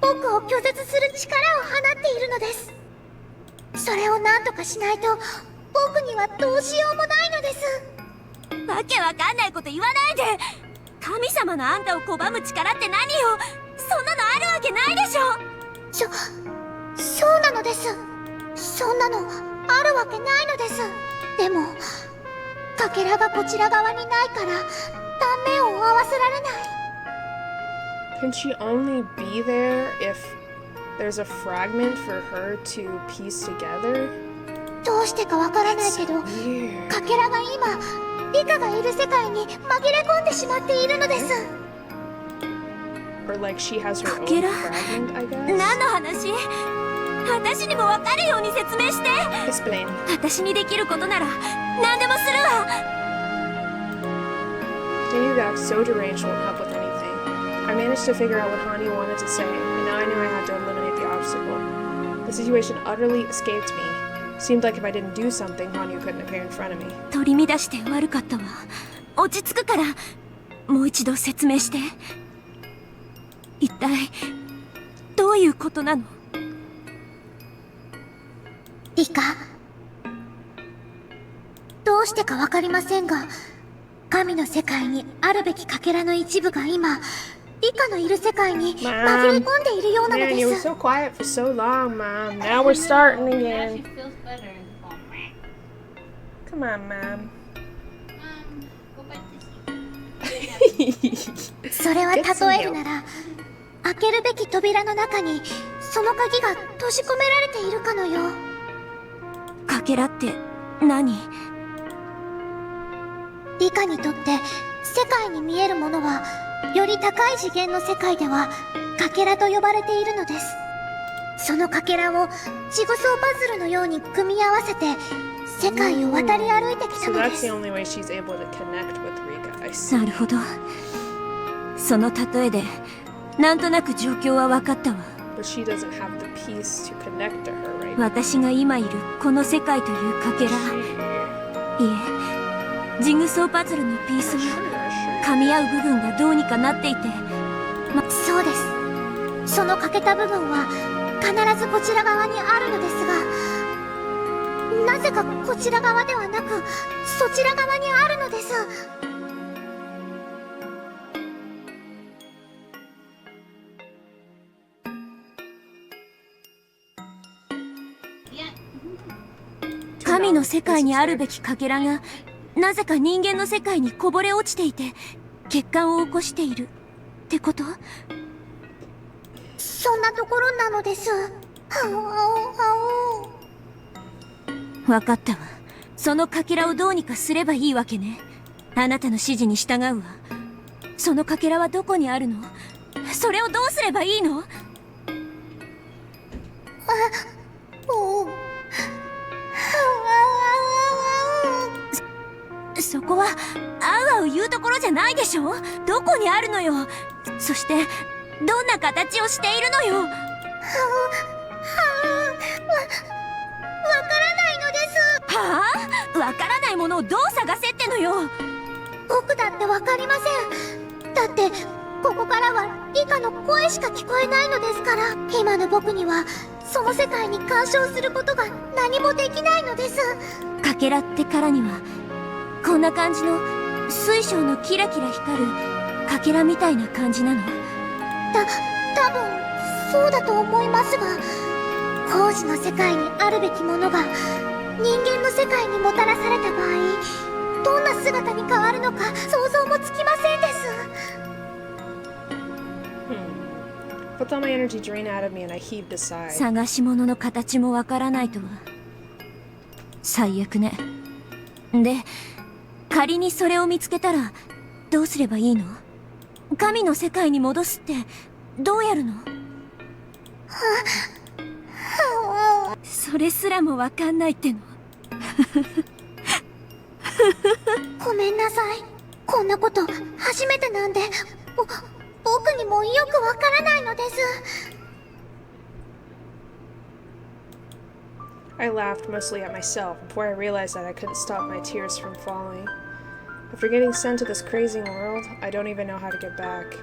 僕を拒絶する力を放っているのです。それを何とかしないと僕にはどうしようもないのです。わけわかんないこと言わないで。神様のあんたを拒む力って何よ。そんなのあるわけないでしょ。そうなのです。そんなのあるわけないのです。でもかけらがこちら側にないから断面を合わせられない。 Can she only be there if there's a fragment for her to piece together? どうしてかわからないけど、かけらが今リカがいる世界に紛れ込んでしまっているのです。 Or like she has her own fragment, I guess? 何の話？私にもわかるように説明して。 Explain. 私にできることなら何でもするわ。 Continue to act so deranged won't help with anything. I managed to figure out what Hani wanted to say, and now I knew I had to eliminate the obstacle. The situation utterly escaped me. Seemed like if I didn't do something, Hanyu couldn't appear in front of me. 取り乱して悪かったわ。落ち着くからもう一度説明して。一体どういうことなの？リカ、どうしてかわかりませんが、神の世界にあるべきかけらの一部が今リカのいる世界に紛れ込んでいるようなのです。 Man, you were so quiet for so long, Mom. Now we're starting again. Come on, Mom. それは例えるなら、開けるべき扉の中にその鍵が閉じ込められているかのよう。かけらって何？リカにとって世界に見えるものはより高い次元の世界ではかけらと呼ばれているのです。そのかけらをジグソーパズルのように組み合わせて世界を渡り歩いてきた So ので that's す。 the only way she's able to connect with Rika. I see. なるほど。その例えでなんとなく状況は分かったわ。 But she doesn't have the piece to connect to her, right? 私が今いるこの世界というかけら、いえ、ジグソーパズルのピースが噛み合う部分がどうにかなっていて、そうです。その欠けた部分は必ずこちら側にあるのですが、なぜかこちら側ではなくそちら側にあるのです。神の世界にあるべきかけらがなぜか人間の世界にこぼれ落ちていて欠陥を起こしているってこと？そんなところなのです。わかったわ。そのかけらをどうにかすればいいわけね。あなたの指示に従うわ。そのかけらはどこにあるの？それをどうすればいいの？そこはあうあう言うところじゃないでしょ。どこにあるのよ。そしてどんな形をしているのよ。わからないのです。はあ？わからないものをどう探せってのよ。僕だってわかりません。だってここからは理科の声しか聞こえないのですから。今の僕にはその世界に干渉することが何もできないのです。かけらってからにはこんな感じの水晶のキラキラ光るかけらみたいな感じなの？多分そうだと思いますが、工事の世界にあるべきものが人間の世界にもたらされた場合、どんな姿に変わるのか想像もつきませんです。Put all my energy drained out of me and I heaved a sigh. 探し物の形もわからないとは最悪ね。で、仮にそれを見つけたらどうすればいいの？神の世界に戻すってどうやるの？それすらもわかんないっての。ごめんなさい。こんなこと初めてなんで、僕にもよくわからないのです。I laughed mostly at myself before I realized that I couldn't stop my tears from falling. After getting sent to this crazy world, I don't even know how to get back.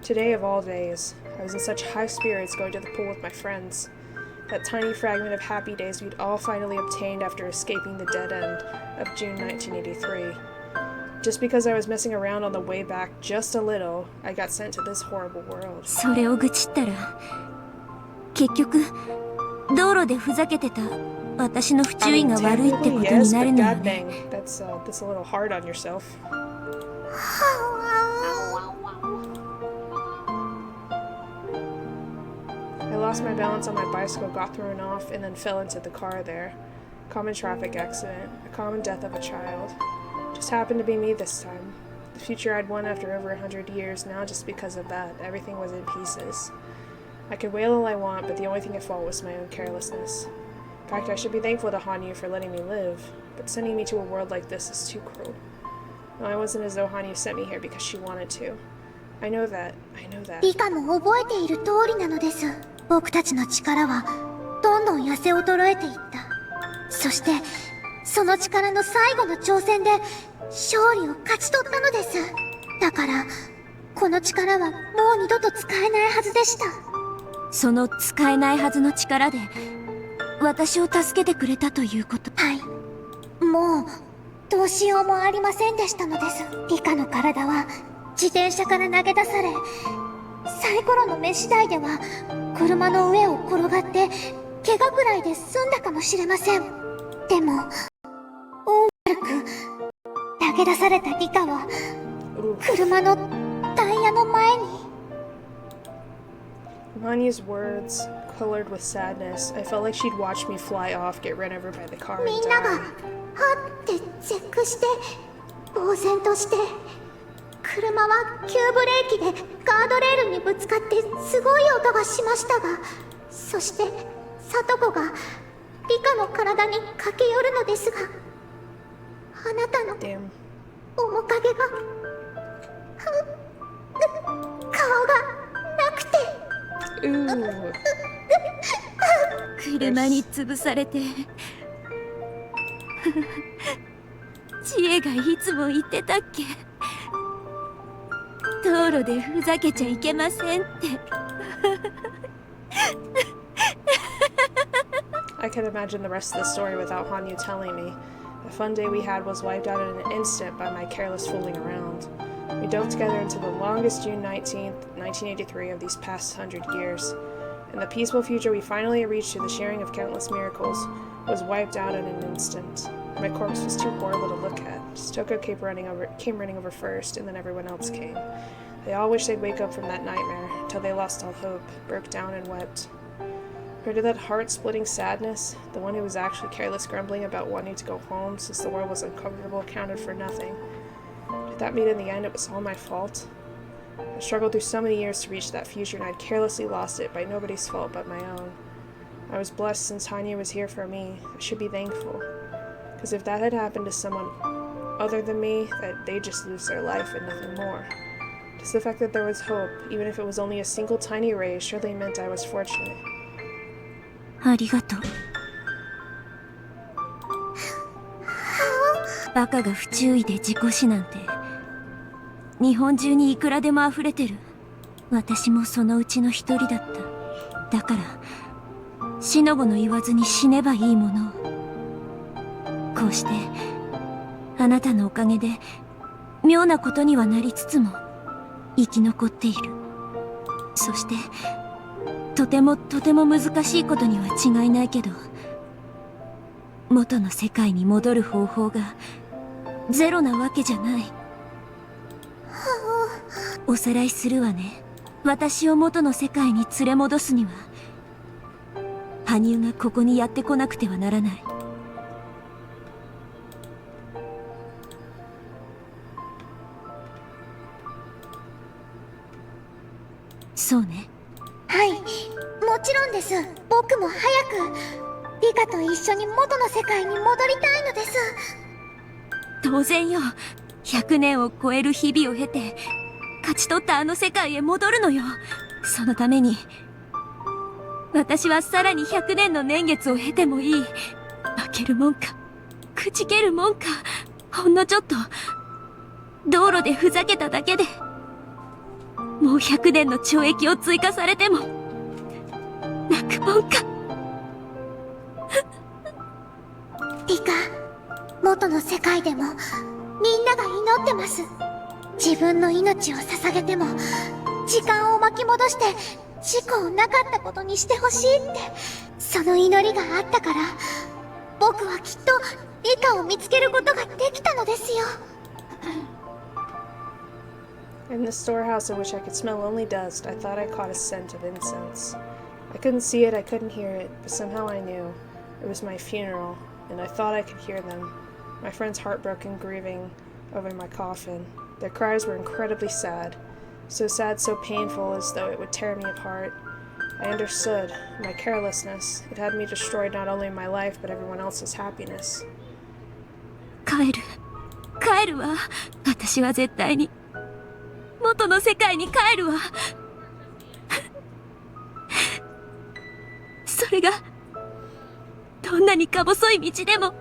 Today of all days, I was in such high spirits going to the pool with my friends. That tiny fragment of happy days we'd all finally obtained after escaping the dead end of June 1983. Just because I was messing around on the way back just a little, I got sent to this horrible world. それを愚痴ったら結局道路でふざけてた私の不注意が悪いってことになるのよね。That's a little hard on yourself. I lost my balance on my bicycle, got thrown off, and then fell into the car there. Common traffic accident, a common death of a child. Just happened to be me this time. The future I'd won after over 100 years, now just because of that, everything was in pieces. I could wail all I want, but the only thing at fault was my own carelessness. In fact, I should be thankful to Hanyu for letting me live, but sending me to a world like this is too cruel. No, it wasn't as though Hanyu sent me here because she wanted to. I know that. 理科も覚えている通りなのです。僕たちの力はどんどん痩せ衰えていった。そしてその力の最後の挑戦で勝利を勝ち取ったのです。だからこの力はもう二度と使えないはずでした。その使えないはずの力で私を助けてくれたということ？はい。もうどうしようもありませんでしたのです。理科の体は自転車から投げ出され、サイコロの目次第では車の上を転がって怪我くらいで済んだかもしれません。でも運悪く投げ出された理科は車のタイヤの前に。Hanyu's words colored with sadness. I felt like she'd watched me fly off, get run over by the car, and みんなが die. はって絶句して呆然として、車は急ブレーキでガードレールにぶつかってすごい音がしましたが、そして聡子が理科の体に駆け寄るのですが、あなたの面影が顔がなくて。車に潰されて知恵がいつも言ってたっけ。道路でふざけちゃいけませんって。I can imagine the rest of the story without Hanyu telling me. The fun day we had was wiped out in an instant by my careless fooling around. We dove together into the longest June 19th, 1983 of these past 100 years. And the peaceful future we finally reached through the sharing of countless miracles was wiped out in an instant. My corpse was too horrible to look at. Stoko came running over first, and then everyone else came. They all wished they'd wake up from that nightmare, until they lost all hope, broke down and wept. Heard of that heart-splitting sadness? The one who was actually careless grumbling about wanting to go home since the world was uncomfortable accounted for nothing. Did that mean in the end it was all my fault? I struggled through so many years to reach that future, and I'd carelessly lost it by nobody's fault but my own. I was blessed since Hanyu was here for me. I should be thankful. Because if that had happened to someone other than me, that they'd just lose their life and nothing more. Just the fact that there was hope, even if it was only a single tiny ray, surely meant I was fortunate. ありがとう。バカが不注意で事故死なんて日本中にいくらでも溢れてる。私もそのうちの一人だった。だからしのごの言わずに死ねばいいものを。こうしてあなたのおかげで妙なことにはなりつつも生き残っている。そしてとても難しいことには違いないけど、元の世界に戻る方法がゼロなわけじゃない。おさらいするわね。私を元の世界に連れ戻すには羽生がここにやってこなくてはならない。そうね。はい、もちろんです。僕も早くリカと一緒に元の世界に戻りたいのです。当然よ。100年を超える日々を経て勝ち取ったあの世界へ戻るのよ。そのために私はさらに100年の年月を経てもいい。負けるもんかくじけるもんか。ほんのちょっと道路でふざけただけでもう100年の懲役を追加されても泣くもんか。リカ、元の世界でもみんなが祈ってます。自分の命を捧げても時間を巻き戻して事故をなかったことにしてほしいって、その祈りがあったから僕はきっとリカを見つけることができたのですよ。In the storehouse in which I could smell only dust, I thought I caught a scent of incense. I couldn't see it, I couldn't hear it, but somehow I knew. It was my funeral, and I thought I could hear them. My friends heartbroken, grieving over my coffin. Their cries were incredibly sad. So sad, so painful, as though it would tear me apart. I understood. My carelessness. It had me destroyed not only my life, but everyone else's happiness. 帰るわ。私は絶対に元の世界に帰るわ。それがどんなにか細い道でも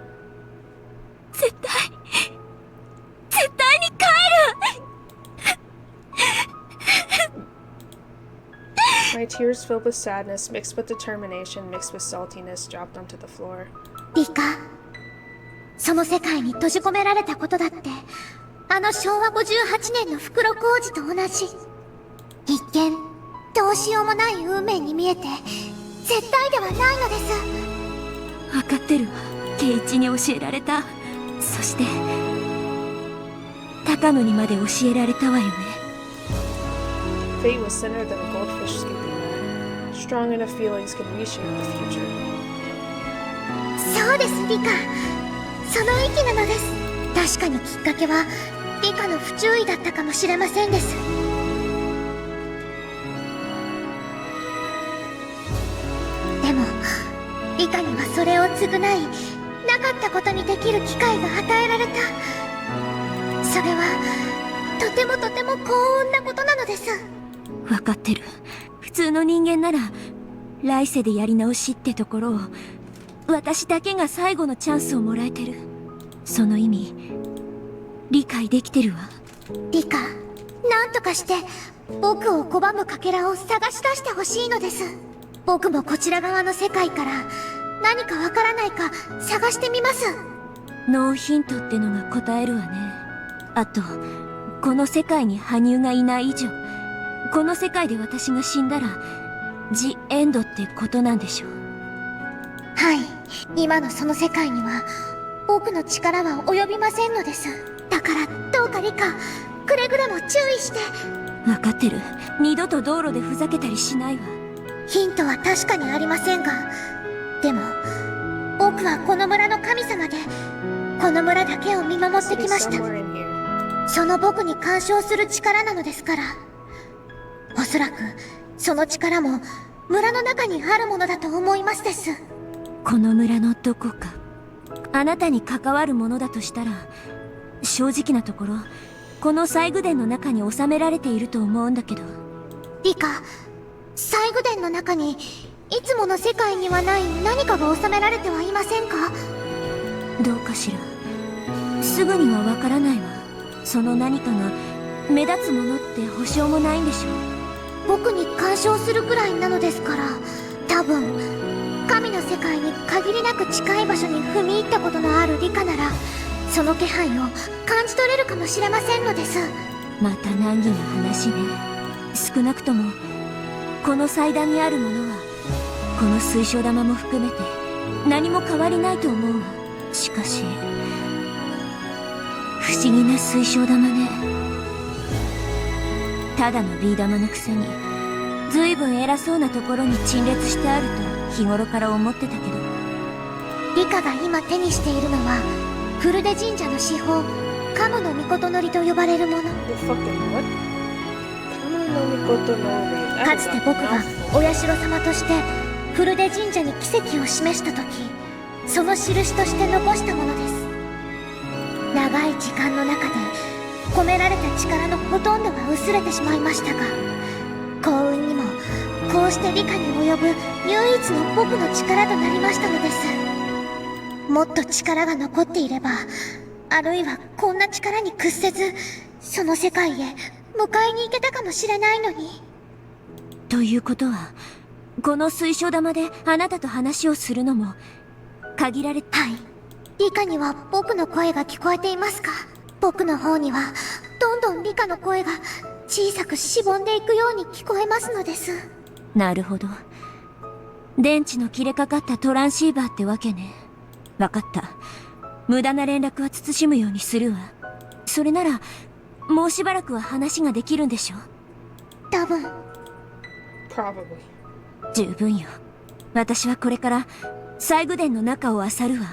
絶対に帰る。My tears filled with sadness, mixed with determination, mixed with saltiness, dropped onto the floor. リカ、その世界に閉じ込められたことだってあの昭和58年の袋小路と同じ。一見どうしようもない運命に見えて絶対ではないのです。分かってるわ。圭一に教えられた。そして高野にまで教えられたわよね。Fate was thinner than a goldfish skipping. Strong enough feelings can reshape the future. そうです、リカ。その息なのです。確かにきっかけはリカの不注意だったかもしれませんです。でもリカにはそれを償い、なかったことにできる機会が与えられた。それはとても幸運なことなのです。分かってる。普通の人間なら来世でやり直しってところを私だけが最後のチャンスをもらえてる。その意味理解できてるわ。リカ、なんとかして僕を拒むかけらを探し出してほしいのです。僕もこちら側の世界から何かわからないか探してみます。ノーヒントってのが答えるわね。あとこの世界に羽生がいない以上、この世界で私が死んだらジ・エンドってことなんでしょう。はい、今のその世界には僕の力は及びませんのです。だからどうかリカ、くれぐれも注意して。分かってる。二度と道路でふざけたりしないわ。ヒントは確かにありませんが、でも僕はこの村の神様でこの村だけを見守ってきました。その僕に干渉する力なのですから、おそらくその力も村の中にあるものだと思いますです。この村のどこかあなたに関わるものだとしたら、正直なところこの西宮殿の中に収められていると思うんだけど。リカ、西宮殿の中にいつもの世界にはない何かが収められてはいませんか？どうかしら。すぐにはわからないわ。その何かが目立つものって保証もないんでしょう。僕に干渉するくらいなのですから、多分神の世界に限りなく近い場所に踏み入ったことのあるリカなら、その気配を感じ取れるかもしれませんのです。また難儀な話ね。少なくともこの祭壇にあるものはこの水晶玉も含めて何も変わりないと思うわ。しかし不思議な水晶玉ね。ただのビー玉のくせにずいぶん偉そうなところに陳列してあると日頃から思ってたけど。リカが今手にしているのはフルデ神社の至宝カムの御のりと呼ばれるもの。かつて僕がお社様としてフルデ神社に奇跡を示した時、その印として残したものです。長い時間の中で込められた力のほとんどが薄れてしまいましたが、幸運にもこうして理科に及ぶ唯一の僕の力となりましたのです。もっと力が残っていれば、あるいはこんな力に屈せずその世界へ迎えに行けたかもしれないのに。ということはこの水晶玉であなたと話をするのも限られて。はい、リカには僕の声が聞こえていますか？僕の方にはどんどんリカの声が小さくしぼんでいくように聞こえますのです。なるほど。電池の切れかかったトランシーバーってわけね。わかった。無駄な連絡は慎むようにするわ。それならもうしばらくは話ができるんでしょ？多分。十分よ。私はこれから西宮殿の中を漁るわ。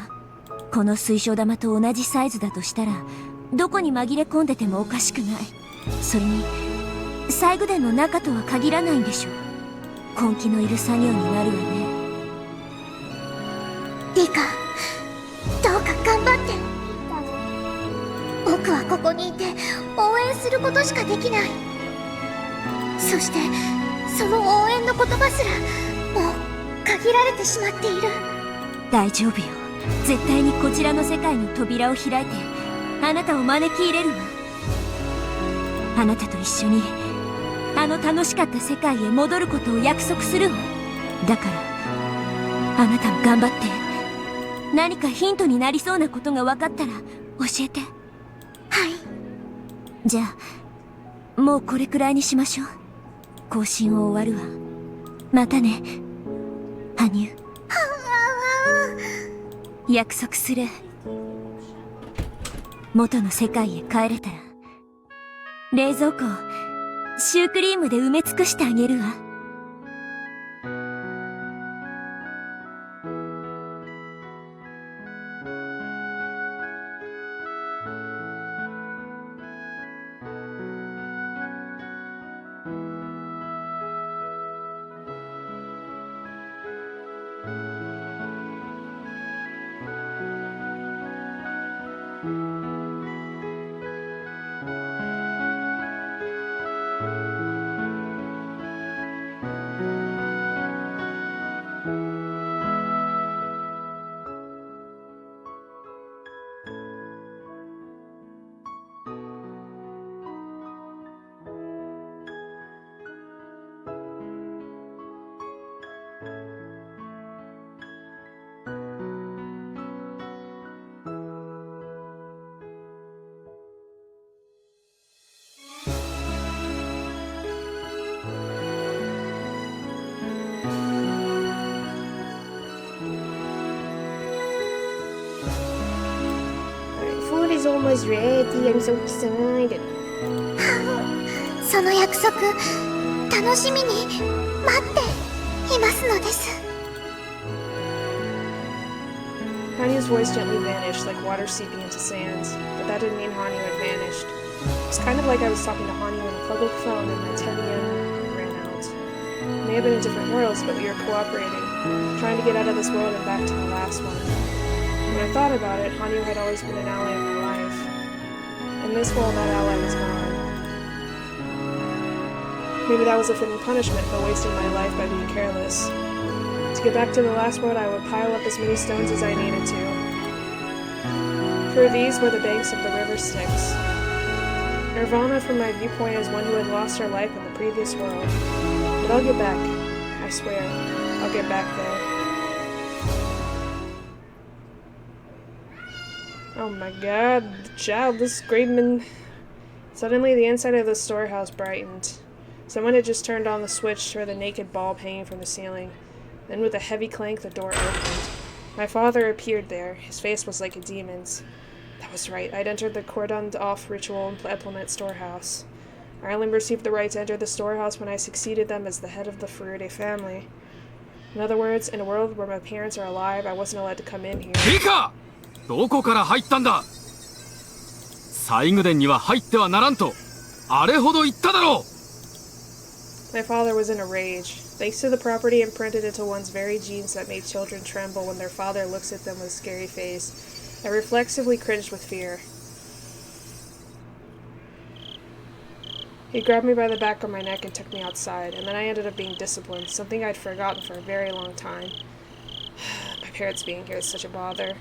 この水晶玉と同じサイズだとしたらどこに紛れ込んでてもおかしくない。それに西宮殿の中とは限らないんでしょう。根気のいる作業になるわね。リカ、どうか頑張って。僕はここにいて応援することしかできない。そしてその応援の言葉すらもう限られてしまっている。大丈夫よ。絶対にこちらの世界の扉を開いてあなたを招き入れるわ。あなたと一緒にあの楽しかった世界へ戻ることを約束するわ。だからあなたも頑張って。何かヒントになりそうなことが分かったら教えて。はい。じゃあもうこれくらいにしましょう。更新を終わるわ。またね、羽生。約束する。元の世界へ帰れたら冷蔵庫をシュークリームで埋め尽くしてあげるわ。is almost ready. I'm so excited. その約束楽しみに待っていますのです。 Hanyo's voice gently vanished, like water seeping into sands, but that didn't mean Hanyo had vanished. It was kind of like I was talking to Hanyo on a public phone and my 10 yen ran out. It may have been in different worlds, but we were cooperating, trying to get out of this world and back to the last one. When I thought about it, Hanyo had always been an ally of my life. In this world, that ally was gone. Maybe that was a fitting punishment for wasting my life by being careless. To get back to the last world, I would pile up as many stones as I needed to. For these were the banks of the river Styx. Nirvana, from my viewpoint, is one who had lost her life in the previous world. But I'll get back. I swear. I'll get back there. Oh my god, the child, this Graveman... Suddenly, the inside of the storehouse brightened. Someone had just turned on the switch for the naked bulb hanging from the ceiling. Then with a heavy clank, the door opened. My father appeared there. His face was like a demon's. That was right. I'd entered the cordoned-off ritual implement storehouse. I only received the right to enter the storehouse when I succeeded them as the head of the Furude family. In other words, in a world where my parents are alive, I wasn't allowed to come in here. Rika! どこから入ったんだ? 西宮殿には入ってはならんと、あれほど言っただろう! My father was in a rage. Thanks to the property imprinted into one's very genes that made children tremble when their father looks at them with a scary face, I reflexively cringed with fear. He grabbed me by the back of my neck and took me outside, and then I ended up being disciplined, something I'd forgotten for a very long time. My parents being here is such a bother.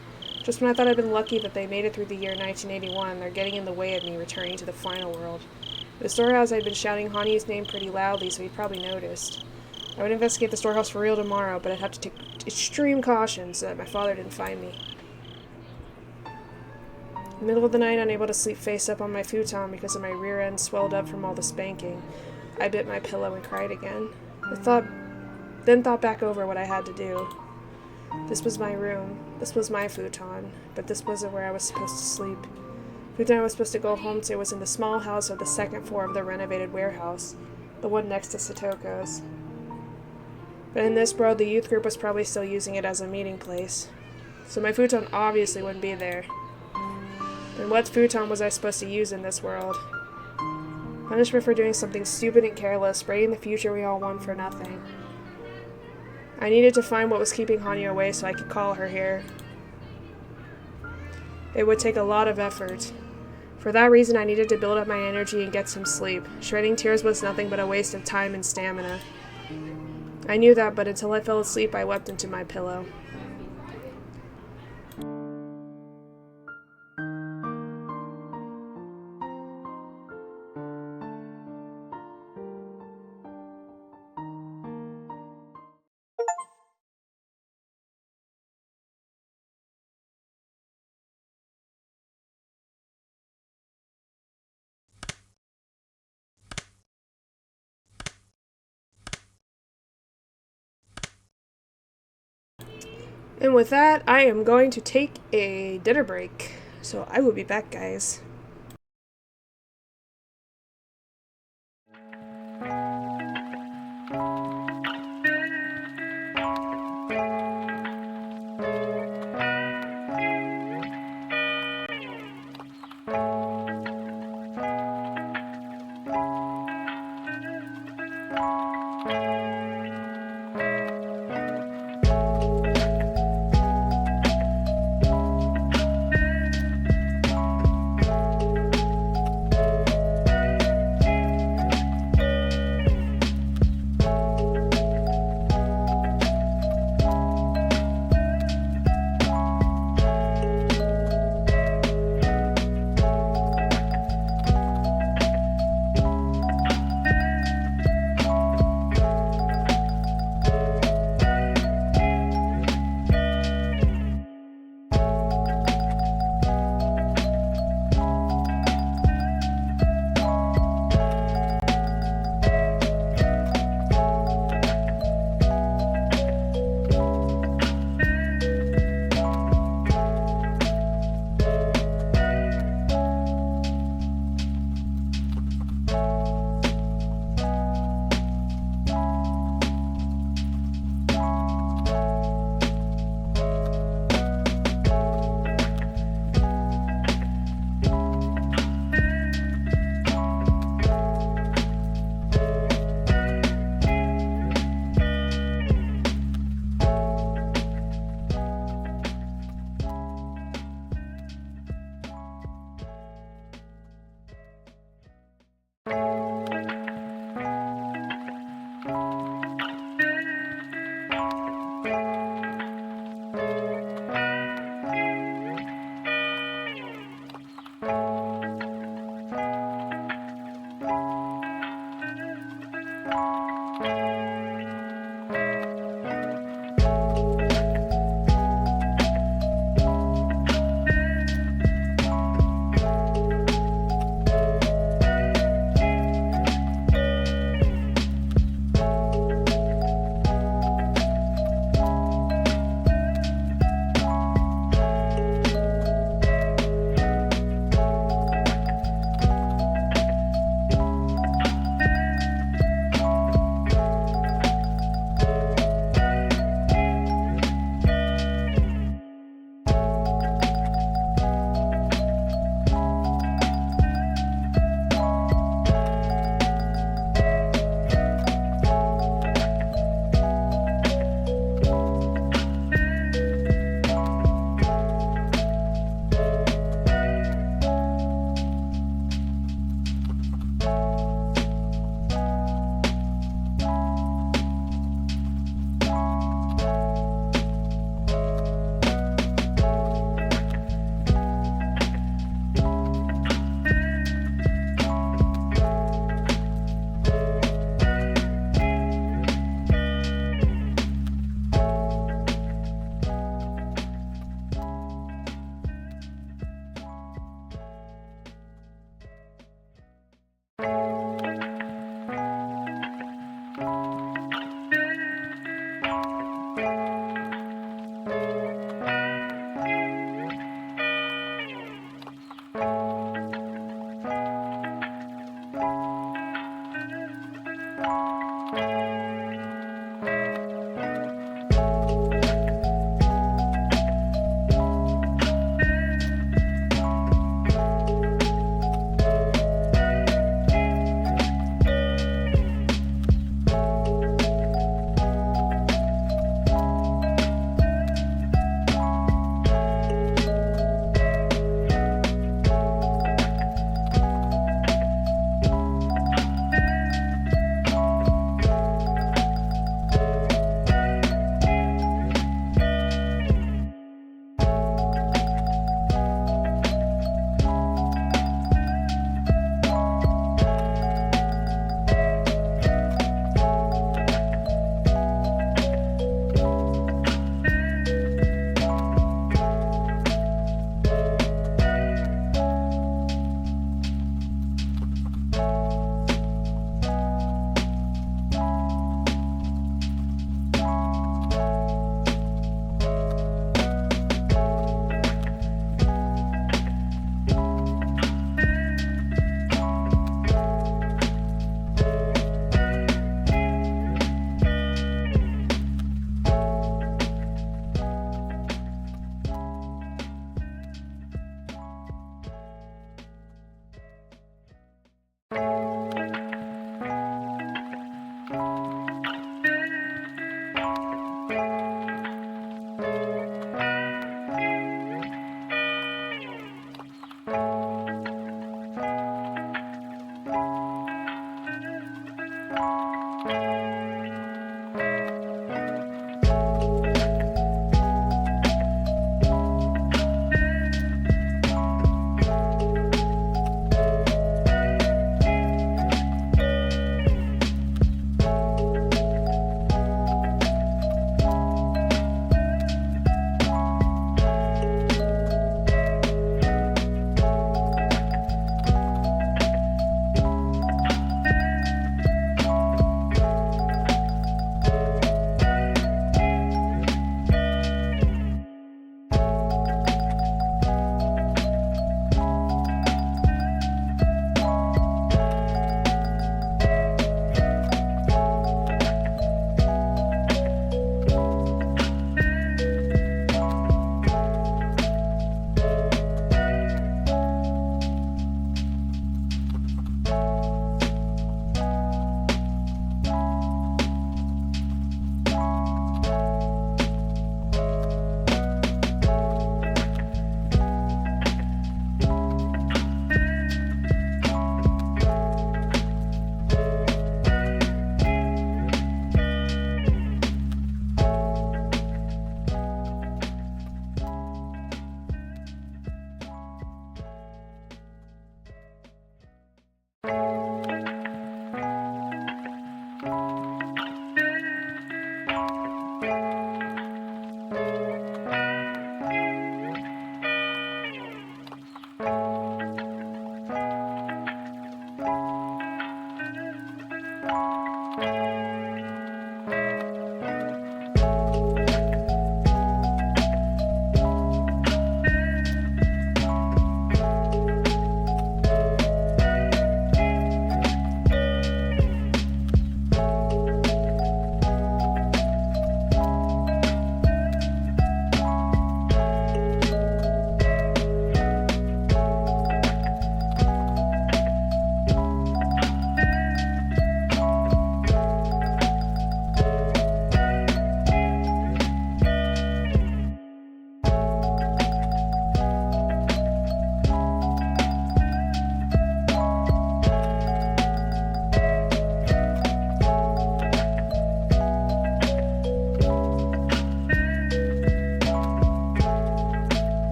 Just when I thought I'd been lucky that they made it through the year 1981, they're getting in the way of me returning to the final world. In the storehouse, I'd been shouting Hanyo's name pretty loudly, so he'd probably noticed. I would investigate the storehouse for real tomorrow, but I'd have to take extreme caution so that my father didn't find me. In the middle of the night, unable to sleep face up on my futon because of my rear end swelled up from all the spanking, I bit my pillow and cried again. Then thought back over what I had to do. This was my room. This was my futon, but this wasn't where I was supposed to sleep. The futon I was supposed to go home to was in the small house on the second floor of the renovated warehouse, the one next to Satoko's. But in this world, the youth group was probably still using it as a meeting place, so my futon obviously wouldn't be there. Then what futon was I supposed to use in this world? Punishment for doing something stupid and careless, bringing the future we all won for nothing. I needed to find what was keeping Hanyo away so I could call her here. It would take a lot of effort. For that reason, I needed to build up my energy and get some sleep. Shredding tears was nothing but a waste of time and stamina. I knew that, but until I fell asleep, I wept into my pillow. And with that, I am going to take a dinner break. So I will be back, guys.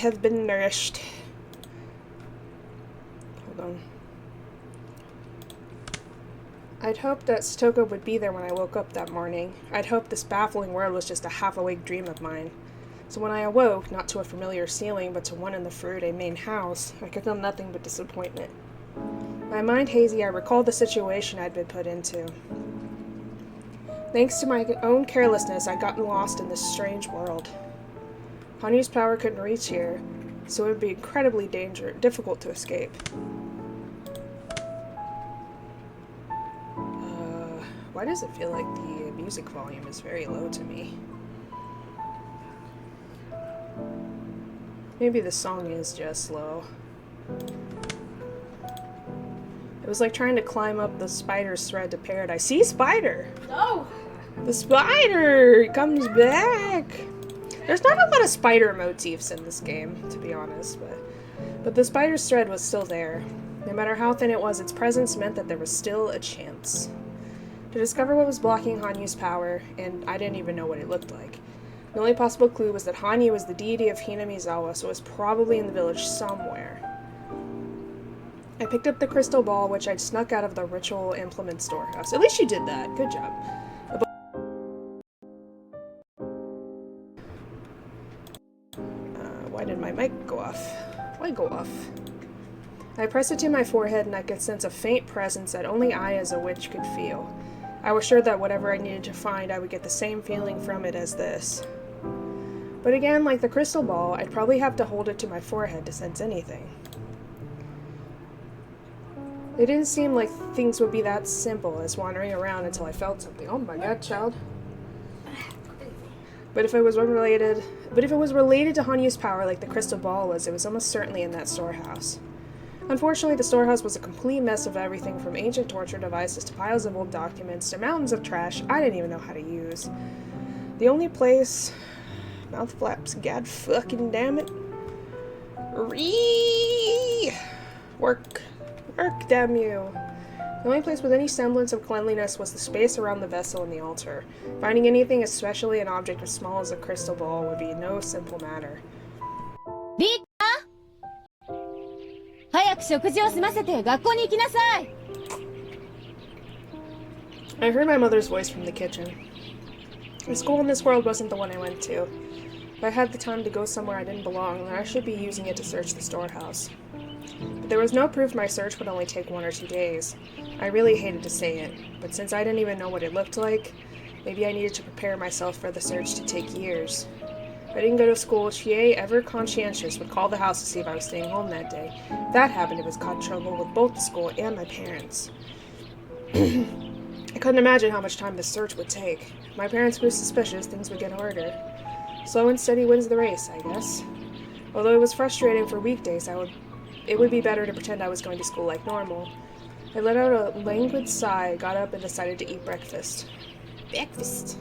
have been nourished. Hold on. I'd hoped that Stoko would be there when I woke up that morning. I'd hoped this baffling world was just a half-awake dream of mine. So when I awoke, not to a familiar ceiling, but to one in the Furude main house, I could feel nothing but disappointment. My mind hazy, I recalled the situation I'd been put into. Thanks to my own carelessness, I'd gotten lost in this strange world. Hanyu's power couldn't reach here, so it would be incredibly difficult to escape. Why does it feel like the music volume is very low to me? Maybe the song is just low. It was like trying to climb up the spider's thread to paradise. See, spider! No! The spider comes back! There's not a lot of spider motifs in this game, to be honest, but the spider's thread was still there. No matter how thin it was, its presence meant that there was still a chance to discover what was blocking Hanyu's power, and I didn't even know what it looked like. The only possible clue was that Hanyu was the deity of Hinamizawa, so it was probably in the village somewhere. I picked up the crystal ball, which I'd snuck out of the ritual implement storehouse. At least you did that. Good job. Why did my mic go off? Why go off? I pressed it to my forehead and I could sense a faint presence that only I as a witch could feel. I was sure that whatever I needed to find, I would get the same feeling from it as this. But again, like the crystal ball, I'd probably have to hold it to my forehead to sense anything. It didn't seem like things would be that simple as wandering around until I felt something. Oh my god, child. But if it was related to Hanyu's power like the crystal ball was, it was almost certainly in that storehouse. Unfortunately, the storehouse was a complete mess of everything from ancient torture devices to piles of old documents to mountains of trash I didn't even know how to use. The only place... Mouth flaps, god fucking damn it. Work, damn you. The only place with any semblance of cleanliness was the space around the vessel and the altar. Finding anything, especially an object as small as a crystal ball, would be no simple matter. Rika! 早く食事を済ませて学校に行きなさい! I heard my mother's voice from the kitchen. The school in this world wasn't the one I went to. If I had the time to go somewhere I didn't belong, then I should be using it to search the storehouse. But there was no proof my search would only take 1 or 2 days. I really hated to say it, but since I didn't even know what it looked like, maybe I needed to prepare myself for the search to take years. If I didn't go to school, Ch.8, ever conscientious, would call the house to see if I was staying home that day. If that happened, it was caught trouble with both the school and my parents. I couldn't imagine how much time the search would take. If my parents grew suspicious, things would get harder. Slow and steady wins the race, I guess. Although it was frustrating for weekdays, it would be better to pretend I was going to school like normal. I let out a languid sigh, got up, and decided to eat breakfast. Breakfast.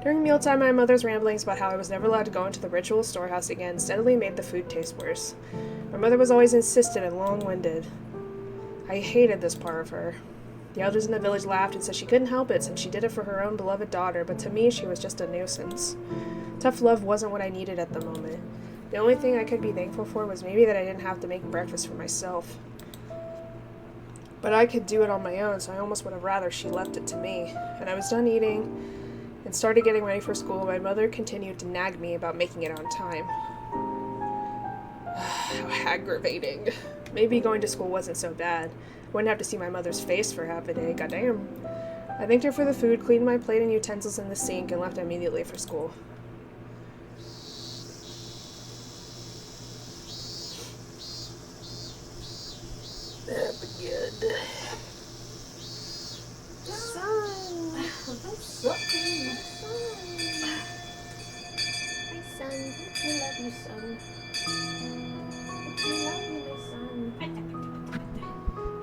During mealtime, my mother's ramblings about how I was never allowed to go into the ritual storehouse again steadily made the food taste worse. My mother was always insistent and long-winded. I hated this part of her. The elders in the village laughed and said she couldn't help it since she did it for her own beloved daughter, but to me she was just a nuisance. Tough love wasn't what I needed at the moment. The only thing I could be thankful for was maybe that I didn't have to make breakfast for myself. But I could do it on my own, so I almost would have rather she left it to me. And I was done eating and started getting ready for school. My mother continued to nag me about making it on time. How aggravating. Maybe going to school wasn't so bad. I wouldn't have to see my mother's face for half a day. Goddamn. I thanked her for the food, cleaned my plate and utensils in the sink, and left immediately for school. That'd be good. Son! Hi, son. We love you, son. We love you, son.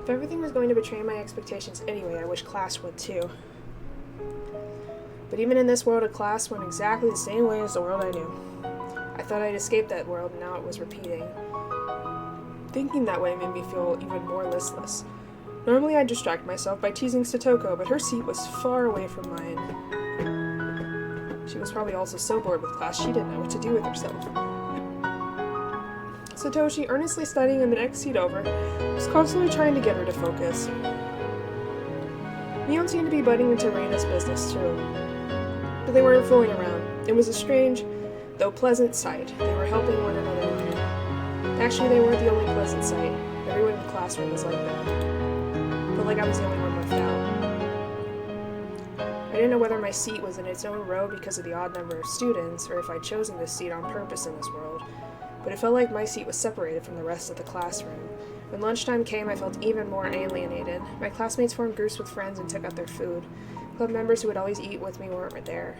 If everything was going to betray my expectations anyway, I wish class would too. But even in this world, a class went exactly the same way as the world I knew. I thought I'd escaped that world, and now it was repeating. Thinking that way made me feel even more listless. Normally I'd distract myself by teasing Satoko, but her seat was far away from mine. She was probably also so bored with class she didn't know what to do with herself. Satoshi, earnestly studying in the next seat over, was constantly trying to get her to focus. Neon seemed to be butting into Reina's business too. But they weren't fooling around. It was a strange, though pleasant sight. They were helping one another learn. Actually, they weren't the only pleasant sight. Everyone in the classroom was like that. But like I was the only one left out. I didn't know whether my seat was in its own row because of the odd number of students, or if I'd chosen this seat on purpose in this world. But it felt like my seat was separated from the rest of the classroom. When lunchtime came, I felt even more alienated. My classmates formed groups with friends and took out their food. Club members who would always eat with me weren't there.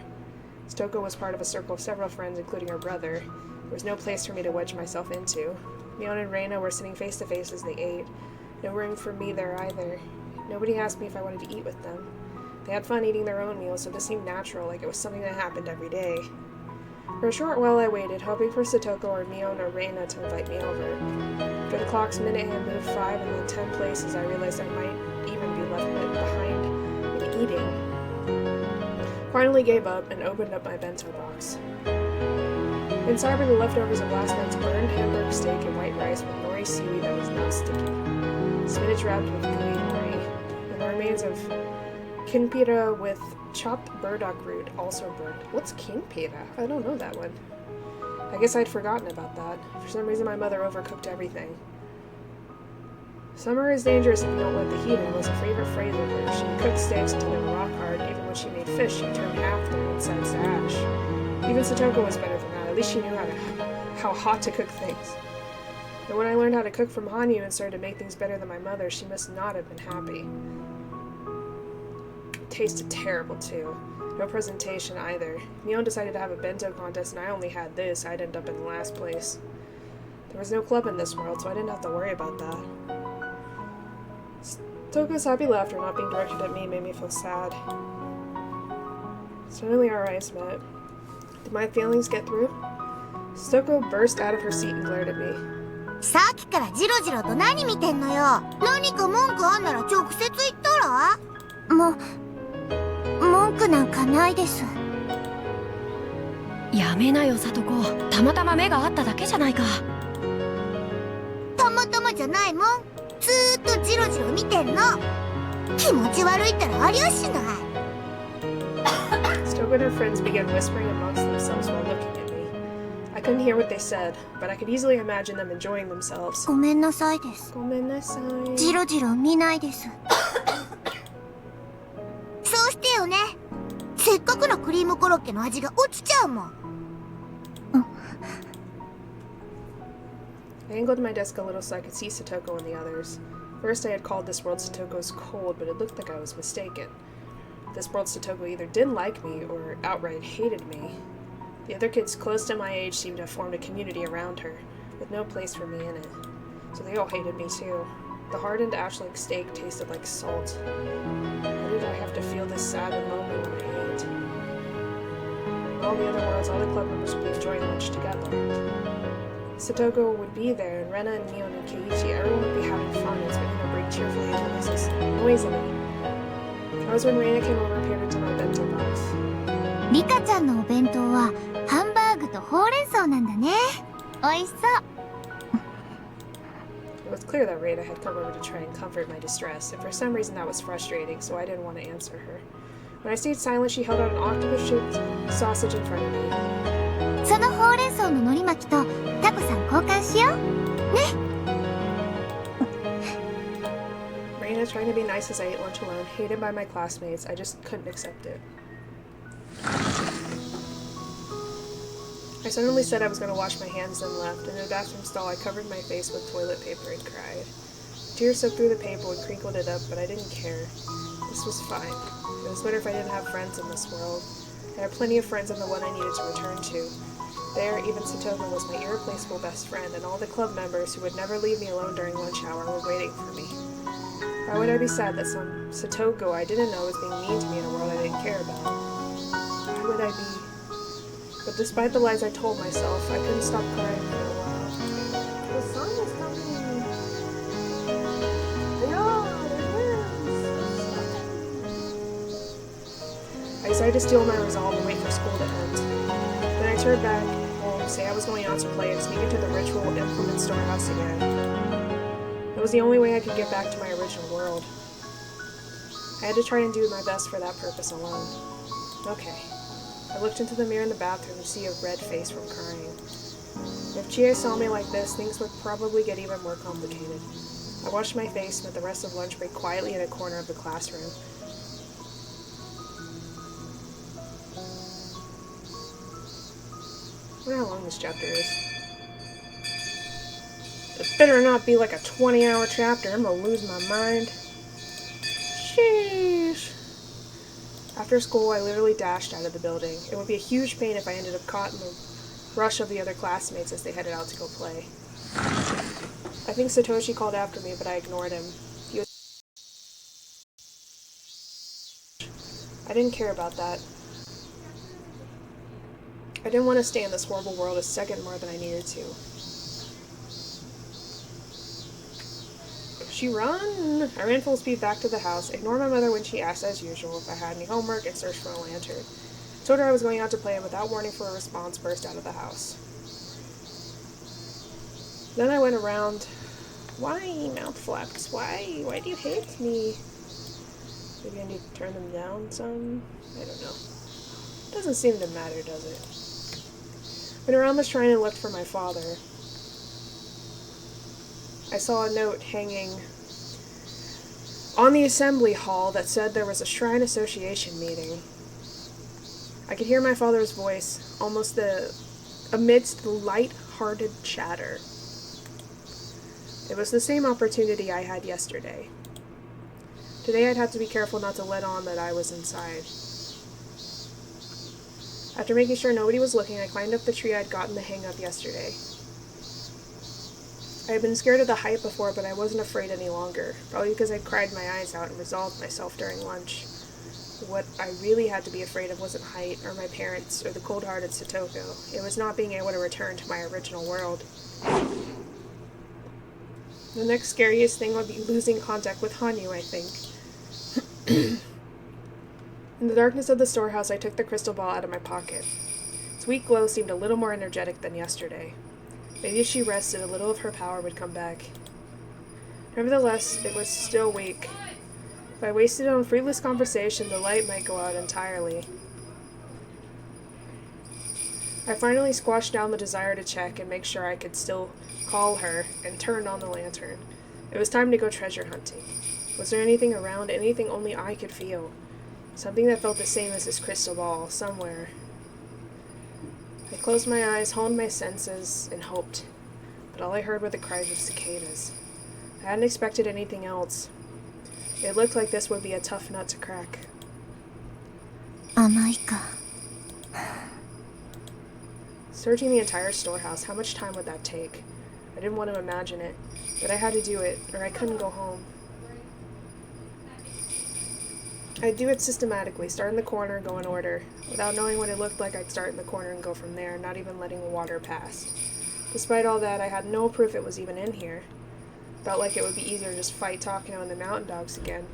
Satoko was part of a circle of several friends, including her brother. There was no place for me to wedge myself into. Mion and Reina were sitting face to face as they ate. No room for me there either. Nobody asked me if I wanted to eat with them. They had fun eating their own meals, so this seemed natural, like it was something that happened every day. For a short while I waited, hoping for Satoko or Mion or Reina to invite me over. After the clock's minute hand moved 5 and then 10 places, I realized I might even be left behind in eating. Finally gave up and opened up my bento box. Inside were the leftovers of last night's burned hamburg steak and white rice with nori seaweed that was now sticky, spinach wrapped with gooey nori, and the remains of kinpira with chopped burdock root, also burnt. What's kinpira? I don't know that one. I guess I'd forgotten about that. For some reason my mother overcooked everything. Summer is dangerous if you don't let the heat in was a favorite phrase of hers. She cooked steaks until they were rock hard. Even when she made fish, she turned half the insides to ash. Even Satoko was better than that. At least she knew how hot to cook things. But when I learned how to cook from Hanyu and started to make things better than my mother, she must not have been happy. It tasted terrible too. No presentation either. Mion decided to have a bento contest and I only had this. I'd end up in last place. There was no club in this world, so I didn't have to worry about that. Toko's happy laughter not being directed at me made me feel sad. Suddenly our eyes met. Did my feelings get through? Satoko burst out of her seat and glared at me. さっきからジロジロと何見てんのよ。何か文句あんなら直接言ったら？文句なんかないです。やめなよ、さとこ。たまたま目があっただけじゃないか。たまたまじゃないもん。ずーっとジロジロ見てんの。気持ち悪いったらありゃしない。Satoko and her friends began whispering amongst themselves while looking at me. I couldn't hear what they said, but I could easily imagine them enjoying themselves. ごめんなさいです。ごめんなさい。ジロジロ見ないです。そうしてよね。せっかくのクリームコロッケの味が落ちちゃうもん。I angled my desk a little so I could see Satoko and the others. First I had called this world Satoko's cold, but it looked like I was mistaken. This world Satoko either didn't like me or outright hated me. The other kids close to my age seemed to have formed a community around her, with no place for me in it. So they all hated me too. The hardened ash-like steak tasted like salt. Why did I have to feel this sad and lonely when I ate? In all the other worlds, all the club members would be enjoying lunch together. Satoko would be there, and Rena and Mion and Keiichi, everyone would be having fun and spending their break cheerfully and noisily. That was when Reina came over and peered into my bento box. リカちゃんのお弁当はハンバーグとほうれん草なんだね。おいしそう。It was clear that Reina had come over to try and comfort my distress, and for some reason that was frustrating, so I didn't want to answer her. When I stayed silent, she held out an octopus-shaped sausage in front of me. そのほうれん草の海苔巻きとタコさん交換しよう。ね。Reina trying to be nice as I ate lunch alone, hated by my classmates. I just couldn't accept it. I suddenly said I was going to wash my hands, then left. In the bathroom stall, I covered my face with toilet paper and cried. Tears soaked through the paper and crinkled it up, but I didn't care. This was fine. It was better if I didn't have friends in this world. I had plenty of friends in the one I needed to return to. There, even Satoko was my irreplaceable best friend, and all the club members who would never leave me alone during lunch hour were waiting for me. Why would I be sad that some Satoko I didn't know was being mean to me in a world I didn't care about? Why would I be... But despite the lies I told myself, I couldn't stop crying for a while. The sun is coming. I decided to steel my resolve and wait for school to end. Then I turned back home, say I was going out to play, and sneak into the ritual implement storehouse again. It was the only way I could get back to my original world. I had to try and do my best for that purpose alone. Okay. I looked into the mirror in the bathroom to see a red face from crying. If Ch.8 saw me like this, things would probably get even more complicated. I washed my face and spent the rest of lunch break quietly in a corner of the classroom. I wonder how long this chapter is. Better not be like a 20-hour chapter. I'm gonna lose my mind. Sheesh. After school, I literally dashed out of the building. It would be a huge pain if I ended up caught in the rush of the other classmates as they headed out to go play. I think Satoshi called after me, but I ignored him. I didn't care about that. I didn't want to stay in this horrible world a second more than I needed to. She run! I ran full speed back to the house, ignored my mother when she asked as usual if I had any homework, and searched for a lantern. Told her I was going out to play, and without warning for a response, burst out of the house. Then I went around. Why, mouth flaps? Why? Why do you hate me? Maybe I need to turn them down some? I don't know. Doesn't seem to matter, does it? Went around the shrine and looked for my father. I saw a note hanging on the assembly hall that said there was a Shrine Association meeting. I could hear my father's voice, amidst the light-hearted chatter. It was the same opportunity I had yesterday. Today I'd have to be careful not to let on that I was inside. After making sure nobody was looking, I climbed up the tree I'd gotten the hang of yesterday. I had been scared of the height before, but I wasn't afraid any longer, probably because I'd cried my eyes out and resolved myself during lunch. What I really had to be afraid of wasn't height, or my parents, or the cold-hearted Satoko. It was not being able to return to my original world. The next scariest thing would be losing contact with Hanyu, I think. In the darkness of the storehouse, I took the crystal ball out of my pocket. Its weak glow seemed a little more energetic than yesterday. Maybe if she rested, a little of her power would come back. Nevertheless, it was still weak. If I wasted it on fruitless conversation, the light might go out entirely. I finally squashed down the desire to check and make sure I could still call her, and turned on the lantern. It was time to go treasure hunting. Was there anything around, anything only I could feel? Something that felt the same as this crystal ball, somewhere. I closed my eyes, honed my senses, and hoped. But all I heard were the cries of cicadas. I hadn't expected anything else. It looked like this would be a tough nut to crack. Amaika. Searching the entire storehouse, how much time would that take? I didn't want to imagine it, but I had to do it, or I couldn't go home. I'd do it systematically, start in the corner, go in order. Without knowing what it looked like, I'd start in the corner and go from there, not even letting water pass. Despite all that, I had no proof it was even in here. Felt like it would be easier to just fight Takano and the mountain dogs again.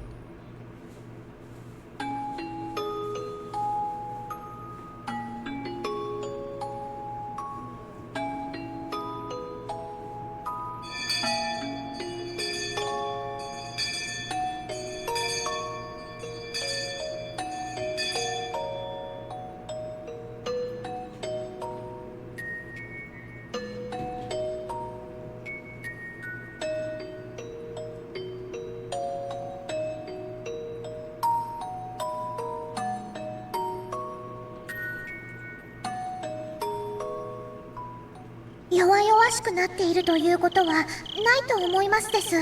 弱々しくなっているということはないと思いますです。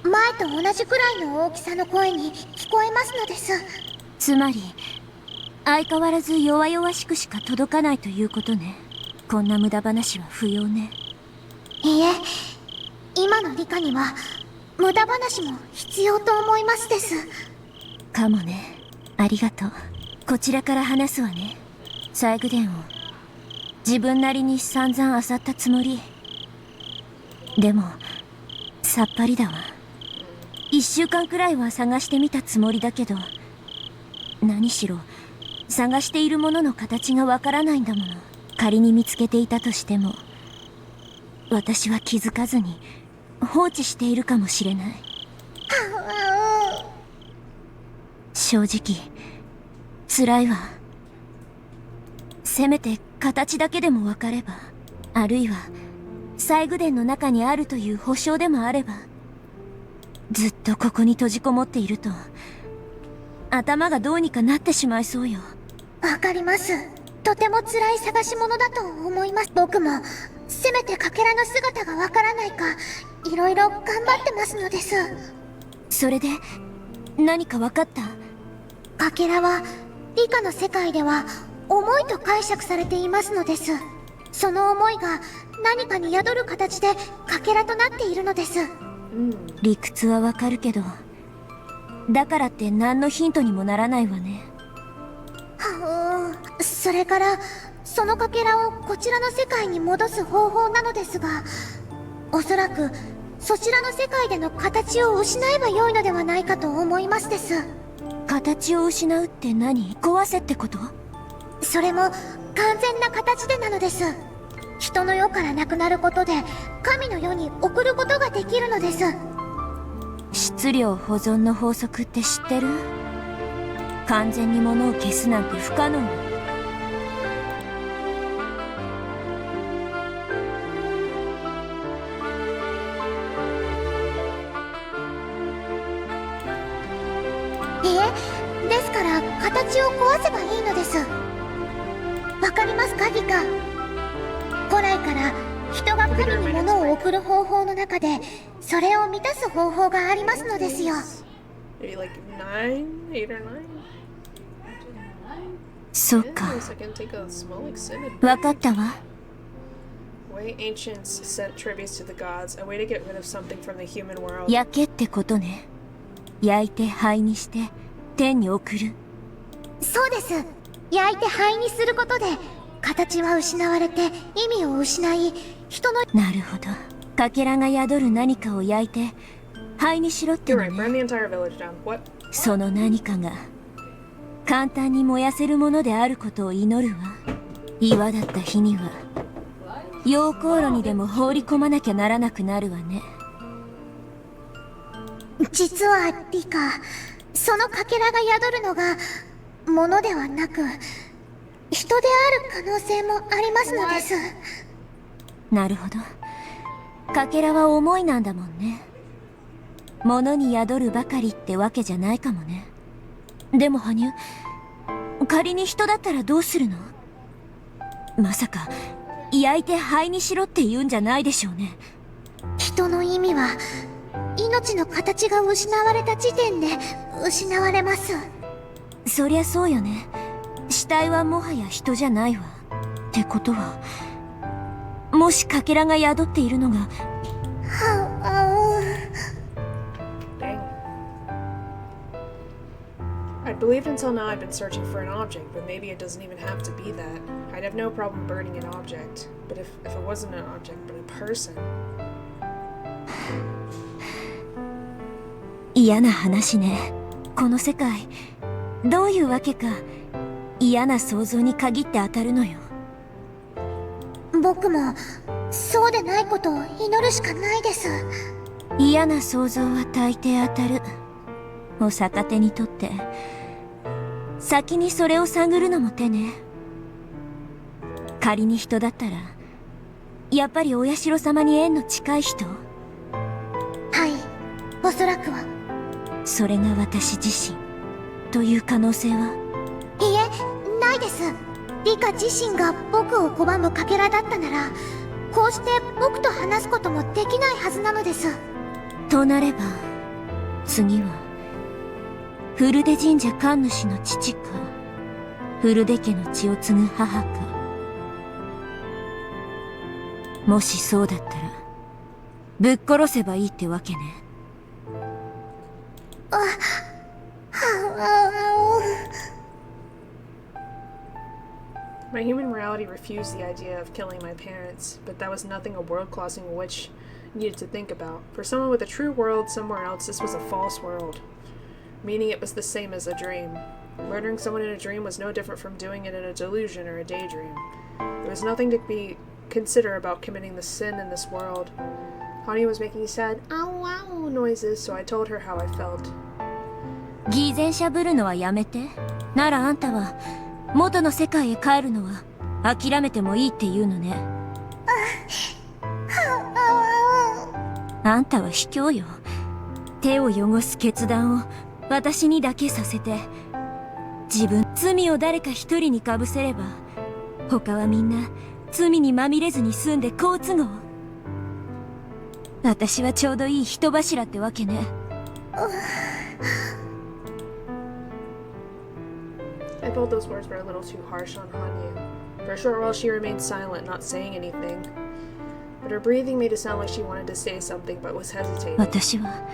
前と同じくらいの大きさの声に聞こえますのです。つまり相変わらず弱々しくしか届かないということね。こんな無駄話は不要ね。いいえ、今の理科には無駄話も必要と思いますです。かもね。ありがとう。こちらから話すわね。細工伝を自分なりに散々漁ったつもり。でもさっぱりだわ。1週間くらいは探してみたつもりだけど、何しろ探しているものの形がわからないんだもの。仮に見つけていたとしても私は気づかずに放置しているかもしれない。正直辛いわ。せめて形だけでも分かれば、あるいは細工殿の中にあるという保証でもあれば。ずっとここに閉じこもっていると頭がどうにかなってしまいそうよ。わかります。とても辛い探し物だと思います。僕もせめてかけらの姿がわからないかいろいろ頑張ってますのです。それで何か分かった？かけらは理科の世界では思いと解釈されていますのです。その思いが何かに宿る形でかけらとなっているのです。理屈はわかるけど、だからって何のヒントにもならないわね。それからそのかけらをこちらの世界に戻す方法なのですが、おそらくそちらの世界での形を失えば良いのではないかと思いますです。形を失うって何？壊せってこと？それも完全な形でなのです。人の世からなくなることで神の世に送ることができるのです。質量保存の法則って知ってる？完全に物を消すなんて不可能。ですから形を壊せばいいのです。わかりますか、リカ？古来から人が神に物を送る方法の中でそれを満たす方法がありますのですよ。そっか、わかったわ。焼けってことね。焼いて灰にして天に送る。そうです。焼いて灰にすることで形は失われて意味を失い、人の。なるほど。かけらが宿る何かを焼いて灰にしろってのね。その何かが簡単に燃やせるものであることを祈るわ。岩だった日には溶鉱炉にでも放り込まなきゃならなくなるわね。実はリカ、そのかけらが宿るのが物ではなく人である可能性もありますのです。なるほど。かけらは思いなんだもんね。物に宿るばかりってわけじゃないかもね。でも羽生、仮に人だったらどうするの？まさか焼いて灰にしろって言うんじゃないでしょうね。人の意味は命の形が失われた時点で失われます。そりゃそうよね。死体はもはや人じゃないわ。ってことは、もしかけらが宿っているのがI'd believed until now I'd been searching for an object, but maybe it doesn't even have to be that. I'd have no problem burning an object, but if it wasn't an object, but a person. 嫌な話ね。この世界、どういうわけか嫌な想像に限って当たるのよ。僕もそうでないことを祈るしかないです。嫌な想像は大抵当たる。お逆手にとって先にそれを探るのも手ね。仮に人だったらやっぱりお社様に縁の近い人？はい、おそらくは。それが私自身という可能性は？いえ、ないです。リカ自身が僕を拒むかけらだったなら、こうして僕と話すこともできないはずなのです。となれば次は古出神社神主の父か、古出家の血を継ぐ母か。もしそうだったらぶっ殺せばいいってわけね。My human morality refused the idea of killing my parents, but that was nothing a world-crossing witch needed to think about. For someone with a true world somewhere else, this was a false world, meaning it was the same as a dream. Murdering someone in a dream was no different from doing it in a delusion or a daydream. There was nothing to be consider about committing the sin in this world. Hani was making sad ow wow noises, so I told her how I felt. 偽善しゃぶるのはやめて。ならあんたは元の世界へ帰るのは諦めてもいいって言うのね。あんたは卑怯よ。手を汚す決断を私にだけさせて、罪を誰か一人にかぶせれば他はみんな罪にまみれずに済んで好都合。私はちょうどいい人柱ってわけね。I felt those words were a little too harsh on Hanyu. For a short while she remained silent, not saying anything. But her breathing made it sound like she wanted to say something but was hesitating. 私は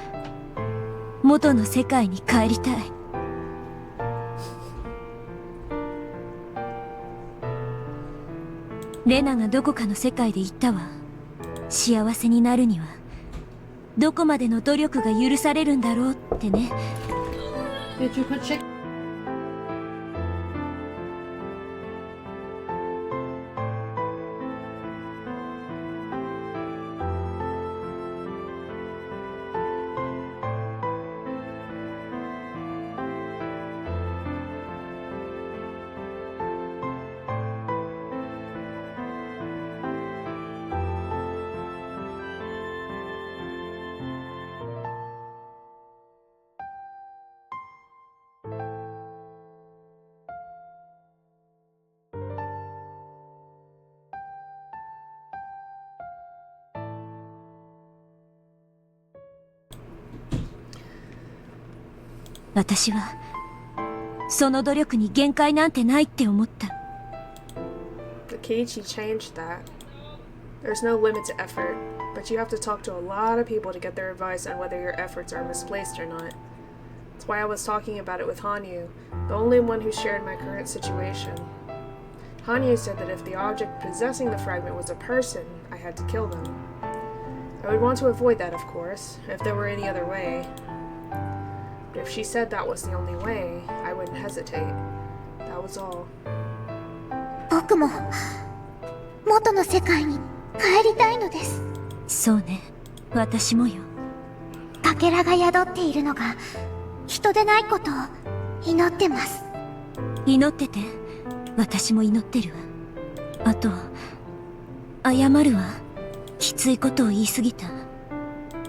元の世界に帰りたい。レナがどこかの世界で言ったわ。幸せになるにはどこまでの努力が許されるんだろうってね。Did you put chicken? 私はその努力に限界なんてないって思った。 But Keiichi changed that. There's no limit to effort, but you have to talk to a lot of people to get their advice on whether your efforts are misplaced or not. That's why I was talking about it with Hanyu, the only one who shared my current situation. Hanyu said that if the object possessing the fragment was a person, I had to kill them. I would want to avoid that, of course, if there were any other way. But if she said that was the only way, I wouldn't hesitate. That was all. 僕も元の世界に帰りたいのです。そうね、私もよ。かけらが宿っているのが人でないことを祈ってます。祈ってて、私も祈ってるわ。あと謝るわ。きついことを言い過ぎた。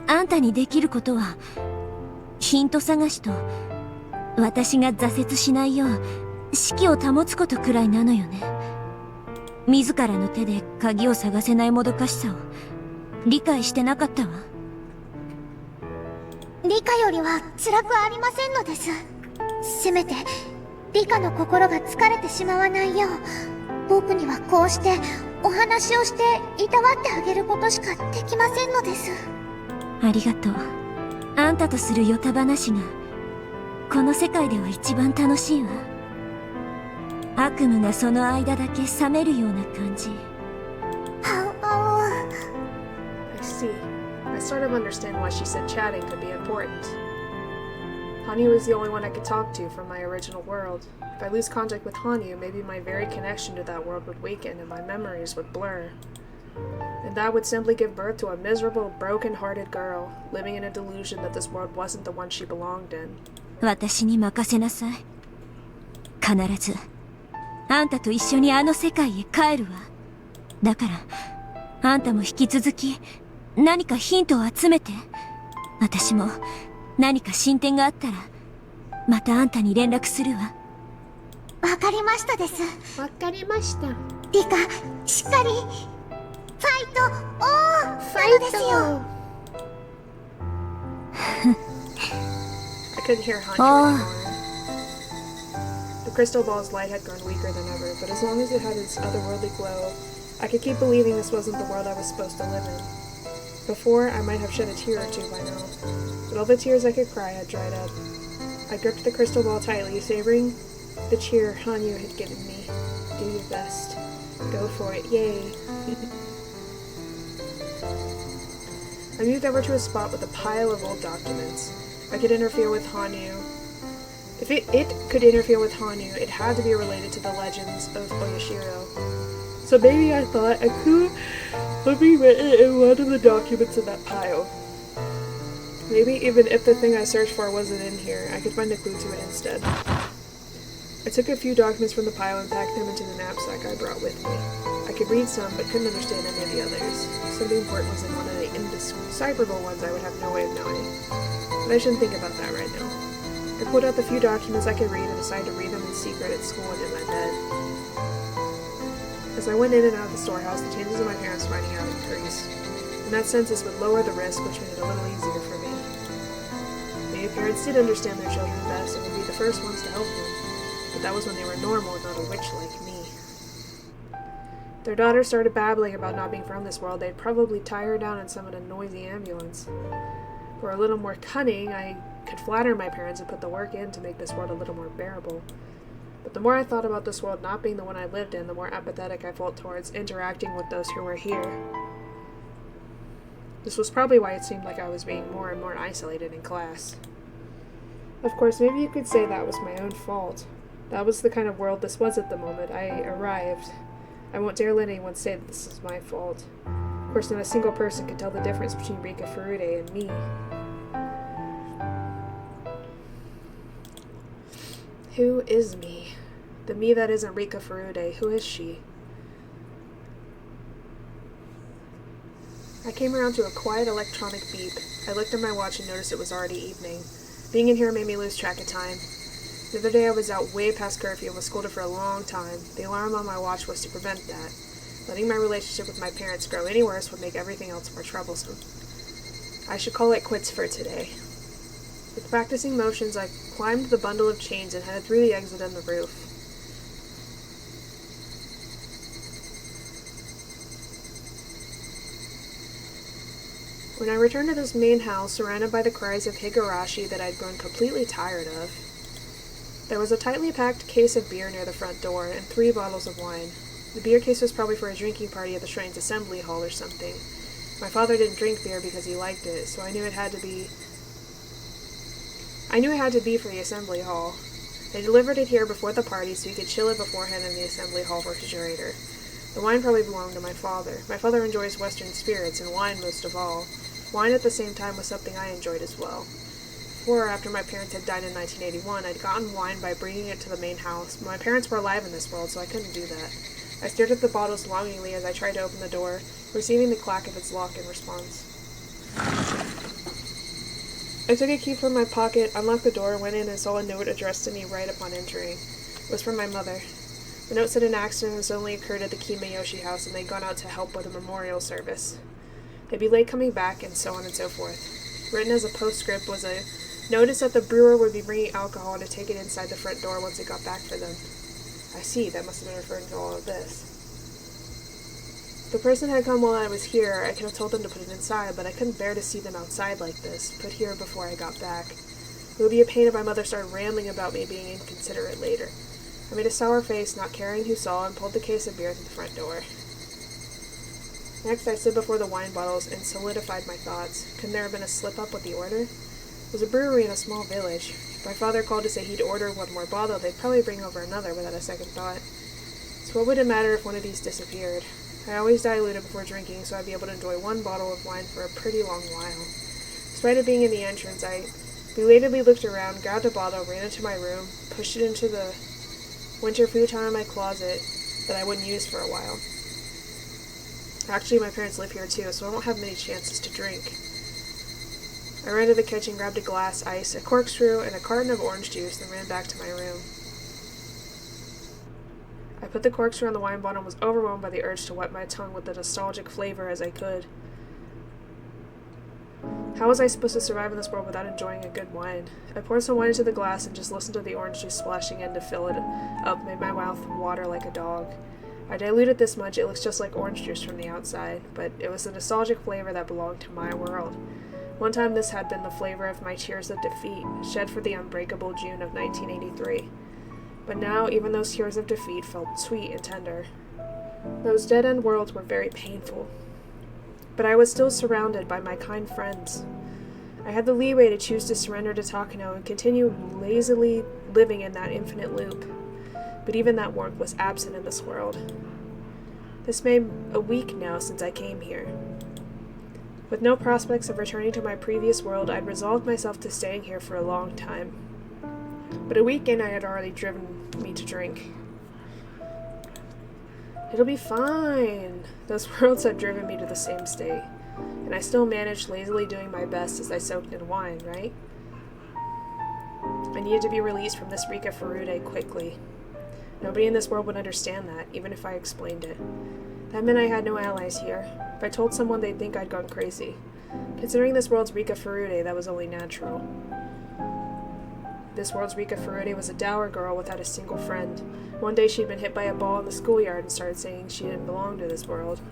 あんたにできることはヒント探しと私が挫折しないよう士気を保つことくらいなのよね。自らの手で鍵を探せないもどかしさを理解してなかったわ。理科よりは辛くありませんのです。せめて理科の心が疲れてしまわないよう、僕にはこうしてお話をしていたわってあげることしかできませんのです。ありがとう。あんたとするヨタ話がこの世界では一番楽しいわ。悪夢がその間だけ覚めるような感じ。I see. I sort of understand why she said chatting could be important. Hanyu was the only one I could talk to from my original world. If I lose contact with Hanyu, maybe my very connection to that world would weaken and my memories would blur. And that would simply give birth to a miserable, broken-hearted girl, living in a delusion that this world wasn't the one she belonged in. 私に任せなさい。必ずあんたと一緒にあの世界へ帰るわ。だからあんたも引き続き何かヒントを集めて。私も何か進展があったらまたあんたに連絡するわ。わかりましたです。わかりました。理科、しっかりファイトファイトですよ。I couldn't hear Hanyu anymore. The crystal ball's light had grown weaker than ever, but as long as it had its otherworldly glow, I could keep believing this wasn't the world I was supposed to live in. Before, I might have shed a tear or two by now, but all the tears I could cry had dried up. I gripped the crystal ball tightly, savoring the cheer Hanyu had given me. Do your best. Go for it. Yay. I moved over to a spot with a pile of old documents. I could interfere with Hanyu. If it could interfere with Hanyu, it had to be related to the legends of Oyashiro. So maybe I thought a clue would be written in one of the documents in that pile. Maybe even if the thing I searched for wasn't in here, I could find a clue to it instead. I took a few documents from the pile and packed them into the knapsack I brought with me. I could read some, but couldn't understand any of the others. Something important was in one of the indecipherable ones I would have no way of knowing. But I shouldn't think about that right now. I pulled out the few documents I could read and decided to read them in secret at school and in my bed. As I went in and out of the storehouse, the chances of my parents finding out increased. In that sense, this would lower the risk, which made it a little easier for me. Maybe parents did understand their children best and would be the first ones to help them, but that was when they were normal and not a witch like me. If their daughter started babbling about not being from this world, they'd probably tie her down and summon a noisy ambulance. For a little more cunning, I could flatter my parents and put the work in to make this world a little more bearable. But the more I thought about this world not being the one I lived in, the more apathetic I felt towards interacting with those who were here. This was probably why it seemed like I was being more and more isolated in class. Of course, maybe you could say that was my own fault. That was the kind of world this was at the moment I arrived. I won't dare let anyone say that this is my fault. Of course, not a single person could tell the difference between Rika Furude and me. Who is me? The me that isn't Rika Furude, who is she? I came around to a quiet electronic beep. I looked at my watch and noticed it was already evening. Being in here made me lose track of time. The other day I was out way past curfew and was scolded for a long time. The alarm on my watch was to prevent that. Letting my relationship with my parents grow any worse would make everything else more troublesome. I should call it quits for today. With practicing motions, I climbed the bundle of chains and headed through the exit in the roof. When I returned to this main house, surrounded by the cries of Higurashi that I'd grown completely tired of, there was a tightly packed case of beer near the front door and 3 bottles of wine. The beer case was probably for a drinking party at the shrine's assembly hall or something. My father didn't drink beer because he liked it, so I knew it had to be for the assembly hall. They delivered it here before the party so he could chill it beforehand in the assembly hall refrigerator. The wine probably belonged to my father. My father enjoys Western spirits, and wine most of all. Wine at the same time was something I enjoyed as well. Before or after my parents had died in 1981, I'd gotten wine by bringing it to the main house, but my parents were alive in this world, so I couldn't do that. I stared at the bottles longingly as I tried to open the door, receiving the clack of its lock in response. I took a key from my pocket, unlocked the door, went in, and saw a note addressed to me right upon entering. It was from my mother. The note said an accident had suddenly occurred at the Kimayoshi house, and they'd gone out to help with a memorial service. They'd be late coming back, and so on and so forth. Written as a postscript was a notice that the brewer would be bringing alcohol to take it inside the front door once it got back for them. I see, that must have been referring to all of this. If the person had come while I was here, I could have told them to put it inside, but I couldn't bear to see them outside like this, put here before I got back. It would be a pain if my mother started rambling about me being inconsiderate later. I made a sour face, not caring who saw, and pulled the case of beer through the front door. Next, I stood before the wine bottles and solidified my thoughts. Couldn't there have been a slip-up with the order? It was a brewery in a small village. If my father called to say he'd order one more bottle, they'd probably bring over another without a second thought. So what would it matter if one of these disappeared? I always diluted before drinking, so I'd be able to enjoy one bottle of wine for a pretty long while. Despite it being in the entrance, I belatedly looked around, grabbed a bottle, ran into my room, pushed it into the winter futon in my closet that I wouldn't use for a while. Actually, my parents live here too, so I won't have many chances to drink. I ran to the kitchen, grabbed a glass, ice, a corkscrew, and a carton of orange juice, then ran back to my room. I put the corkscrew on the wine bottle and was overwhelmed by the urge to wet my tongue with the nostalgic flavor as I could. How was I supposed to survive in this world without enjoying a good wine? I poured some wine into the glass and just listened to the orange juice splashing in to fill it up, made my mouth water like a dog. I diluted this much, it looks just like orange juice from the outside, but it was the nostalgic flavor that belonged to my world. One time this had been the flavor of my tears of defeat, shed for the unbreakable June of 1983. But now, even those tears of defeat felt sweet and tender. Those dead-end worlds were very painful. But I was still surrounded by my kind friends. I had the leeway to choose to surrender to Takano and continue lazily living in that infinite loop. But even that warmth was absent in this world. This made a week now since I came here. With no prospects of returning to my previous world, I'd resolved myself to staying here for a long time. But a week in, I had already driven me to drink. It'll be fine. Those worlds had driven me to the same state. And I still managed lazily doing my best as I soaked in wine, right? I needed to be released from this Rika Furude quickly. Nobody in this world would understand that, even if I explained it. That meant I had no allies here. If I told someone, they'd think I'd gone crazy. Considering this world's Rika Furude, that was only natural. This world's Rika Furude was a dour girl without a single friend. One day she'd been hit by a ball in the schoolyard and started saying she didn't belong to this world.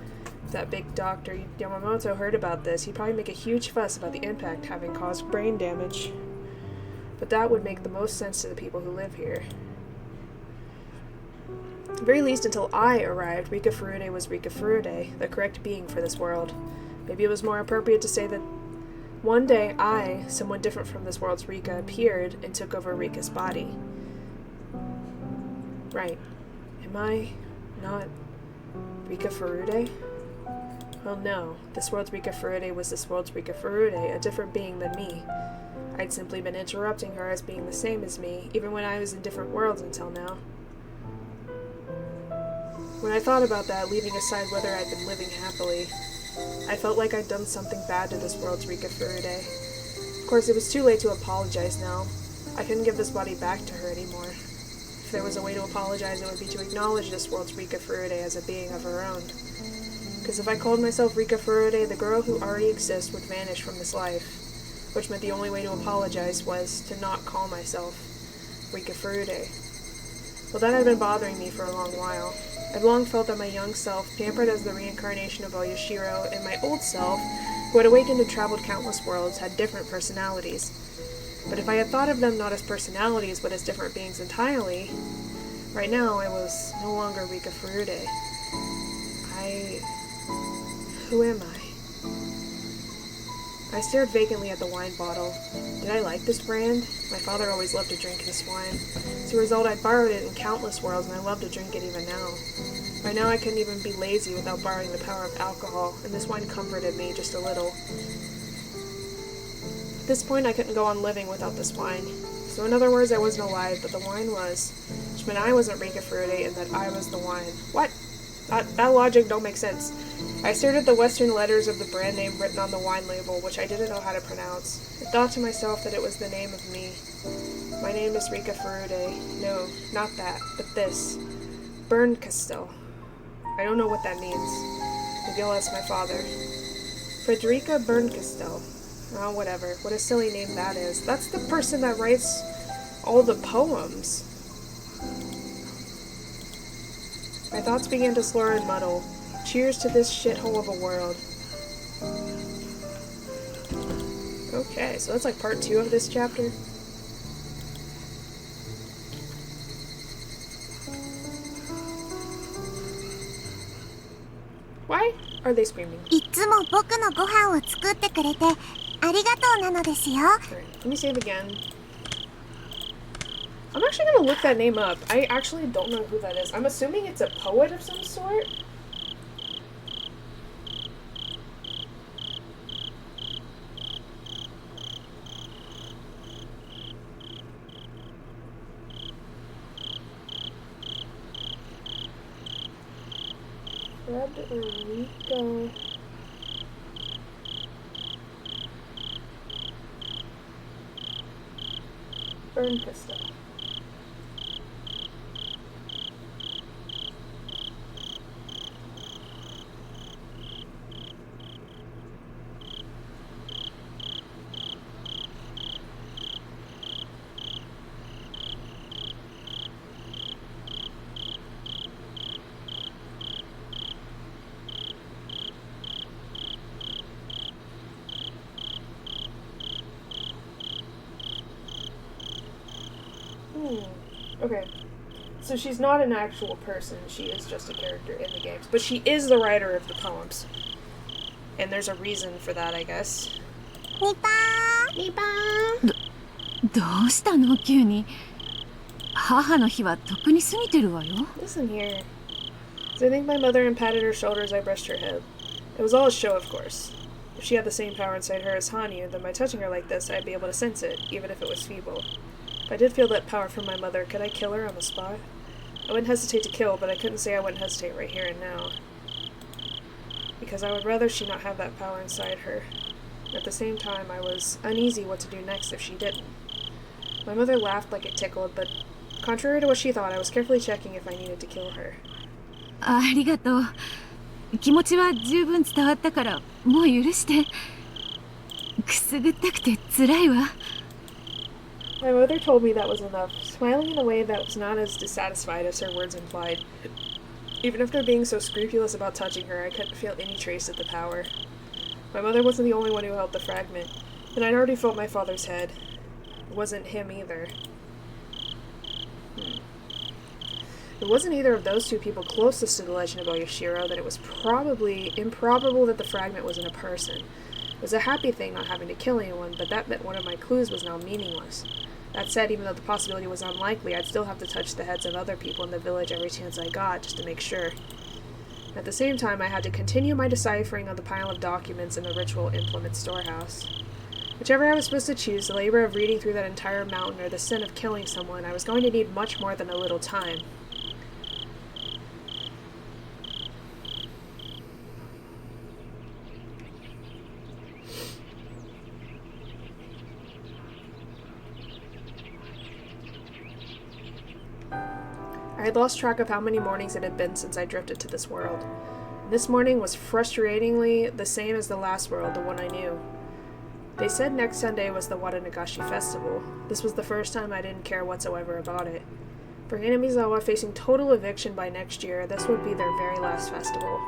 If that big doctor Yamamoto heard about this, he'd probably make a huge fuss about the impact having caused brain damage. But that would make the most sense to the people who live here. At the very least, until I arrived, Rika Furude was Rika Furude, the correct being for this world. Maybe it was more appropriate to say that one day I, someone different from this world's Rika, appeared and took over Rika's body. Right. Am I not Rika Furude? Well, no. This world's Rika Furude was this world's Rika Furude, a different being than me. I'd simply been interrupting her as being the same as me, even when I was in different worlds until now. When I thought about that, leaving aside whether I'd been living happily, I felt like I'd done something bad to this world's Rika Furude. Of course, it was too late to apologize now. I couldn't give this body back to her anymore. If there was a way to apologize, it would be to acknowledge this world's Rika Furude as a being of her own. Because if I called myself Rika Furude, the girl who already exists would vanish from this life. Which meant the only way to apologize was to not call myself Rika Furude. Well, that had been bothering me for a long while. I've long felt that my young self, pampered as the reincarnation of Oyashiro, and my old self, who had awakened and traveled countless worlds, had different personalities. But if I had thought of them not as personalities, but as different beings entirely, right now I was no longer Rika Furude. Who am I? I stared vacantly at the wine bottle. Did I like this brand? My father always loved to drink this wine. As a result, I'd borrowed it in countless worlds, and I love to drink it even now. By now, I couldn't even be lazy without borrowing the power of alcohol, and this wine comforted me just a little. At this point, I couldn't go on living without this wine. So in other words, I wasn't alive, but the wine was. Which meant I wasn't Rika Furude, and that I was the wine. What? That logic don't make sense. I stared at the Western letters of the brand name written on the wine label, which I didn't know how to pronounce. I thought to myself that it was the name of me. My name is Rika Furude. No, not that, but this. Bernkastel. I don't know what that means. Maybe I'll ask my father. Frederica Bernkastel. Oh, whatever. What a silly name that is. That's the person that writes all the poems. My thoughts began to slur and muddle. Cheers to this shithole of a world. Okay, so that's like part 2 of this chapter. Why are they screaming? いつも僕のご飯を作ってくれてありがとうなのですよ。Alright, let me save again. I'm actually gonna look that name up. I actually don't know who that is. I'm assuming it's a poet of some sort. Frederica Bernkastel. Okay. So she's not an actual person, she is just a character in the games. But she is the writer of the poems. And there's a reason for that, I guess. ニパーニパーどうしたの急に。母の日はとっくに過ぎてるわよ。 Listen here. As I think my mother and patted her shoulders, I brushed her head. It was all a show, of course. If she had the same power inside her as Hanyu, then by touching her like this, I'd be able to sense it, even if it was feeble. If I did feel that power from my mother, could I kill her on the spot? I wouldn't hesitate to kill, but I couldn't say I wouldn't hesitate right here and now. Because I would rather she not have that power inside her. At the same time, I was uneasy what to do next if she didn't. My mother laughed like it tickled, but contrary to what she thought, I was carefully checking if I needed to kill her. ありがとう。気持ちは十分伝わったからもう許して。くすぐったくて辛いわ。 My mother told me that was enough, smiling in a way that was not as dissatisfied as her words implied. Even after being so scrupulous about touching her, I couldn't feel any trace of the power. My mother wasn't the only one who held the fragment, and I'd already felt my father's head. It wasn't him either. It wasn't either of those two people closest to the legend about Yoshiro, then it was probably improbable that the fragment wasn't a person. It was a happy thing not having to kill anyone, but that meant one of my clues was now meaningless. That said, even though the possibility was unlikely, I'd still have to touch the heads of other people in the village every chance I got, just to make sure. At the same time, I had to continue my deciphering of the pile of documents in the ritual implement storehouse. Whichever I was supposed to choose, the labor of reading through that entire mountain or the sin of killing someone, I was going to need much more than a little time. I had lost track of how many mornings it had been since I drifted to this world. This morning was frustratingly the same as the last world, the one I knew. They said next Sunday was the Waranagashi festival. This was the first time I didn't care whatsoever about it. For Hinamizawa, facing total eviction by next year, this would be their very last festival.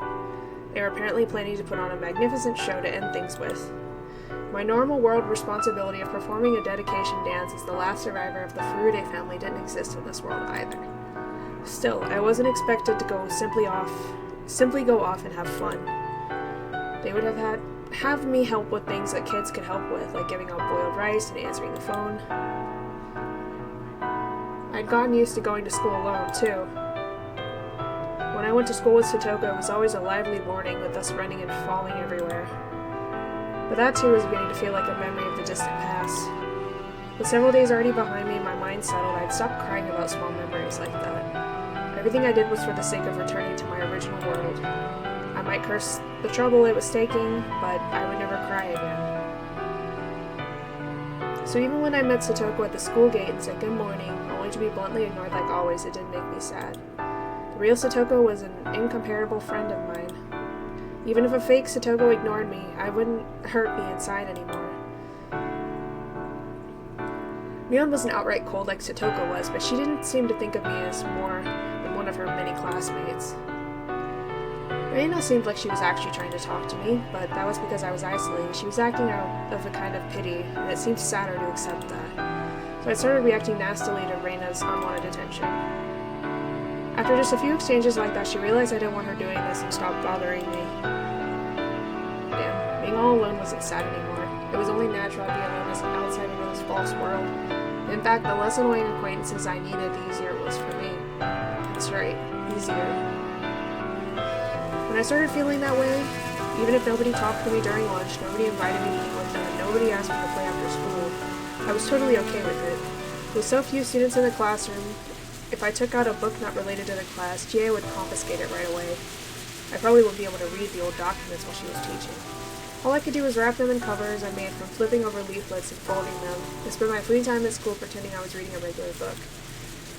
They were apparently planning to put on a magnificent show to end things with. My normal world responsibility of performing a dedication dance as the last survivor of the Furude family didn't exist in this world either. Still, I wasn't expected to simply go off and have fun. They would have me help with things that kids could help with, like giving out boiled rice and answering the phone. I'd gotten used to going to school alone, too. When I went to school with Satoko, it was always a lively morning with us running and falling everywhere. But that too was beginning to feel like a memory of the distant past. With several days already behind me and my mind settled, I'd stopped crying about small memories like that. Everything I did was for the sake of returning to my original world. I might curse the trouble it was taking, but I would never cry again. So even when I met Satoko at the school gate and said good morning, only to be bluntly ignored like always, it didn't make me sad. The real Satoko was an incomparable friend of mine. Even if a fake Satoko ignored me, I wouldn't hurt me inside anymore. Mion wasn't outright cold like Satoko was, but she didn't seem to think of me as more than one of her many classmates. Reina seemed like she was actually trying to talk to me, but that was because I was isolated. She was acting out of a kind of pity, and it seemed sadder to accept that. So I started reacting nastily to Reina's unwanted attention. After just a few exchanges like that, she realized I didn't want her doing this and stopped bothering me. Damn, being all alone wasn't sad anymore. It was only natural to be alone as an outsider in this false world. In fact, the less annoying acquaintances I needed, the easier it was for me. That's right, easier. When I started feeling that way, even if nobody talked to me during lunch, nobody invited me to eat with them, and nobody asked me to play after school, I was totally okay with it. With so few students in the classroom, if I took out a book not related to the class, GA would confiscate it right away. I probably wouldn't be able to read the old documents while she was teaching. All I could do was wrap them in covers I made from flipping over leaflets and folding them, and spend my free time at school pretending I was reading a regular book.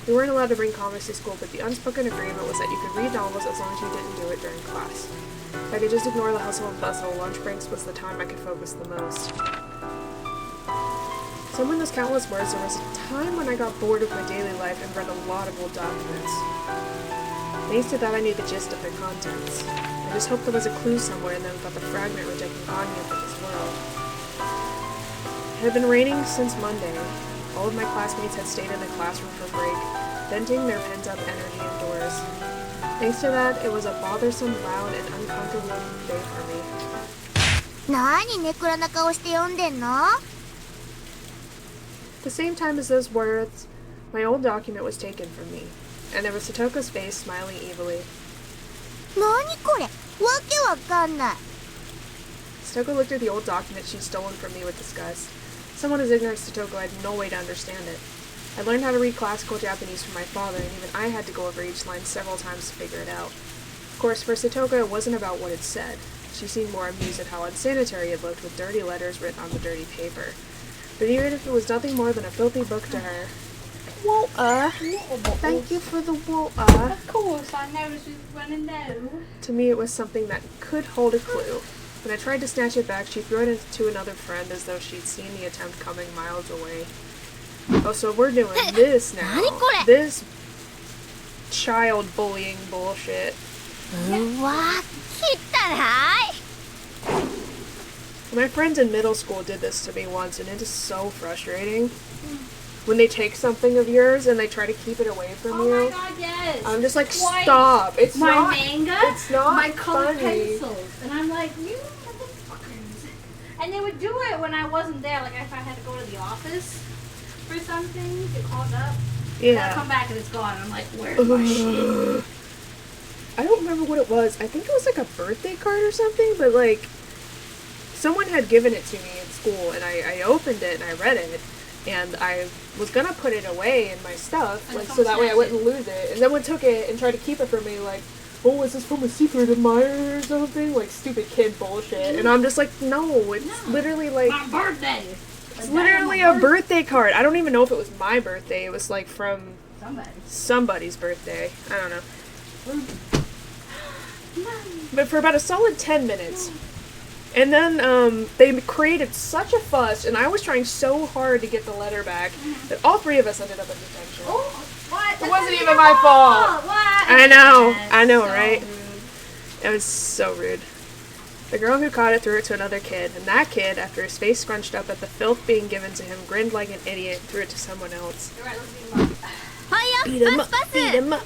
We weren't allowed to bring comics to school, but the unspoken agreement was that you could read novels as long as you didn't do it during class. If I could just ignore the hustle and bustle, lunch breaks was the time I could focus the most. Somewhere in those countless words, there was a time when I got bored with my daily life and read a lot of old documents. Thanks to that, I knew the gist of their contents. I just hoped there was a clue somewhere in them about the fragment rejecting Anya from this world. It had been raining since Monday. All of my classmates had stayed in the classroom for break, venting their pent-up energy indoors. Thanks to that, it was a bothersome, loud, and uncomfortable day for me. 何ネクラな顔して読んでんの? At the same time as those words, my old document was taken from me, and there was Satoko's face smiling evilly. 何これ? わけわかんない. Satoko looked at the old document she'd stolen from me with disgust. Someone as ignorant as Satoko had no way to understand it. I learned how to read classical Japanese from my father, and even I had to go over each line several times to figure it out. Of course, for Satoko, it wasn't about what it said. She seemed more amused at how unsanitary it looked with dirty letters written on the dirty paper. But even if it was nothing more than a filthy book to her, water. Thank you for the water. Of course, I know she's running low. To me, it was something that could hold a clue. When I tried to snatch it back, she threw it to another friend as though she'd seen the attempt coming miles away. Oh, so we're doing this now. This child bullying bullshit. My friends in middle school did this to me once, and it is so frustrating. When they take something of yours and they try to keep it away from you. Oh my god, yes. I'm just like, stop. It's my not manga, it's not my colored funny. pencils. And I'm like, you motherfuckers. And they would do it when I wasn't there. Like if I had to go to the office for something, get called up. Yeah. And I come back and it's gone. I'm like, where's my shit? I don't remember what it was. I think it was like a birthday card or something, but like someone had given it to me in school, and I opened it and I read it, and I was gonna put it away in my stuff, like so that way I wouldn't lose it. And someone took it and tried to keep it from me, like, oh, is this from a secret admirer or something? Like stupid kid bullshit. And I'm just like, no, it's literally like my birthday. It's literally a birthday card. I don't even know if it was my birthday. It was like from somebody's birthday. I don't know. But for about a solid 10 minutes. And then they created such a fuss, and I was trying so hard to get the letter back that all three of us ended up in detention. Oh, what? It wasn't even my fault. What? I know, So right? rude. It was so rude. The girl who caught it threw it to another kid, and that kid, after his face scrunched up at the filth being given to him, grinned like an idiot and threw it to someone else. Alright, let's beat him up. Beat him up, beat him up.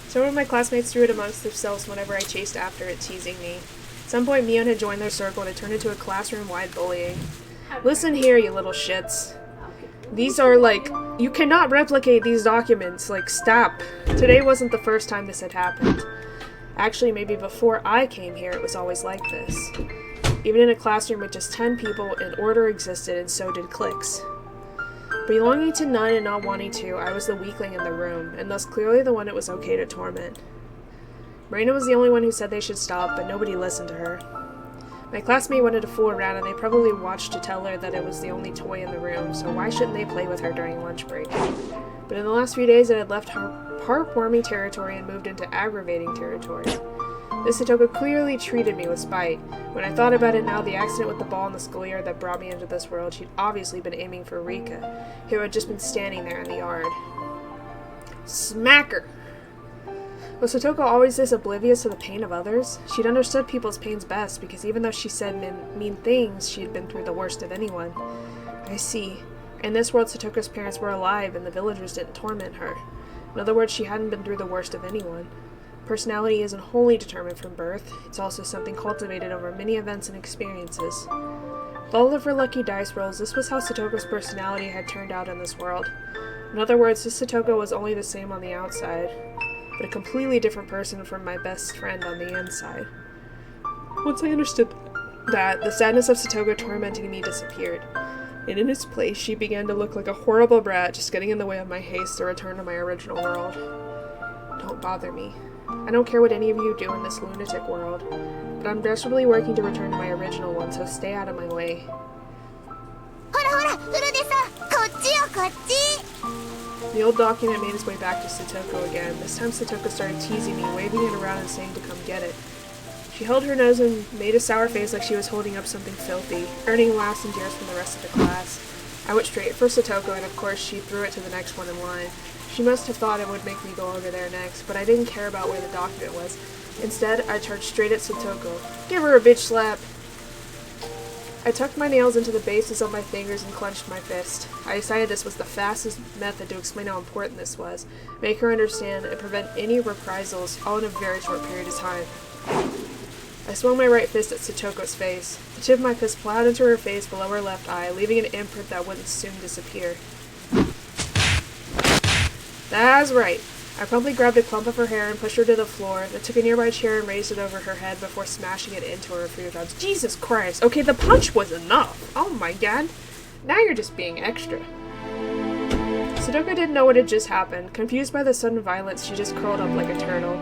Some of my classmates threw it amongst themselves whenever I chased after it, teasing me. At some point, Mion had joined their circle, and it turned into a classroom-wide bullying. Listen here, you little shits. These are, like, you cannot replicate these documents. Like, stop. Today wasn't the first time this had happened. Actually, maybe before I came here, it was always like this. Even in a classroom with just 10 people, an order existed, and so did cliques. Belonging to none and not wanting to, I was the weakling in the room, and thus clearly the one it was okay to torment. Marina was the only one who said they should stop, but nobody listened to her. My classmate wanted to fool around, and they probably watched to tell her that it was the only toy in the room, so why shouldn't they play with her during lunch break? But in the last few days, it had left heartwarming territory and moved into aggravating territory. This Satoko clearly treated me with spite. When I thought about it now, the accident with the ball in the schoolyard that brought me into this world, she'd obviously been aiming for Rika, who had just been standing there in the yard. Smack her! Was Satoko always this oblivious to the pain of others? She'd understood people's pains best, because even though she said mean things, she'd been through the worst of anyone. I see. In this world, Satoko's parents were alive, and the villagers didn't torment her. In other words, she hadn't been through the worst of anyone. Personality isn't wholly determined from birth. It's also something cultivated over many events and experiences. With all of her lucky dice rolls, this was how Satoko's personality had turned out in this world. In other words, this Satoko was only the same on the outside, but a completely different person from my best friend on the inside. Once I understood that, the sadness of Satoko tormenting me disappeared, and in its place she began to look like a horrible brat just getting in the way of my haste to return to my original world. Don't bother me. I don't care what any of you do in this lunatic world, but I'm desperately working to return to my original one, so stay out of my way. The old document made its way back to Satoko again. This time Satoko started teasing me, waving it around and saying to come get it. She held her nose and made a sour face like she was holding up something filthy, earning laughs and jeers from the rest of the class. I went straight for Satoko, and of course she threw it to the next one in line. She must have thought it would make me go over there next, but I didn't care about where the document was. Instead, I charged straight at Satoko. Give her a bitch slap! I tucked my nails into the bases of my fingers and clenched my fist. I decided this was the fastest method to explain how important this was, make her understand, and prevent any reprisals, all in a very short period of time. I swung my right fist at Satoko's face. The tip of my fist plowed into her face below her left eye, leaving an imprint that wouldn't soon disappear. That's right. I promptly grabbed a clump of her hair and pushed her to the floor, then took a nearby chair and raised it over her head before smashing it into her a few times. Jesus Christ! Okay, the punch was enough! Oh my god! Now you're just being extra. Satoko didn't know what had just happened. Confused by the sudden violence, she just curled up like a turtle.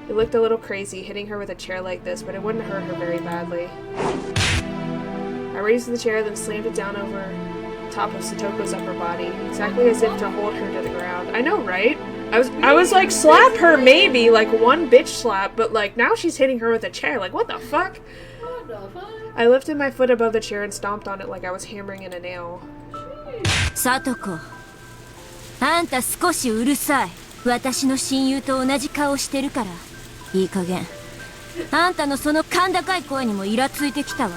It looked a little crazy, hitting her with a chair like this, but it wouldn't hurt her very badly. I raised the chair, then slammed it down over top of Satoko's upper body, exactly as if to hold her to the ground. I know, right? I was like, slap her maybe, like one bitch slap, but like now she's hitting her with a chair. Like, what the fuck? What the fuck? I lifted my foot above the chair and stomped on it like I was hammering in a nail. サトコ、あんた少しうるさい。私の親友と同じ顔してるから。いい加減。あんたのその甲高い声にもイラついてきたわ。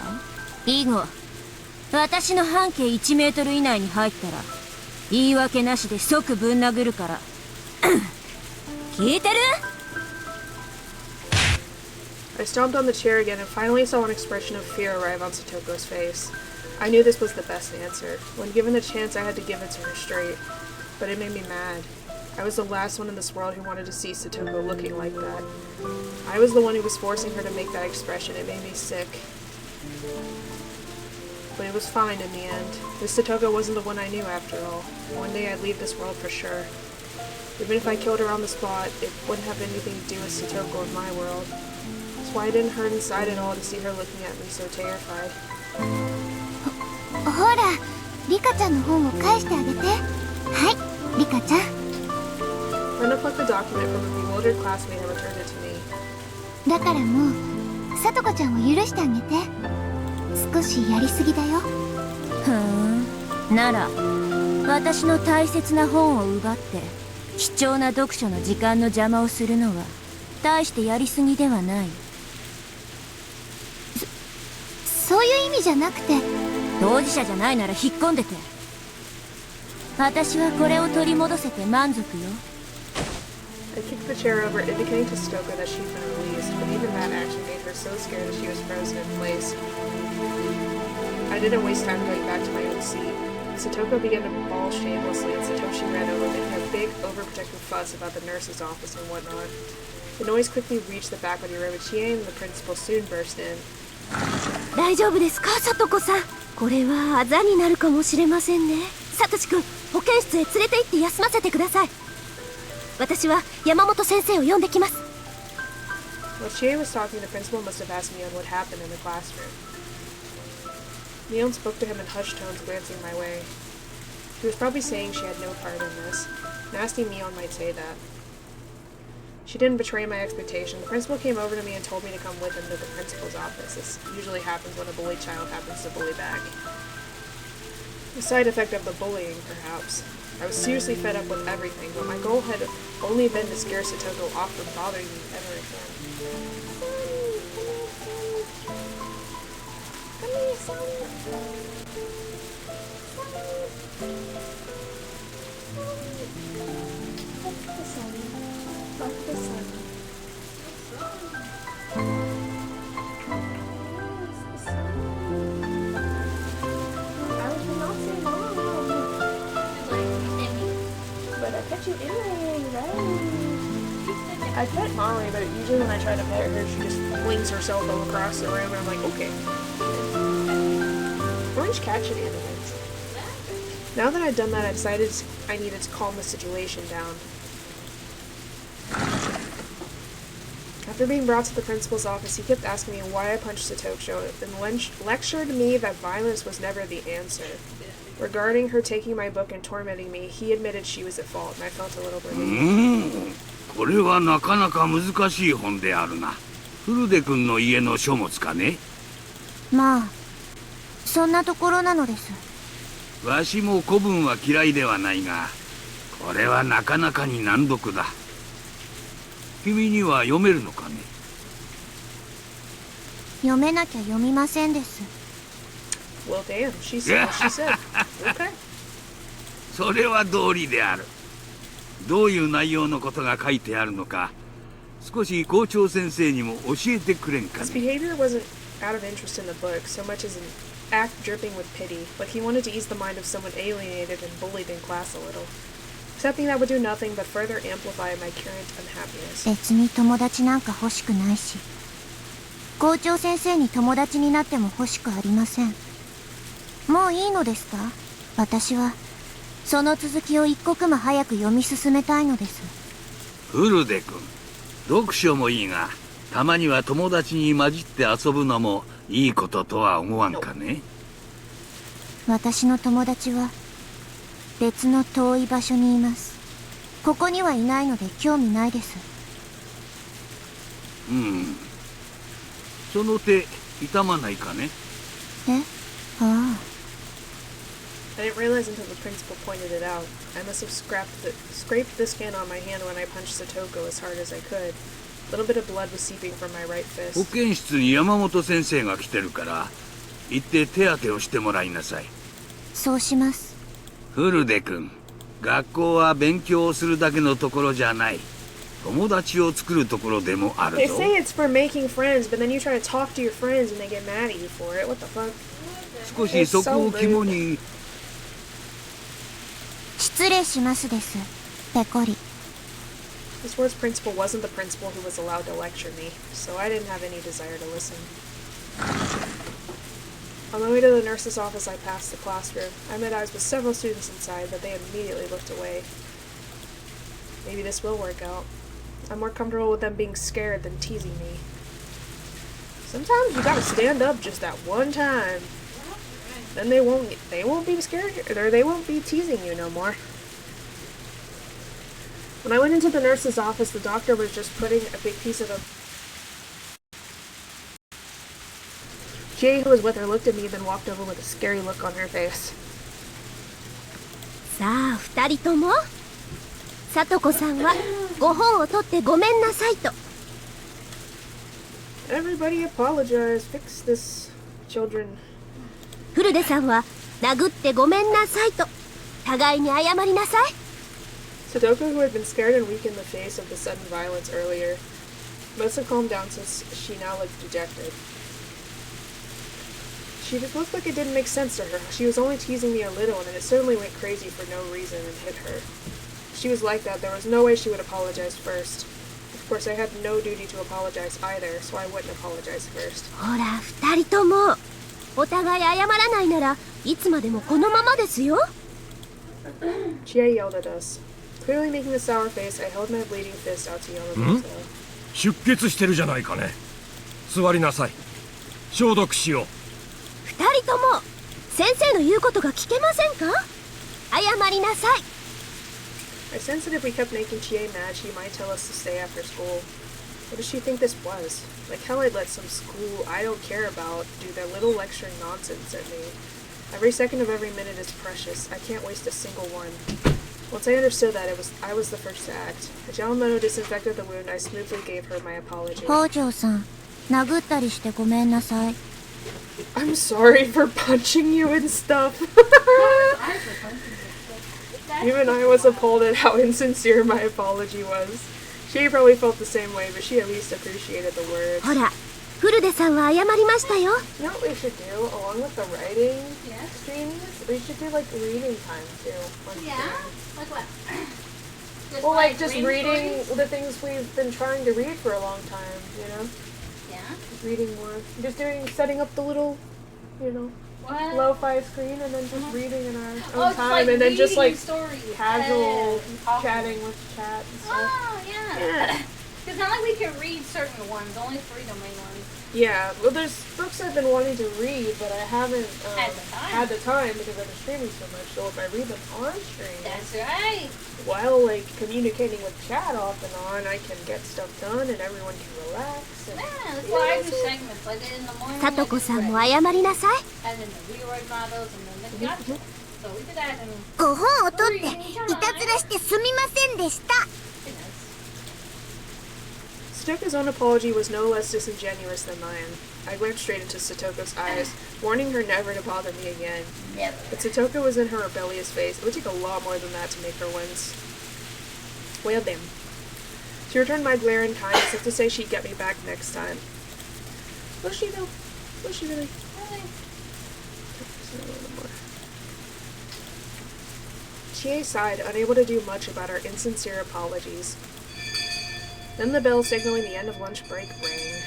以後、私の半径1メートル以内に入ったら、言い訳なしで即ぶん殴るから。聞いてる？ I stomped on the chair again and finally saw an expression of fear arrive on Satoko's face. I knew this was the best answer. When given the chance, I had to give it to her straight. But it made me mad. I was the last one in this world who wanted to see Satoko looking like that. I was the one who was forcing her to make that expression. It made me sick. But it was fine in the end. This Satoko wasn't the one I knew after all. One day I'd leave this world for sure. Even if I killed her on the spot, it wouldn't have anything to do with Satoko in my world. That's why it didn't hurt inside at all to see her looking at me so terrified. ほら、リカちゃんの本を返してあげて。はい、リカちゃん。Brenda plucked the document from a bewildered classmate and returned it to me. だからもう、さとこちゃんを許してあげて。少しやりすぎだよ。ふん。なら、私の大切な本を奪って、貴重な読書の時間の邪魔をするのは、大してやりすぎではない。そういう意味じゃなくて。当事者じゃないなら引っ込んでて。私はこれを取り戻せて満足よ。I kicked the chair over, indicating to Satoko that she'd been released, but even that action made her so scared that she was frozen in place. I didn't waste time going back to my own seat. Satoko began to bawl shamelessly, and Satoshi ran over, making a big, overprotective fuss about the nurse's office and whatnot. The noise quickly reached the faculty room, and Ch.8 and the principal soon burst in. 大丈夫ですか、さとこさん。これはあざになるかもしれませんね。さとしくん、保健室へ連れて行って休ませてください。私は山本先生を呼んできます。While Ch.8 was talking, the principal must have asked Mion what happened in the classroom. Mion spoke to him in hushed tones, glancing my way. She was probably saying she had no part in this. Nasty Mion might say that. She didn't betray my expectation. The principal came over to me and told me to come with him to the principal's office. This usually happens when a bullied child happens to bully back. A side effect of the bullying, perhaps. I was seriously fed up with everything, but my goal had only been to scare Satoko off from bothering me ever again. I pet Molly, but usually when I try to pet her, she just flings herself across the room, and I'm like, okay. Orange cat shenanigans. Now that I'd done that, I decided I needed to calm the situation down. After being brought to the principal's office, he kept asking me why I punched Satoko, and lectured me that violence was never the answer. Regarding her taking my book and tormenting me, he admitted she was at fault, and I felt a little relieved. これはなかなか難しい本であるな。フルデ君の家の書物かね。まあ、そんなところなのです。わしも古文は嫌いではないが、これはなかなかに難読だ。君には読めるのかね。読めなきゃ読みませんです。Well, damn, she said what she said. Okay. それは道理である。どういう内容のことが書いてあるのか、少し校長先生にも教えてくれんかね。His behavior wasn't out of interest in the book, so much as an act dripping with pity, but he wanted to ease the mind of someone alienated and bullied in class a little. Accepting that would do nothing but further amplify my current unhappiness. 別に友達なんか欲しくないし、校長先生に友達になっても欲しくありません。もういいのですか？私はその続きを一刻も早く読み進めたいのです。フルデ君、読書もいいが、たまには友達に混じって遊ぶのもいいこととは思わんかね。私の友達は別の遠い場所にいます。ここにはいないので興味ないです。その手痛まないかね。え？ああ。I didn't realize until the principal pointed it out. I must have scraped the skin on my hand when I punched Satoko as hard as I could. A little bit of blood was seeping from my right 保 fist. 健室に山本先生が来てるから行って手当てをしてもらいなさい。そうします。フルデ君、学校は勉強をするだけのところじゃない。友達を作るところでもある They ぞ。 say it's for making friends, but then you try to talk to your friends and they get mad at you for it. What the fuck? 少しそこを肝に。失礼しますです。ペコリ。This word's principal wasn't the principal who was allowed to lecture me, so I didn't have any desire to listen. On my way to the nurse's office, I passed the classroom. I met eyes with several students inside, but they immediately looked away. Maybe this will work out. I'm more comfortable with them being scared than teasing me. Sometimes you gotta stand up just that one time. Then they won't be scared, or they won't be teasing you no more. When I went into the nurse's office, the doctor was just putting a big piece of a... Ch.8, who was with her, looked at me, then walked over with a scary look on her face. さあ二人とも、さとこさんはご本を取ってごめんなさいと。 Everybody apologize. Fix this, children. フルデさんは殴ってごめんなさいと。互いに謝りなさい。 Satoko, who had been scared and weak in the face of the sudden violence earlier, must have calmed down since she now looked dejected. She just looked like it didn't make sense to her. She was only teasing me a little, and it certainly went crazy for no reason and hit her. If she was like that, there was no way she would apologize first. Of course, I had no duty to apologize either, so I wouldn't apologize first. ほら二人とも、お互い謝らないならいつまでもこのままですよ。 Ch.8 yelled at us. Clearly making a sour face, I held my bleeding fist out to Yamamoto. 出血してるじゃないかね。座りなさい。消毒しよう。二人とも先生の言うことが聞けませんか？謝りなさい。 I sensed that if we kept making Ch.8 mad, she might tell us to stay after school. What does she think this was? Like hell I'd let some school I don't care about do their little lecturing nonsense at me. Every second of every minute is precious. I can't waste a single one. Once I understood that, I was the first to act. As Yamamoto disinfected the wound, I smoothly gave her my apology. 北条さん、殴ったりしてごめんなさい。 I'm sorry for punching you and stuff. Even I was appalled at how insincere my apology was. She probably felt the same way, but she at least appreciated the words. ほら、フルデさんは謝りましたよ。 You know what we should do, along with the writing streams? We should do like reading time too. Yeah? Like what? Well, like just reading the things we've been trying to read for a long time, you know? Yeah? Just reading more. Just setting up the little, you know, What? lo-fi screen and then just reading in our Oh, own just, time like, and then just like reading stories. casual Talking. chatting with chat and stuff. Oh, yeah. Yeah. It's not like we can read certain ones, only 3 domain ones. Yeah, well there's books I've been wanting to read, but I haven't Had had the time. the time because I've been streaming so much, so if I read them on stream, That's right. while like communicating with chat off and on, I can get stuff done and everyone can relax. And, Yeah, that's why I do segments. Like in the morning, さとこさんも謝りなさい。 and then the rewrite novels, and then the gotcha. So we did that and ご本を取っていたずらしてすみませんでした。 Satoko's own apology was no less disingenuous than mine. I glared straight into Satoko's eyes, warning her never to bother me again. Never. But Satoko was in her rebellious face. It would take a lot more than that to make her wince. Well then. She returned my glare in kind, as if to say she'd get me back next time. Will she though? Will she really? Ch.8 sighed, unable to do much about our insincere apologies. Then the bell signaling the end of lunch break rang.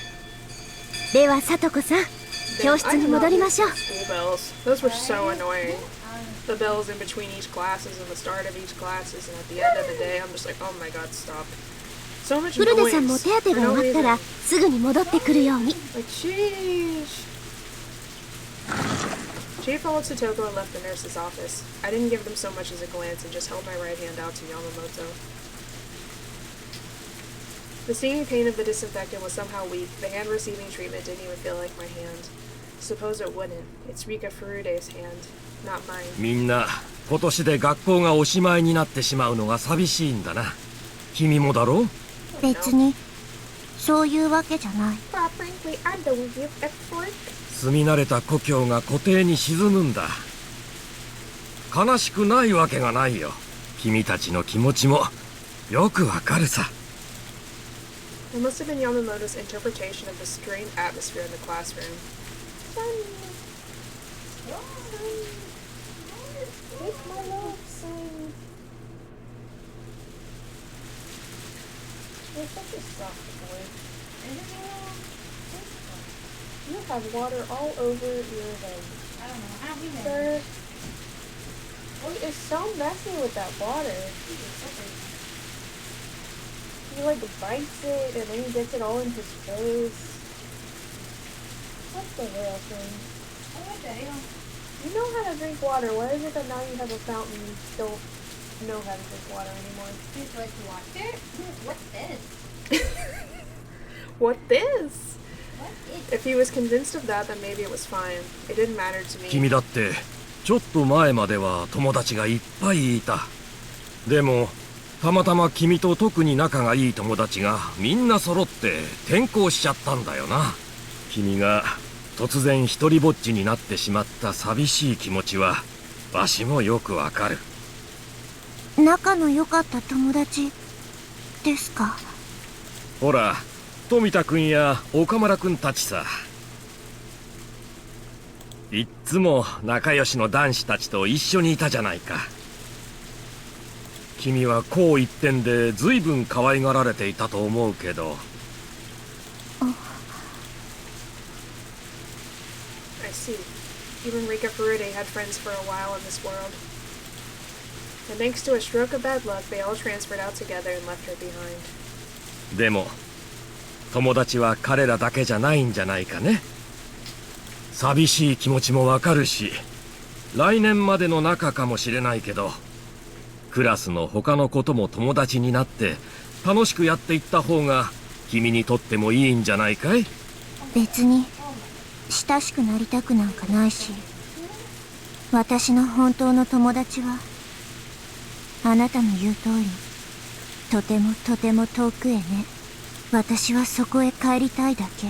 ではさとこさん、教室に戻りましょう。 School bells. Those were so annoying. The bells in between each classes and the start of each classes, and at the end of the day, I'm just like, oh my god, stop. So much フルデさんも noise 手当て for が no 終わったら reason. すぐに戻ってくるように。 Like, sheesh. She followed Satoko and left the nurse's office. I didn't give them so much as a glance and just held my right hand out to Yamamoto. The stinging pain of the disinfectant was somehow weak. The hand receiving treatment didn't even feel like my hand. Suppose it wouldn't. It's Rika Furude's hand, not mine. みんな今年で学校がおしまいになってしまうのが寂しいんだな。君もだろう？別にそういうわけじゃない。Well, frankly, I don't give a frick. 住み慣れた故郷が湖底に沈むんだ。悲しくないわけがないよ。君たちの気持ちもよくわかるさ。It must have been Yamamoto's interpretation of the strained atmosphere in the classroom. Sonny. Take my love, son. You're such a soft boy. You have water all over your head. I don't know how we met. Sir, what is so messy with that water? He like bites it and then he gets it all in his face. What's the real thing? You know how to drink water. Why is it that now you have a fountain and you don't know how to drink water anymore? Would you like to watch it? What's this? What this? If he was convinced of that, then maybe it was fine. It didn't matter to me. 君だってちょっと前までは友達がいっぱいいた。でもたまたま君と特に仲がいい友達がみんな揃って転校しちゃったんだよな。君が突然一人ぼっちになってしまった寂しい気持ちはわしもよくわかる。仲の良かった友達ですか？ほら富田くんや岡村くんたちさ。いっつも仲良しの男子たちと一緒にいたじゃないか。君はこう一点で随分可愛がられていたと思うけど。I see. Even Rika Furude had friends for a while in this world. And thanks to a stroke of bad luck, they all transferred out together and left her behind. でも友達は彼らだけじゃないんじゃないかね。寂しい気持ちもわかるし、来年までの仲かもしれないけど、クラスの他の子とも友達になって楽しくやっていった方が君にとってもいいんじゃないかい？別に親しくなりたくなんかないし、私の本当の友達はあなたの言う通りとてもとても遠くへね。私はそこへ帰りたいだけ。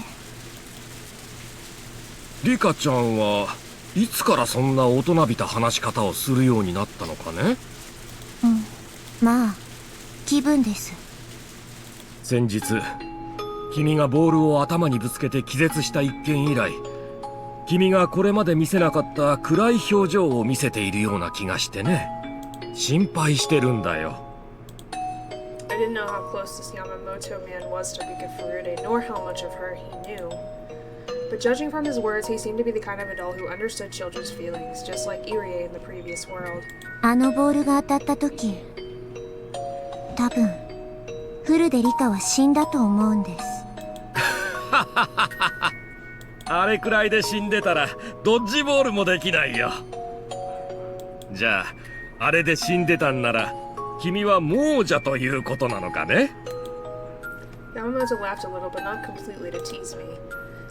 リカちゃんはいつからそんな大人びた話し方をするようになったのかね？まあ気分です。先日君がボールを頭にぶつけて気絶した一件以来、君がこれまで見せなかった暗い表情を見せているような気がしてね。心配してるんだよ。I didn't know how close this Yamamoto man was to Rika Furude, nor how much of her he knew. But judging from his words, he seemed to be the kind of adult who understood children's feelings, just like Irie in the previous world. あのボールが当たった時、多分フルデリカは死んだと思うんです。あれくらいで死んでたらドッジボールもできないよ。じゃああれで死んでたんなら君は亡者ということなのかね？ Yamamoto laughed a little, but not completely to tease me.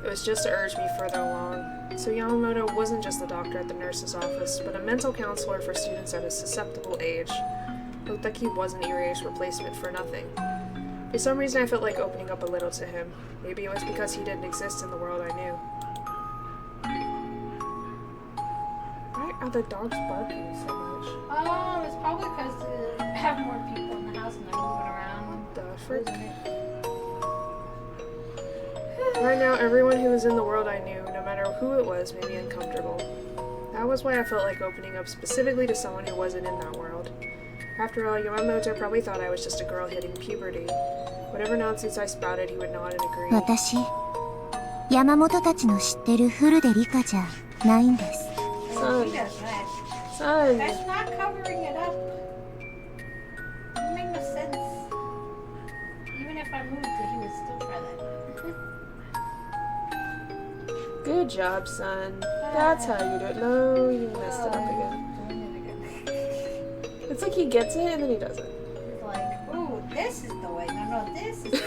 It was just to urge me further along. So Yamamoto wasn't just the doctor at the nurse's office, but a mental counselor for students at a susceptible age. Looked like he wasn't Irie's replacement for nothing. For some reason I felt like opening up a little to him. Maybe it was because he didn't exist in the world I knew. Why are the dogs barking so much? It's probably because they have more people in the house and they're moving around. What the frick? Right now, everyone who was in the world I knew, no matter who it was, made me uncomfortable. That was why I felt like opening up specifically to someone who wasn't in that world. After all, Yamamoto probably thought I was just a girl hitting puberty. Whatever nonsense I spouted, he would nod and agree. 私、山本たちの知ってるフルデリカじゃないんです。Son. He does that. Son. That's not covering it up. Doesn't make no sense. Even if I moved it, he would still try that. Good job, son. That's how you do it. No, you messed it up again. It's like he gets it and then he doesn't. It's like, ooh, this is the way. No, this is the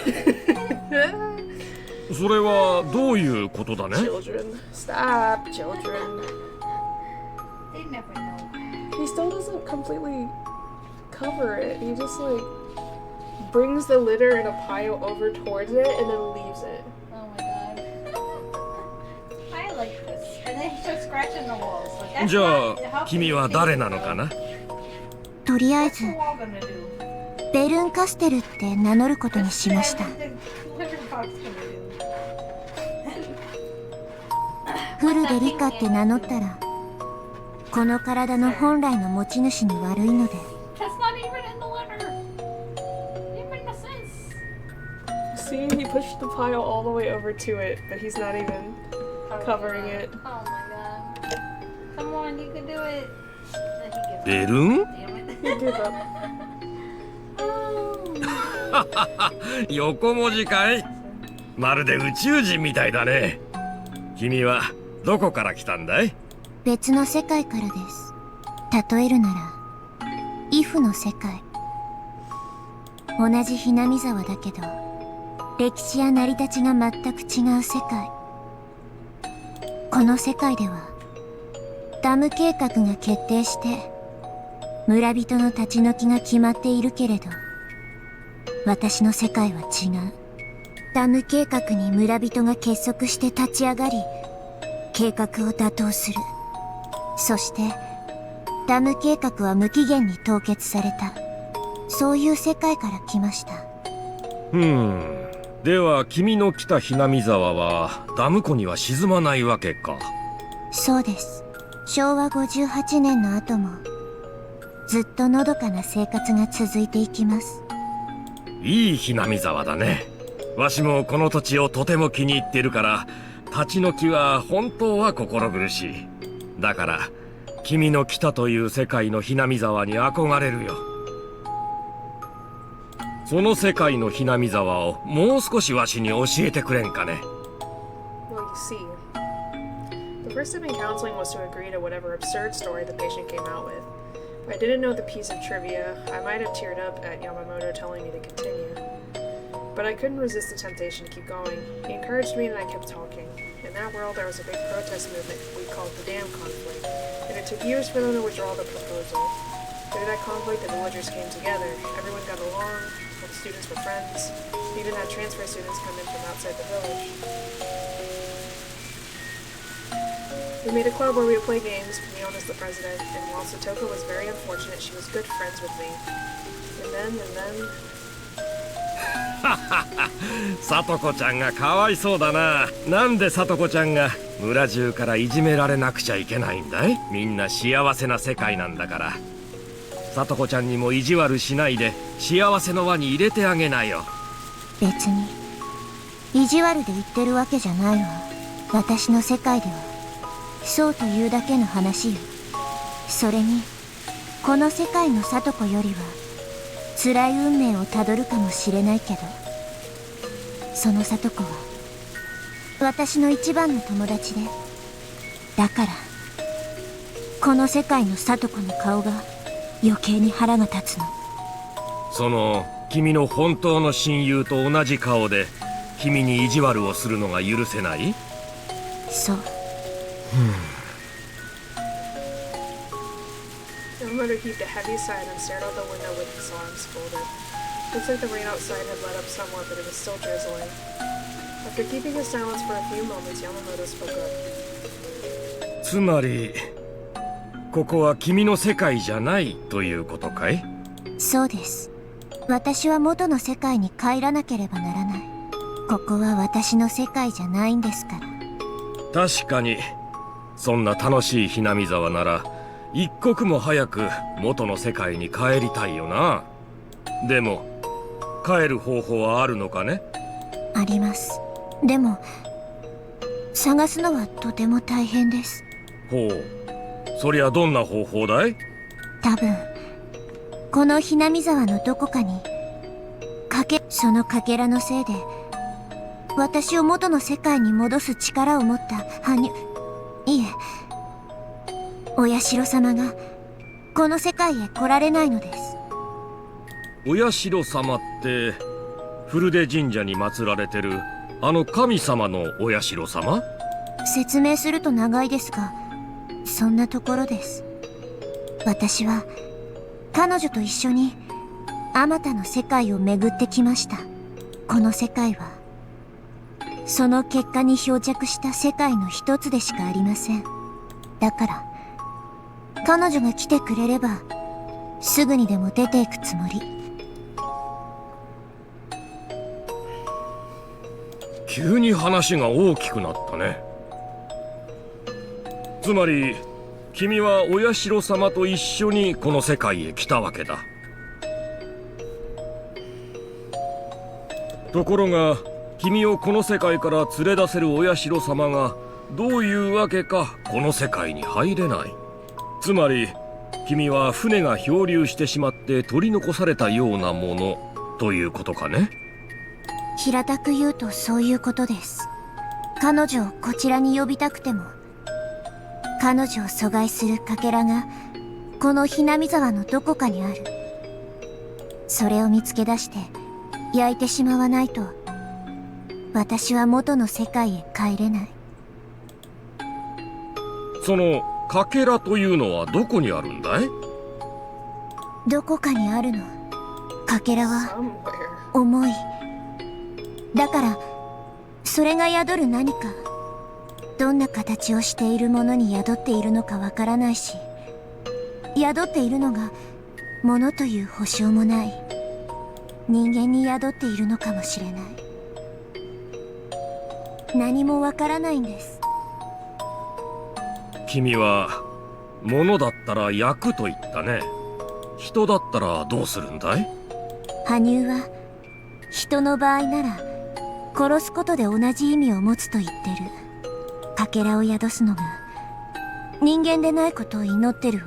way. それはどういうことだね Children. Stop, children. They never know. He still doesn't completely cover it. He just like brings the litter in a pile over towards it and then leaves it. Oh my god. I like this. And then he starts scratching the walls. Like, that's じゃ not- あ how 君は誰なのかなとりあえず What's the wall gonna do? ベルンカステルって名乗ることにしました。 The litter box gonna do? フルでリカって名乗ったらこの体の本来の持ち主に悪いので That's not even in the letter. It made no sense. See, he pushed the pile all the way over to it, but he's not even covering it. Oh my god. Come on, you can do it. Then he gives ベルン up. Damn it. He gave up. 横文字かいまるで宇宙人みたいだね君はどこから来たんだい別の世界からです。例えるならイフの世界。同じひなみ沢だけど歴史や成り立ちが全く違う世界。この世界ではダム計画が決定して村人の立ち退きが決まっているけれど私の世界は違う。ダム計画に村人が結束して立ち上がり計画を打倒する。そしてダム計画は無期限に凍結された。そういう世界から来ました。では君の来たひなみ沢はダム湖には沈まないわけかそうです。昭和58年の後もずっとのどかな生活が続いていきます。いいひなみ沢だねわしもこの土地をとても気に入っているから立ち退きは本当は心苦しいだから君の来たという世界のひなみ沢に憧れるよその世界のひなみ沢をもう少しわしに教えてくれんかね Well, you see, the first step in counseling was to agree to whatever absurd story the patient came out with. If I didn't know the piece of trivia, I might have teared up at Yamamoto telling me to continue. But I couldn't resist the temptation to keep going. He encouraged me and I kept talking. In that world, there was a big protest movement we called the Dam Conflict, and it took years for them to withdraw the proposal. Through that conflict, the villagers came together. Everyone got along, all the students were friends. We even had transfer students come in from outside the village. We made a club where we would play games, me on as the president, and while Satoko was very unfortunate, she was good friends with me. And then... さとこちゃんがかわいそうだななんでさとこちゃんが村中からいじめられなくちゃいけないんだいみんな幸せな世界なんだからさとこちゃんにも意地悪しないで幸せの輪に入れてあげなよ別に意地悪で言ってるわけじゃないわ。私の世界ではそうというだけの話よ。それにこの世界のさとこよりは辛い運命をたどるかもしれないけどそのさとこは私の一番の友達でだからこの世界のさとこの顔が余計に腹が立つの。その君の本当の親友と同じ顔で君に意地悪をするのが許せないそう。Yamamoto heaved a heavy sigh and stared out the window with his arms folded. Looks like the rain outside had let up somewhat, but it was still drizzling. After keeping his silence for a few moments, Yamamoto spoke up. つまりここは君の世界じゃないということかいそうです。私は元の世界に帰らなければならない。ここは私の世界じゃないんですから。確かにそんな楽しいひなみ沢なら一刻も早く元の世界に帰りたいよな。でも帰る方法はあるのかね？あります。でも探すのはとても大変です。ほう、そりゃどんな方法だい？多分このひなみ沢のどこかにそのかけらのせいで私を元の世界に戻す力を持ったいえ、お社様がこの世界へ来られないのです。お社様って古出神社に祀られてるあの神様のお社様？説明すると長いですが、そんなところです。私は彼女と一緒にあまたの世界を巡ってきました。この世界はその結果に漂着した世界の一つでしかありません。だから彼女が来てくれればすぐにでも出ていくつもり。急に話が大きくなったね。つまり君はお社様と一緒にこの世界へ来たわけだ。ところが君をこの世界から連れ出せるお社様がどういうわけかこの世界に入れない。つまり君は船が漂流してしまって取り残されたようなものということかね。平たく言うとそういうことです。彼女をこちらに呼びたくても、彼女を阻害するかけらがこのひなみ沢のどこかにある。それを見つけ出して焼いてしまわないと私は元の世界へ帰れない。そのかけらというのはどこにあるんだい？どこかにあるの。かけらは重い。だからそれが宿る何か、どんな形をしているものに宿っているのかわからないし、宿っているのがものという保証もない。人間に宿っているのかもしれない。何もわからないんです。君は物だったら焼くと言ったね。人だったらどうするんだい？羽生は人の場合なら殺すことで同じ意味を持つと言ってる。かけらを宿すのが人間でないことを祈ってるわ。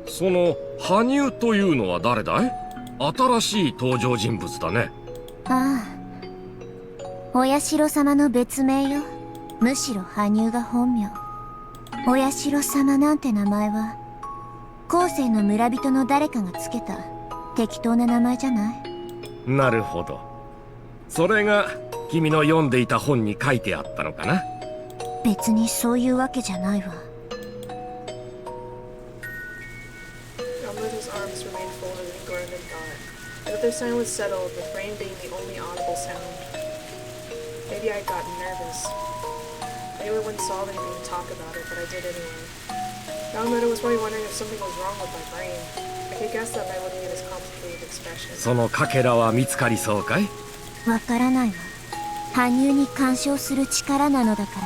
その羽生というのは誰だい？新しい登場人物だね。ああ、お社様の別名よ。むしろ羽生が本名。お社様なんて名前は後世の村人の誰かがつけた適当な名前じゃない？なるほど。それが君の読んでいた本に書いてあったのかな？別にそういうわけじゃないわ。Yamamoto's arms remained folded in guarded thought, as if their silence settled, with rain being the only audible sound. Maybe I'd gotten nervous. Maybe I wouldn't solve anything to talk about it, but I did anyway. Yamamoto was probably wondering if something was wrong with my brain. I could guess that by looking at his complicated expression. そのかけらは見つかりそうかい？わからないわ。羽生に干渉する力なのだか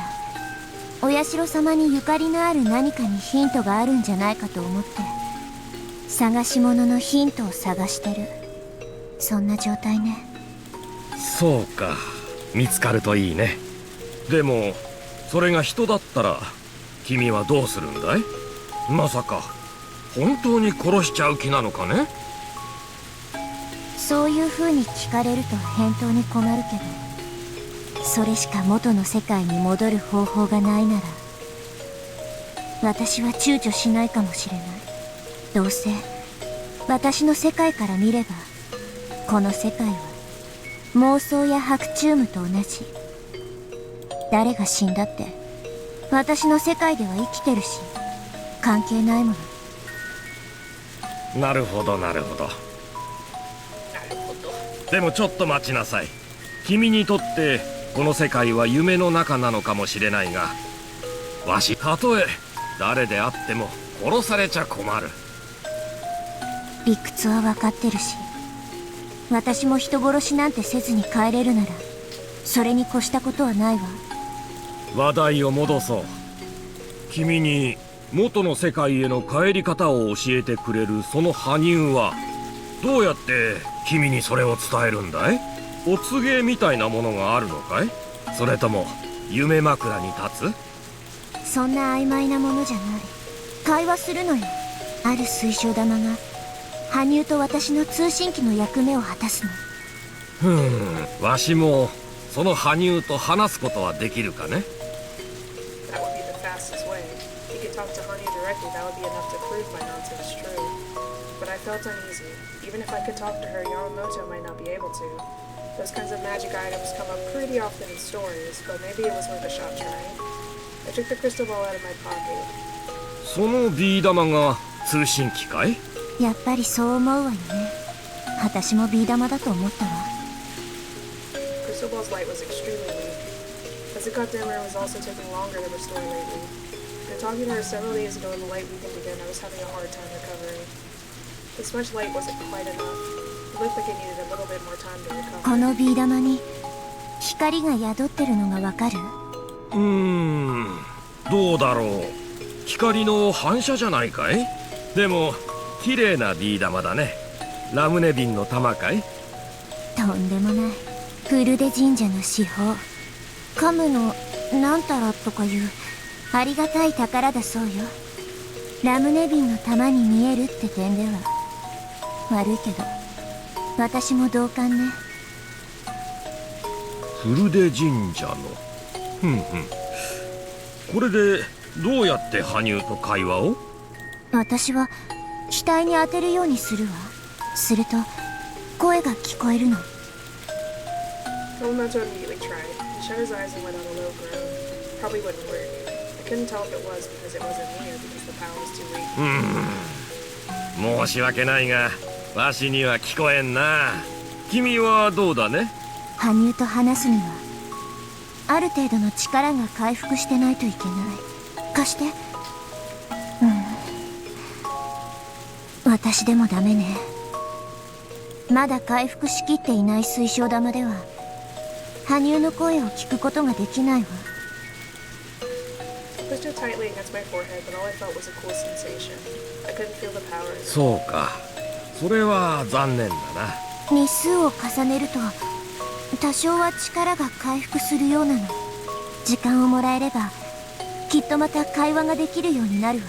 ら、お社様にゆかりのある何かにヒントがあるんじゃないかと思って、探し物のヒントを探してる。そんな状態ね。そうか、見つかるといいね。でもそれが人だったら君はどうするんだい？まさか本当に殺しちゃう気なのかね？そういう風に聞かれると返答に困るけど、それしか元の世界に戻る方法がないなら、私は躊躇しないかもしれない。どうせ私の世界から見れば、この世界は妄想や白チュームと同じ。誰が死んだって私の世界では生きてるし、関係ないもの。なるほどなるほど。でもちょっと待ちなさい。君にとってこの世界は夢の中なのかもしれないが、わしたとえ誰であっても殺されちゃ困る。理屈は分かってるし、私も人殺しなんてせずに帰れるならそれに越したことはないわ。話題を戻そう。君に元の世界への帰り方を教えてくれるその羽生はどうやって君にそれを伝えるんだい？お告げみたいなものがあるのかい？それとも夢枕に立つ？そんな曖昧なものじゃない。会話するのよ。ある水晶玉が羽生と私の通信機の役目を果たすの。わしもその羽生と話すことはできるかね？ That would be the fastest way. If you could talk to Hanyu directly, that would be enough to prove my nonsense true. But I felt uneasy. Even if I could talk to her, Yamamoto might not be able to. Those kinds of magic items come up pretty often in stories, but maybe it was worth a shot trying. I took the crystal ball out of my pocket. そのビー玉が通信機かい？やっぱりそう思うわよね。私もビー玉だと思ったわ。Crystal ball's light was extremely weak. As it got dimmer, it was also taking longer to restore lately. After talking to her several days ago and the light weakened again, I was having a hard time recovering. This much light wasn't quite enough. It looked like it needed a little bit more time to recover. このビー玉に光が宿ってるのがわかる？どうだろう。光の反射じゃないかい？でも綺麗なビー玉だね。ラムネ瓶の玉かい？とんでもない。フルデ神社の至宝。カムのなんたらとかいうありがたい宝だそうよ。ラムネ瓶の玉に見えるって点では悪いけど私も同感ね。フルデ神社の。これでどうやって羽生と会話を？私は額に当てるようにするわ。すると声が聞こえるの。Yamamoto immediately tried. He shut his eyes and let out a low groan. Probably wouldn't work. I couldn't tell if it was because it wasn't me or because the power was too weak. 申し訳ないが、わしには聞こえんな。君はどうだね？羽生と話すにはある程度の力が回復してないといけない。貸して。私でもダメね。まだ回復しきっていない水晶玉では羽生の声を聞くことができないわ。Pushed it tightly against my forehead, but all I felt was a cool sensation. I couldn't feel the power. そうか。それは残念だな。日数を重ねると多少は力が回復するようなの。時間をもらえればきっとまた会話ができるようになるわ。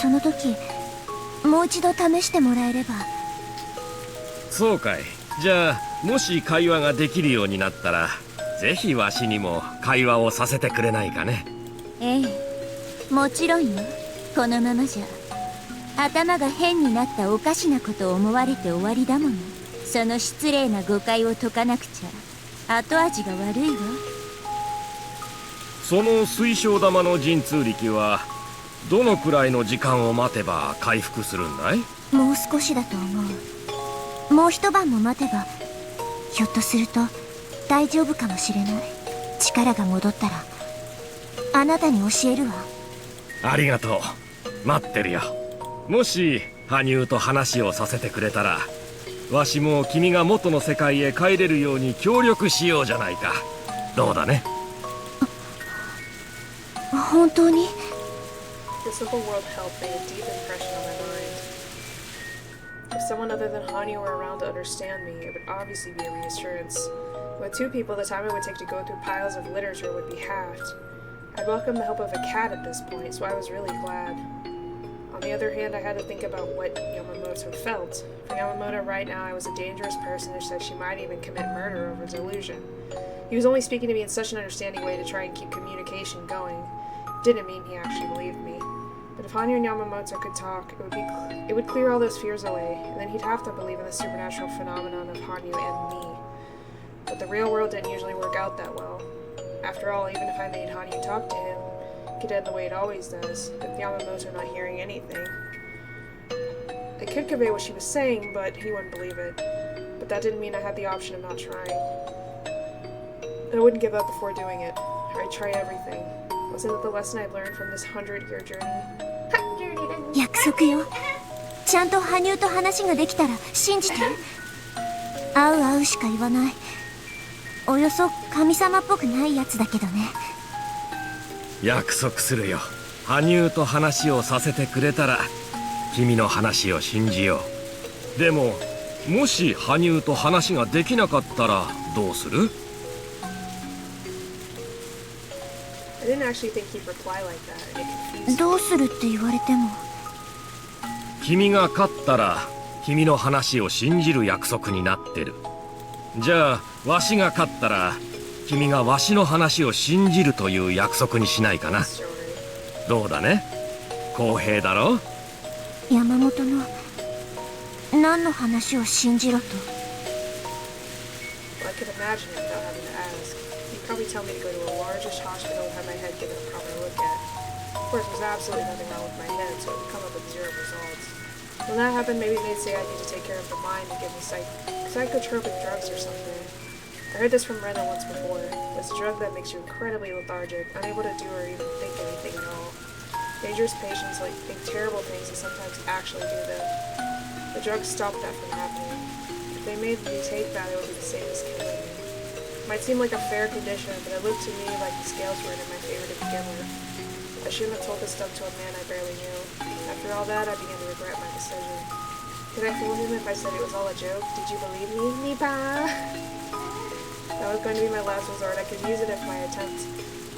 その時もう一度試してもらえれば。そうかい。じゃあもし会話ができるようになったらぜひわしにも会話をさせてくれないかね？ええ、もちろんよ。このままじゃ頭が変になったおかしなことを思われて終わりだもの。その失礼な誤解を解かなくちゃ後味が悪いわ。その水晶玉の神通力はどのくらいの時間を待てば回復するんだい？もう少しだと思う。もう一晩も待てばひょっとすると大丈夫かもしれない。力が戻ったらあなたに教えるわ。ありがとう。待ってるよ。もし羽生と話をさせてくれたらわしも君が元の世界へ帰れるように協力しようじゃないか。どうだね？本当に？ The simple world help made a deep impression on my mind. If someone other than Hanyu were around to understand me, it would obviously be a reassurance. With two people, the time it would take to go through piles of literature would be halved. I'd welcome the help of a cat at this point, so I was really glad. On the other hand, I had to think about what Yamamoto felt. For Yamamoto right now, I was a dangerous personage that she might even commit murder over delusion. He was only speaking to me in such an understanding way to try and keep communication going. Didn't mean he actually believed me. But if Hanyu and Yamamoto could talk, it would clear all those fears away, and then he'd have to believe in the supernatural phenomenon of Hanyu and me. But the real world didn't usually work out that well. After all, even if I made Hanyu talk to him, it could end the way it always does, with Yamamoto not hearing anything. I could convey what she was saying, but he wouldn't believe it. But that didn't mean I had the option of not trying. I wouldn't give up before doing it. I'd try everything. Wasn't it the lesson I'd learned from this 100-year journey? 約束よ。ちゃんと羽生と話ができたら信じて。会う会うしか言わない。およそ神様っぽくないやつだけどね。約束するよ。羽生と話をさせてくれたら君の話を信じよう。でももし羽生と話ができなかったらどうする？ I didn't actually think he'd reply like that. It confused me. どうするって言われても。君が勝ったら君の話を信じる約束になってる。じゃあわしが勝ったら君がわしの話を信じるという約束にしないかな。どうだね、公平だろ。山本の何の話を信じろと。 Well, I could imagine it without having to ask. You'd probably tell me to go to a largish hospital and have my head given a proper look at. Of course, there's absolutely nothing wrong with my head, so it would come up with 0 results. When that happened, maybe they'd say I need to take care of the mind and give me psychotropic drugs or something. I heard this from Rena once before. It's a drug that makes you incredibly lethargic, unable to do or even think anything at all. Dangerous patients think terrible things and sometimes actually do them. The drugs stopped that from happening. If they made me take that, it would be the same as killing me. It might seem like a fair condition, but it looked to me like the scales weren't in my favor to begin with. I shouldn't have told this stuff to a man I barely knew. After all that, I began to regret my decision. Could I fool him if I said it was all a joke? Did you believe me, Nipa? That was going to be my last resort. I could use it if my attempt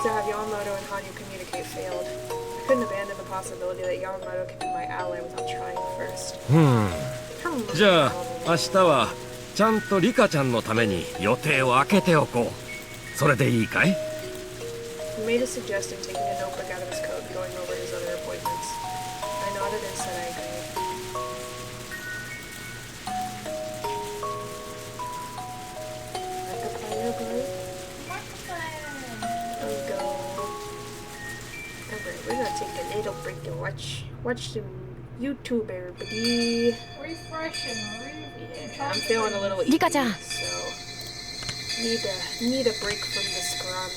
to have Yamamoto and Hanyu communicate failed. I couldn't abandon the possibility that Yamamoto could be my ally without trying first. じゃあ明日はちゃんとリカちゃんのために予定を空けておこう。それでいいかい？ He made a suggestion, taking a notebook out of his coat and going over his other appointments. I nodded and said I agreed. Markiplier, bro? Go. Alright, we're gonna take a little break and watch some YouTube, everybody. Refreshing. I'm feeling a little Rika-chan. so need a break from the scrum.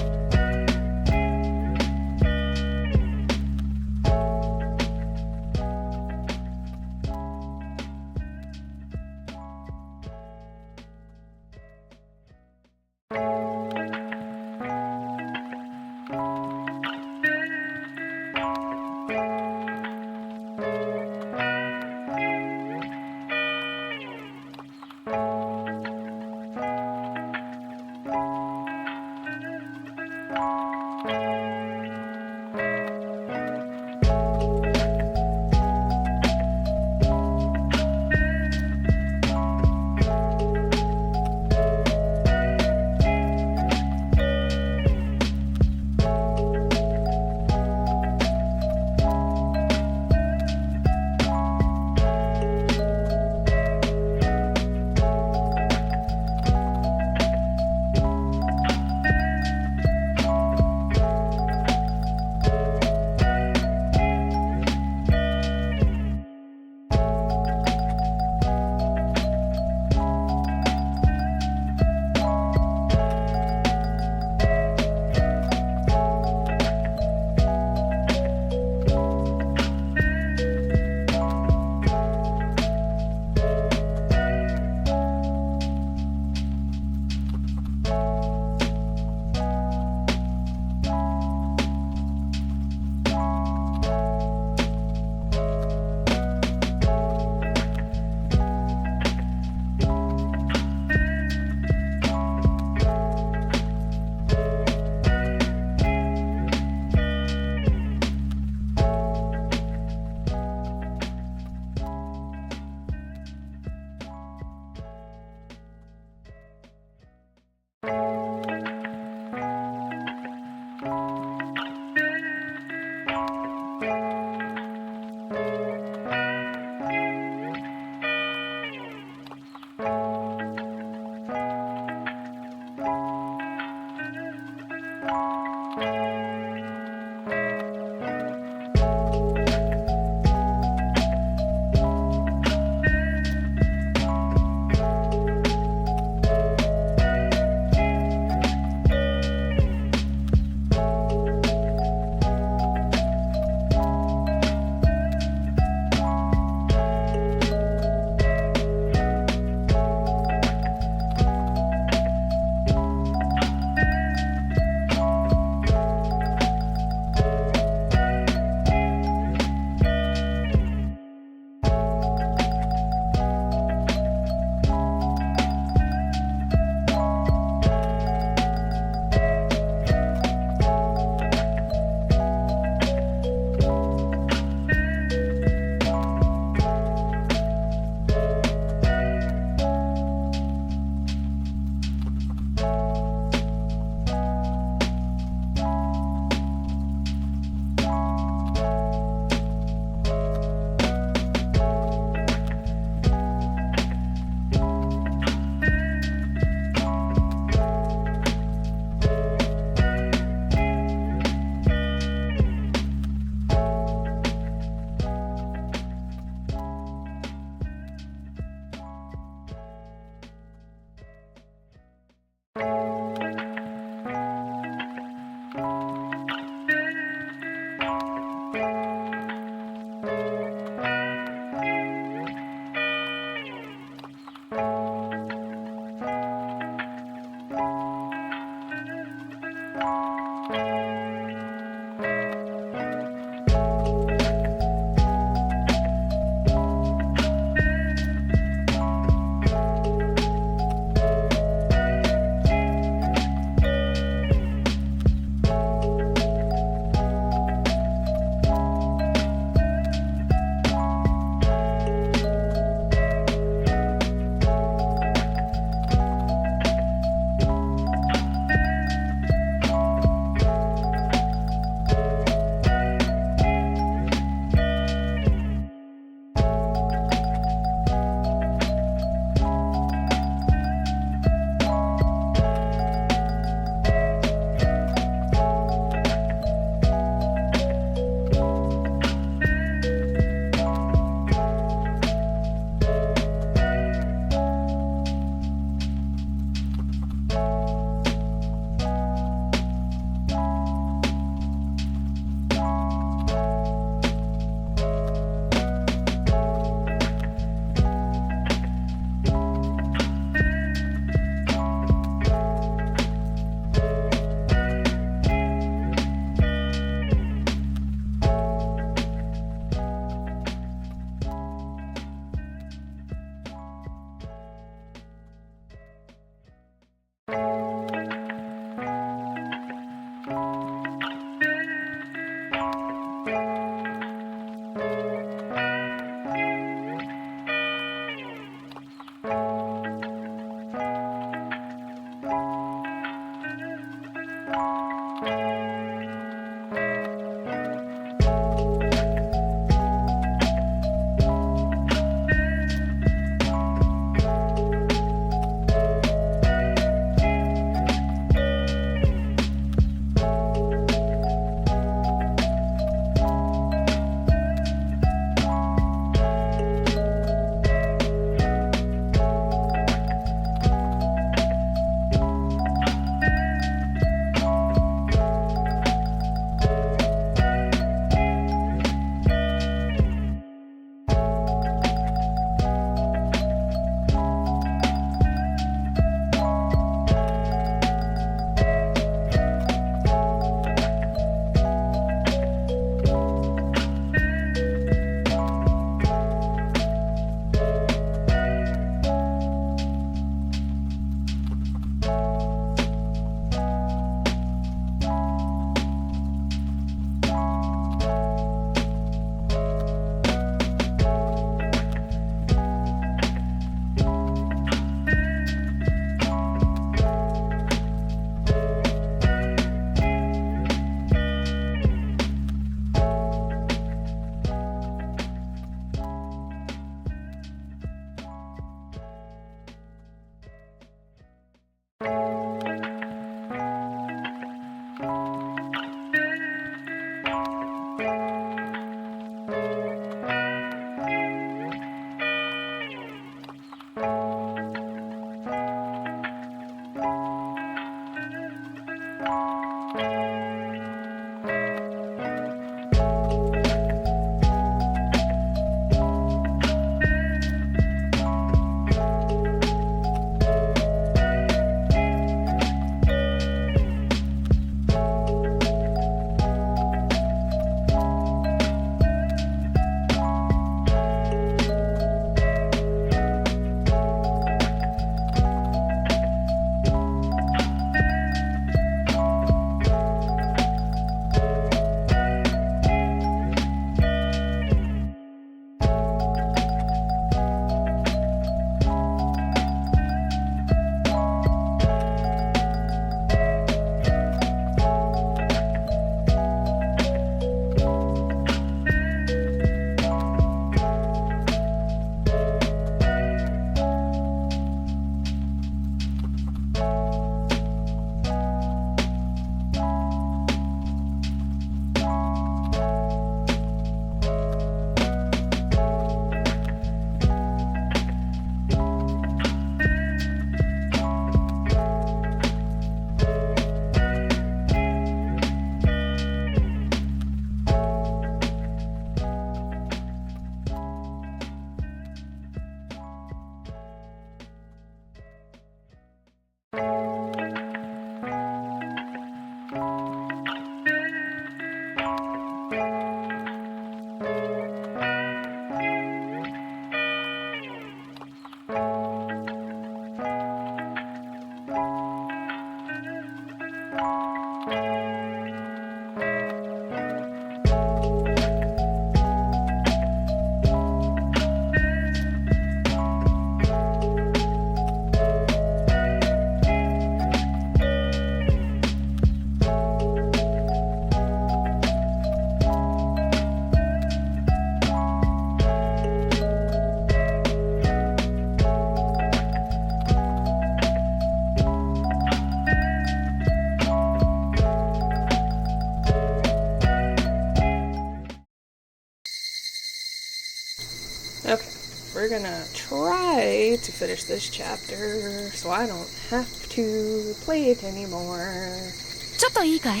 we're gonna try to finish this chapter so I don't have to play it anymore. ちょっといいかい?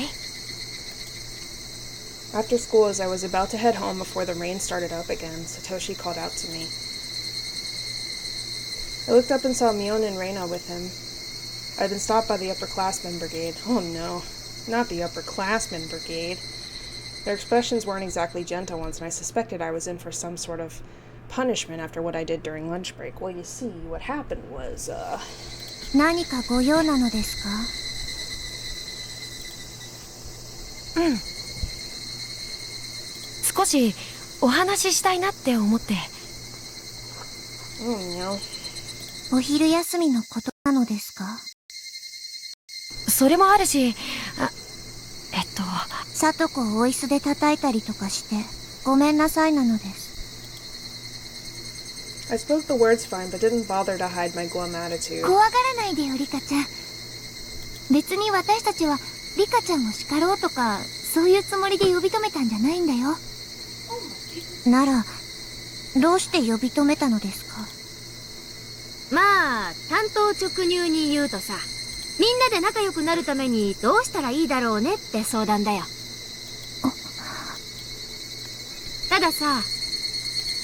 After school, as I was about to head home before the rain started up again, Satoshi called out to me. I looked up and saw Mion and Reina with him. I'd been stopped by the upperclassmen brigade. Oh no, not the upperclassmen brigade. Their expressions weren't exactly gentle ones, and I suspected I was in for some sort of punishment after what I did during lunch break. Well, you see, what happened was, 何かご用なのですか? 少しお話ししたいなって思って。お昼休みのことなのですか? それもあるし、さとこをお椅子で叩いたりとかしてごめんなさいなのです。I spoke the words fine, but didn't bother to hide my glum attitude. 怖がらないでよ、リカちゃん。別に私たちはリカちゃんを叱ろうとかそういうつもりで呼び止めたんじゃないんだよ。ならどうして呼び止めたのですか? まあ単刀直入に言うとさ、みんなで仲良くなるためにどうしたらいいだろうねって相談だよ。たださ、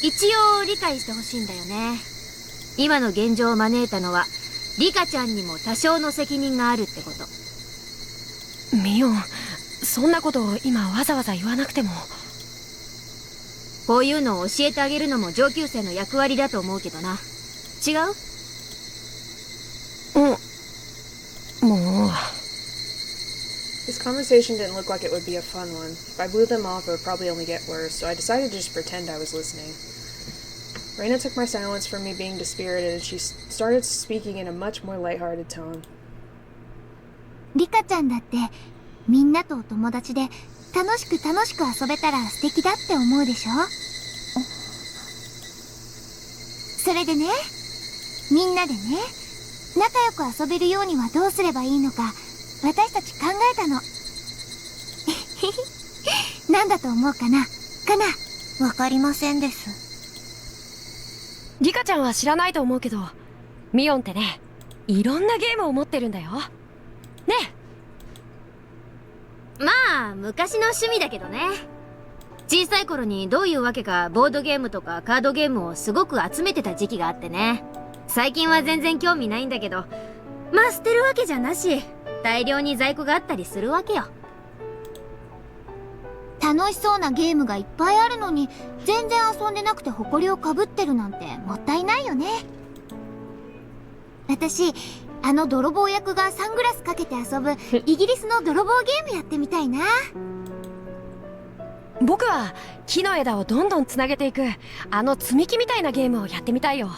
一応理解してほしいんだよね。今の現状を招いたのはリカちゃんにも多少の責任があるってこと。ミオン、そんなことを今わざわざ言わなくても。こういうのを教えてあげるのも上級生の役割だと思うけどな。違う？もう。This conversation didn't look like it would be a fun one. If I blew them off, it would probably only get worse, so I decided to just pretend I was listening. Reina took my silence from me being dispirited, and she started speaking in a much more lighthearted tone. リカちゃんだってみんなとお友達で楽しく遊べたら素敵だって思うでしょ? それでね、みんなでね、仲良く遊べるようにはどうすればいいのか私たち考えたの。なんだと思うかな？わかりませんです。リカちゃんは知らないと思うけど、ミオンってね、いろんなゲームを持ってるんだよ。ね。まあ昔の趣味だけどね。小さい頃にどういうわけかボードゲームとかカードゲームをすごく集めてた時期があってね。最近は全然興味ないんだけど、まあ捨てるわけじゃなし、大量に在庫があったりするわけよ。楽しそうなゲームがいっぱいあるのに全然遊んでなくて埃をかぶってるなんてもったいないよね。私あの泥棒役がサングラスかけて遊ぶイギリスの泥棒ゲームやってみたいな。僕は木の枝をどんどんつなげていくあの積み木みたいなゲームをやってみたいよ。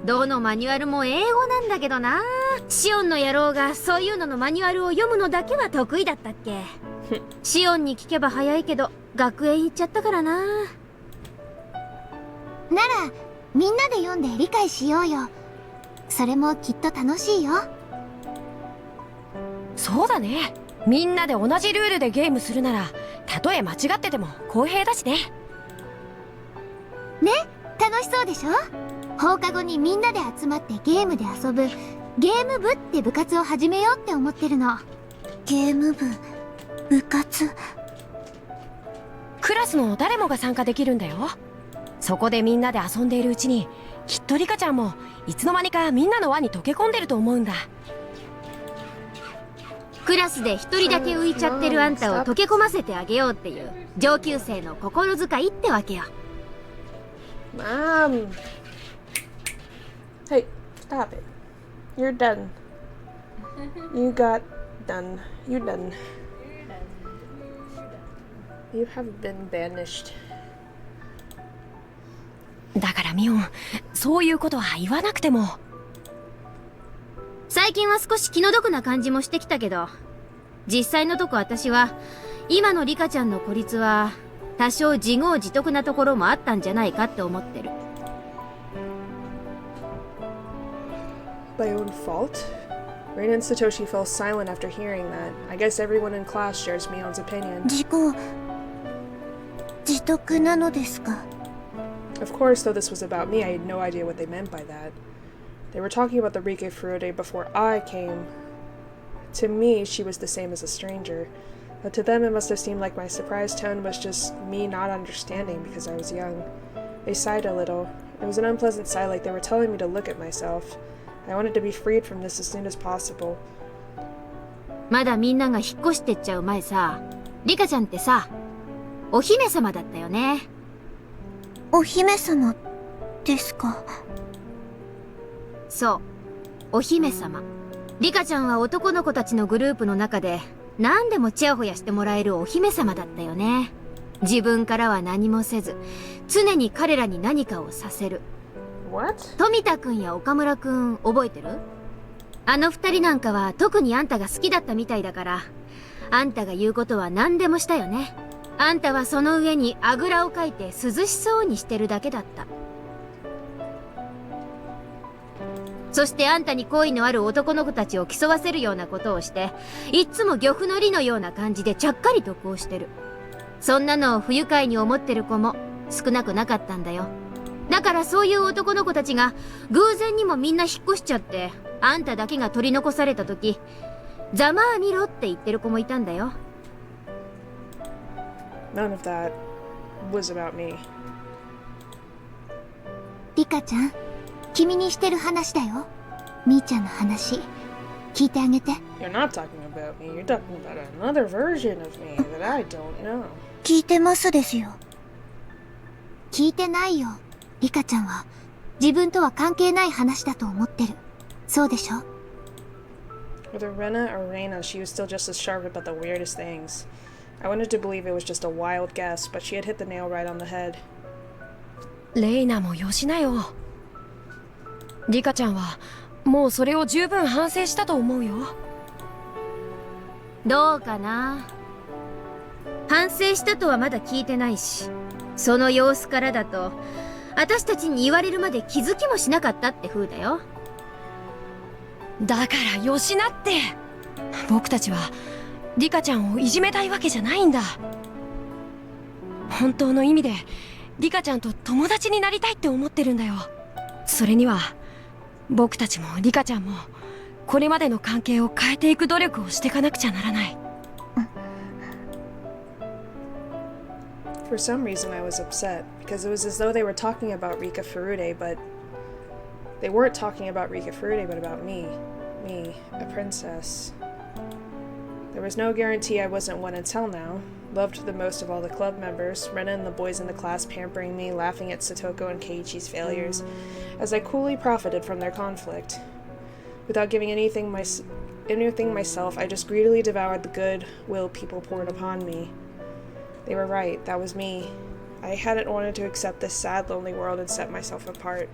どのマニュアルも英語なんだけどな。シオンの野郎がそういうののマニュアルを読むのだけは得意だったっけ。シオンに聞けば早いけど学園行っちゃったからな。ならみんなで読んで理解しようよ。それもきっと楽しいよ。そうだね。みんなで同じルールでゲームするならたとえ間違ってても公平だしね。ね、楽しそうでしょ？放課後にみんなで集まってゲームで遊ぶゲーム部って部活を始めようって思ってるの。ゲーム部、部活。クラスの誰もが参加できるんだよ。そこでみんなで遊んでいるうちにきっとリカちゃんもいつの間にかみんなの輪に溶け込んでると思うんだ。クラスで一人だけ浮いちゃってるあんたを溶け込ませてあげようっていう上級生の心遣いってわけよ。Mom! Hey, stop it. You're done. You got done. You're done. You have been banished. だからミオン、そういうことは言わなくても。最近は少し気の毒な感じもしてきたけど、実際のとこ私は今のリカちゃんの孤立は多少自業自得なところもあったんじゃないかって思ってる。My own fault? Reina and Satoshi fell silent after hearing that. I guess everyone in class shares Mion's opinion. 自業自得なのですか? Of course, though this was about me, I had no idea what they meant by that. They were talking about the Rike Furude before I came. To me, she was the same as a stranger, but to them it must have seemed like my surprised tone was just me not understanding because I was young. They sighed a little. It was an unpleasant sigh, like they were telling me to look at myself. I wanted to be freed from this as soon as possible. まだみんなが引っ越してっちゃう前さ、リカちゃんってさ、お姫様だったよね。お姫様ですか？そう、お姫様。リカちゃんは男の子たちのグループの中で何でもチヤホヤしてもらえるお姫様だったよね。自分からは何もせず、常に彼らに何かをさせる。富田くんや岡村くん覚えてる？あの二人なんかは特にあんたが好きだったみたいだから、あんたが言うことは何でもしたよね。あんたはその上にあぐらをかいて涼しそうにしてるだけだった。そしてあんたに好意のある男の子たちを競わせるようなことをして、いっつも漁夫の利のような感じでちゃっかりとこうしてる。そんなのを不愉快に思ってる子も少なくなかったんだよ。だからそういう男の子たちが偶然にもみんな引っ越しちゃって、あんただけが取り残された時、ざまあ見ろって言ってる子もいたんだよ。None of that was about me. リカちゃん、君にしてる話だよ。みーちゃんの話、聞いてあげて。You're not talking about me. You're talking about another version of me that I don't know. 聞いてますですよ。聞いてないよ。リカちゃんは自分とは関係ない話だと思ってる。そうでしょ？ Whether Rena or Reina, she was still just as sharp about the weirdest things. I wanted to believe it was just a wild guess, but she had hit the nail right on the head. レイナもよしなよ。リカちゃんはもうそれを十分反省したと思うよ。どうかな。反省したとはまだ聞いてないし、その様子からだと私たちに言われるまで気づきもしなかったって風だよ。だからよしなって。僕たちはリカちゃんをいじめたいわけじゃないんだ。本当の意味でリカちゃんと友達になりたいって思ってるんだよ。それには僕たちもリカちゃんもこれまでの関係を変えていく努力をしていかなくちゃならない。For some reason I was upset, because it was as though they were talking about Rika Furude, but they weren't talking about Rika Furude, but about me. Me, a princess. There was no guarantee I wasn't one until now. Loved the most of all the club members, Rena and the boys in the class pampering me, laughing at Satoko and Keiichi's failures, as I coolly profited from their conflict. Without giving anything myself, I just greedily devoured the goodwill people poured upon me. They were right, that was me. I hadn't wanted to accept this sad, lonely world and set myself apart.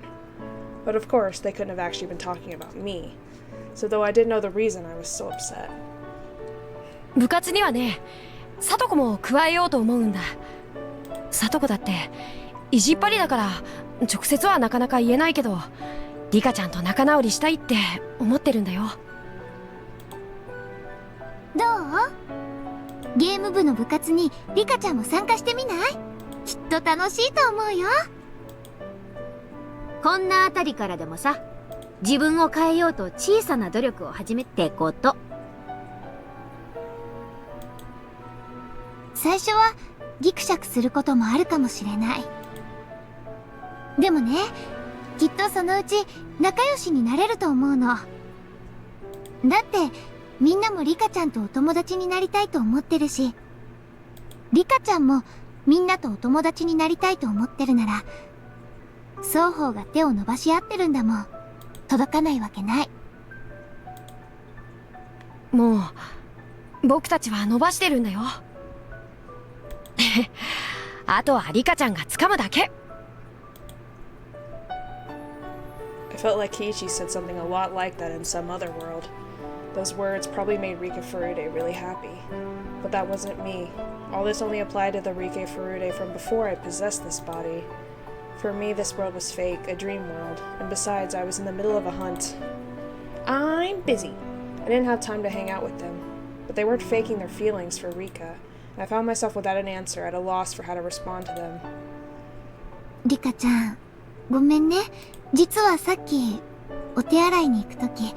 But of course, they couldn't have actually been talking about me. So though I didn't know the reason, I was so upset. 部活にはね、サトコも加えようと思うんだ。サトコだって意地っ張りだから直接はなかなか言えないけど、リカちゃんと仲直りしたいって思ってるんだよ。どう？ゲーム部の部活にリカちゃんも参加してみない？きっと楽しいと思うよ。こんなあたりからでもさ、自分を変えようと小さな努力を始めてこと。最初はギクシャクすることもあるかもしれない。でもね、きっとそのうち仲良しになれると思うの。だってみんなもリカちゃんとお友達になりたいと思ってるし、リカちゃんもみんなとお友達になりたいと思ってるなら、双方が手を伸ばし合ってるんだもん。届かないわけない。もう僕たちは伸ばしてるんだよ。あとはリカちゃんが掴むだけ。I felt like Keiichi said something a lot like that in some other world. Those words probably made Rika Furude really happy. But that wasn't me. All this only applied to the Rika Furude from before I possessed this body. For me, this world was fake, a dream world, and besides, I was in the middle of a hunt. I'm busy. I didn't have time to hang out with them, but they weren't faking their feelings for Rika, and I found myself without an answer, at a loss for how to respond to them. リカちゃん、ごめんね。実はさっきお手洗いに行くとき、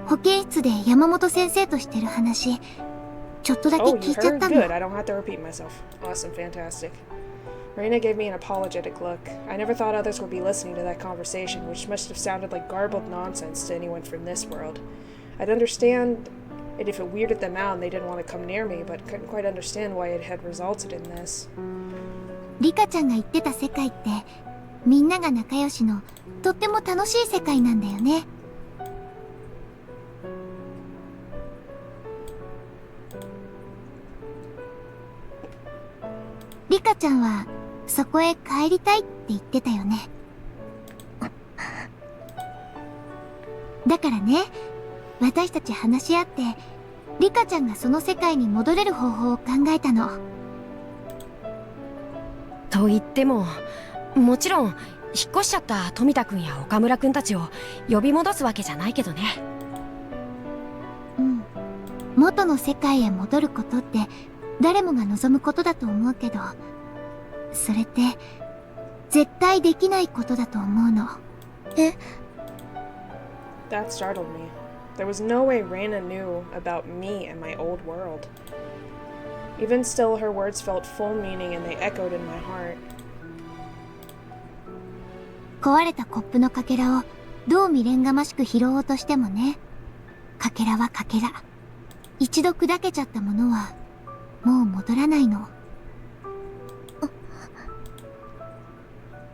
保健室で山本先生としてる話ちょっとだけ Oh, 聞 you いちゃっ heard? た Good. の。 I don't have to repeat myself. Awesome. Fantastic. Reina gave me an apologetic look. I never thought others would be listening to that conversation, which must have sounded like garbled nonsense to anyone from this world. I'd understand it if it weirded them out and they didn't want to come near me, but couldn't quite understand why it had resulted in this. リカちゃんが言ってた世界ってみんなが仲良しのとっても楽しい世界なんだよね。リカちゃんはそこへ帰りたいって言ってたよね。だからね、私たち話し合ってリカちゃんがその世界に戻れる方法を考えたの。と言っても、もちろん引っ越しちゃった富田くんや岡村くんたちを呼び戻すわけじゃないけどね。うん、元の世界へ戻ることって誰もが望むことだと思うけど、それって絶対できないことだと思うの。え？ That startled me. There was no way Reina knew about me and my old world. Even still, her words felt full meaning and they echoed in my heart. 壊れたコップのかけらをどう未練がましく拾おうとしてもね、かけらはかけら。一度砕けちゃったものはもう戻らないの。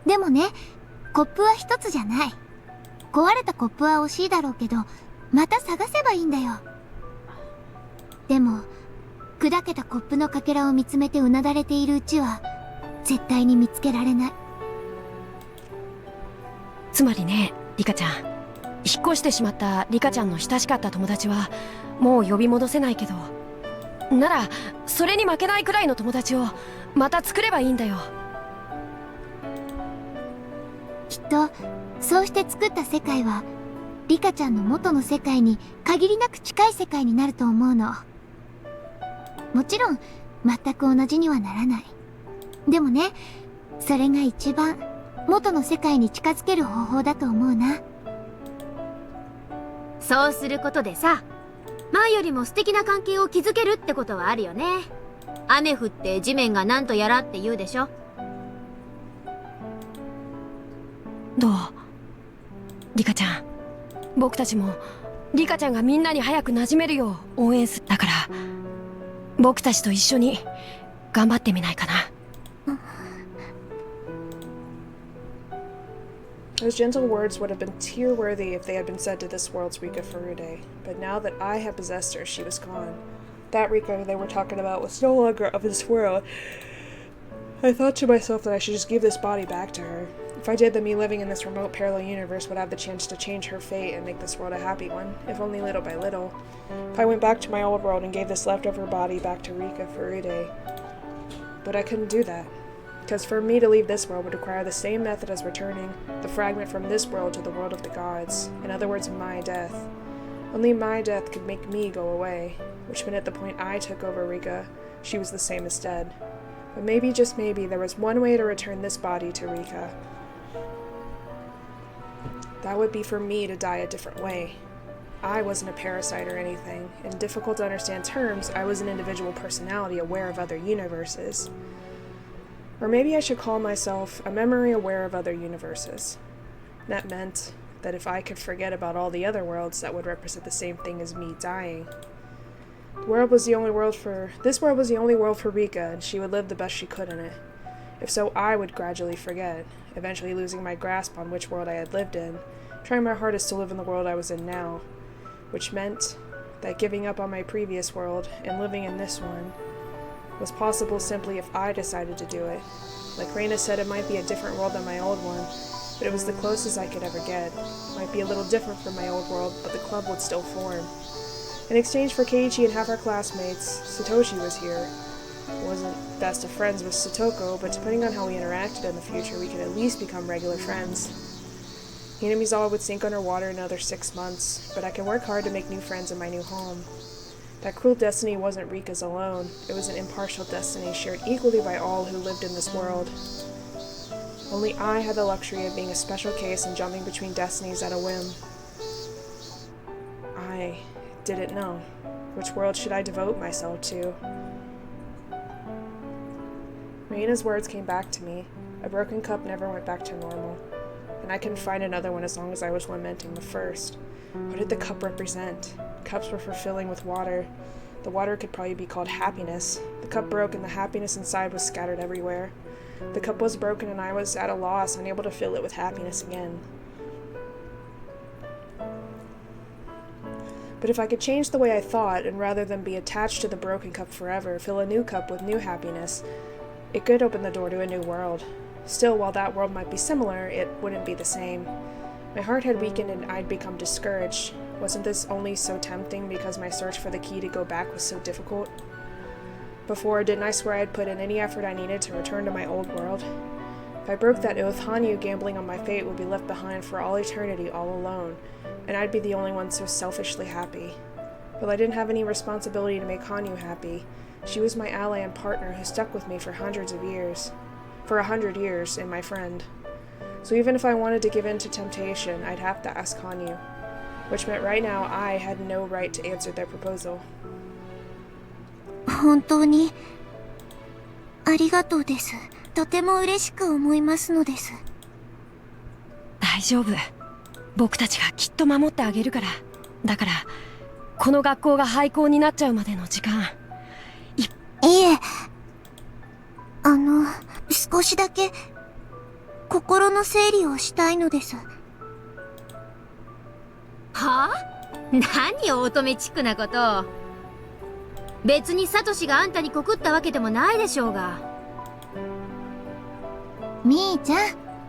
でもね、コップは一つじゃない。壊れたコップは惜しいだろうけど、また探せばいいんだよ。でも、砕けたコップのかけらを見つめてうなだれているうちは、絶対に見つけられない。つまりね、リカちゃん、引っ越してしまったリカちゃんの親しかった友達はもう呼び戻せないけど、ならそれに負けないくらいの友達をまた作ればいいんだよ。きっとそうして作った世界はリカちゃんの元の世界に限りなく近い世界になると思うの。もちろん全く同じにはならない。でもね、それが一番元の世界に近づける方法だと思うな。そうすることでさ、前よりも素敵な関係を築けるってことはあるよね。雨降って地面がなんとやらって言うでしょ。どう？リカちゃん、僕たちもリカちゃんがみんなに早く馴染めるよう応援する。だから僕たちと一緒に頑張ってみないかな。Those gentle words would have been tear-worthy if they had been said to this world's Rika Furude, but now that I had possessed her, she was gone. That Rika they were talking about was no longer of this world. I thought to myself that I should just give this body back to her. If I did, then me living in this remote parallel universe would have the chance to change her fate and make this world a happy one, if only little by little. If I went back to my old world and gave this leftover body back to Rika Furude. But I couldn't do that. Because for me to leave this world would require the same method as returning the fragment from this world to the world of the gods. In other words, my death. Only my death could make me go away, which meant at the point I took over Rika, she was the same as dead. But maybe, just maybe, there was one way to return this body to Rika. That would be for me to die a different way. I wasn't a parasite or anything. In difficult to understand terms, I was an individual personality aware of other universes. Or maybe I should call myself a memory aware of other universes. That meant that if I could forget about all the other worlds, that would represent the same thing as me dying. This world was the only world for Rika, and she would live the best she could in it. If so, I would gradually forget, eventually losing my grasp on which world I had lived in, trying my hardest to live in the world I was in now, which meant that giving up on my previous world and living in this one was possible simply if I decided to do it. Like Reina said, it might be a different world than my old one, but it was the closest I could ever get. It might be a little different from my old world, but the club would still form. In exchange for Keiichi and half our classmates, Satoshi was here. I wasn't best of friends with Satoko, but depending on how we interacted in the future, we could at least become regular friends. Hinamizawa would sink underwater in another 6 months, but I can work hard to make new friends in my new home. That cruel destiny wasn't Rika's alone. It was an impartial destiny shared equally by all who lived in this world. Only I had the luxury of being a special case and jumping between destinies at a whim. I didn't know. Which world should I devote myself to? Reina's words came back to me. A broken cup never went back to normal. And I couldn't find another one as long as I was lamenting the first. What did the cup represent? Cups were fulfilling with water. The water could probably be called happiness. The cup broke and the happiness inside was scattered everywhere. The cup was broken and I was at a loss, unable to fill it with happiness again. But if I could change the way I thought, and rather than be attached to the broken cup forever, fill a new cup with new happiness, it could open the door to a new world. Still, while that world might be similar, it wouldn't be the same. My heart had weakened and I'd become discouraged. Wasn't this only so tempting because my search for the key to go back was so difficult? Before, didn't I swear I'd put in any effort I needed to return to my old world? If I broke that oath, Hanyu gambling on my fate would be left behind for all eternity all alone, and I'd be the only one so selfishly happy. But I didn't have any responsibility to make Hanyu happy. She was my ally and partner who stuck with me for 100 years, and my friend. So even if I wanted to give in to temptation, I'd have to ask Hanyu, which meant right now I had no right to answer their proposal. 本当にありがとうです。とても嬉しく思いますのです。大丈夫。僕たちがきっと守ってあげるから。だからこの学校が廃校になっちゃうまでの時間。いえ、少しだけ心の整理をしたいのです。はあ？何を乙女チックなこと。別にサトシがあんたに告ったわけでもないでしょうが。みーちゃん、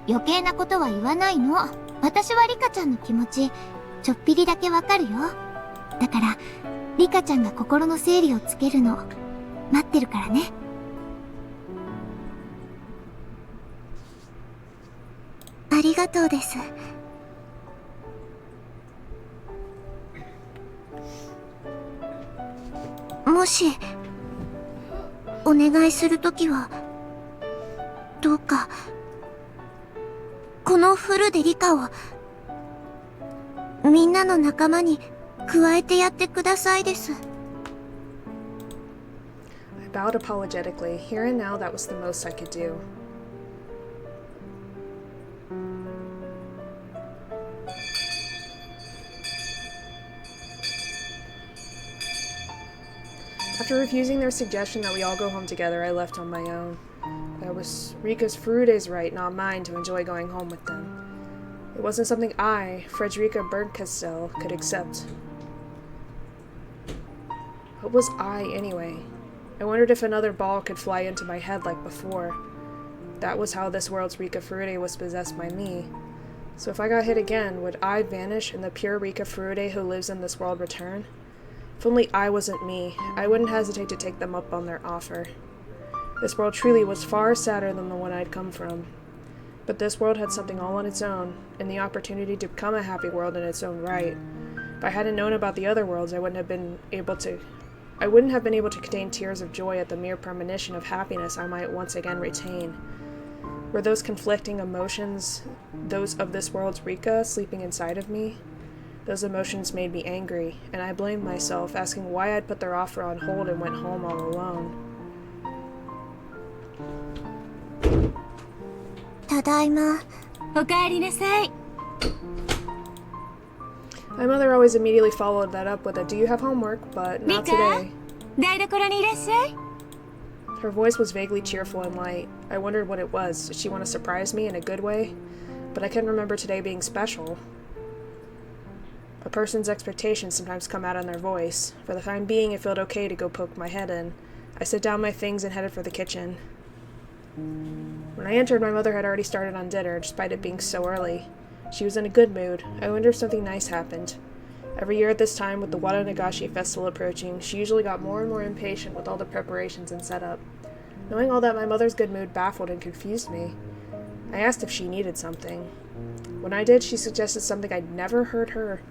余計なことは言わないの。私はリカちゃんの気持ちちょっぴりだけわかるよ。だからリカちゃんが心の整理をつけるの待ってるからね。ありがとうです。もしお願いするときはどうかこのフルでリカをみんなの仲間に加えてやってくださいです。I bowed apologetically. Here and now, that was the most I could do. After refusing their suggestion that we all go home together, I left on my own. That was Rika's Furude's right, not mine, to enjoy going home with them. It wasn't something I, Frederica Bernkastel, could accept. What was I, anyway? I wondered if another ball could fly into my head like before. That was how this world's Rika Furude was possessed by me. So if I got hit again, would I vanish and the pure Rika Furude who lives in this world return? If only I wasn't me, I wouldn't hesitate to take them up on their offer. This world truly was far sadder than the one I'd come from. But this world had something all on its own, and the opportunity to become a happy world in its own right. If I hadn't known about the other worlds, I wouldn't have been able to contain tears of joy at the mere premonition of happiness I might once again retain. Were those conflicting emotions those of this world's Rika sleeping inside of me? Those emotions made me angry, and I blamed myself, asking why I'd put their offer on hold and went home all alone. ただいま。おかえりなさい。My mother always immediately followed that up with a, "Do you have homework?" But not today. 台所にいらっしゃい。Her voice was vaguely cheerful and light. I wondered what it was. Did she want to surprise me in a good way? But I couldn't remember today being special. A person's expectations sometimes come out in their voice. For the time being, it felt okay to go poke my head in. I set down my things and headed for the kitchen. When I entered, my mother had already started on dinner, despite it being so early. She was in a good mood. I wondered if something nice happened. Every year at this time, with the Wada Nagashi festival approaching, she usually got more and more impatient with all the preparations and setup. Knowing all that, my mother's good mood baffled and confused me. I asked if she needed something. When I did, she suggested something I'd never heard her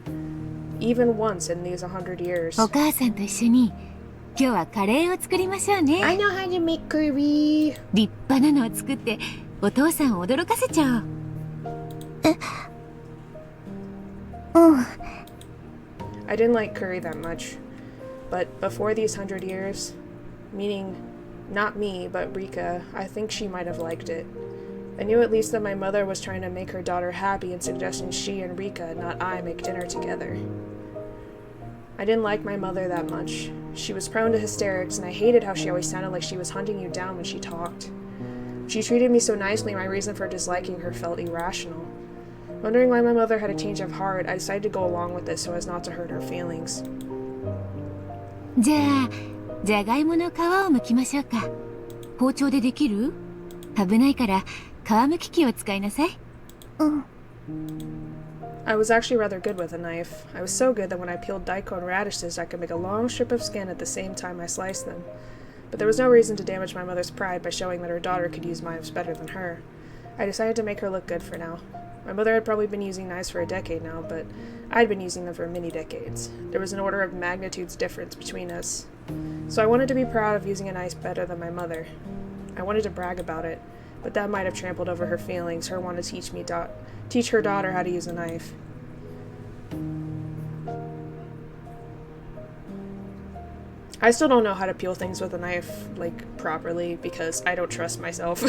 even once in these 100 years. お母さんと一緒に今日はカレーを作りましょうね。 I know how to make curry. 立派なのを作ってお父さんを驚かせちゃおう。I didn't like curry that much, but before these 100 years, meaning not me, but Rika, I think she might have liked it. I knew at least that my mother was trying to make her daughter happy and suggesting she and Rika, not I, make dinner together. I didn't like my mother that much. She was prone to hysterics, and I hated how she always sounded like she was hunting you down when she talked. She treated me so nicely, my reason for disliking her felt irrational. Wondering why my mother had a change of heart, I decided to go along with this so as not to hurt her feelings. う。じゃあ、じゃがいもの皮を剥きましょうか。包丁でできる？危ないから皮剥き器を使いなさい。I was actually rather good with a knife. I was so good that when I peeled daikon radishes, I could make a long strip of skin at the same time I sliced them. But there was no reason to damage my mother's pride by showing that her daughter could use knives better than her. I decided to make her look good for now. My mother had probably been using knives for a decade now, but I'd been using them for many decades. There was an order of magnitudes difference between us. So I wanted to be proud of using a knife better than my mother. I wanted to brag about it, but that might have trampled over her feelings, her want to teach her daughter how to use a knife. I still don't know how to peel things with a knife, properly, because I don't trust myself.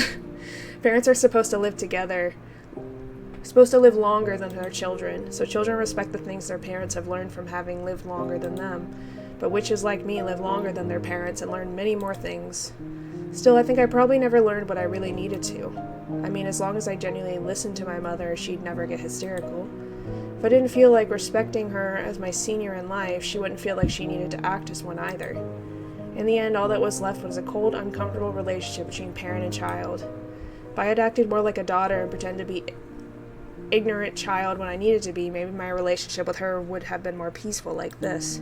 Parents are supposed to live together, supposed to live longer than their children, so children respect the things their parents have learned from having lived longer than them. But witches like me live longer than their parents and learn many more things. Still, I think I probably never learned what I really needed to. I mean, as long as I genuinely listened to my mother, she'd never get hysterical. If I didn't feel like respecting her as my senior in life, she wouldn't feel like she needed to act as one either. In the end, all that was left was a cold, uncomfortable relationship between parent and child. If I had acted more like a daughter and pretended to be ignorant child when I needed to be, maybe my relationship with her would have been more peaceful like this.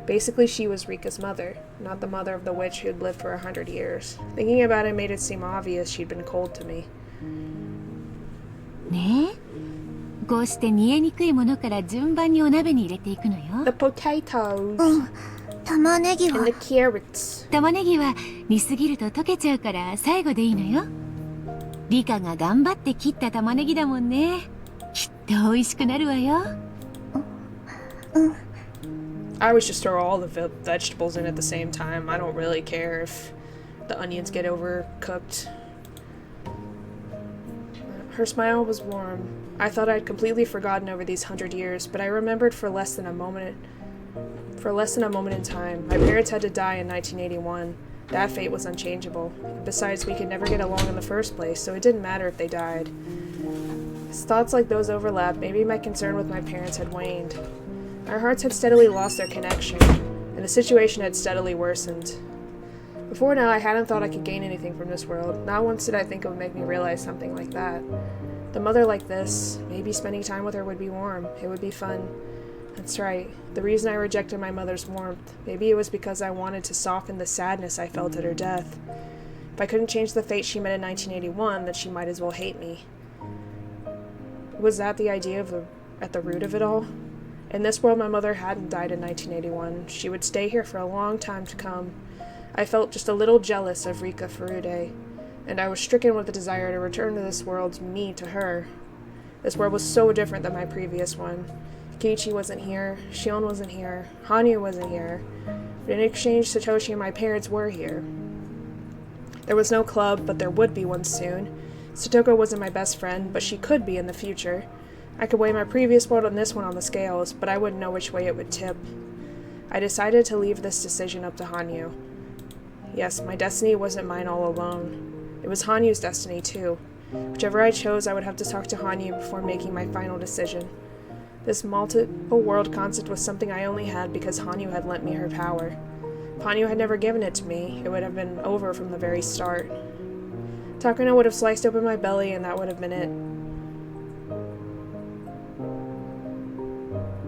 Basically, she was Rika's mother, not the mother of the witch who had lived for 100 years. Thinking about it made it seem obvious she'd been cold to me. ねえ、こうして煮えにくいものから順番にお鍋に入れていくのよ。The potatoes. 玉ねぎは And the carrots. 玉ねぎは煮すぎると溶けちゃうから最後でいいのよ。リカが頑張って切った玉ねぎだもんね。きっと美味しくなるわよ。I always just throw all the vegetables in at the same time. I don't really care if the onions get overcooked. Her smile was warm. I thought I'd completely forgotten over these 100 years, but I remembered for less than a moment in time. My parents had to die in 1981. That fate was unchangeable. Besides, we could never get along in the first place, so it didn't matter if they died. As thoughts like those overlapped, maybe my concern with my parents had waned. Our hearts had steadily lost their connection, and the situation had steadily worsened. Before now, I hadn't thought I could gain anything from this world. Not once did I think it would make me realize something like that. The mother like this, maybe spending time with her would be warm. It would be fun. That's right. The reason I rejected my mother's warmth, maybe it was because I wanted to soften the sadness I felt at her death. If I couldn't change the fate she met in 1981, then she might as well hate me. Was that the idea at the root of it all? In this world, my mother hadn't died in 1981. She would stay here for a long time to come. I felt just a little jealous of Rika Furude, and I was stricken with the desire to return to this world's me to her. This world was so different than my previous one. Keiichi wasn't here, Shion wasn't here, Hanyu wasn't here, but in exchange, Satoshi and my parents were here. There was no club, but there would be one soon. Satoko wasn't my best friend, but she could be in the future. I could weigh my previous world and this one on the scales, but I wouldn't know which way it would tip. I decided to leave this decision up to Hanyu. Yes, my destiny wasn't mine all alone. It was Hanyu's destiny, too. Whichever I chose, I would have to talk to Hanyu before making my final decision. This multiple world concept was something I only had because Hanyu had lent me her power. If Hanyu had never given it to me, it would have been over from the very start. Takano would have sliced open my belly and that would have been it.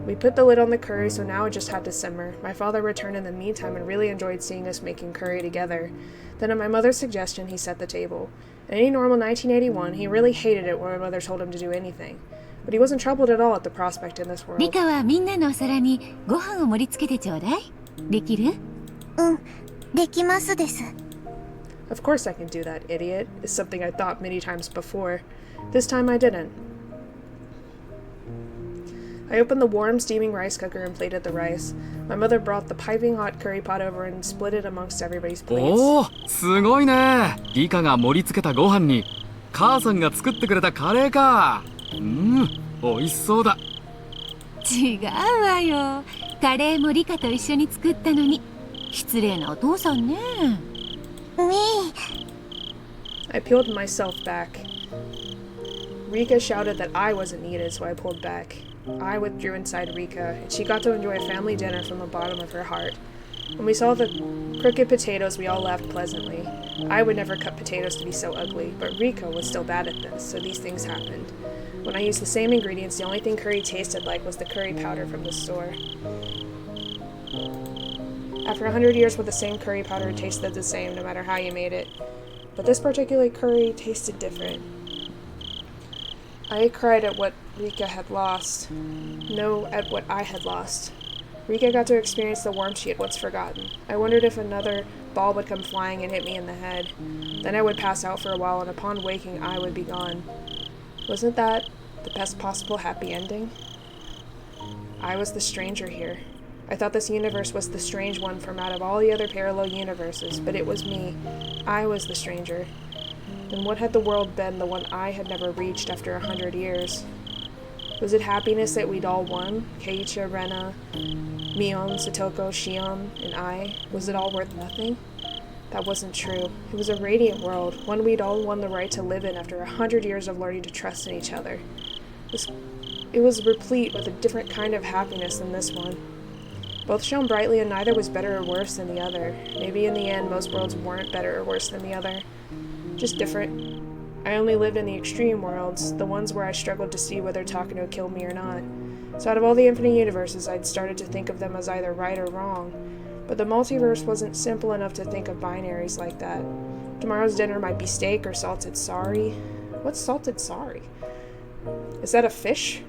We put the lid on the curry, so now it just had to simmer. My father returned in the meantime and really enjoyed seeing us making curry together. Then at my mother's suggestion, he set the table. In any normal 1981, he really hated it when my mother told him to do anything. But he wasn't troubled at all at the prospect in this world. リカはみんなのお皿にご飯を盛り付けてちょうだい。できる？できますです。Of course I can do that, idiot, is something I thought many times before. This time I didn't. I opened the warm, steaming rice cooker and plated the rice. My mother brought the piping hot curry pot over and split it amongst everybody's plates. おお、すごいね。リカが盛り付けたご飯に母さんが作ってくれたカレーか。美味しそうだ。違うわよ。カレーもリカと一緒に作ったのに。失礼なお父さんね。I peeled myself back. Rika shouted that I wasn't needed, so I pulled back. I withdrew inside Rika, and she got to enjoy a family dinner from the bottom of her heart. When we saw the crooked potatoes, we all laughed pleasantly. I would never cut potatoes to be so ugly, but Rika was still bad at this, so these things happened. When I used the same ingredients, the only thing curry tasted like was the curry powder from the store. After 100 years with the same curry powder, it tasted the same no matter how you made it. But this particular curry tasted different. I cried at what Rika had lost. No, at what I had lost. Rika got to experience the warmth she had once forgotten. I wondered if another ball would come flying and hit me in the head. Then I would pass out for a while, and upon waking, I would be gone. Wasn't that the best possible happy ending? I was the stranger here. I thought this universe was the strange one from out of all the other parallel universes, but it was me. I was the stranger. Then what had the world been, the one I had never reached after 100 years? Was it happiness that we'd all won? Keiichi, Rena, Mion, Satoko, Shion, and I? Was it all worth nothing? That wasn't true. It was a radiant world, one we'd all won the right to live in after 100 years of learning to trust in each other. It was replete with a different kind of happiness than this one. Both shone brightly, and neither was better or worse than the other. Maybe in the end, most worlds weren't better or worse than the other. Just different. I only lived in the extreme worlds, the ones where I struggled to see whether Takano killed me or not. So out of all the infinite universes, I'd started to think of them as either right or wrong. But the multiverse wasn't simple enough to think of binaries like that. Tomorrow's dinner might be steak or salted sari. What's salted sari? Is that a fish?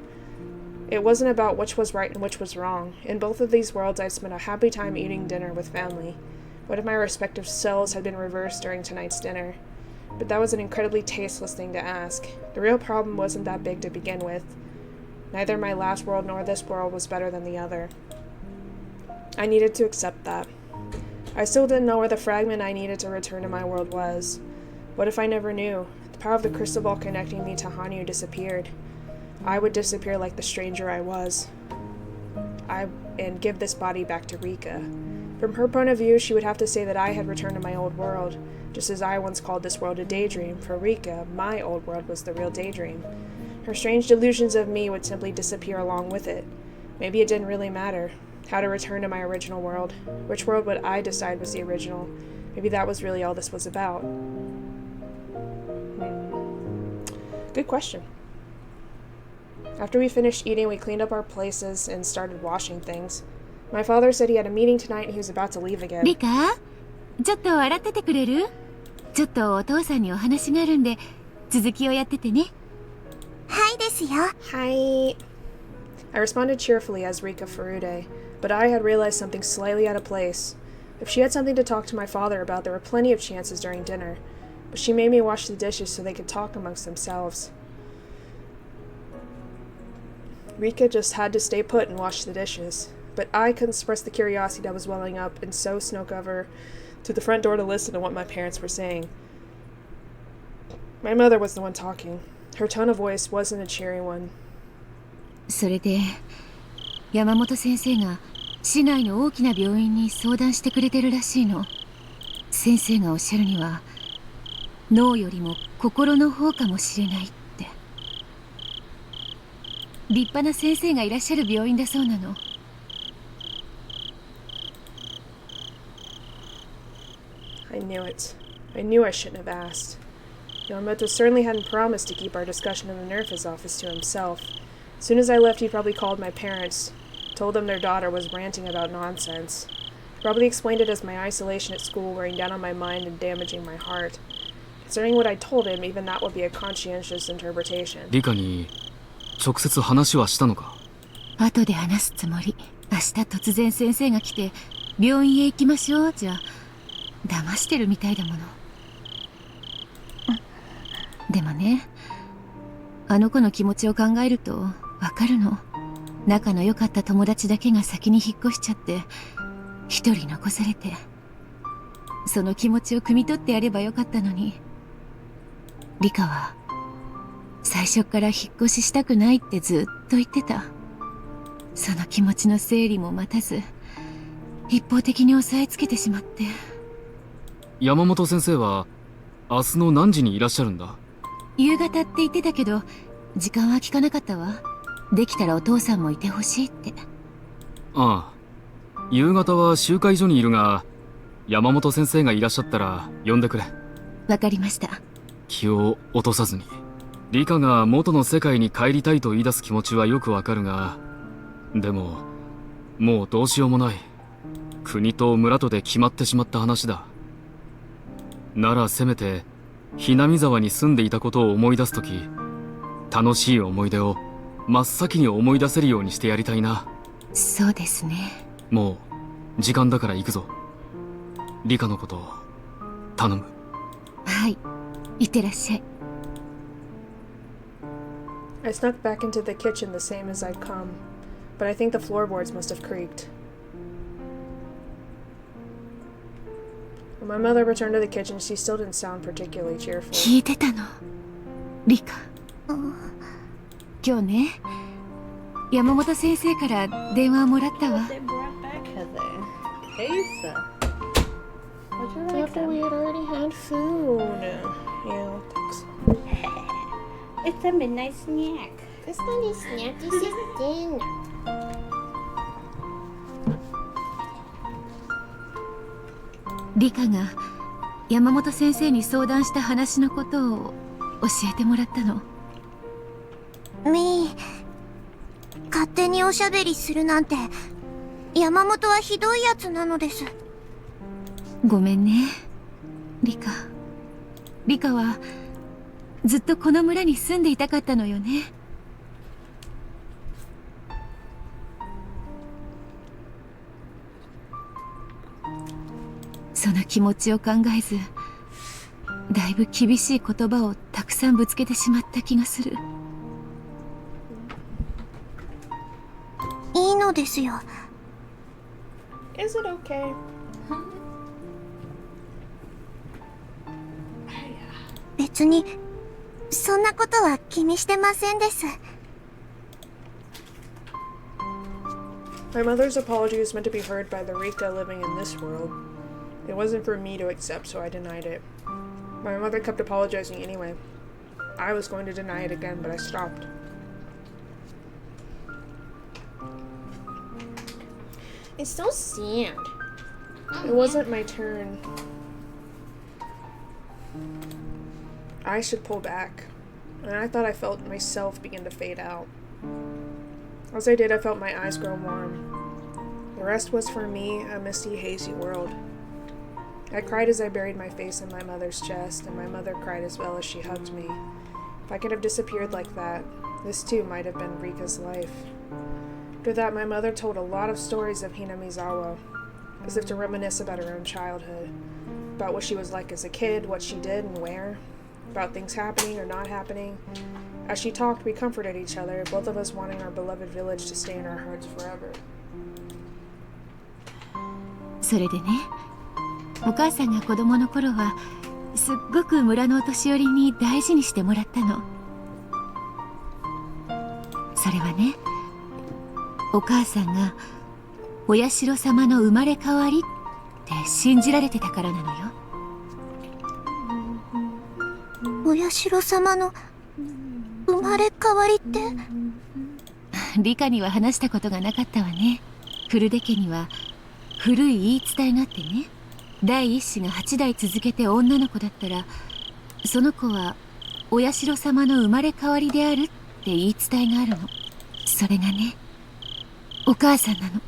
It wasn't about which was right and which was wrong. In both of these worlds, I'd spent a happy time eating dinner with family. What if my respective selves had been reversed during tonight's dinner? But that was an incredibly tasteless thing to ask. The real problem wasn't that big to begin with. Neither my last world nor this world was better than the other. I needed to accept that. I still didn't know where the fragment I needed to return to my world was. What if I never knew? The power of the crystal ball connecting me to Hanyu disappeared. I would disappear like the stranger I was. And give this body back to Rika. From her point of view, she would have to say that I had returned to my old world, just as I once called this world a daydream. For Rika, my old world was the real daydream. Her strange delusions of me would simply disappear along with it. Maybe it didn't really matter. How to return to my original world. Which world would I decide was the original? Maybe that was really all this was about. Good question. After we finished eating, we cleaned up our places and started washing things. My father said he had a meeting tonight and he was about to leave again. リカ、ちょっと笑っててくれる？ちょっとお父さんにお話があるんで、続きをやっててね。はいですよ。Hi. I responded cheerfully as Rika Furude, but I had realized something slightly out of place. If she had something to talk to my father about, there were plenty of chances during dinner. But she made me wash the dishes so they could talk amongst themselves. Rika just had to stay put and wash the dishes. But I couldn't suppress the curiosity that was welling up, and so snuck over to the front door to listen to what my parents were saying. My mother was the one talking. Her tone of voice wasn't a cheery one. それで、山本先生が市内の大きな病院に相談してくれてるらしいの。先生がおっしゃるには、脳よりも心の方かもしれないって。立派な先生がいらっしゃる病院だそうなの。I knew it. I knew I shouldn't have asked. Yamamoto certainly hadn't promised to keep our discussion in the nurse's office to himself. As soon as I left, he probably called my parents, told them their daughter was ranting about nonsense. He probably explained it as my isolation at school wearing down on my mind and damaging my heart. Concerning what I told him, even that would be a conscientious interpretation. リカに直接話はしたのか？後で話すつもり。明日突然先生が来て病院へ行きましょうじゃ騙してるみたいだもの。でもね、あの子の気持ちを考えるとわかるの。仲の良かった友達だけが先に引っ越しちゃって一人残されて、その気持ちを汲み取ってやればよかったのに。リカは最初から引っ越ししたくないってずっと言ってた。その気持ちの整理も待たず一方的に押さえつけてしまって。山本先生は明日の何時にいらっしゃるんだ？夕方って言ってたけど時間は聞かなかったわ。できたらお父さんもいてほしいって。ああ、夕方は集会所にいるが、山本先生がいらっしゃったら呼んでくれ。わかりました。気を落とさずに。リカが元の世界に帰りたいと言い出す気持ちはよくわかるが、でももうどうしようもない。国と村とで決まってしまった話だ。ならせめてひなみ沢に住んでいたことを思い出すとき、楽しい思い出を真っ先に思い出せるようにしてやりたいな。そうですね。もう時間だから行くぞ。リカのこと頼む。はい、いってらっしゃい。I snuck back into the kitchen the same as I'd come, but I think the floorboards must have creaked. When my mother returned to the kitchen, she still didn't sound particularly cheerful. 聞いてたの、リカ。今日ね、山本先生から電話をもらったわ。I thought we had already had food. Yeah, thanks. It's a midnight snack. It's not a snack, this is dinner. リカが山本先生に相談した話のことを教えてもらったの。みー、勝手におしゃべりするなんて山本はひどいやつなのです。ごめんね、リカ。リカはずっとこの村に住んでいたかったのよね。その気持ちを考えず、だいぶ厳しい言葉をたくさんぶつけてしまった気がする。いいのですよ。Is it okay? 別にそんなことは気にしてませんです。My mother's apology was meant to be heard by the Rika living in this world. It wasn't for me to accept, so I denied it. My mother kept apologizing anyway. I was going to deny it again, but I stopped. It's so sad. It wasn't my turn. I should pull back, and I thought I felt myself begin to fade out. As I did, I felt my eyes grow warm. The rest was for me a misty, hazy world. I cried as I buried my face in my mother's chest, and my mother cried as well as she hugged me. If I could have disappeared like that, this too might have been Rika's life. After that, my mother told a lot of stories of Hinamizawa, as if to reminisce about her own childhood, about what she was like as a kid, what she did and where, about things happening or not happening. As she talked, we comforted each other, both of us wanting our beloved village to stay in our hearts forever. それでね、お母さんが子供の頃はすっごく村のお年寄りに大事にしてもらったの。それはね、お母さんがお社様の生まれ変わりって信じられてたからなのよ。お社様の生まれ変わりって？リカには話したことがなかったわね。古出家には古い言い伝えがあってね、第一子が8代続けて女の子だったら、その子はお社様の生まれ変わりであるって言い伝えがあるの。それがね、お母さんなの。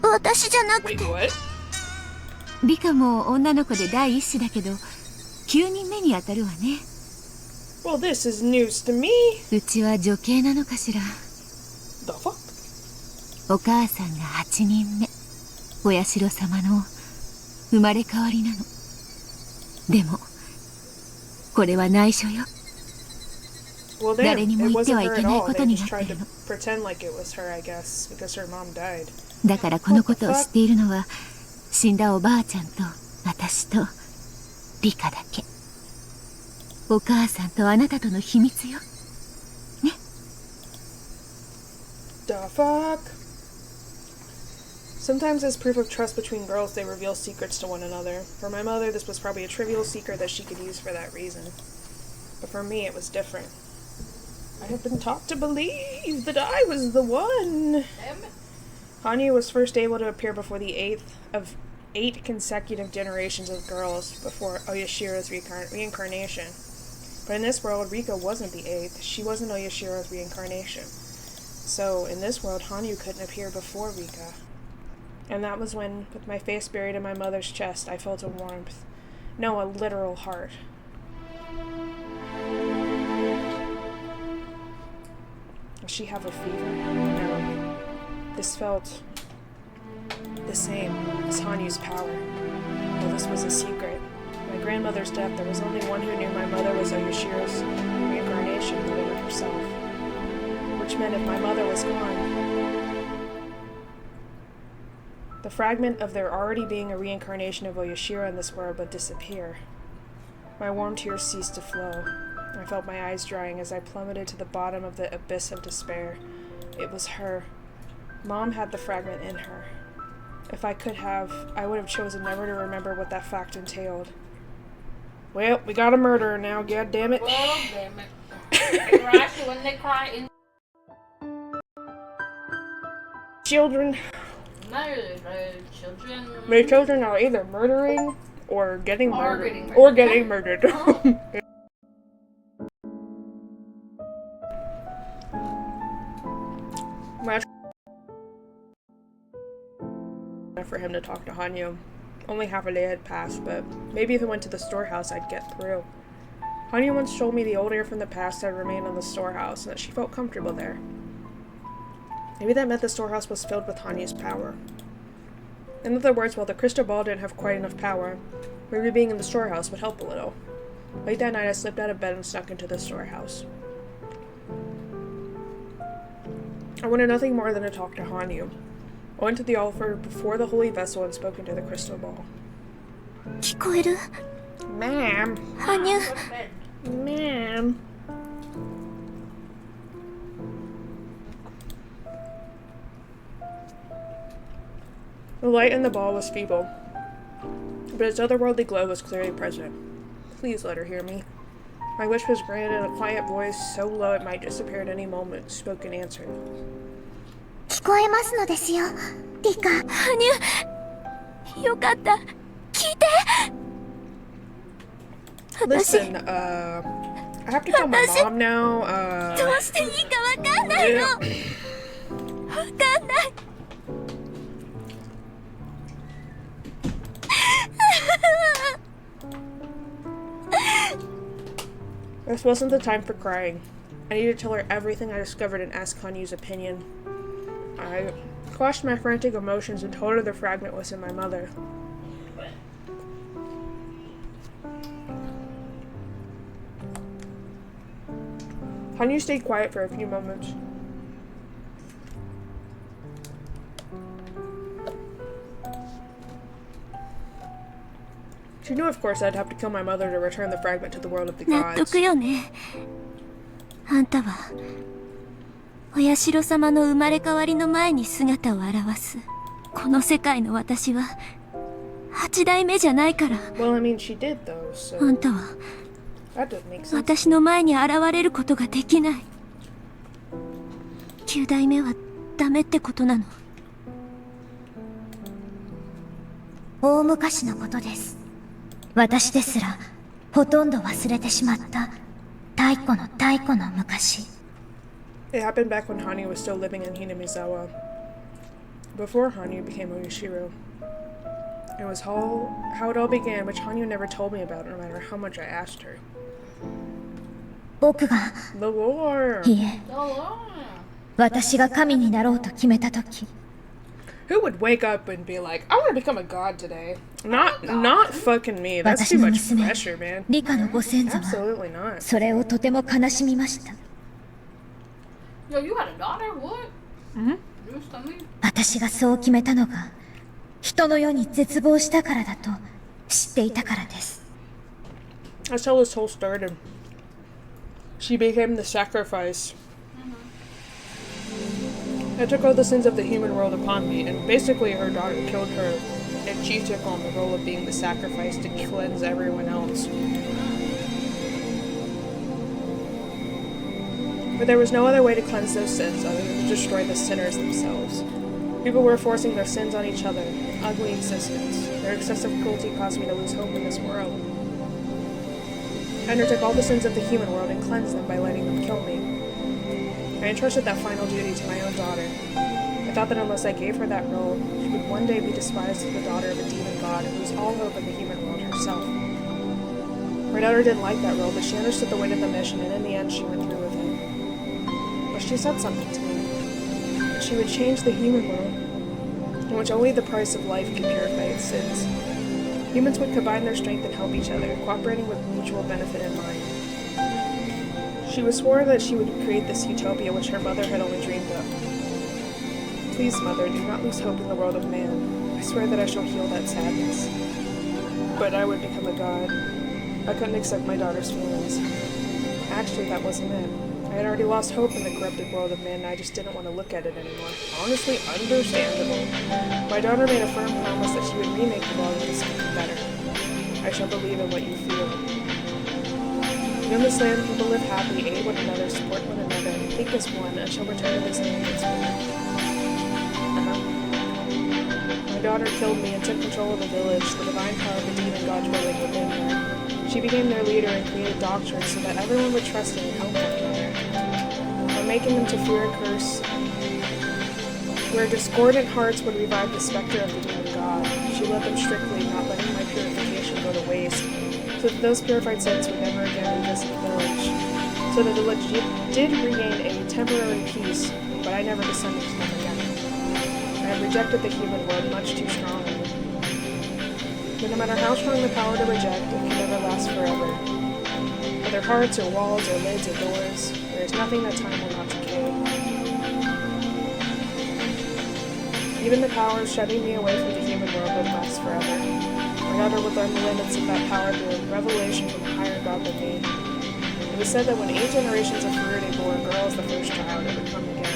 私じゃなくて。リカも女の子で第一子だけど9人目に当たるわね。Well, this is news to me. うちは女系なのかしら。The fuck? お母さんが8人目、お社様の生まれ変わりなの。でもこれは内緒よ。 Well, 誰 damn, に it も言っては wasn't い her け at ない all. こと They に just なって tried る to の。 pretend like it was her, I guess, because her mom died. だからこのことを知っているのは死んだおばあちゃんと私とリカだけ。お母さんとあなたとの秘密よ。 The fuck? Sometimes as proof of trust between girls, they reveal secrets to one another. For my mother, this was probably a trivial secret that she could use for that reason. But for me, it was different. I had been taught to believe that I was the one. Hanyu was first able to appear before the 8th of 8 consecutive generations of girls before Oyashiro's reincarnation. But in this world, Rika wasn't the 8th. She wasn't Oyashiro's reincarnation. So, in this world, Hanyu couldn't appear before Rika. And that was when, with my face buried in my mother's chest, I felt a warmth. No, a literal heart. Does she have a fever? No. This felt the same as Hanyu's power. Though this was a secret. My grandmother's death, there was only one who knew my mother was Oyashiro's reincarnation, the woman herself. Which meant if my mother was gone, the fragment of there already being a reincarnation of Oyashiro in this world would disappear. My warm tears ceased to flow. I felt my eyes drying as I plummeted to the bottom of the abyss of despair. It was her. Mom had the fragment in her. If I could have, I would have chosen never to remember what that fact entailed. Well, we got a murderer now, god damn it. Well, damn it. Higurashi, when they cry in Children. Children. My children are either murdering or getting murdered. Getting murdered. Or getting murdered. For him to talk to Hanyu. Only half a day had passed, but maybe if I went to the storehouse, I'd get through. Hanyu once told me the old air from the past had remained in the storehouse, and that she felt comfortable there. Maybe that meant the storehouse was filled with Hanyu's power. In other words, while the crystal ball didn't have quite enough power, maybe being in the storehouse would help a little. Late that night, I slipped out of bed and snuck into the storehouse. I wanted nothing more than to talk to Hanyu. I went to the altar before the holy vessel and spoke into the crystal ball. 聞こえる? Ma'am. Hanyu. Ma'am. The light in the ball was feeble, but its otherworldly glow was clearly present. Please let her hear me. My wish was granted in a quiet voice so low it might disappear at any moment, spoke in answer. 聞こえますのですよ、リカ。羽生、よかった。聞いて。Listen, I have to tell my mom now. どうしていいかわかんないの。わかんない。This wasn't the time for crying. I needed to tell her everything I discovered and ask Hanyu's opinion. I quashed my frantic emotions and told her the fragment was in my mother. Hanyu stayed quiet for a few moments. She knew, of course, I'd have to kill my mother to return the fragment to the world of the 納 gods. 得よね。あんたはお社様の生まれ変わりの前に姿を現す。この世界の私は8代目じゃないから。Well, I mean, she did though, so あんたは that doesn't make sense. 私の前に現れることができない。9代目はダメってことなの。大昔のことです。私ですらほとんど忘れてしまった太古の昔。It happened back when Hanyu was still living in Hinamizawa. Before Hanyu became Oyashiro. It was how it all began, which Hanyu never told me about, no matter how much I asked her. 僕が The lore. いえ、私が神になろうと決めたとき、Who would wake up and be like, I want to become a god today? Not fucking me. That's too much pressure, man. リカのご先祖 Absolutely は not. それをとても悲しみました。 Yo, you had a daughter? What? Mm-hmm. Just tell me. 私がそう決めたのが人の世に絶望したからだと知っていたからです。 That's how this whole started. She became the sacrifice. I took all the sins of the human world upon me, and basically her daughter killed her, and she took on the role of being the sacrifice to cleanse everyone else. But there was no other way to cleanse those sins other than to destroy the sinners themselves. People were forcing their sins on each other, ugly existence. Their excessive cruelty caused me to lose hope in this world. I undertook all the sins of the human world and cleansed them by letting them kill me. I entrusted that final duty to my own daughter. I thought that unless I gave her that role, she would one day be despised as the daughter of a demon god and lose all hope in the human world herself. My daughter didn't like that role, but she understood the weight of the mission, and in the end she went through with it. But she said something to me. That she would change the human world, in which only the price of life could purify its sins. Humans would combine their strength and help each other, cooperating with mutual benefit in mind. She was swore that she would create this utopia which her mother had only dreamed of. Please, Mother, do not lose hope in the world of man. I swear that I shall heal that sadness. But I would become a god. I couldn't accept my daughter's feelings. Actually, that wasn't it. I had already lost hope in the corrupted world of man, and I just didn't want to look at it anymore. Honestly, understandable. My daughter made a firm promise that she would remake the world into something better. I shall believe in what you feel. In this land, people live happily, aid one another, support one another, think as one, and shall return to this land its My daughter killed me and took control of the village, the divine power of the demon god dwelling within her. She became their leader and created doctrines so that everyone would trust in and help one another. By making them to fear and curse, where discordant hearts would revive the specter of the demon god, she led them strictly, not letting my purification go to waste, so that those purified sins would never again revisit the village. So that the village did regain a temporary peace, but I never descended to them again. I have rejected the human world much too strongly. But no matter how strong the power to reject, it can never last forever. Whether hearts or walls or lids or doors, there is nothing that time will not decay. Even the power of shutting me away from the human world would last forever. My daughter would learn the limits of that power through a revelation from a higher god than me. It was said that when 8 generations of Furude bore a girl as the first child, it would come again.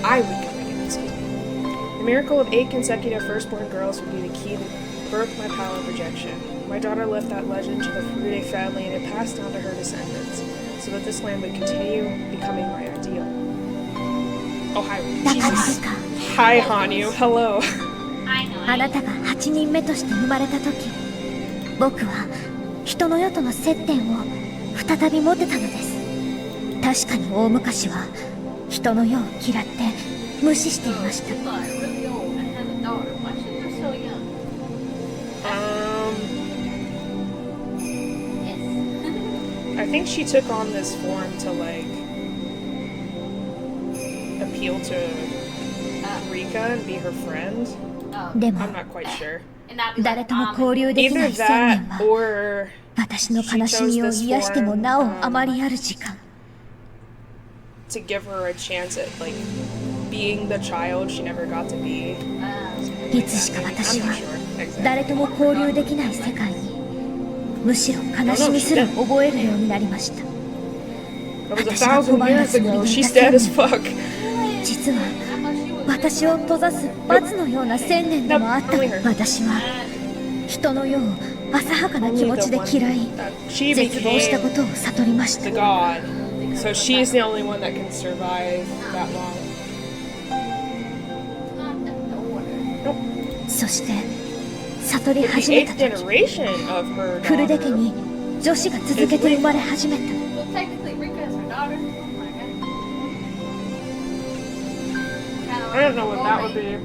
I would come again, excuse me. The miracle of 8 consecutive firstborn girls would be the key to birth my power of rejection. My daughter left that legend to the Furude family, and it passed down to her descendants, so that this land would continue becoming my ideal. Oh, hi. Jesus. Hi, Hanyu. Hello. あなたが8人目として生まれた時、僕は人の世との接点を再び持てたのです。確かに大昔は人の世を嫌って無視していました。I think she took on this form to like appeal to Rika and be her friend. でも I'm not quite sure. 誰とも交流できない青年は私の悲しみを癒してもなおあまりある時間 to give her a chance at like being the child she never got to be. いつしか私は誰とも交流できない世界にむしろ悲しみすら覚えるようになりました。 That was 1,000 years ago. She's dead as fuck. 実は私を閉ざす罰のような千年でもあった。私は人の世を浅はかな気持ちで嫌い、絶望したことを悟りました。 So she's the only one that can survive that long. そして悟り始めた時、フルデ家に女子が続けて生まれ始めた。I don't know what that would be.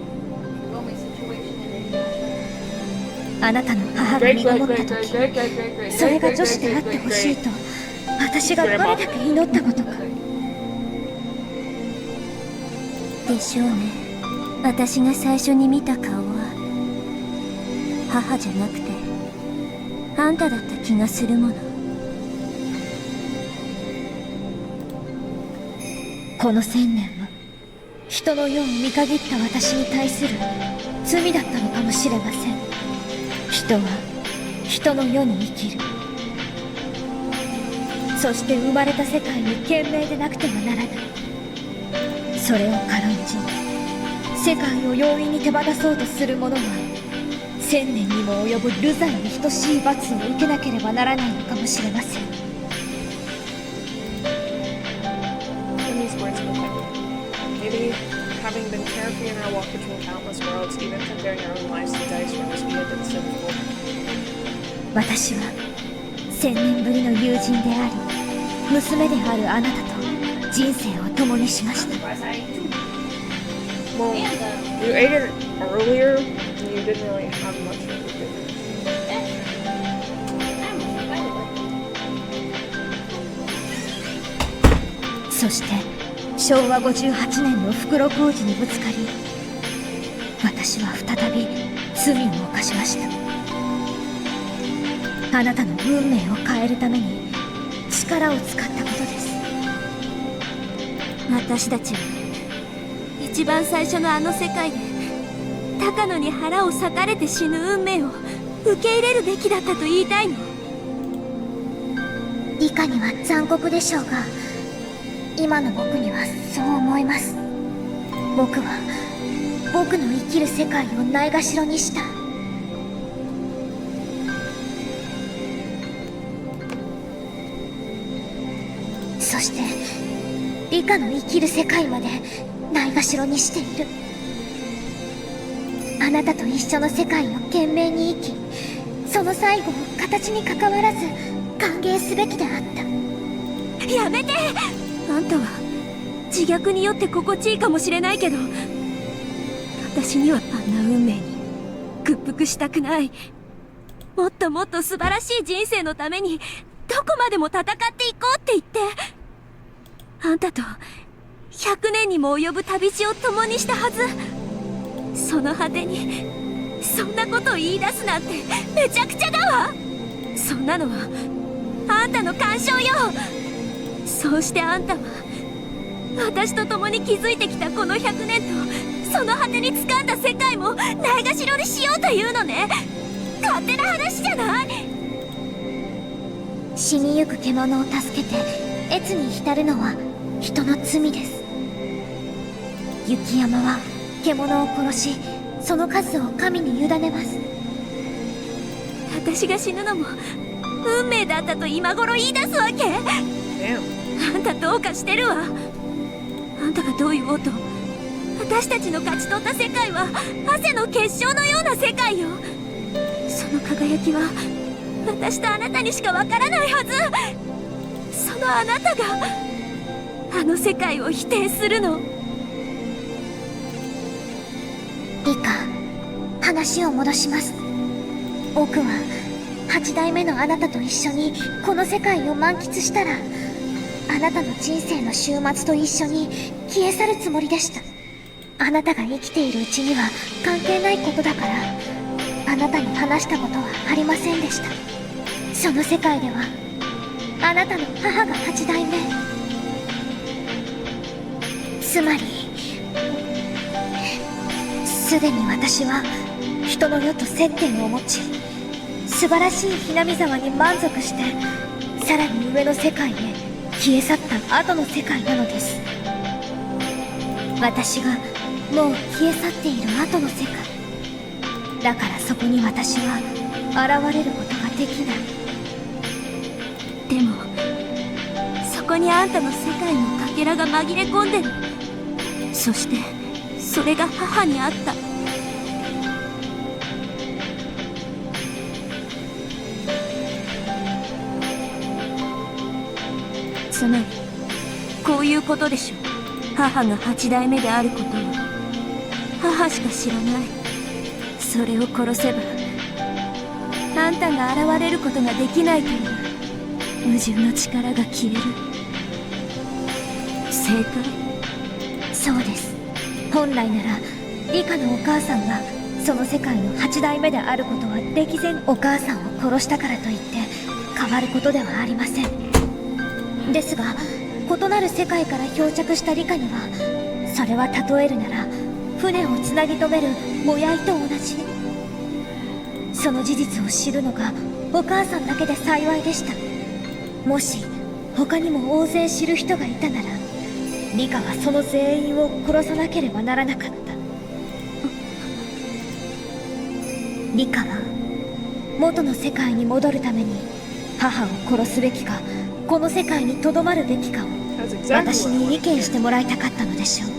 あなたの母が身ごもった時、それが女子であってほしいと私がどれだけ祈ったことか。でしょうね。私が最初に見た顔は母じゃなくてあんただった気がするもの。この1000年は人の世を見限った私に対する罪だったのかもしれません。人は人の世に生きる。そして生まれた世界に懸命でなくてはならない。それを軽んじ世界を容易に手放そうとする者は1000年にも及ぶ流罪に等しい罰を受けなければならないのかもしれません。Maybe having been carefree in our walk between countless worlds, even comparing our own lives to dice rolls, we have been sinful. 私は1000年ぶりの友人であり娘であるあなたと人生を共にしました。Well, you ate it earlier, and you didn't really have much of it. そして昭和58年の袋小路にぶつかり、私は再び罪を犯しました。あなたの運命を変えるために力を使ったことです。私たちは一番最初のあの世界で高野に腹を裂かれて死ぬ運命を受け入れるべきだったと言いたいの。理科には残酷でしょうが、今の僕にはそう思います。僕は僕の生きる世界をないがしろにした。そして理科の生きる世界までないがしろにしている。あなたと一緒の世界を懸命に生き、その最後を形に関わらず歓迎すべきであった。やめて！あんたは自虐によって心地いいかもしれないけど、私にはあんな運命に屈服したくない。もっともっと素晴らしい人生のためにどこまでも戦っていこうって言って、あんたと100年にも及ぶ旅路を共にしたはず。その果てにそんなことを言い出すなんてめちゃくちゃだわ。そんなのはあんたの干渉よ。そうしてあんたは私と共に築いてきたこの100年とその果てに掴んだ世界もないがしろにしようというのね。勝手な話じゃない。死にゆく獣を助けて越に浸るのは人の罪です。雪山は獣を殺し、その数を神に委ねます。私が死ぬのも運命だったと今頃言い出すわけ？あんたどうかしてるわ。あんたがどう言おうと私たちの勝ち取った世界は汗の結晶のような世界よ。その輝きは私とあなたにしかわからないはず。そのあなたがあの世界を否定するの。リカ、話を戻します。僕は8代目のあなたと一緒にこの世界を満喫したら、あなたの人生の終末と一緒に消え去るつもりでした。あなたが生きているうちには関係ないことだから、あなたに話したことはありませんでした。その世界ではあなたの母が8代目。つまりすでに私は人の世と接点を持ち、素晴らしいひなみ沢に満足して、さらに上の世界へ消え去った後の世界なのです。私がもう消え去っている後の世界だから、そこに私は現れることができない。でもそこにあんたの世界のかけらが紛れ込んでる。そしてそれが母にあった。つまりこういうことでしょう。母が8代目であることは母しか知らない。それを殺せばあんたが現れることができないという矛盾の力が消える。正解？そうです。本来ならリカのお母さんがその世界の8代目であることは歴然、お母さんを殺したからといって変わることではありません。ですが異なる世界から漂着したリカには、それは例えるなら船をつなぎ止める母槍と同じ。その事実を知るのがお母さんだけで幸いでした。もし他にも大勢知る人がいたなら、リカはその全員を殺さなければならなかった。リカは元の世界に戻るために母を殺すべきか、この世界に留まるべきかを私に意見してもらいたかったのでしょう。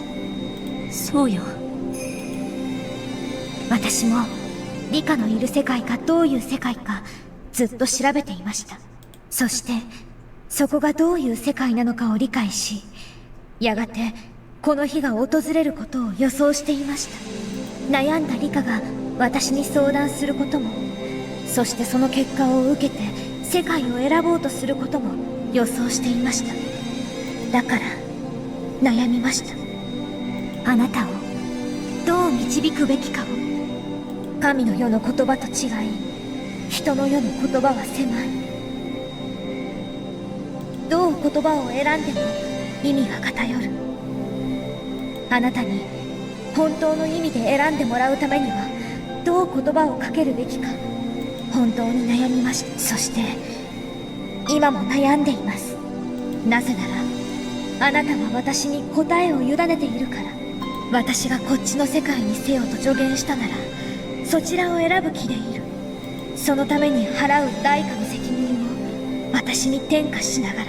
そうよ。私もリカのいる世界がどういう世界かずっと調べていました。そしてそこがどういう世界なのかを理解し、やがてこの日が訪れることを予想していました。悩んだリカが私に相談することも、そしてその結果を受けて世界を選ぼうとすることも予想していました。だから悩みました。あなたをどう導くべきかを。神の世の言葉と違い、人の世の言葉は狭い。どう言葉を選んでも意味が偏る。あなたに本当の意味で選んでもらうためにはどう言葉をかけるべきか、本当に悩みました。そして今も悩んでいます。なぜならあなたは私に答えを委ねているから。私がこっちの世界にせよと助言したなら、そちらを選ぶ気でいる。そのために払う代価の責任を私に転嫁しながら。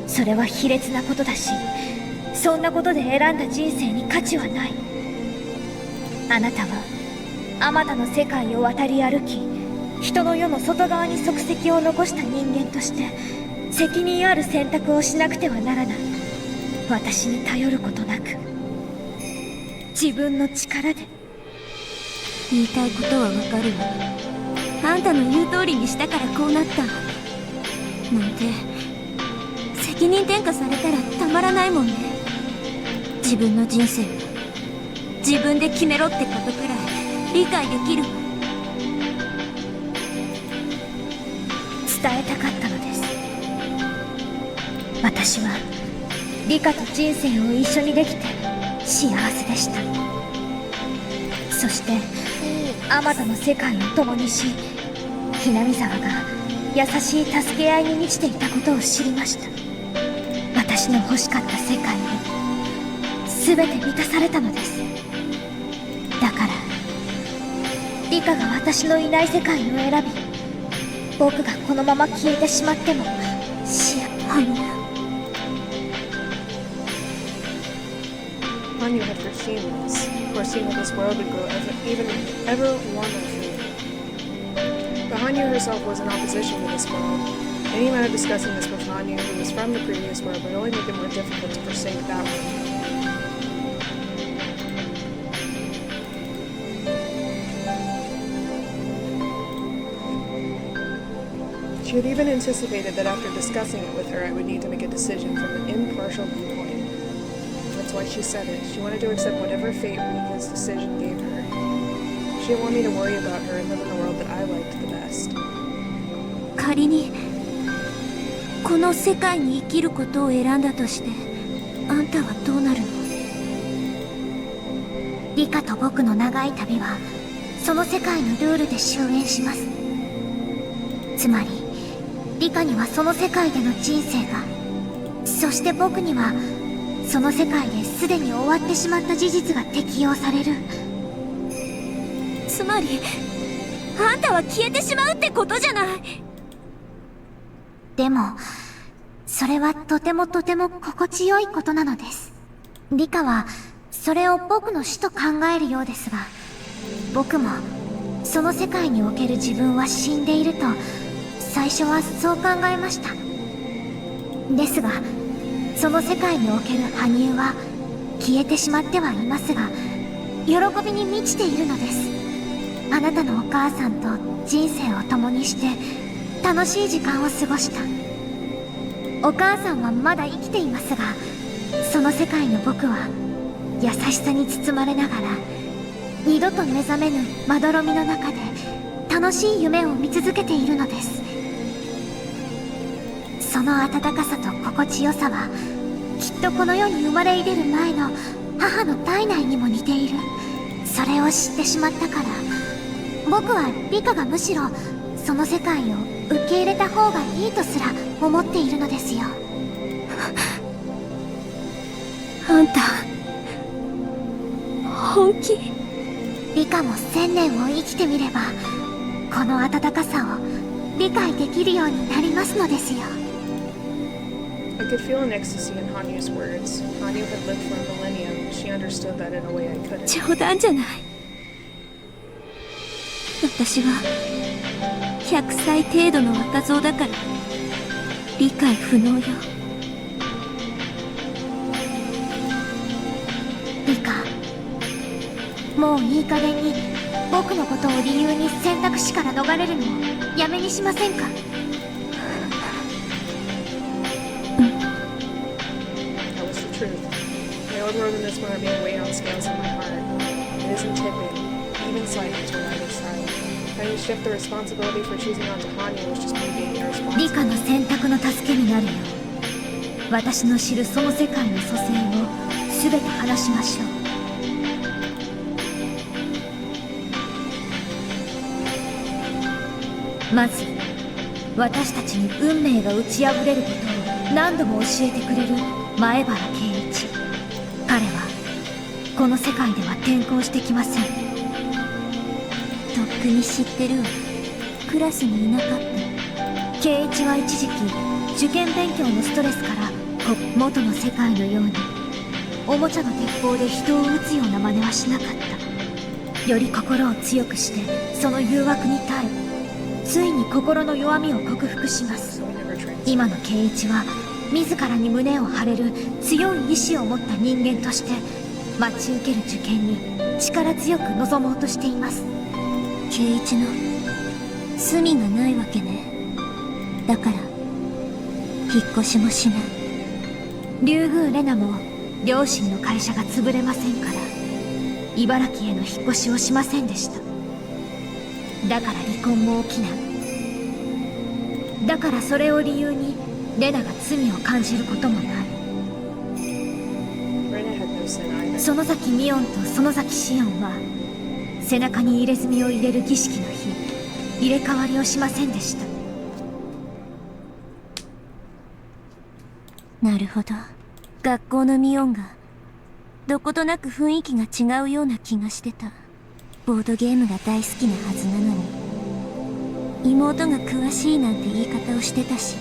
それは卑劣なことだし、そんなことで選んだ人生に価値はない。あなたはあまたの世界を渡り歩き、人の世の外側に足跡を残した人間として責任ある選択をしなくてはならない。私に頼ることなく自分の力で。言いたいことはわかるわ。あんたの言う通りにしたからこうなったなんて、責任転嫁されたらたまらないもんね。自分の人生自分で決めろってことくらい理解できるわ。伝えたかったのです。私はリカと人生を一緒にできて幸せでした。そしてあまたの世界を共にし、ひなみ沢が優しい助け合いに満ちていたことを知りました。私の欲しかった世界に全て満たされたのです。だからリカが私のいない世界を選び、僕がこのまま消えてしまってもHanyu had foreseen that this world would grow ever wonderful. But Hanyu herself was in opposition to this world. Any amount of discussing this with Hanyu, who was from the previous world, would only make it more difficult to forsake that one. She had even anticipated that after discussing it with her, I would need to make a decision from an impartial viewpoint. That's why she said it. She wanted to accept whatever fate Rika's decision gave her. She didn't want me to worry about her and live in the world that I liked the best. 仮にこの世界に生きることを選んだとして、あんたはどうなるの？リカと僕の長い旅はその世界のルールで終焉します。つまりリカにはその世界での人生が、そして僕にはその世界ですでに終わってしまった事実が適用される。つまりあんたは消えてしまうってことじゃない。でもそれはとても心地よいことなのです。リカはそれを僕の死と考えるようですが、僕もその世界における自分は死んでいると最初はそう考えました。ですがその世界における羽生は消えてしまってはいますが、喜びに満ちているのです。あなたのお母さんと人生を共にして楽しい時間を過ごした。お母さんはまだ生きていますが、その世界の僕は優しさに包まれながら二度と目覚めぬまどろみの中で楽しい夢を見続けているのです。その温かさと心地よさはきっとこの世に生まれ入れる前の母の体内にも似ている。それを知ってしまったから僕はリカがむしろその世界を受け入れた方がいいとすら思っているのですよ。あんた本気？リカも1000年を生きてみればこの温かさを理解できるようになりますのですよ。I could feel an ecstasy in Hanyu's words. Hanyu had lived for a millennium. She understood that in a way I couldn't. 冗談じゃない。私は100歳程度の若造だから理解不能よ。リカ、もういい加減に僕のことを理由に選択肢から逃れるのをやめにしませんか？That was the truth. My old worldliness were being weighed on scales in my heart. It isn't tipping. Even silence were either side. How you shift the responsibility for choosing not to Hanyu was just me being irresponsible. リカの選択の助けになるよう私の知るその世界の蘇生を全て話しましょう。まず私たちに運命が打ち破れることを何度も教えてくれる前原圭一。彼はこの世界では転校してきません。とっくに知ってるわ。クラスにいなかった。圭一は一時期受験勉強のストレスから元の世界のようにおもちゃの鉄砲で人を撃つような真似はしなかった。より心を強くしてその誘惑に耐えついに心の弱みを克服します。今の圭一は自らに胸を張れる強い意志を持った人間として待ち受ける受験に力強く臨もうとしています。圭一の罪がないわけね。だから引っ越しもしない。竜宮レナも両親の会社が潰れませんから茨城への引っ越しをしませんでした。だから離婚も起きない。だからそれを理由にレナが罪を感じることもない。園崎ミオンと園崎シオンは背中に入れ墨を入れる儀式の日入れ替わりをしませんでした。なるほど。学校のミオンがどことなく雰囲気が違うような気がしてた。ボードゲームが大好きなはずなのに妹が詳しいなんて言い方をしてたし。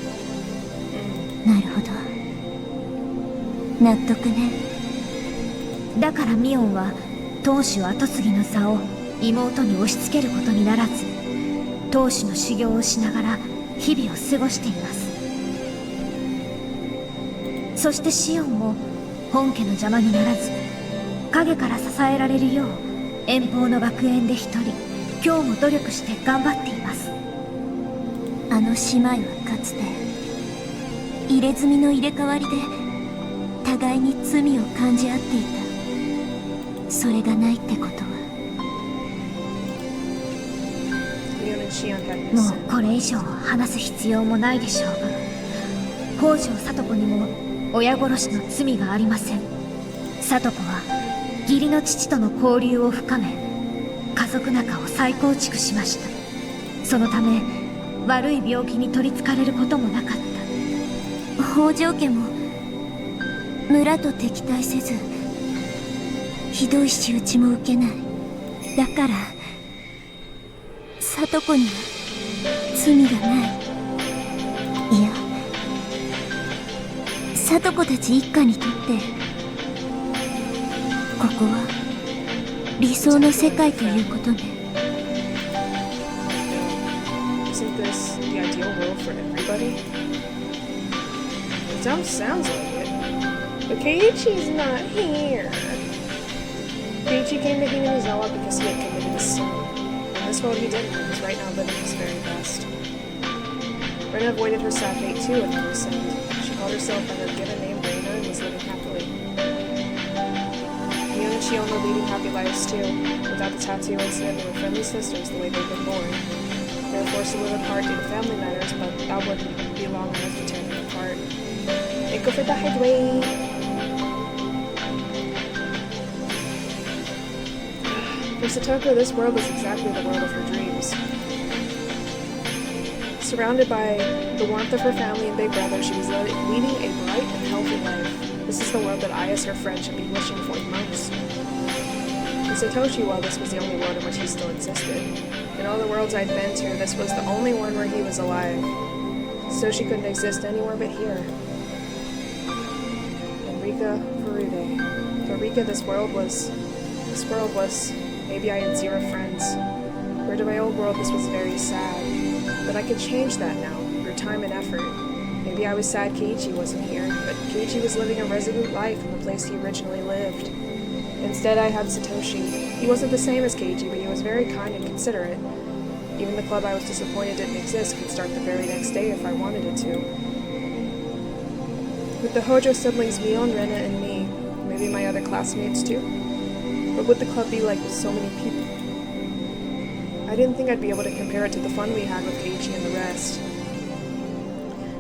なるほど、納得ね。だからミオンは当主跡継ぎの座を妹に押し付けることにならず当主の修行をしながら日々を過ごしています。そしてシオンも本家の邪魔にならず影から支えられるよう遠方の学園で一人今日も努力して頑張っています。あの姉妹はかつて入れ墨の入れ替わりで互いに罪を感じ合っていた。それがないってことはもうこれ以上話す必要もないでしょうが北条聡子にも親殺しの罪がありません。聡子は義理の父との交流を深め家族仲を再構築しました。そのため悪い病気に取りつかれることもなかった。北条家も村と敵対せずひどい仕打ちも受けない。だから聡子には罪がない。いや聡子たち一家にとってここは理想の世界ということね。Isn't this the ideal world for everybody? It sounds like it. But Keiichi's not here. Keiichi came to Hinamizawa because he had committed a sin. In this world he didn't, and is right now living his very best. Rena avoided her sad fate too and never sinned. She called herself by her given name Rena and was living happily. She Koichi only leading happy lives too. Without the tattoo incident, they were friendly sisters the way they'd been born. They were forced to live apart due to family matters, but that wouldn't be long enough to tear them apart. Thank you for the highway. For Satoko, this world was exactly the world of her dreams. Surrounded by the warmth of her family and big brother, she was leading a bright and healthy life. This is the world that I, as her friend, should be wishing for the most. For Satoshi, while this was the only world in which he still existed, in all the worlds I'd been to, this was the only one where he was alive. Satoshi couldn't exist anywhere but here. And Rika Furude. For Rika, this world was... maybe I had zero friends. Compared to my old world, this was very sad. But I could change that now, through time and effort. Maybe I was sad Keiichi wasn't here, but Keiichi was living a resolute life in the place he originally lived. Instead, I had Satoshi. He wasn't the same as Keiichi, but he was very kind and considerate. Even the club I was disappointed didn't exist could start the very next day if I wanted it to. With the Hojo siblings Mion, Rena, and me, maybe my other classmates too. What would the club be like with so many people? I didn't think I'd be able to compare it to the fun we had with Keiichi and the rest.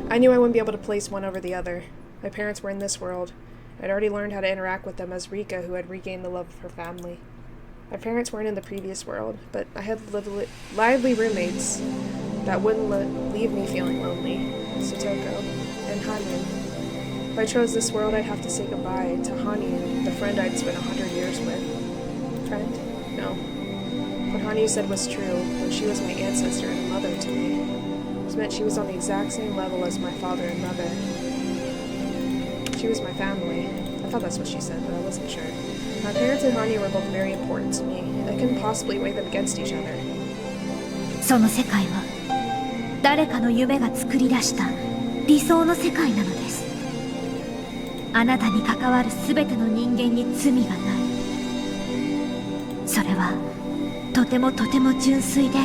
I knew I wouldn't be able to place one over the other. My parents were in this world. I'd already learned how to interact with them as Rika, who had regained the love of her family. My parents weren't in the previous world, but I had lively roommates that wouldn't leave me feeling lonely. Satoko and Hanyu. If I chose this world, I'd have to say goodbye to Hanyu, the friend I'd spent 100 years with. Friend? No. What Hanyu said was true, though she was my ancestor and a mother to me. This meant she was on the exact same level as my father and mother. She was my family. I thought that's what she said, but I wasn't sure. My parents and Hanyu were both very important to me. I couldn't possibly weigh them against each other. その世界は誰かの夢が作り出した理想の世界なのです。あなたに関わるすべての人間に罪がない。それはとてもとても純粋で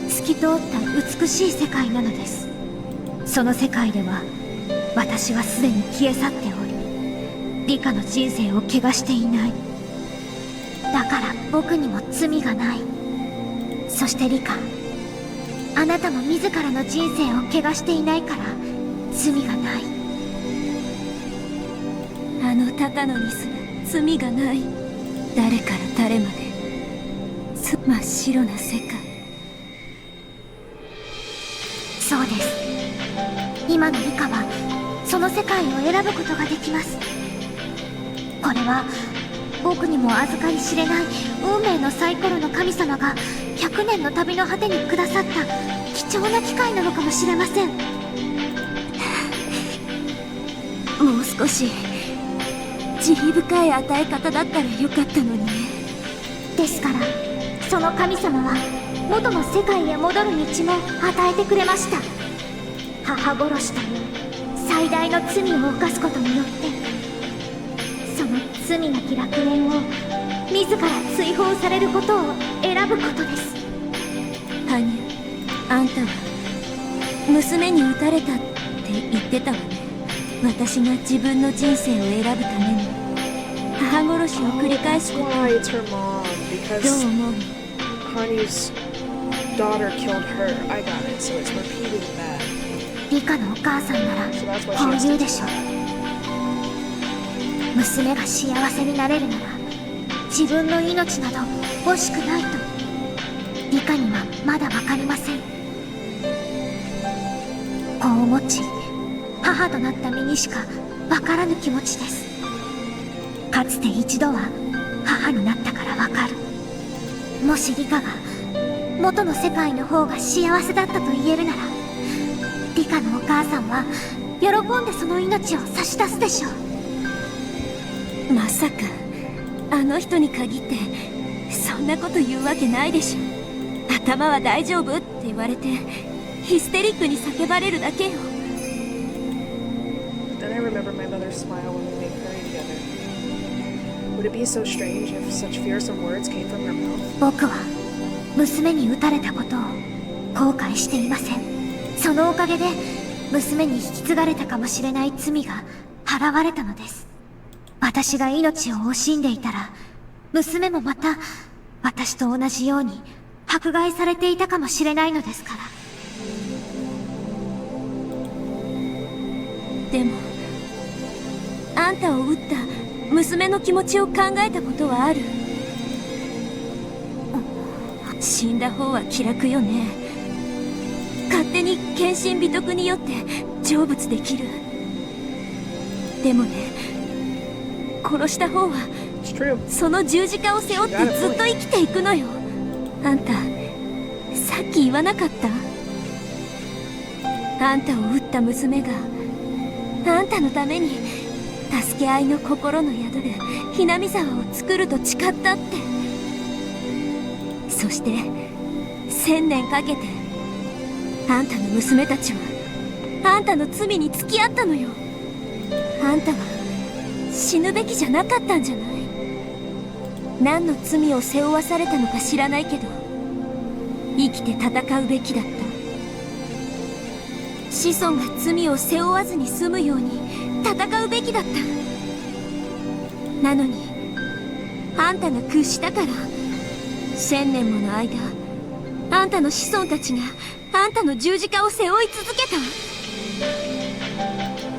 透き通った美しい世界なのです。その世界では私はすでに消え去っており、リカの人生を汚していない。だから僕にも罪がない。そしてリカ、あなたも自らの人生を汚していないから罪がない。あの高野にすら罪がない。誰から誰まで真っ白な世界。そうです。今のリカはその世界を選ぶことができます。これは僕にも預かり知れない運命のサイコロの神様が100年の旅の果てにくださった貴重な機会なのかもしれません。もう少し慈悲深い与え方だったらよかったのにね。ですからその神様は元の世界へ戻る道も与えてくれました。母殺しという最大の罪を犯すことによってその罪なき楽園を自ら追放されることを選ぶことです。ハニュ、あんたは娘に撃たれたって言ってたわね。私が自分の人生を選ぶために母殺しを繰り返すことをどう思う？Hanyu's daughter killed her. I got it, so it's repeating that. リカのお母さんならこう言うでしょう。娘が幸せになれるなら自分の命など惜しくないとリカにはまだ分かりません。子を持ち母となった身にしか分からぬ気持ちです。かつて一度は母になったから分かる。もしリカが元の世界の方が幸せだったと言えるならリカのお母さんは喜んでその命を差し出すでしょう。まさかあの人に限ってそんなこと言うわけないでしょ。頭は大丈夫って言われてヒステリックに叫ばれるだけよ。Then I remember my mother's smile when we made curry together. Would it be so strange if such fearsome words came from her mouth? 僕は娘に撃たれたことを後悔していません。そのおかげで娘に引き継がれたかもしれない罪が払われたのです。私が命を惜しんでいたら娘もまた私と同じように迫害されていたかもしれないのですから。でもあんたを撃った娘の気持ちを考えたことはある？死んだ方は気楽よね。勝手に献身美徳によって成仏できる。でもね、殺した方はその十字架を背負ってずっと生きていくのよ。あんたさっき言わなかった？あんたを撃った娘があんたのために助け合いの心の宿るひなみ沢を作ると誓ったって。そして1000年かけてあんたの娘たちはあんたの罪に付き合ったのよ。あんたは死ぬべきじゃなかったんじゃない？何の罪を背負わされたのか知らないけど生きて戦うべきだった。子孫が罪を背負わずに済むように戦うべきだった。なのにあんたが屈したから1000年もの間あんたの子孫たちがあんたの十字架を背負い続けた。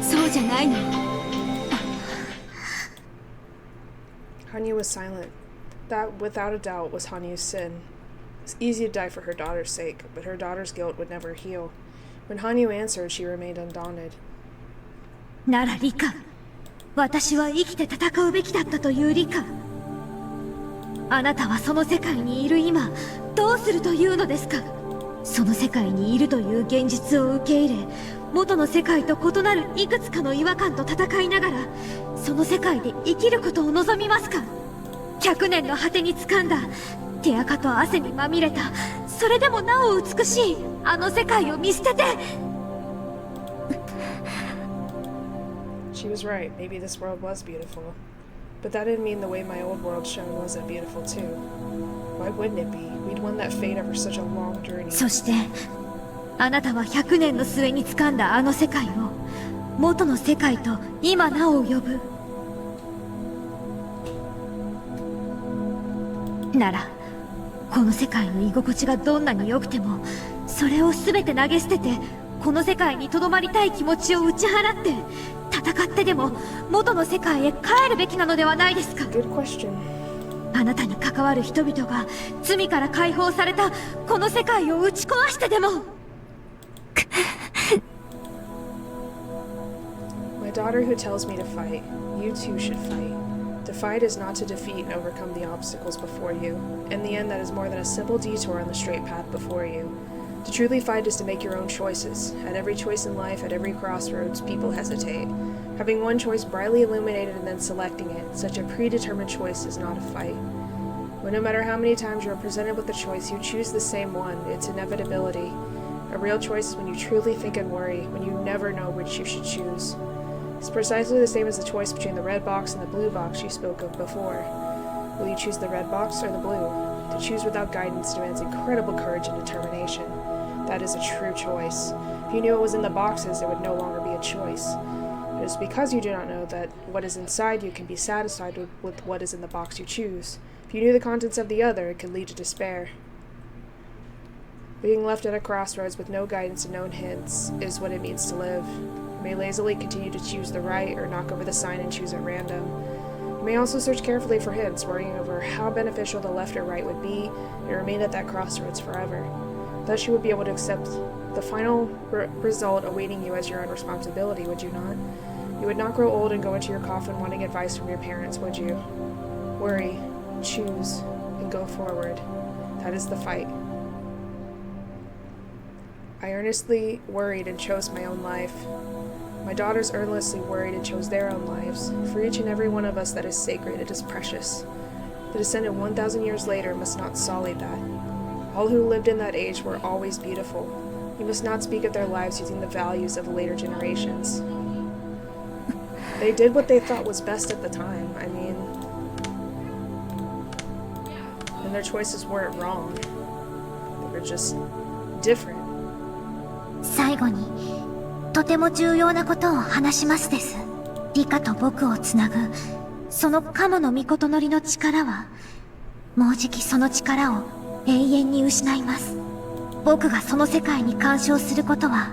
そうじゃないの。Hanyu was silent. That, without a doubt, was Hanyu's sin. It's easy to die for her daughter's sake, but her daughter's guilt would never heal. When Hanyu answered, she remained undaunted. ならリカ、私は生きて戦うべきだったというリカ。あなたはその世界にいる今、どうするというのですか？その世界にいるという現実を受け入れ、元の世界と異なるいくつかの違和感と戦いながら、その世界で生きることを望みますか？100年の果てに掴んだ手垢と汗にまみれた、それでもなお美しいあの世界を見捨てて。She was right. Maybe this world was beautiful. But that didn't mean the way my old world shone wasn't beautiful too. Why wouldn't it be? We'd won that fate over such a long journey. そしてあなたは100年の末に掴んだあの世界を元の世界と今なお呼ぶ。ならこの世界の居心地がどんなに良くてもそれを全て投げ捨ててこの世界にとどまりたい気持ちを打ち払って戦ってでも元の世界へ帰るべきなのではないですか？ Good question. あなたに関わる人々が罪から解放されたこの世界を打ち壊してでも。My daughter who tells me to fight, you too should fight. To fight is not to defeat and overcome the obstacles before you. In the end, that is more than a simple detour on the straight path before you. To truly fight is to make your own choices. At every choice in life, at every crossroads, people hesitate. Having one choice brightly illuminated and then selecting it, such a predetermined choice is not a fight. But no matter how many times you are presented with a choice, you choose the same one. It's inevitability. A real choice is when you truly think and worry, when you never know which you should choose. It's precisely the same as the choice between the red box and the blue box you spoke of before. Will you choose the red box or the blue? To choose without guidance demands incredible courage and determination. That is a true choice. If you knew what was in the boxes, it would no longer be a choice. It is because you do not know that what is inside you can be satisfied with what is in the box you choose. If you knew the contents of the other, it could lead to despair. Being left at a crossroads with no guidance and no hints is what it means to live. You may lazily continue to choose the right or knock over the sign and choose at random. You may also search carefully for hints, worrying over how beneficial the left or right would be, and remain at that crossroads forever. Thus you would be able to accept the final result awaiting you as your own responsibility, would you not? You would not grow old and go into your coffin wanting advice from your parents, would you? Worry, choose, and go forward. That is the fight. I earnestly worried and chose my own life. My daughters earnestly worried and chose their own lives. For each and every one of us that is sacred, it is precious. The descendant 1,000 years later must not sully that. All who lived in that age were always beautiful. You must not speak of their lives using the values of later generations. They did what they thought was best at the time. I mean, and their choices weren't wrong. They were just different. 最後にとても重要なことを話しますです。リカと僕をつなぐそのカモの御事乗りの力は、もうじきその力を永遠に失います。僕がその世界に干渉することは、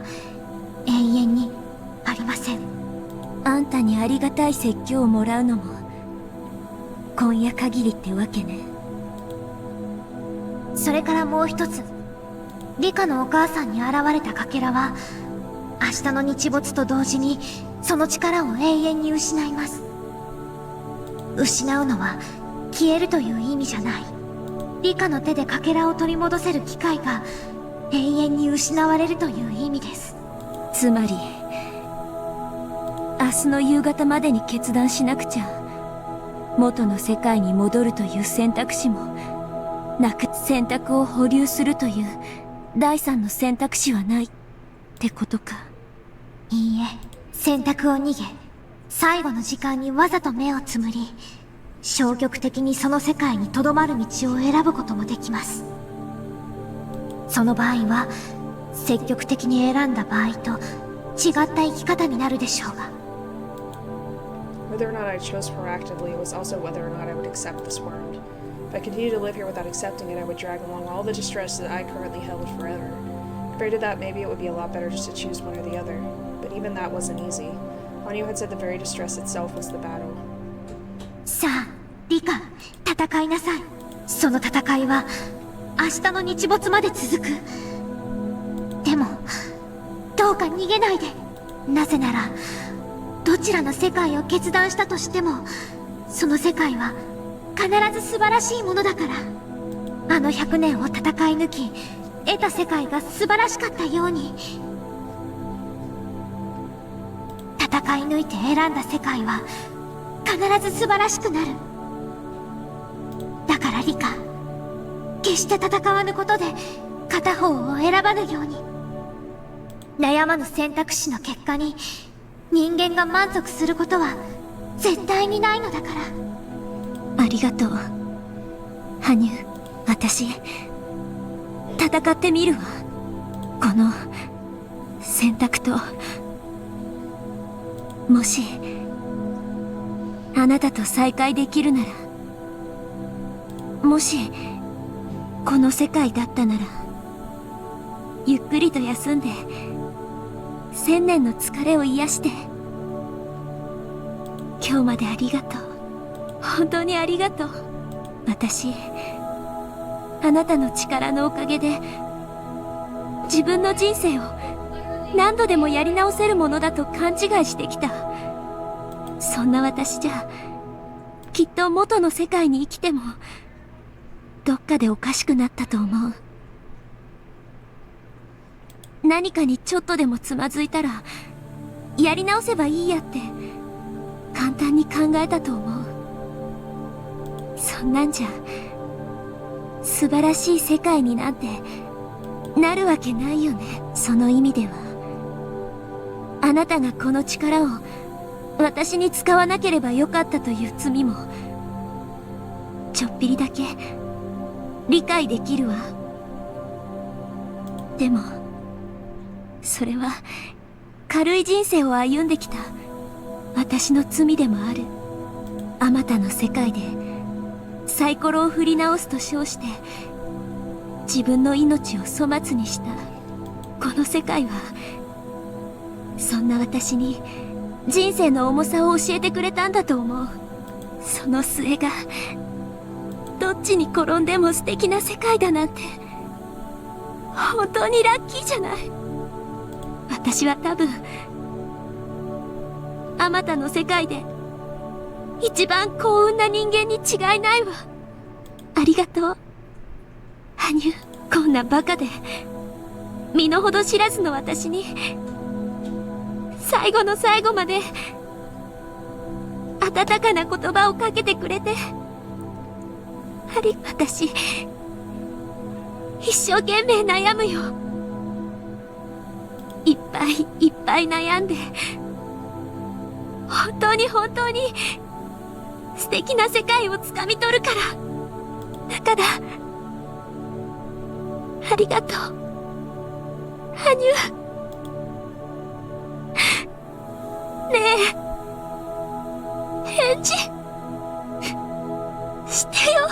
永遠にありません。あんたにありがたい説教をもらうのも、今夜限りってわけね。それからもう一つ、リカのお母さんに現れたかけらは、明日の日没と同時に、その力を永遠に失います。失うのは、消えるという意味じゃない。リカの手でかけらを取り戻せる機会が、永遠に失われるという意味です。つまり、明日の夕方までに決断しなくちゃ、元の世界に戻るという選択肢も、なく選択を保留するという第三の選択肢はないってことか。いいえ、選択を逃げ、最後の時間にわざと目をつむり、消極的にその世界に留まる道を選ぶこともできます。その場合は、積極的に選んだ場合と違った生き方になるでしょうが。Whether or not I chose proactively was also whether or not I would accept this world. If I continued to live here without accepting it, I would drag along all the distress that I currently held forever. Compared to that, maybe it would be a lot better just to choose one or the other. But even that wasn't easy. Hanyu had said the very distress itself was the battle. さあ、リカ、戦いなさい。その戦いは、明日の日没まで続く。でも、どうか逃げないで。なぜなら、どちらの世界を決断したとしても、その世界は必ず素晴らしいものだから。あの100年を戦い抜き、得た世界が素晴らしかったように、戦い抜いて選んだ世界は必ず素晴らしくなる。だからリカ、決して戦わぬことで片方を選ばぬように。悩まぬ選択肢の結果に人間が満足することは絶対にないのだから。ありがとう、羽生。私、戦ってみるわ。この選択と。もしあなたと再会できるなら、もしこの世界だったなら、ゆっくりと休んで1000年の疲れを癒して。今日までありがとう。本当にありがとう。私、あなたの力のおかげで自分の人生を何度でもやり直せるものだと勘違いしてきた。そんな私じゃきっと元の世界に生きてもどっかでおかしくなったと思う。何かにちょっとでもつまずいたらやり直せばいいやって簡単に考えたと思う。そんなんじゃ素晴らしい世界になんてなるわけないよね。その意味ではあなたがこの力を私に使わなければよかったという罪もちょっぴりだけ理解できるわ。でもそれは軽い人生を歩んできた私の罪でもある。あまたの世界でサイコロを振り直すと称して自分の命を粗末にしたこの世界は、そんな私に人生の重さを教えてくれたんだと思う。その末がどっちに転んでも素敵な世界だなんて本当にラッキーじゃない。私は多分あまたの世界で一番幸運な人間に違いないわ。ありがとう羽生。こんなバカで身の程知らずの私に最後の最後まで温かな言葉をかけてくれて。私一生懸命悩むよ。いっぱいいっぱい悩んで本当に本当に素敵な世界をつかみ取るから。だからありがとう羽生。ねえ返事してよ。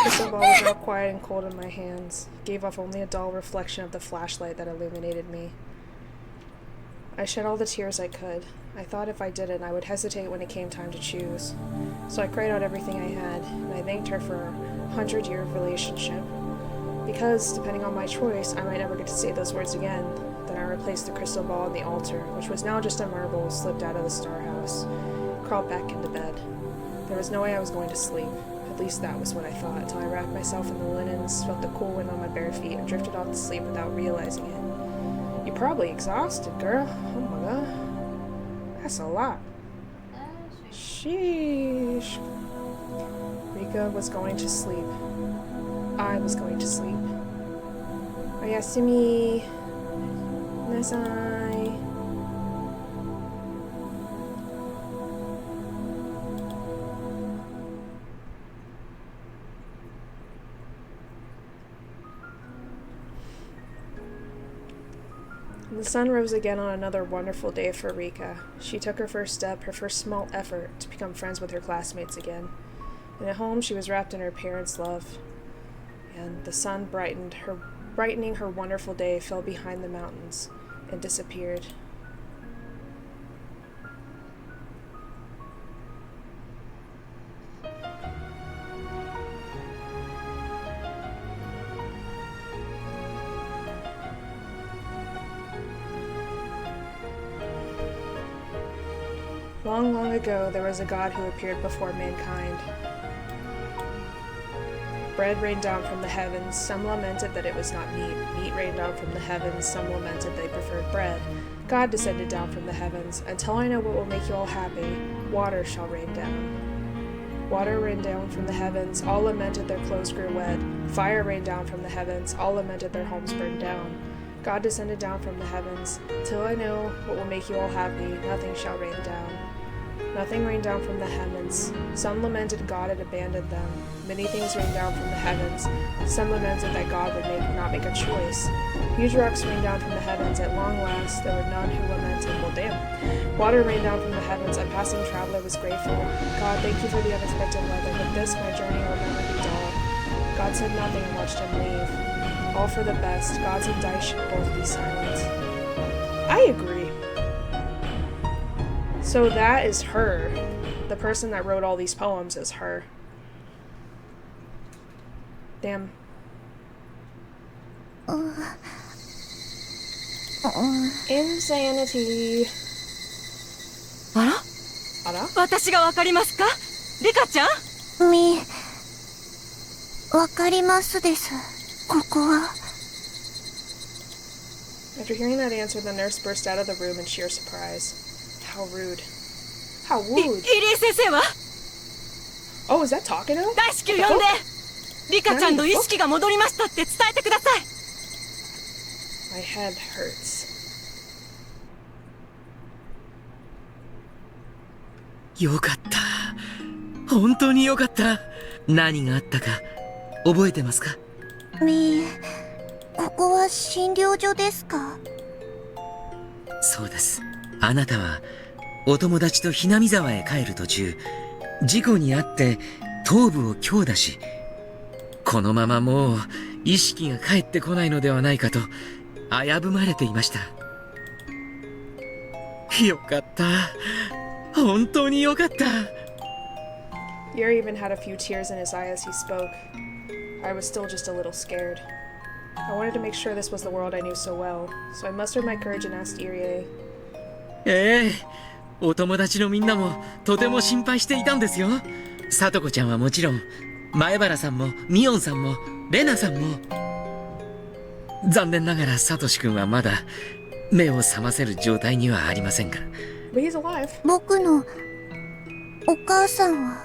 Crystal ball was now quiet and cold in my hands, gave off only a dull reflection of the flashlight that illuminated me. I shed all the tears I could. I thought if I didn't, I would hesitate when it came time to choose. So I cried out everything I had, and I thanked her for a 100-year relationship. Because, depending on my choice, I might never get to say those words again. Then I replaced the crystal ball on the altar, which was now just a marble slipped out of the star house. Crawled back into bed. There was no way I was going to sleep. At least that was what I thought, till I wrapped myself in the linens, felt the cool wind on my bare feet, and drifted off to sleep without realizing it. You're probably exhausted, girl. Oh my god. That's a lot. Sheesh. Rika was going to sleep. I was going to sleep. Oyasumi nasai. The sun rose again on another wonderful day for Rika. She took her first step, her first small effort to become friends with her classmates again. And at home, she was wrapped in her parents' love. And the sun brightening her wonderful day, fell behind the mountains and disappeared. Long, long ago, there was a god who appeared before mankind. Bread rained down from the heavens. Some lamented that it was not meat. Meat rained down from the heavens. Some lamented they preferred bread. God descended down from the heavens. Until I know what will make you all happy, water shall rain down. Water rained down from the heavens. All lamented their clothes grew wet. Fire rained down from the heavens. All lamented their homes burned down. God descended down from the heavens. Till I know what will make you all happy, nothing shall rain down. Nothing rained down from the heavens. Some lamented God had abandoned them. Many things rained down from the heavens. Some lamented that God would not make a choice. Huge rocks rained down from the heavens. At long last, there were none who lamented. Well, damn. Water rained down from the heavens. A passing traveler was grateful. God, thank you for the unexpected weather, but this, my journey, will never be dull. God said nothing and watched him leave. All for the best. Gods and dice should both be silent. I agree. So that is her. The person that wrote all these poems is her. Damn. Insanity. あら？あら？私がわかりますか？リカちゃん？わかりますです。ここは。After hearing that answer, the nurse burst out of the room in sheer surprise. How rude. How rude. 入江先生は？ Oh, is that Takano? 大至急呼んで。リカちゃんの意識が戻りましたって伝えてください。My head hurts. よかった。本当によかった。何があったか覚えてますか？ここは診療所ですか？そうです。あなたはお友達とひなみ沢へ帰る途中、事故に遭って頭部を強打し、このままもう意識が返ってこないのではないかと危ぶまれていました。よかった。本当によかった。Yuri even had a few tears in his eye as he spoke. I was still just a little scared. I wanted to make sure this was the world I knew so well, so I mustered my courage and asked Irie. お友達のみんなもとても心配していたんですよ。さとこちゃんはもちろん、前原さんもミオンさんもレナさんも。残念ながらサトシ君はまだ目を覚ませる状態にはありませんが。But he's alive. 僕のお母さんは？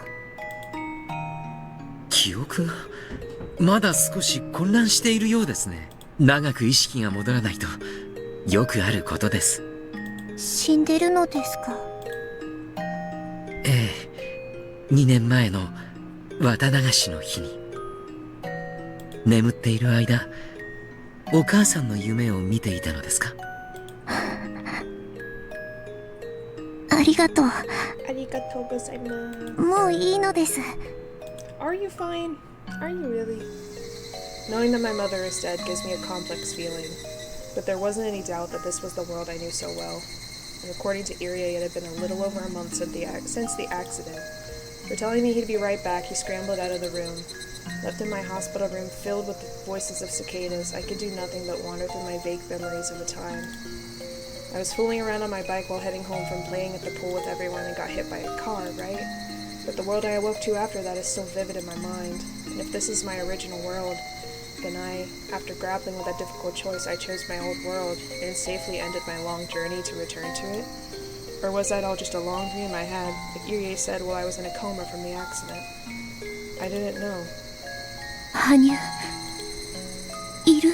記憶がまだ少し混乱しているようですね。長く意識が戻らないとよくあることです。死んでるのですか？2年前の綿流しの日に。眠っている間、お母さんの夢を見ていたのですか？ありがとう。ありがとうございます。もういいのです。Are you fine? Are you really? Knowing that my mother is dead gives me a complex feeling, but there wasn't any doubt that this was the world I knew so well. And according to Irie, it had been a little over a month since the accident. For telling me he'd be right back, he scrambled out of the room. Left in my hospital room filled with the voices of cicadas, I could do nothing but wander through my vague memories of the time. I was fooling around on my bike while heading home from playing at the pool with everyone and got hit by a car, right? But the world I awoke to after that is still vivid in my mind. And if this is my original world, then after grappling with that difficult choice, I chose my old world and safely ended my long journey to return to it? Or was that all just a long dream I had, like Irie said, while I was in a coma from the accident? I didn't know. 羽生いる？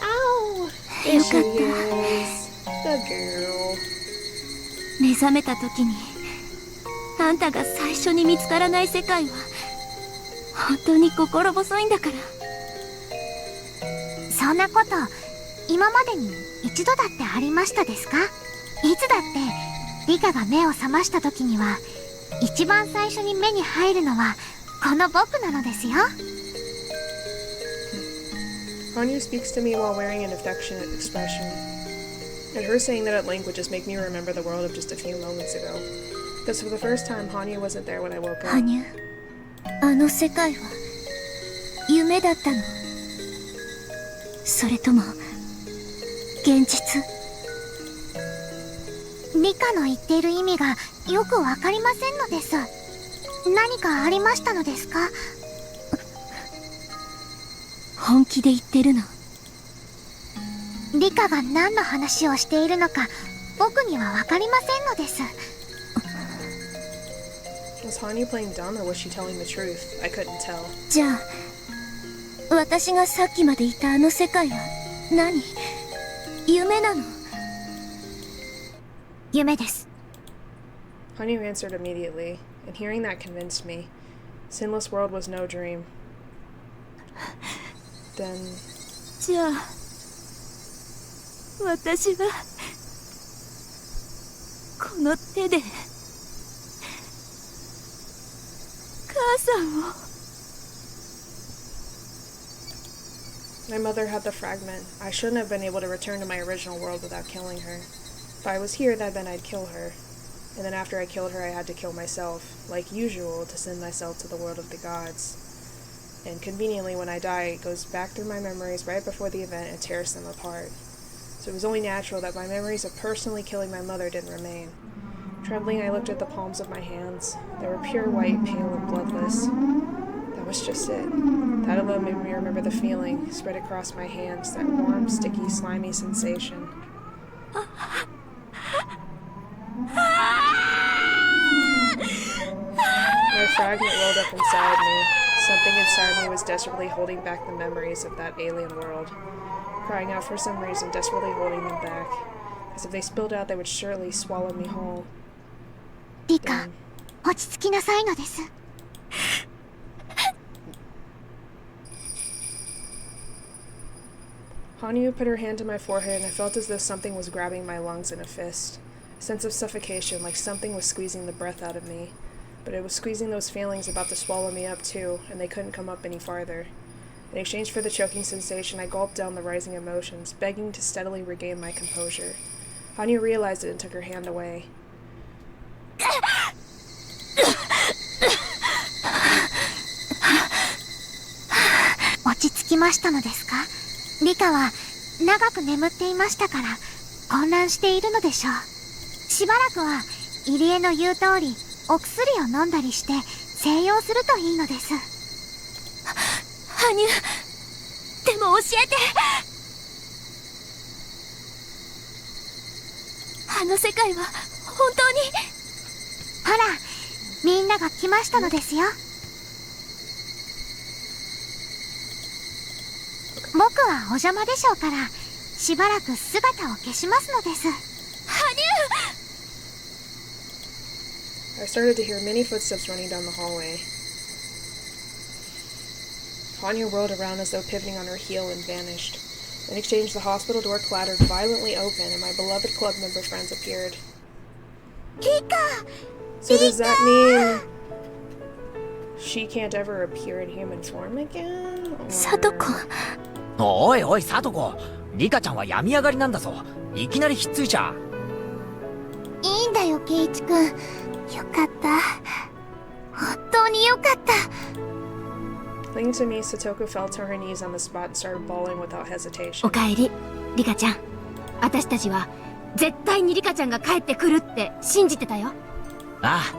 Ow! There she is. The girl. 目覚めた時にあんたが最初に見つからない世界は本当に心細いんだから。そんなこと今までに一度だってありましたですか？いつだってリカが目を覚ました時には一番最初に目に入るのはこの僕なのですよ。Hanyu speaks to me while wearing an affectionate expression, and her saying that at length would just make me remember the world of just a few moments ago. Because for the first time, Hanyu wasn't there when I woke up. 羽生、あの世界は夢だったの？それとも現実？リカの言っている意味がよくわかりませんのです。何かありましたのですか？本気で言ってるの？リカが何の話をしているのか僕にはわかりませんのです。Was Hanyu playing dumb or was she telling the truth? I couldn't tell. じゃあ私がさっきまでいたあの世界は何？夢なの？夢です。Hanyu answered immediately, and hearing that convinced me. Sinless world was no dream. Then... じゃあ私はこの手で母さんを。 My mother had the fragment. I shouldn't have been able to return to my original world without killing her. If I was here, that meant I'd kill her. And then after I killed her, I had to kill myself, like usual, to send myself to the world of the gods. And conveniently, when I die, it goes back through my memories right before the event and tears them apart. So it was only natural that my memories of personally killing my mother didn't remain. Trembling, I looked at the palms of my hands. They were pure white, pale, and bloodless. That was just it. That alone made me remember the feeling spread across my hands, that warm, sticky, slimy sensation. My fragment rolled up inside me. Something inside me was desperately holding back the memories of that alien world. Crying out for some reason, desperately holding them back. As if they spilled out, they would surely swallow me whole. リカ、落ち着きなさいのです。 Hanyu put her hand to my forehead and I felt as though something was grabbing my lungs in a fist. A sense of suffocation, like something was squeezing the breath out of me. But it was squeezing those feelings about to swallow me up too, and they couldn't come up any farther. In exchange for the choking sensation, I gulped down the rising emotions, begging to steadily regain my composure. Hanyu realized it and took her hand away. 落ち着きましたのですか？リカは長く眠っていましたから混乱しているのでしょう。しばらくは入江の言う通りお薬を飲んだりして静養するといいのです。羽生、でも教えて。あの世界は本当に。ほら、みんなが来ましたのですよ。僕はお邪魔でしょうからしばらく姿を消しますのです。羽生。 I started to hear many footsteps running down the hallway. Hanyu whirled around as though pivoting on her heel and vanished. In exchange, the hospital door clattered violently open and my beloved club member friends appeared. Rika! So does that mean she can't ever appear in human form again? Satoko. おいおい、サトコ。リカちゃんは病み上がりなんだぞ。いきなりひっついちゃ。いいんだよ、ケイチ君。よかった。本当によかった。Clinging to me, Satoko fell to her knees on the spot and started bawling without hesitation. おかえり、リカちゃん。私たちは絶対にリカちゃんが帰ってくるって信じてたよ。ああ。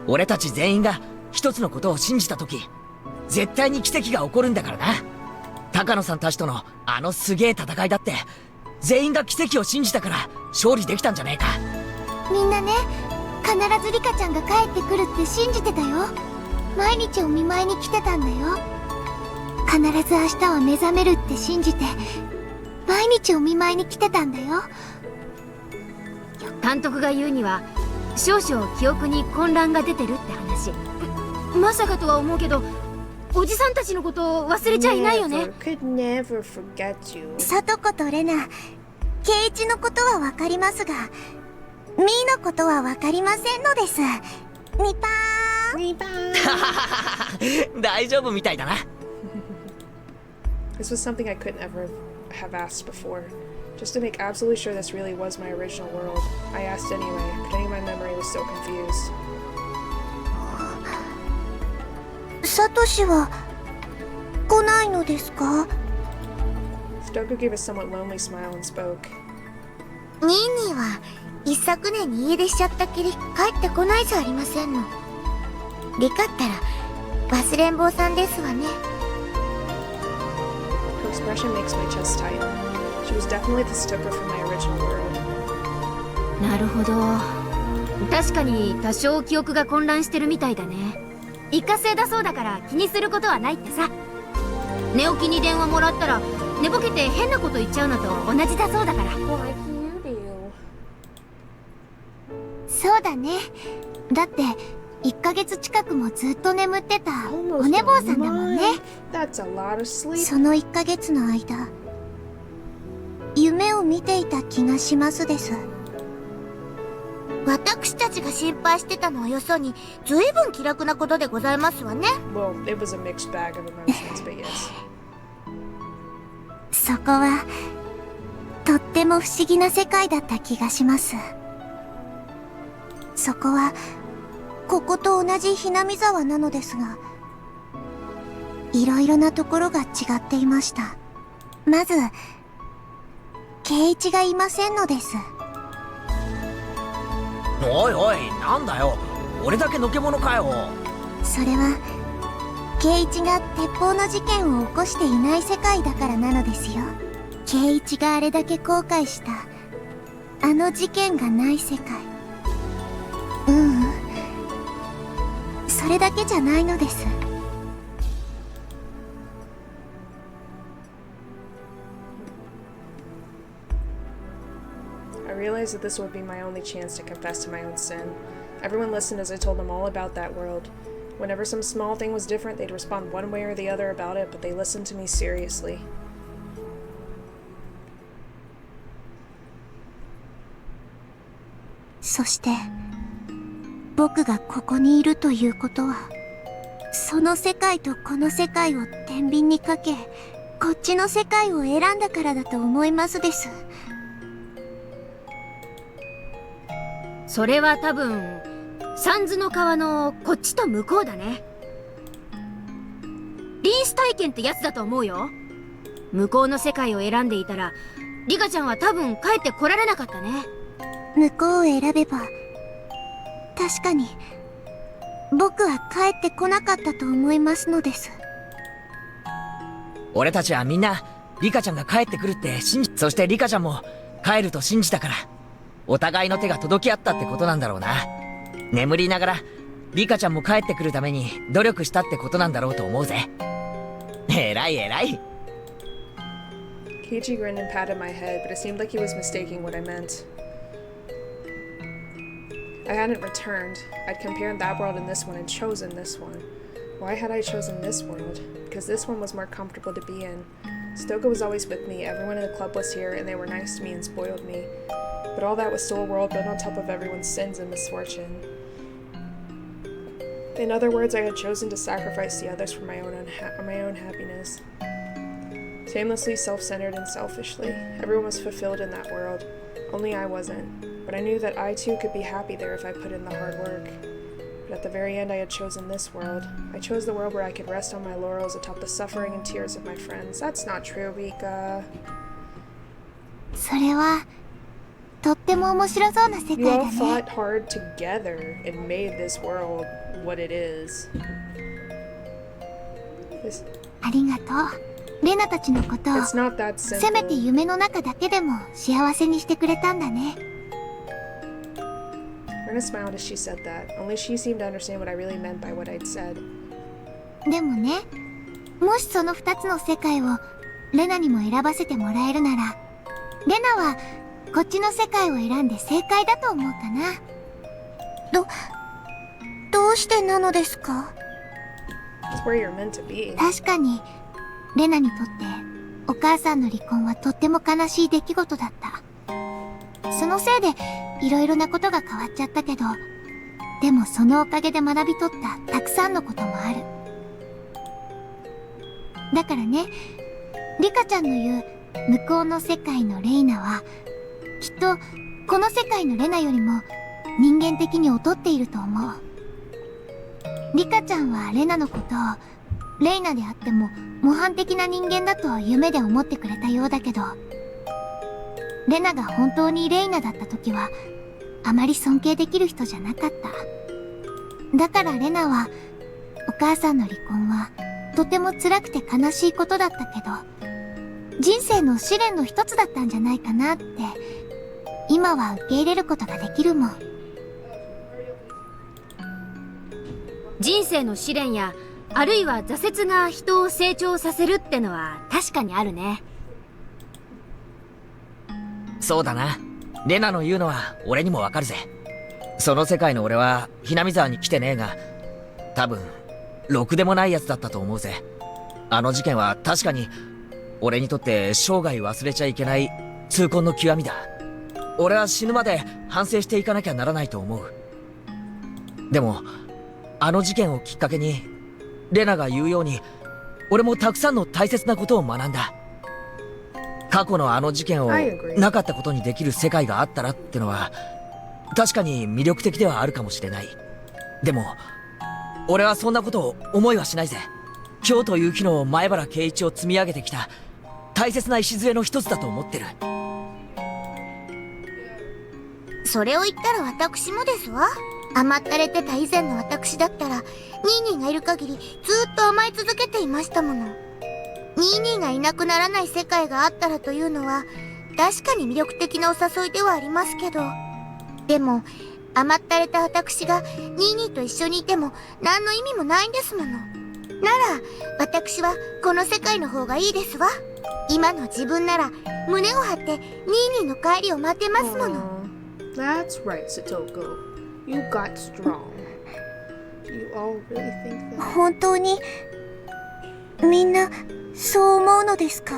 俺たち全員が一つのことを信じたとき、絶対に奇跡が起こるんだからな。高野さんたちとのあのすげえ戦いだって、全員が奇跡を信じたから勝利できたんじゃねえか。みんなね、必ずリカちゃんが帰ってくるって信じてたよ。毎日お見舞いに来てたんだよ。必ず明日は目覚めるって信じて、毎日お見舞いに来てたんだよ。監督が言うには、少々記憶に混乱が出てるって話。まさかとは思うけど、おじさんたちのことを忘れちゃいないよね。サトコとレナ、ケイイチのことはわかりますが、ミーのことはわかりませんのです。ニパーン。ニパーン。大丈夫みたいだな。This was something I couldn't ever have asked before. Just to make absolutely sure this really was my original world. I asked anyway, pretending my memory was so confused. サトシは来ないのですか？ Satoko gave a somewhat lonely smile and spoke. ニーニーは一昨年に家出しちゃったきり帰ってこないじゃありませんの。リカったら忘れん坊さんですわね。Her expression makes my chest tight. She was definitely the Satoko from my original world. なるほど。確かに多少記憶が混乱してるみたいだね。一過性だそうだから気にすることはないってさ。寝起きに電話もらったら寝ぼけて変なこと言っちゃうのと同じだそうだから。そうだね。だって1ヶ月近くもずっと眠ってたお寝坊さんだもんね。その1ヶ月の間、夢を見ていた気がしますです。私たちが心配してたのはよそにずいぶん気楽なことでございますわね。Well, it was a mixed bag of emotions, but yes. そこはとっても不思議な世界だった気がします。そこはここと同じひなみ沢なのですが、いろいろなところが違っていました。まずケイイチがいませんのです。おいおい、なんだよ。俺だけのけ者かよ。それはケイイチが鉄砲の事件を起こしていない世界だからなのですよ。ケイイチがあれだけ後悔したあの事件がない世界。それだけじゃないのです。I realized that this would be my only chance to confess to my own sin. Everyone listened as I told them all about that world. Whenever some small thing was different, they'd respond one way or the other about it, but they listened to me seriously. そして僕がここにいるということは、その世界とこの世界を天秤にかけ、こっちの世界を選んだからだと思いますです。それは多分三途の川のこっちと向こうだね。臨死体験ってやつだと思うよ。向こうの世界を選んでいたらリカちゃんは多分帰ってこられなかったね。向こうを選べば確かに僕は帰ってこなかったと思いますのです。俺たちはみんなリカちゃんが帰ってくるって信じ、そしてリカちゃんも帰ると信じたから、お互いの手が届き合ったってことなんだろうな。眠りながらリカちゃんも帰ってくるために努力したってことなんだろうと思うぜ。偉い偉い。Keiichi grinned and patted my head, but it seemed like he was mistaking what I meant. I hadn't returned. I'd compared that world and this one and chosen this one. Why had I chosen this world? Because this one was more comfortable to be in. Stoka was always with me, everyone in the club was here, and they were nice to me and spoiled me. But all that was still a world built on top of everyone's sins and misfortune. In other words, I had chosen to sacrifice the others for my own happiness. Shamelessly, self-centered, and selfishly. Everyone was fulfilled in that world. Only I wasn't. But I knew that I too could be happy there if I put in the hard work. But at the very end, I had chosen this world. I chose the world where I could rest on my laurels atop the suffering and tears of my friends. That's not true, Rika. それはとっても面白そうな世界 You だ all ね。 fought hard together and made this world what it is. ありがとう。レナたちのことを It's not that せめて simple. 夢の中だけでも幸せにしてくれたんだね。 Rena smiled as she said that. Only she seemed to understand what I really meant by what I'd said. でもね、もしその2つの世界をレナにも選ばせてもらえるなら、レナはこっちの世界を選んで正解だと思うかな。どうしてなのですか？ It's where you're meant to be. 確かにレナにとってお母さんの離婚はとっても悲しい出来事だった。そのせいでいろいろなことが変わっちゃったけど、でもそのおかげで学び取ったたくさんのこともある。だからね、リカちゃんの言う向こうの世界のレイナはきっとこの世界のレナよりも人間的に劣っていると思う。リカちゃんはレナのことをレイナであっても模範的な人間だと夢で思ってくれたようだけど、レナが本当にレイナだった時はあまり尊敬できる人じゃなかった。だからレナはお母さんの離婚はとても辛くて悲しいことだったけど、人生の試練の一つだったんじゃないかなって今は受け入れることができるもん。人生の試練やあるいは挫折が人を成長させるってのは確かにあるね。そうだな。レナの言うのは俺にもわかるぜ。その世界の俺はひなみ沢に来てねえが、多分ろくでもないやつだったと思うぜ。あの事件は確かに俺にとって生涯忘れちゃいけない痛恨の極みだ。俺は死ぬまで反省していかなきゃならないと思う。でもあの事件をきっかけにレナが言うように俺もたくさんの大切なことを学んだ。過去のあの事件をなかったことにできる世界があったらってのは確かに魅力的ではあるかもしれない。でも俺はそんなことを思いはしないぜ。今日という日の前原圭一を積み上げてきた大切な礎の一つだと思ってる。それを言ったら私もですわ。甘ったれてた以前の私だったらニーニーがいる限りずっと甘え続けていましたもの。ニーニーがいなくならない世界があったらというのは確かに魅力的なお誘いではありますけど、でも甘ったれた私がニーニーと一緒にいても何の意味もないんですもの。なら私はこの世界の方がいいですわ。今の自分なら胸を張ってニーニーの帰りを待てますもの。That's right, Satoko. You got strong. Do you all really think that? 本当にみんなそう思うのですか？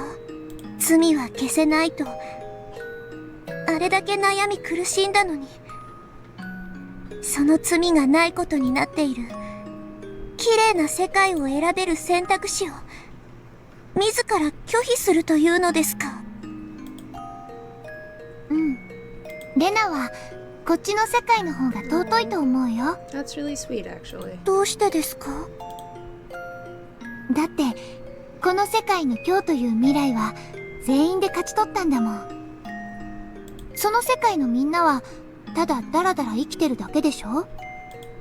罪は消せないと。あれだけ悩み苦しんだのに、その罪がないことになっている綺麗な世界を選べる選択肢を自ら拒否するというのですか？うん。レナはこっちの世界の方が尊いと思うよ。That's really sweet, actually. どうしてですか？だってこの世界の今日という未来は全員で勝ち取ったんだもん。その世界のみんなはただダラダラ生きてるだけでしょ？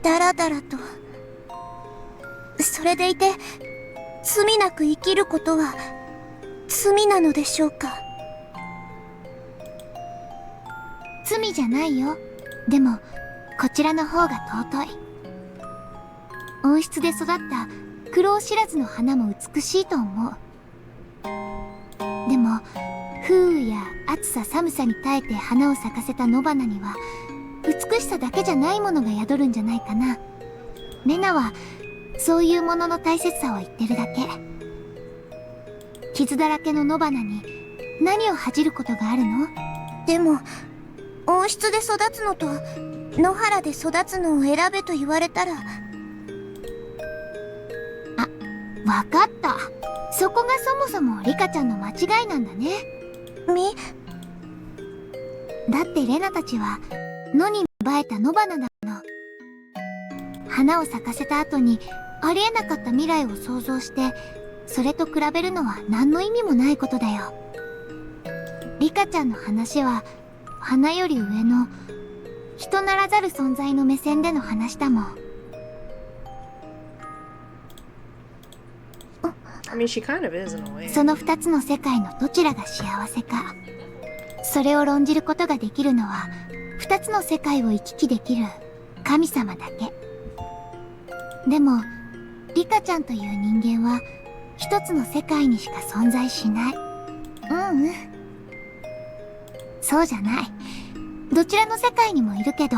ダラダラと。それでいて罪なく生きることは罪なのでしょうか？罪じゃないよ。でもこちらの方が尊い。温室で育った苦労知らずの花も美しいと思う。でも風雨や暑さ寒さに耐えて花を咲かせた野花には美しさだけじゃないものが宿るんじゃないかな。レナはそういうものの大切さを言ってるだけ。傷だらけの野花に何を恥じることがあるの？でも温室で育つのと野原で育つのを選べと言われたら。あ、わかった。そこがそもそもリカちゃんの間違いなんだね。だってレナたちは野に芽生えた野花だもの。花を咲かせた後にありえなかった未来を想像してそれと比べるのは何の意味もないことだよ。リカちゃんの話は花より上の人ならざる存在の目線での話だもん。I mean, she kind of is in a way. その二つの世界のどちらが幸せか、それを論じることができるのは二つの世界を行き来できる神様だけ。でもリカちゃんという人間は一つの世界にしか存在しない。そうじゃない。どちらの世界にもいるけど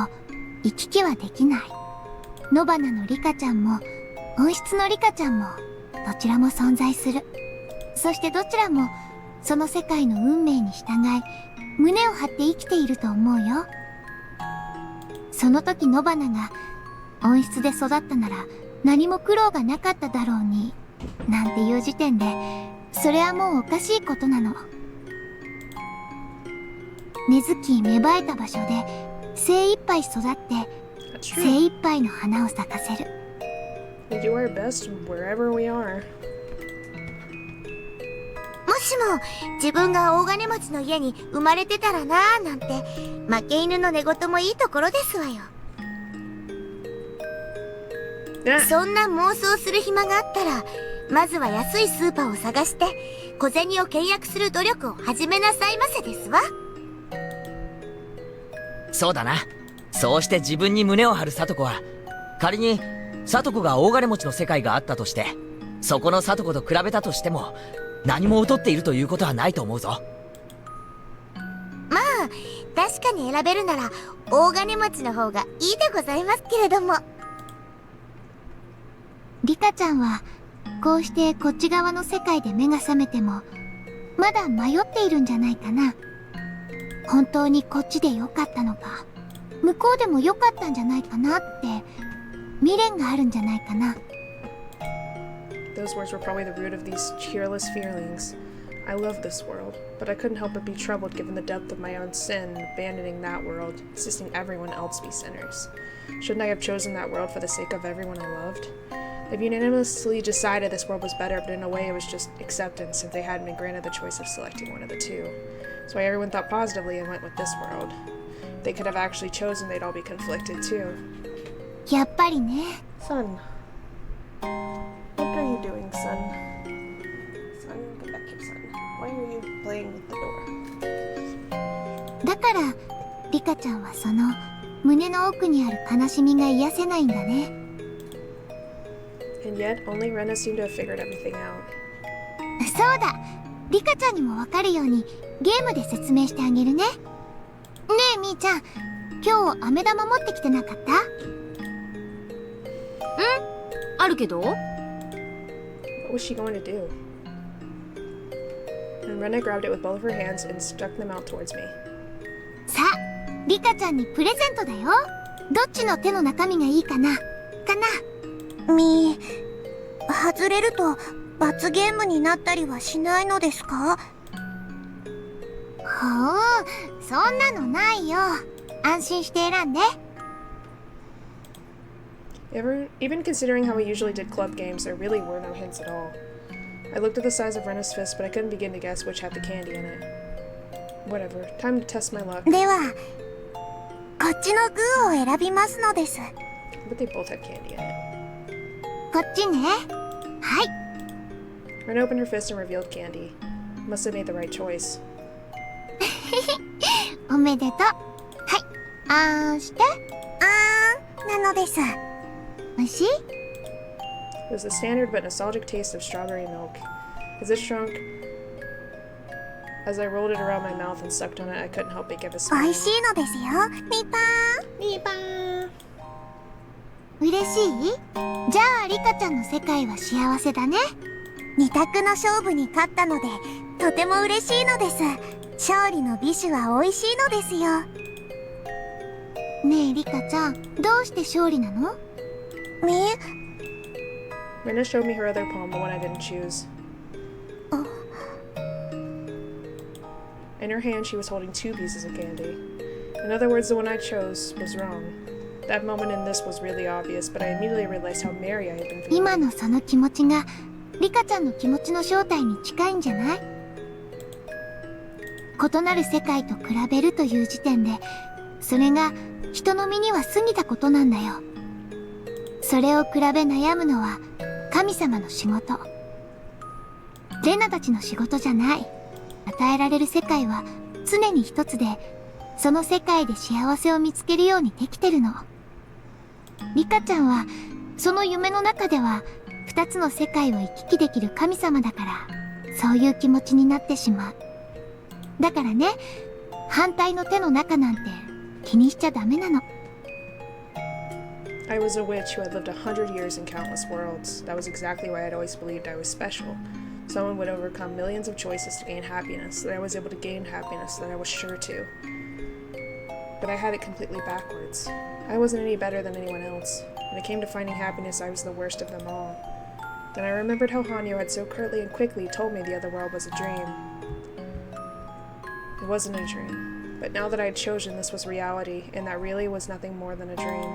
行き来はできない。野花のリカちゃんも温室のリカちゃんもどちらも存在する。そしてどちらもその世界の運命に従い胸を張って生きていると思うよ。その時野花が温室で育ったなら何も苦労がなかっただろうになんていう時点でそれはもうおかしいことなの。根付き芽生えた場所で精一杯育って精一杯の花を咲かせる。We do our best wherever we are. もしも自分が大金持ちの家に生まれてたらなーなんて負け犬の寝言もいいところですわよ。そんな妄想する暇があったらまずは安いスーパーを探して小銭を倹約する努力を始めなさいませですわ。そうだな。そうして自分に胸を張る聡子は、仮に聡子が大金持ちの世界があったとしてそこの聡子と比べたとしても何も劣っているということはないと思うぞ。まあ確かに選べるなら大金持ちの方がいいでございますけれども、リカちゃんはこうしてこっち側の世界で目が覚めてもまだ迷っているんじゃないかな。本当にこっちで良かったのか向こうでも良かったんじゃないかなって未練があるんじゃないかな。 Those words were probably the root of these cheerless feelings. I love this world, but I couldn't help but be troubled given the depth of my own sin in abandoning that world, insisting everyone else be sinners. Shouldn't I have chosen that world for the sake of everyone I loved? They've unanimously decided this world was better, but in a way it was just acceptance since they hadn't been granted the choice of selecting one of the two. That's why everyone thought positively and went with this world. If they could have actually chosen, they'd all be conflicted too. やっぱりね。 Son. What are you doing, son? Son, come back here, son. Why are you playing with the door? だからリカちゃんはその胸の奥にある悲しみが癒せないんだね。 And yet, only Rena seemed to have figured everything out. そうだ、リカちゃんにもわかるようにゲームで説明してあげるね。ねえみーちゃん、今日飴玉持ってきてなかった？あるけど。 What was she going to do? And Rena grabbed it with both of her hands and stuck them out towards me. さあ、リカちゃんにプレゼントだよ。どっちの手の中身がいいかな？みー、外れると罰ゲームになったりはしないのですか？そんなのないよ。安心して選んで。Even considering how we usually did club games, there really were no hints at all. I looked at the size of Rena's fist, but I couldn't begin to guess which had the candy in it. Whatever, time to test my luck. では、こっちのグーを選びますのです。But they both had candy in it. こっちね。はい。Rena opened her fist and revealed candy. Must have made the right choice. おめでとう。はい。あーんして。なのです。おいしい？ It was the standard but nostalgic taste of strawberry milk. As it shrunk, as I rolled it around my mouth and sucked on it, I couldn't help but give a お smile. いしいのですよ。みぱーん。みぱーん。嬉しい？じゃあリカちゃんの世界は幸せだね。二択の勝負に勝ったのでとても嬉しいのです。勝利の美酒は美味しいのですよ。ねえリカちゃん、どうして勝利なの？Minna showed me her other poem, the one I didn't choose. In her hand, she was holding 2 pieces of candy. In other words, the one I chose was wrong. That moment in this was really obvious, but I immediately realized how merry I had been feeling. 今のその気持ちがリカちゃんの気持ちの正体に近いんじゃない？異なる世界と比べるという時点で、それが人の身には過ぎたことなんだよ。それを比べ悩むのは神様の仕事。レナたちの仕事じゃない。与えられる世界は常に一つで、その世界で幸せを見つけるようにできてるの。リカちゃんはその夢の中では2つの世界を行き来できる神様だから、そういう気持ちになってしまう。だからね、反対の手の中なんて気にしちゃダメなの。I was a witch who had lived 100 years in countless worlds. That was exactly why I'd always believed I was special. Someone would overcome millions of choices to gain happiness, that I was able to gain happiness, that I was sure to. But I had it completely backwards. I wasn't any better than anyone else. When it came to finding happiness, I was the worst of them all. Then I remembered how Hanyo had so curtly and quickly told me the other world was a dream. It wasn't a dream, but now that I had chosen, this was reality, and that really was nothing more than a dream.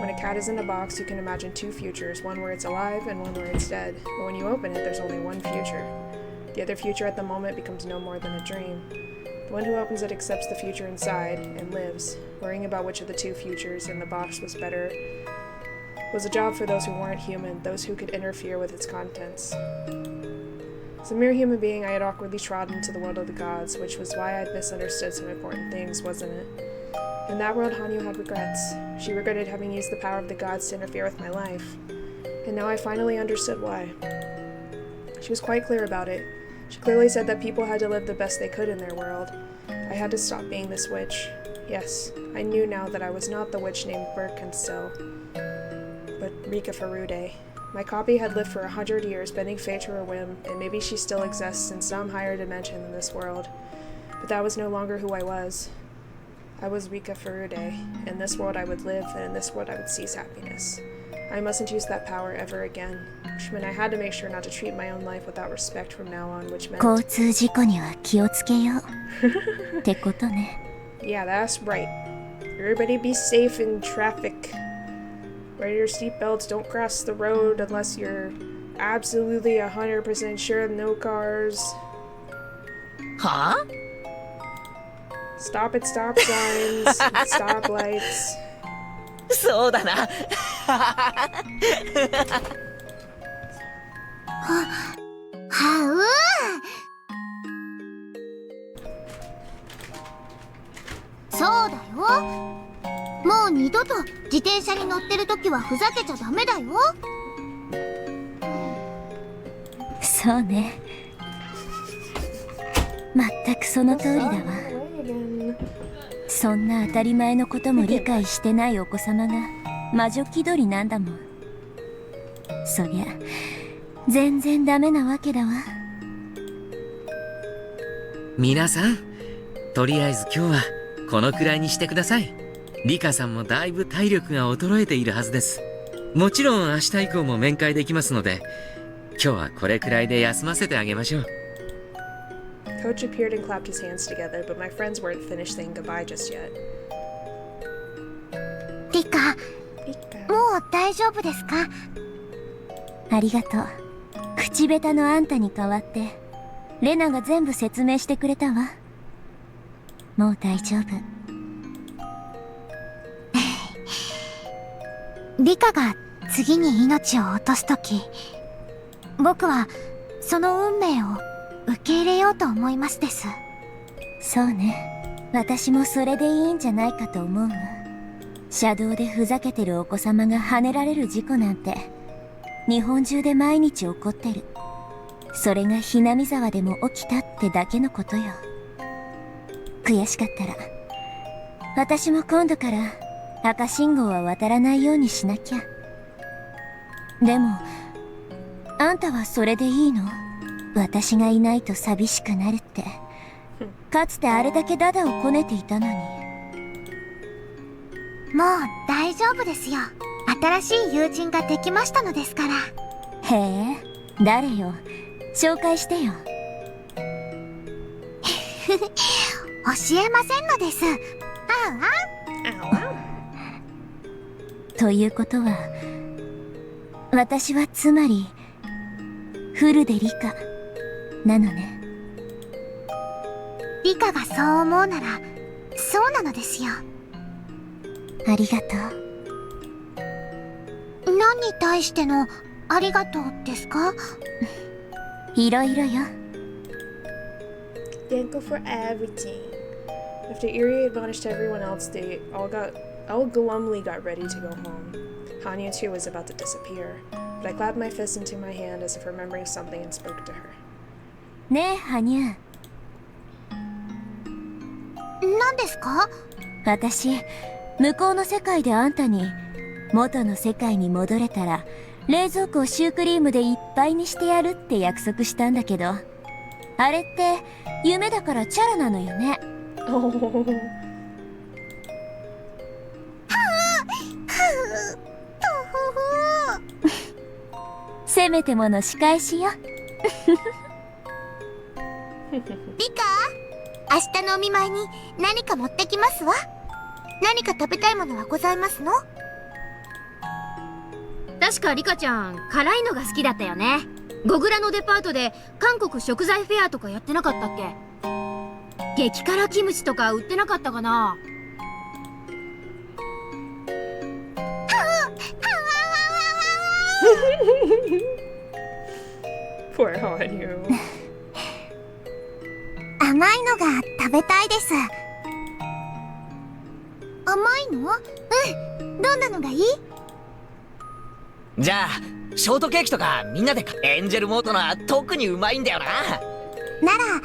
When a cat is in a box, you can imagine 2 futures, one where it's alive and one where it's dead. But when you open it, there's only one future. The other future at the moment becomes no more than a dream. The one who opens it accepts the future inside and lives. Worrying about which of the 2 futures in the box was better was a job for those who weren't human, those who could interfere with its contents. As a mere human being, I had awkwardly trodden into the world of the gods, which was why I'd misunderstood some important things, wasn't it? In that world, Hanyu had regrets. She regretted having used the power of the gods to interfere with my life. And now I finally understood why. She was quite clear about it. She clearly said that people had to live the best they could in their world. I had to stop being this witch. Yes, I knew now that I was not the witch named Birkenstill, but Rika Farude. My copy had lived for 100 years, bending fate to her whim, and maybe she still exists in some higher dimension than this world. But that was no longer who I was. I was Rika Farude. In this world I would live, and in this world I would seize happiness. I mustn't use that power ever again, which meant I had to make sure not to treat my own life without respect from now on, which meant... 交通事故には気をつけよう。ってことね。Yeah, that's right. Everybody be safe in traffic. Wear your seatbelts, don't cross the road unless you're absolutely 100% sure no cars. Huh? Stop at stop signs, stop lights. そうだな。そうだよ。もう二度と自転車に乗ってるときはふざけちゃダメだよ。そうね。まったくその通りだわ。そんな当たり前のことも理解してないお子様が魔女気取りなんだもん。そりゃ全然ダメなわけだわ。皆さん、とりあえず今日はこのくらいにしてください。リカさんもだいぶ体力が衰えているはずです。もちろん明日以降も面会できますので、今日はこれくらいで休ませてあげましょう。Coach appeared and clapped his hands together, but my friends weren't finished saying goodbye just yet. リカ、もう大丈夫ですか？ありがとう。口下手のあんたに代わって、レナが全部説明してくれたわ。もう大丈夫。リカが次に命を落とすとき、僕はその運命を受け入れようと思いますです。そうね。私もそれでいいんじゃないかと思うわ。車道でふざけてるお子様が跳ねられる事故なんて日本中で毎日起こってる。それがひなみ沢でも起きたってだけのことよ。悔しかったら私も今度から赤信号は渡らないようにしなきゃ。でもあんたはそれでいいの？私がいないと寂しくなるって。かつてあれだけダダをこねていたのに。もう大丈夫ですよ。新しい友人ができましたのですから。へえ、誰よ？紹介してよ。教えませんのです。ということは、私はつまりフルでリカなのね。リカがそう思うならそうなのですよ。ありがとう。何に対してのありがとうですか？いろいろよ。Thank you for everything. After Iri admonished everyone else, they all glumly got ready to go home. Hanya too was about to disappear, but I clapped my fist into my hand as if remembering something and spoke to her. ねえ、ハニュ。何ですか？私、向こうの世界であんたに元の世界に戻れたら冷蔵庫をシュークリームでいっぱいにしてやるって約束したんだけど、あれって夢だからチャラなのよね。せめてもの仕返しよ。リカ、明日のお見舞いに何か持ってきますわ。何か食べたいものはございますの？確かリカちゃん辛いのが好きだったよね。ゴグラのデパートで韓国食材フェアとかやってなかったっけ？激辛キムチとか売ってなかったかな？Poor Hanyu. 甘いのが食べたいです。甘いの？うん。どんなのがいい？じゃあショートケーキとかみんなでエンジェルモートのは特にうまいんだよな。なら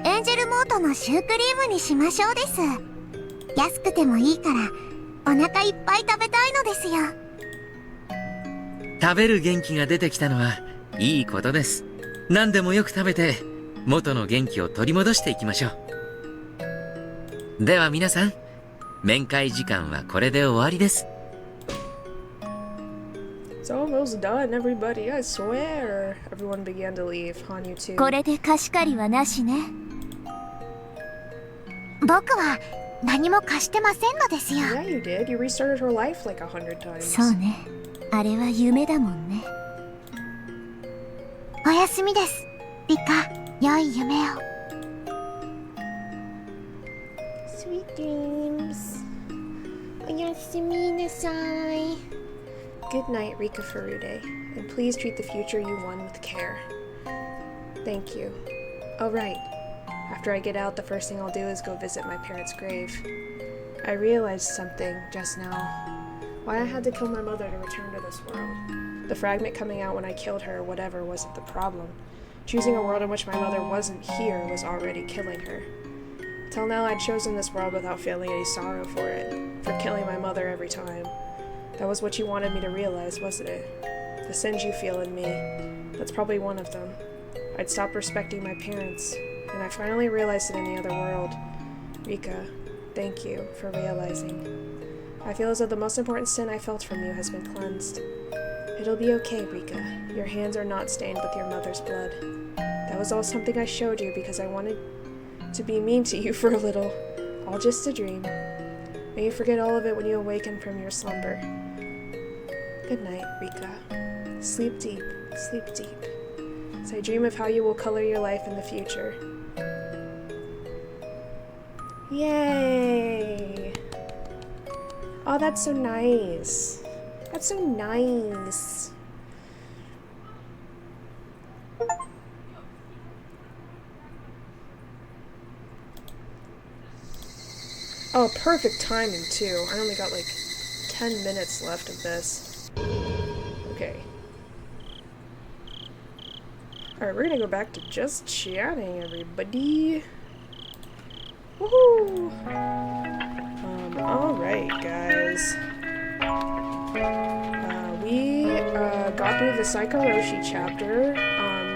エンジェルモートのシュークリームにしましょうです。安くてもいいからお腹いっぱい食べたいのですよ。食べる元気が出てきたのはいいことです。何でもよく食べて元の元気を取り戻していきましょう。では皆さん、面会時間はこれで終わりです。It's almost done, everybody. I swear. Everyone began to leave. Hanyu too. これで貸し借りはなしね。僕は何も貸してませんのですよ。Yeah, you did. You restarted her life like 100 times. そうね。あれは夢だもんね。おやすみです。リカ、良い夢を。Sweet dreams. おやすみなさい。Good night, Rika Furude, and please treat the future you won with care. Thank you. Oh, right. After I get out, the first thing I'll do is go visit my parents' grave. I realized something just now. Why I had to kill my mother to return to this world. The fragment coming out when I killed her or whatever wasn't the problem. Choosing a world in which my mother wasn't here was already killing her. Till now, I'd chosen this world without feeling any sorrow for it, for killing my mother every time. That was what you wanted me to realize, wasn't it? The sins you feel in me, that's probably one of them. I'd stopped respecting my parents, and I finally realized it in the other world. Rika, thank you for realizing. I feel as though the most important sin I felt from you has been cleansed. It'll be okay, Rika. Your hands are not stained with your mother's blood. That was all something I showed you because I wanted to be mean to you for a little. All just a dream. May you forget all of it when you awaken from your slumber. Good night, Rika. Sleep deep, as I dream of how you will color your life in the future. Yay! Oh, that's so nice. That's so nice. Oh, perfect timing too. I only got like 10 minutes left of this. Okay. Alright, we're gonna go back to just chatting, everybody. Woohoo! Alright, guys. We got got through the Saikoroshi chapter,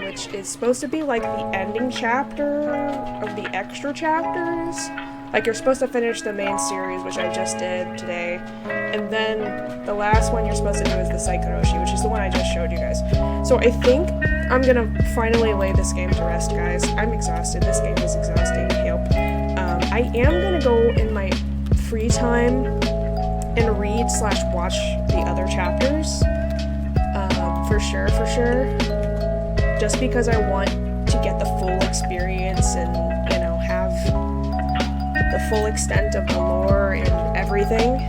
which is supposed to be like the ending chapter of the extra chapters. Like, you're supposed to finish the main series, which I just did today, and then the last one you're supposed to do is the Saikoroshi, which is the one I just showed you guys. So I think I'm gonna finally lay this game to rest, guys. I'm exhausted. This game is exhausting. Yep. I am gonna go in my free time and read/watch the other chapters. For sure. Just because I want to get the full experience and, you know, have the full extent of the lore and everything.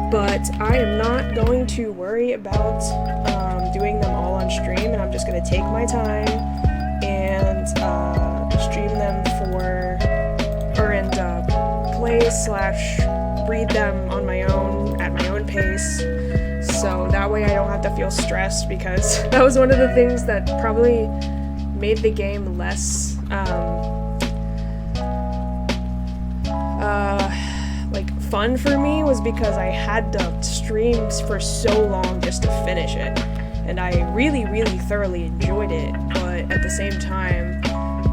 But I am not going to worry about doing them all on stream, and I'm just going to take my time and stream them play/read them on my own, at my own pace. So that way I don't have to feel stressed, because that was one of the things that probably made the game less fun for me, was because I had to stream for so long just to finish it. And I really thoroughly enjoyed it, but at the same time,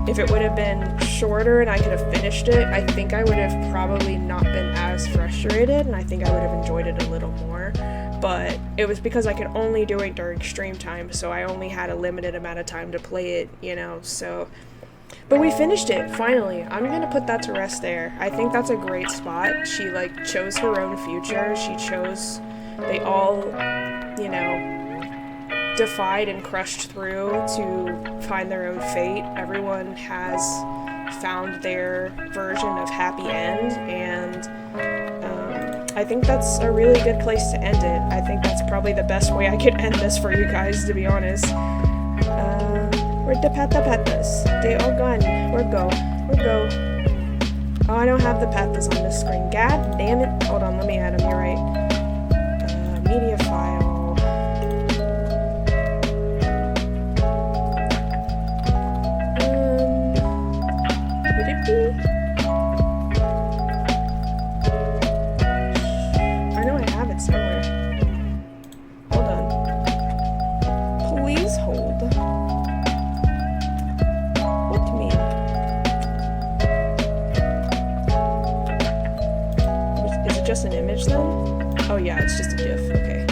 if it would have been shorter and I could have finished it, I think I would have probably not been as frustrated, and I think I would have enjoyed it a little more. But it was because I could only do it during stream time, so I only had a limited amount of time to play it, you know, so... But we finished it, finally. I'm gonna put that to rest there. I think that's a great spot. She, like, chose her own future. She chose... They all, you know, defied and crushed through to find their own fate. Everyone has found their version of happy end, and I think that's a really good place to end it. I think that's probably the best way I could end this for you guys, to be honest. Where'd the patas? They all gone. Where'd go? Oh, I don't have the patas on this screen. God damn it. Hold on, let me add them. You're right. Media file. Would it be? I know I have it somewhere. Hold on. Please hold. What do you mean? Is it just an image then? Oh yeah, it's just a GIF. Okay.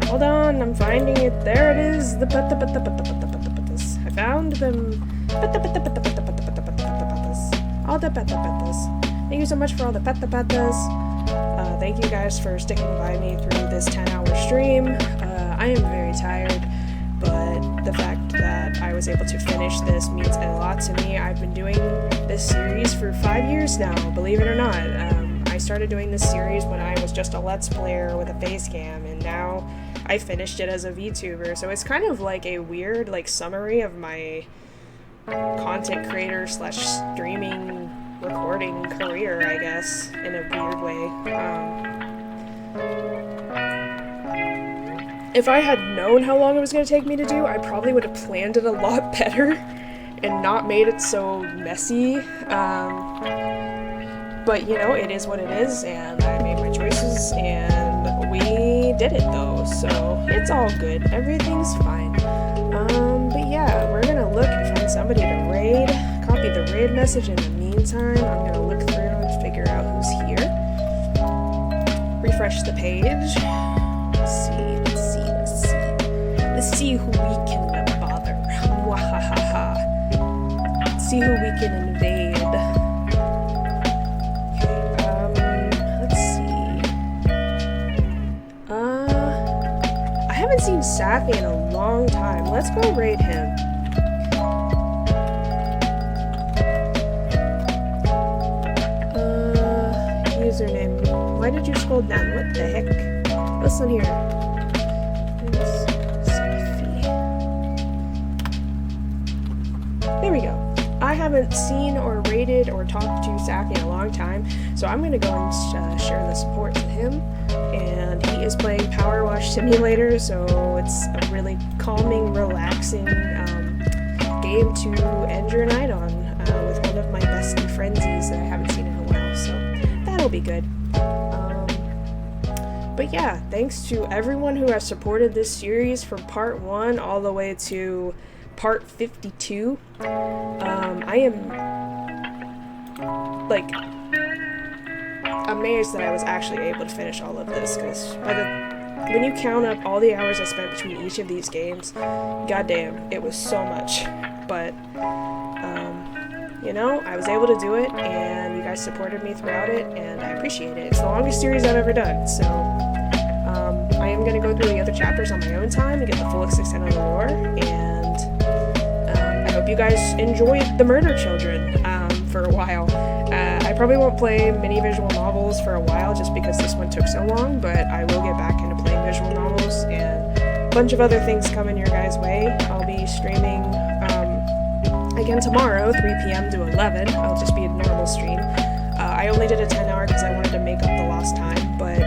Hold on, I'm finding it. There it is. The patas. I found them. All the patas. Thank you so much for all the patas. Thank you guys for sticking by me through this 10-hour stream. I am very tired, but the fact that I was able to finish this means a lot to me. I've been doing this series for 5 years now, believe it or not. I started doing this series when I was just a Let's Player with a face cam, and now I finished it as a VTuber, so it's kind of like a weird, like, summary of my content creator / streaming recording career, I guess, in a weird way. If I had known how long it was going to take me to do, I probably would have planned it a lot better and not made it so messy. But, you know, it is what it is, and I made my choices, and we did it, though, so it's all good. Everything's fine. But yeah, we're gonna look and find somebody to raid, copy the raid message. In the meantime, I'm gonna look through and figure out who's here. Refresh the page. Let's see who we can bother. Wahahaha. Let's see who we can invade. I haven't seen Safi in a long time. Let's go raid him. Username. Why did you scroll down? What the heck? Listen here. Safi. There we go. I haven't seen or raided or talked to Safi in a long time, so I'm going to go and share the support with him. And he is playing Power Wash Simulator, so it's a really calming, relaxing game to end your night on with one of my bestie friendsies that I haven't seen in a while, so that'll be good. But yeah, thanks to everyone who has supported this series from part 1 all the way to part 52. I am like amazed that I was actually able to finish all of this, because when you count up all the hours I spent between each of these games, goddamn, it was so much. But you know, I was able to do it, and you guys supported me throughout it, and I appreciate it. It's the longest series I've ever done, so I am going to go through the other chapters on my own time and get the full extent of the lore, and I hope you guys enjoyed the Murder Children for a while. I probably won't play mini visual novels for a while just because this one took so long, but I will get back into playing visual novels, and a bunch of other things coming your guys' way. I'll be streaming again tomorrow, 3 p.m. to 11. I'll just be a normal stream. I only did a 10-hour because I wanted to make up the lost time, but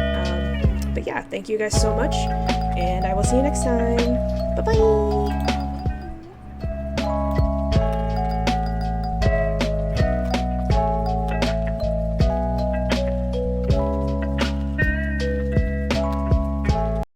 yeah, thank you guys so much, and I will see you next time. Bye-bye!